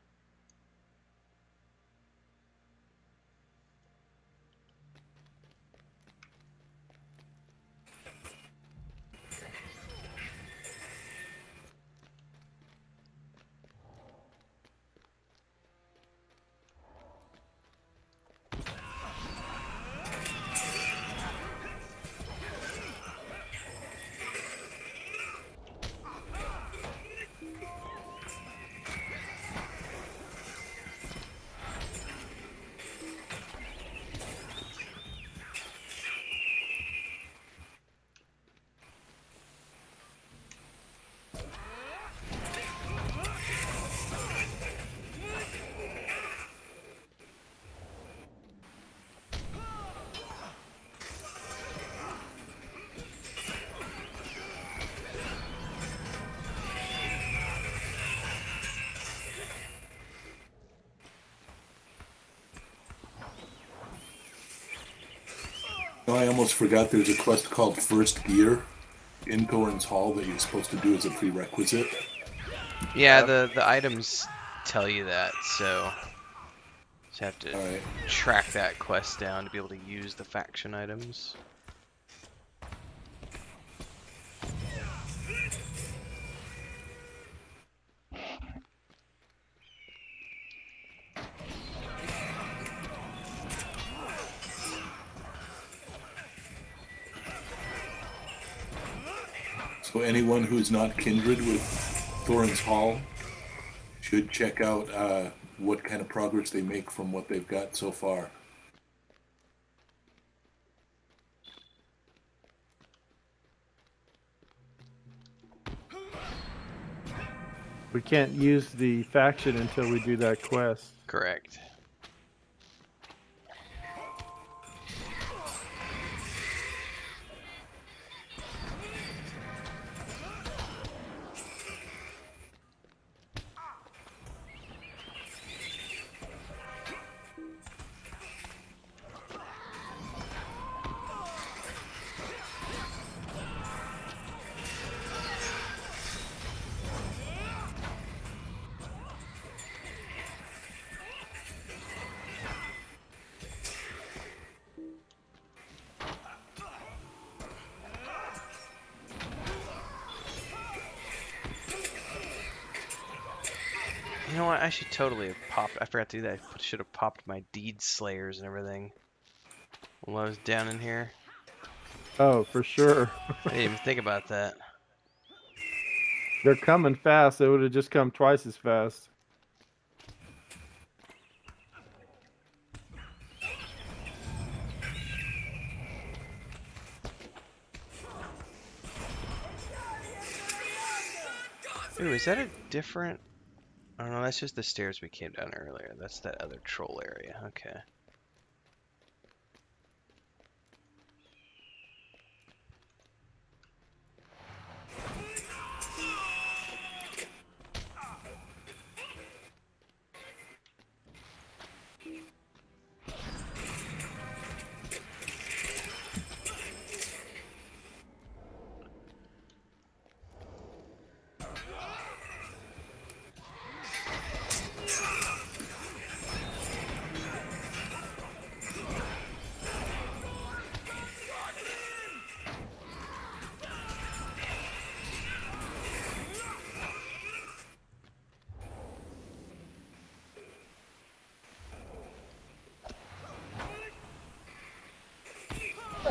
Oh, I almost forgot there's a quest called First Gear in Gorin's Hall that you're supposed to do as a prerequisite. Yeah, the items tell you that, so just have to track that quest down to be able to use the faction items. So anyone who's not kindred with Thorin's Hall should check out what kind of progress they make from what they've got so far. We can't use the faction until we do that quest. Correct. You know what? I should totally have popped. I forgot to do that. I should have popped my deed slayers and everything while I was down in here. Oh, for sure. I didn't even think about that. They're coming fast. They would have just come twice as fast. Ooh, is that a different... Oh no, that's just the stairs we came down earlier. That's that other troll area. Okay.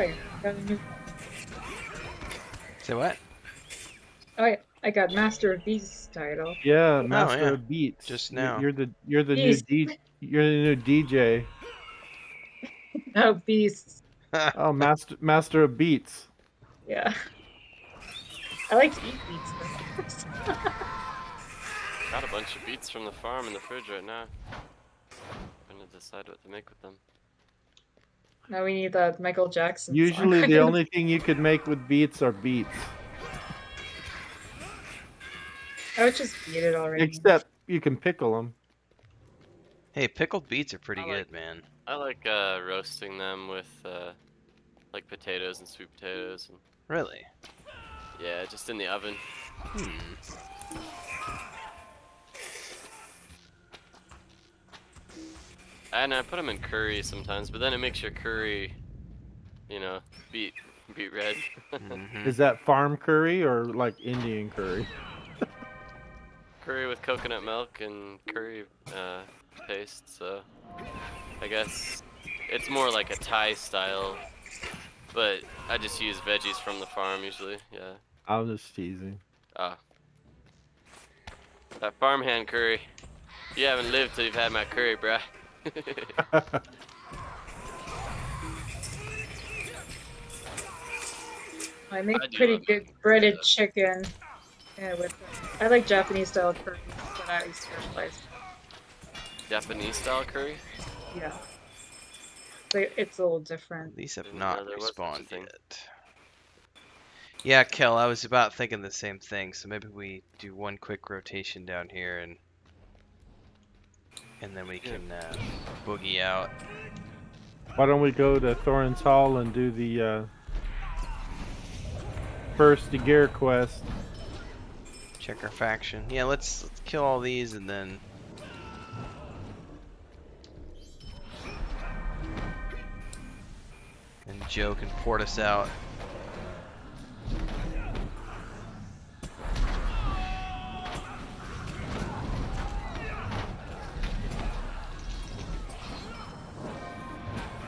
Oh, got a new... Say what? Oh, I got Master of Beasts title. Yeah, Master of Beats. Just now. You're the new DJ. Oh, Beasts. Oh, Master of Beats. Yeah. I like to eat beets though. Got a bunch of beets from the farm in the fridge right now. I'm gonna decide what to make with them. Now we need that Michael Jackson Usually song. the only thing you could make with beets are beets. I would just eat it already. Except you can pickle them. Hey, pickled beets are pretty good, man. I like roasting them with like potatoes and sweet potatoes. And... Really? Yeah, just in the oven. And I put them in curry sometimes, but then it makes your curry, you know, beet red. Is that farm curry or like Indian curry? Curry with coconut milk and curry paste, so I guess it's more like a Thai style, but I just use veggies from the farm usually, yeah. I'm just teasing. That farmhand curry. You haven't lived till you've had my curry, bruh. I make pretty good breaded chicken. Yeah, with I like Japanese style curry, but I specialize. Japanese style curry? Yeah. But it's a little different. These have not respawned yet. Yeah, Kel, I was about thinking the same thing, so maybe we do one quick rotation down here and then we can boogie out. Why don't we go to Thorin's Hall and do the first gear quest? Check our faction. Yeah, let's kill all these and then... And Joe can port us out.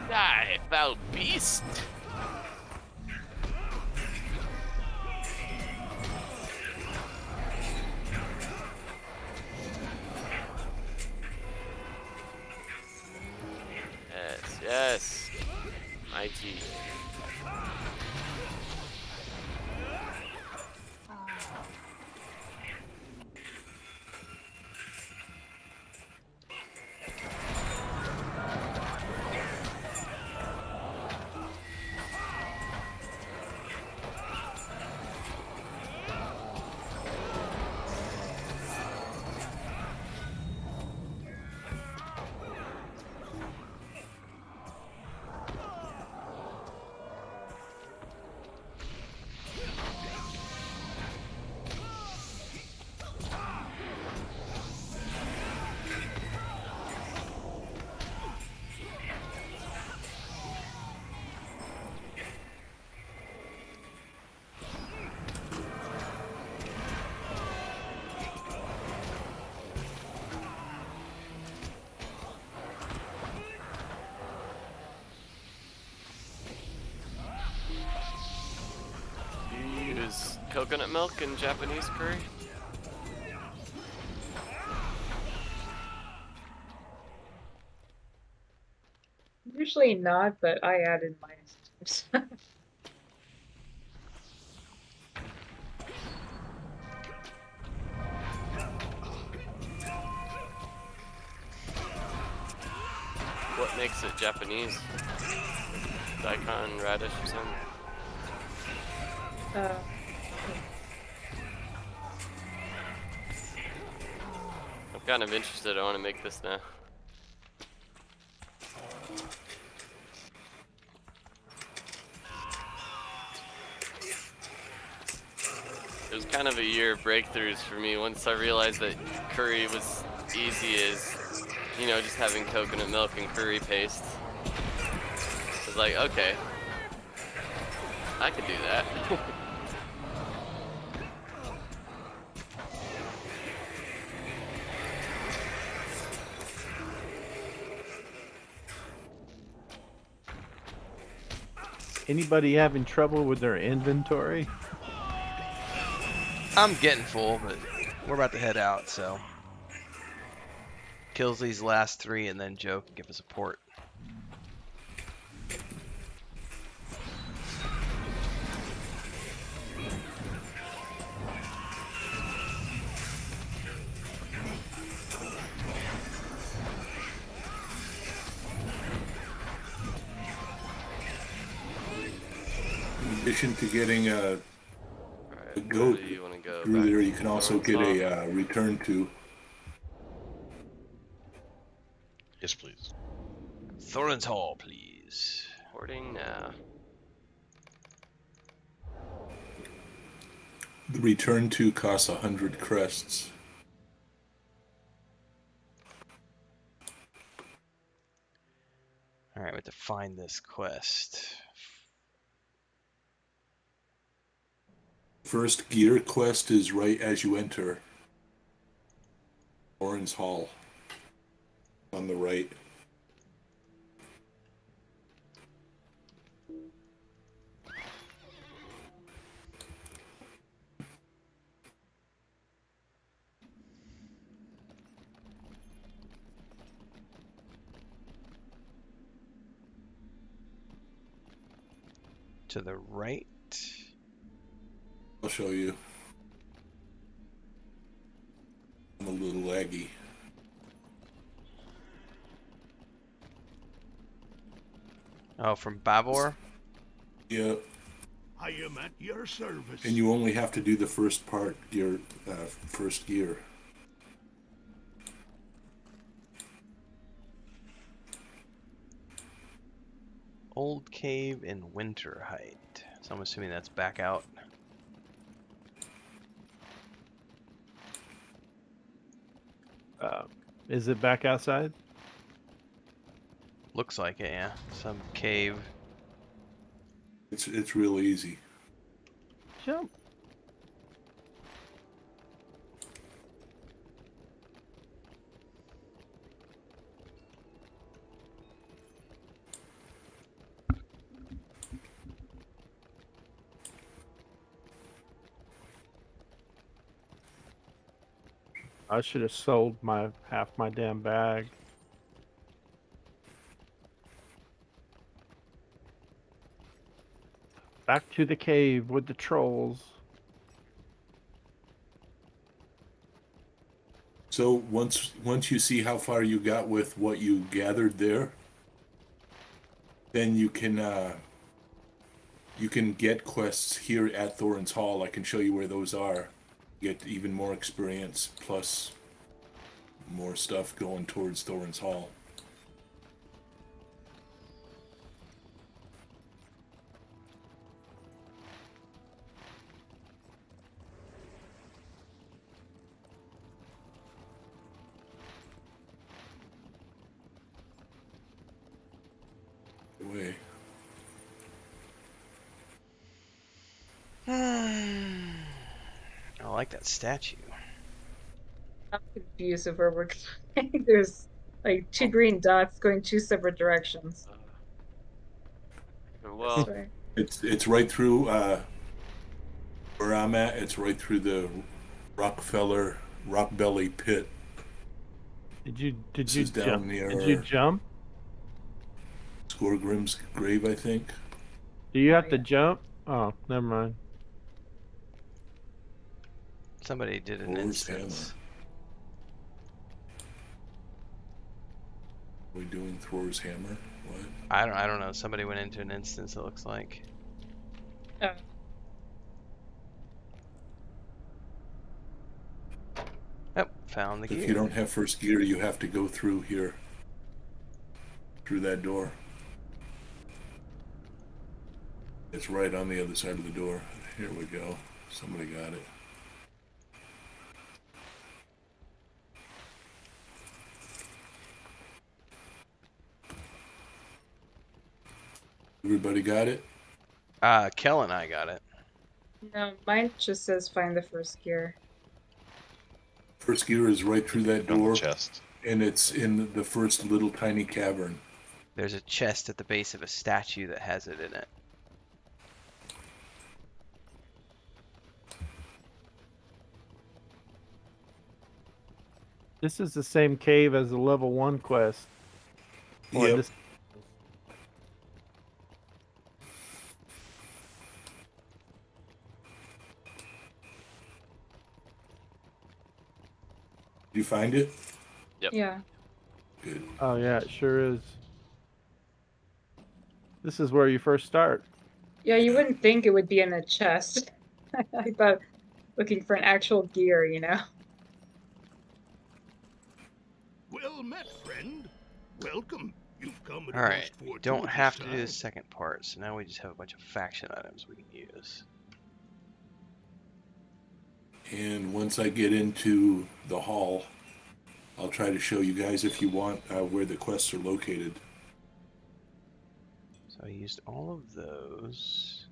Die, foul beast! Use coconut milk in Japanese curry? Usually not, but I added mine. What makes it Japanese? Daikon, radish, or something? I'm kind of interested. I want to make this now. It was kind of a year of breakthroughs for me once I realized that curry was easy as, you know, just having coconut milk and curry paste. I was like, okay, I could do that. Anybody having trouble with their inventory? I'm getting full, but we're about to head out, so kills these last 3 and then Joe can give us a port. In addition to getting a goat through there, you can also get a return to. Yes, please. Thorin's Hall, please. Porting now. The return to costs 100 crests. All right, we have to find this quest. First gear quest is right as you enter Laurelin Hall on the right. To the right. I'll show you. I'm a little laggy. Oh, from Babor? Yeah. I am at your service. And you only have to do the first part, your first gear. Old Cave in Winter Height. So I'm assuming that's back out. Is it back outside? Looks like it, yeah. Some cave. It's real easy. Jump. I should have sold half my damn bag. Back to the cave with the trolls. So once you see how far you got with what you gathered there, then you can get quests here at Thorin's Hall. I can show you where those are. Get even more experience plus more stuff going towards Thorin's Hall. Way. I like that statue. I'm confused of where we're going. There's like 2 green dots going 2 separate directions. Well, it's right through where I'm at. It's right through the Rock Belly pit. Did you down jump? near Did you jump? Skorgrim's grave, I think. Do you have to jump? Oh, never mind. Somebody did an Thor's instance. Hammer. Are we doing Thor's Hammer? What? I don't know. Somebody went into an instance, it looks like. Oh. Oh, found the gear. If you don't have first gear, you have to go through here. Through that door. It's right on the other side of the door. Here we go. Somebody got it. Everybody got it? Kel and I got it. No, mine just says find the first gear. First gear is right through that door. Chest. And it's in the first little tiny cavern. There's a chest at the base of a statue that has it in it. This is the same cave as the level 1 quest. Or Yep. this- Did you find it? Yep. Yeah. Good. Oh yeah, it sure is. This is where you first start. Yeah, you wouldn't think it would be in a chest. I thought looking for an actual gear, you know? Well met, friend. Welcome. You've come at Alright, a we most don't fortuitous have to do time. the second part, so now we just have a bunch of faction items we can use. And once I get into the hall, I'll try to show you guys, if you want, where the quests are located. So I used all of those.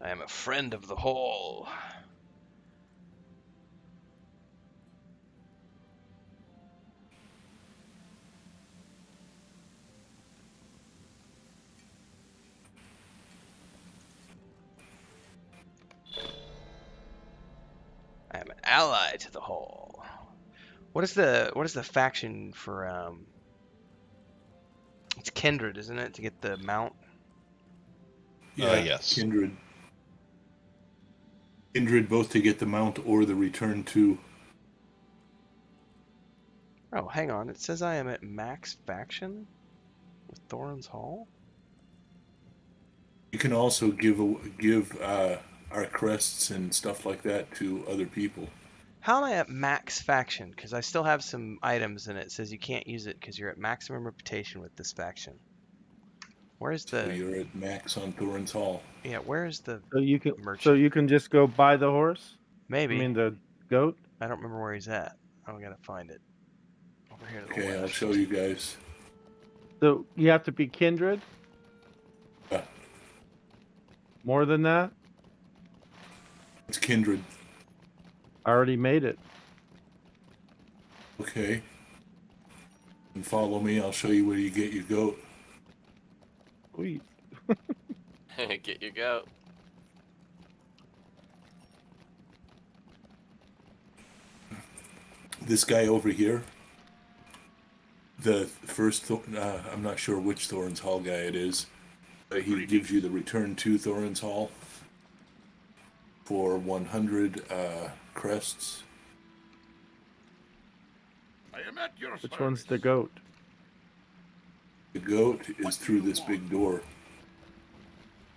I am a friend of the hall. I am an ally to the hall. What is the faction for it's Kindred, isn't it, to get the mount? Yeah, yes. Kindred. Kindred, both to get the mount or the return to. Oh, hang on. It says I am at max faction with Thorin's Hall. You can also give our crests and stuff like that to other people. How am I at max faction? Because I still have some items and it says you can't use it because you're at maximum reputation with this faction. Where's the? So you're at max on Thorin's Hall. Yeah, where is the? So you can merchant? just go buy the horse? Maybe. I mean the goat? I don't remember where he's at. I gotta find it. Over here to the Okay, left. I'll show you guys. So you have to be kindred? Yeah. More than that? It's Kindred. I already made it. Okay. And follow me, I'll show you where you get your goat. Sweet. Get your goat. this guy over here, the first, I'm not sure which Thorin's Hall guy it is, but he gives you the return to Thorin's Hall for 100 crests. I am at your Which one's the goat? The goat is through this big door.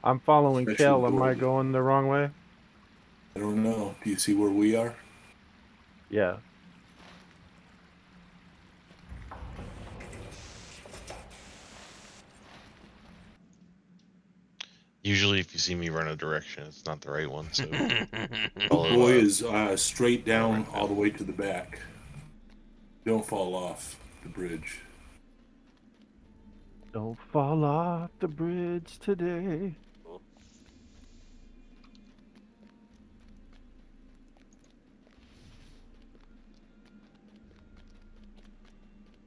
I'm following Special Kel. Am door. I going the wrong way? I don't know. Do you see where we are? Yeah. Usually, if you see me run a direction, it's not the right one. So, The boy is straight down all the way to the back. Don't fall off the bridge. Don't fall off the bridge today.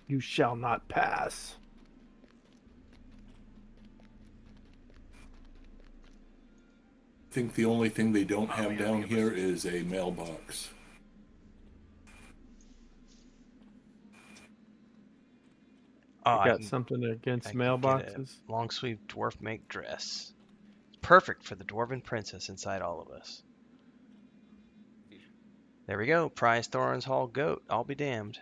You shall not pass. I think the only thing they don't have down here is a mailbox. Oh, I got something against mailboxes. Long sleeve dwarf make dress. Perfect for the dwarven princess inside all of us. There we go. Prize Thorin's Hall goat. I'll be damned.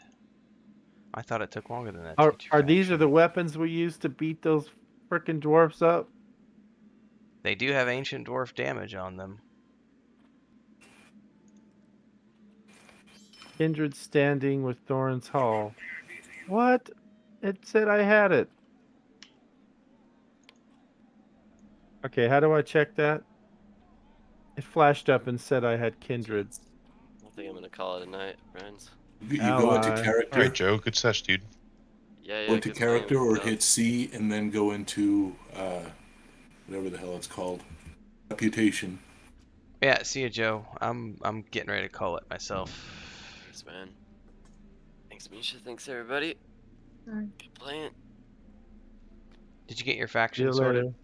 I thought it took longer than that. Are these the weapons we use to beat those frickin' dwarfs up? They do have ancient dwarf damage on them. Kindred standing with Thorin's Hall. What? It said I had it. Okay, how do I check that? It flashed up and said I had kindred. I think I'm gonna call it a night, friends. You go into character. All right, Joe. Good sesh, dude. Yeah, Go into good character plan. or hit C and then go into whatever the hell it's called. Reputation. Yeah, see you, Joe. I'm getting ready to call it myself. Thanks, man. Thanks, Misha. Thanks, everybody. Good playing. Did you get your faction See you sorted,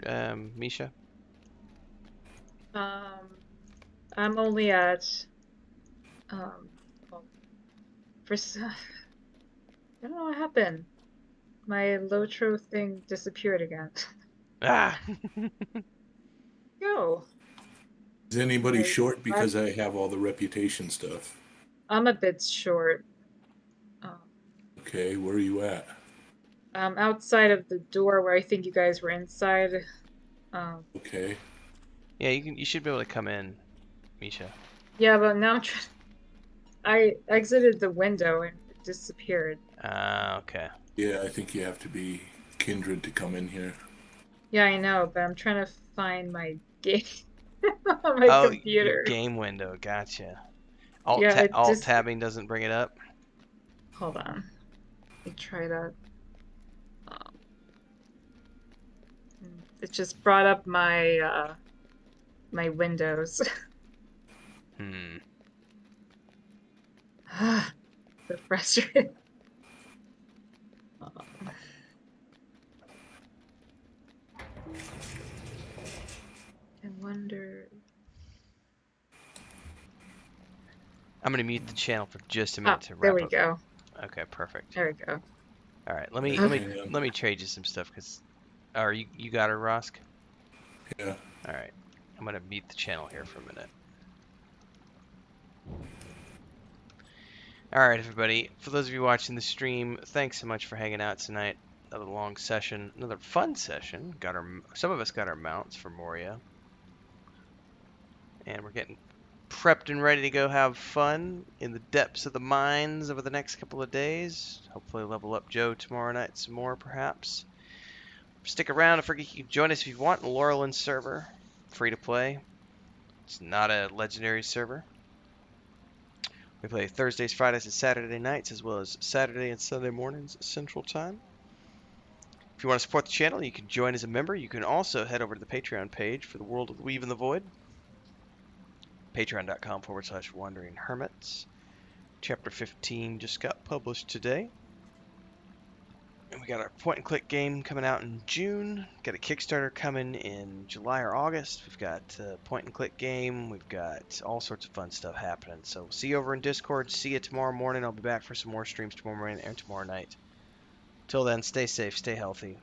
later. Misha? I'm only at well, I don't know what happened. My LOTRO thing disappeared again. Ah. Yo. Is anybody Like, short because I have all the reputation stuff? I'm a bit short. Okay, where are you at? Outside of the door where I think you guys were inside. Okay. Yeah, you should be able to come in, Misha. Yeah, but now I exited the window and it disappeared. Okay. Yeah, I think you have to be kindred to come in here. Yeah, I know, but I'm trying to find my game on my computer. Game window, gotcha. Alt Yeah, tabbing doesn't bring it up. Hold on. Let me try that. It just brought up my my windows. So frustrating. I wonder. I'm gonna mute the channel for just a minute to wrap there we up. go. Okay, perfect. There we go. All right, let me trade you some stuff because, or you got her, Rosk? Yeah. All right, I'm gonna mute the channel here for a minute. All right, everybody. For those of you watching the stream, thanks so much for hanging out tonight. Another long session, another fun session. Some of us got our mounts for Moria, and we're getting prepped and ready to go have fun in the depths of the mines over the next couple of days. Hopefully level up Joe tomorrow night some more, perhaps. Stick around. You can join us if you want. Laurelin server, free to play. It's not a legendary server. We play Thursdays, Fridays, and Saturday nights, as well as Saturday and Sunday mornings Central Time. If you want to support the channel, you can join as a member. You can also head over to the Patreon page for the World of Weave in the Void. Patreon.com/Wandering Hermits. Chapter 15 just got published today. And we got our point-and-click game coming out in June. Got a Kickstarter coming in July or August. We've got a point-and-click game. We've got all sorts of fun stuff happening. So see you over in Discord. See you tomorrow morning. I'll be back for some more streams tomorrow morning and tomorrow night. Till then, stay safe, stay healthy.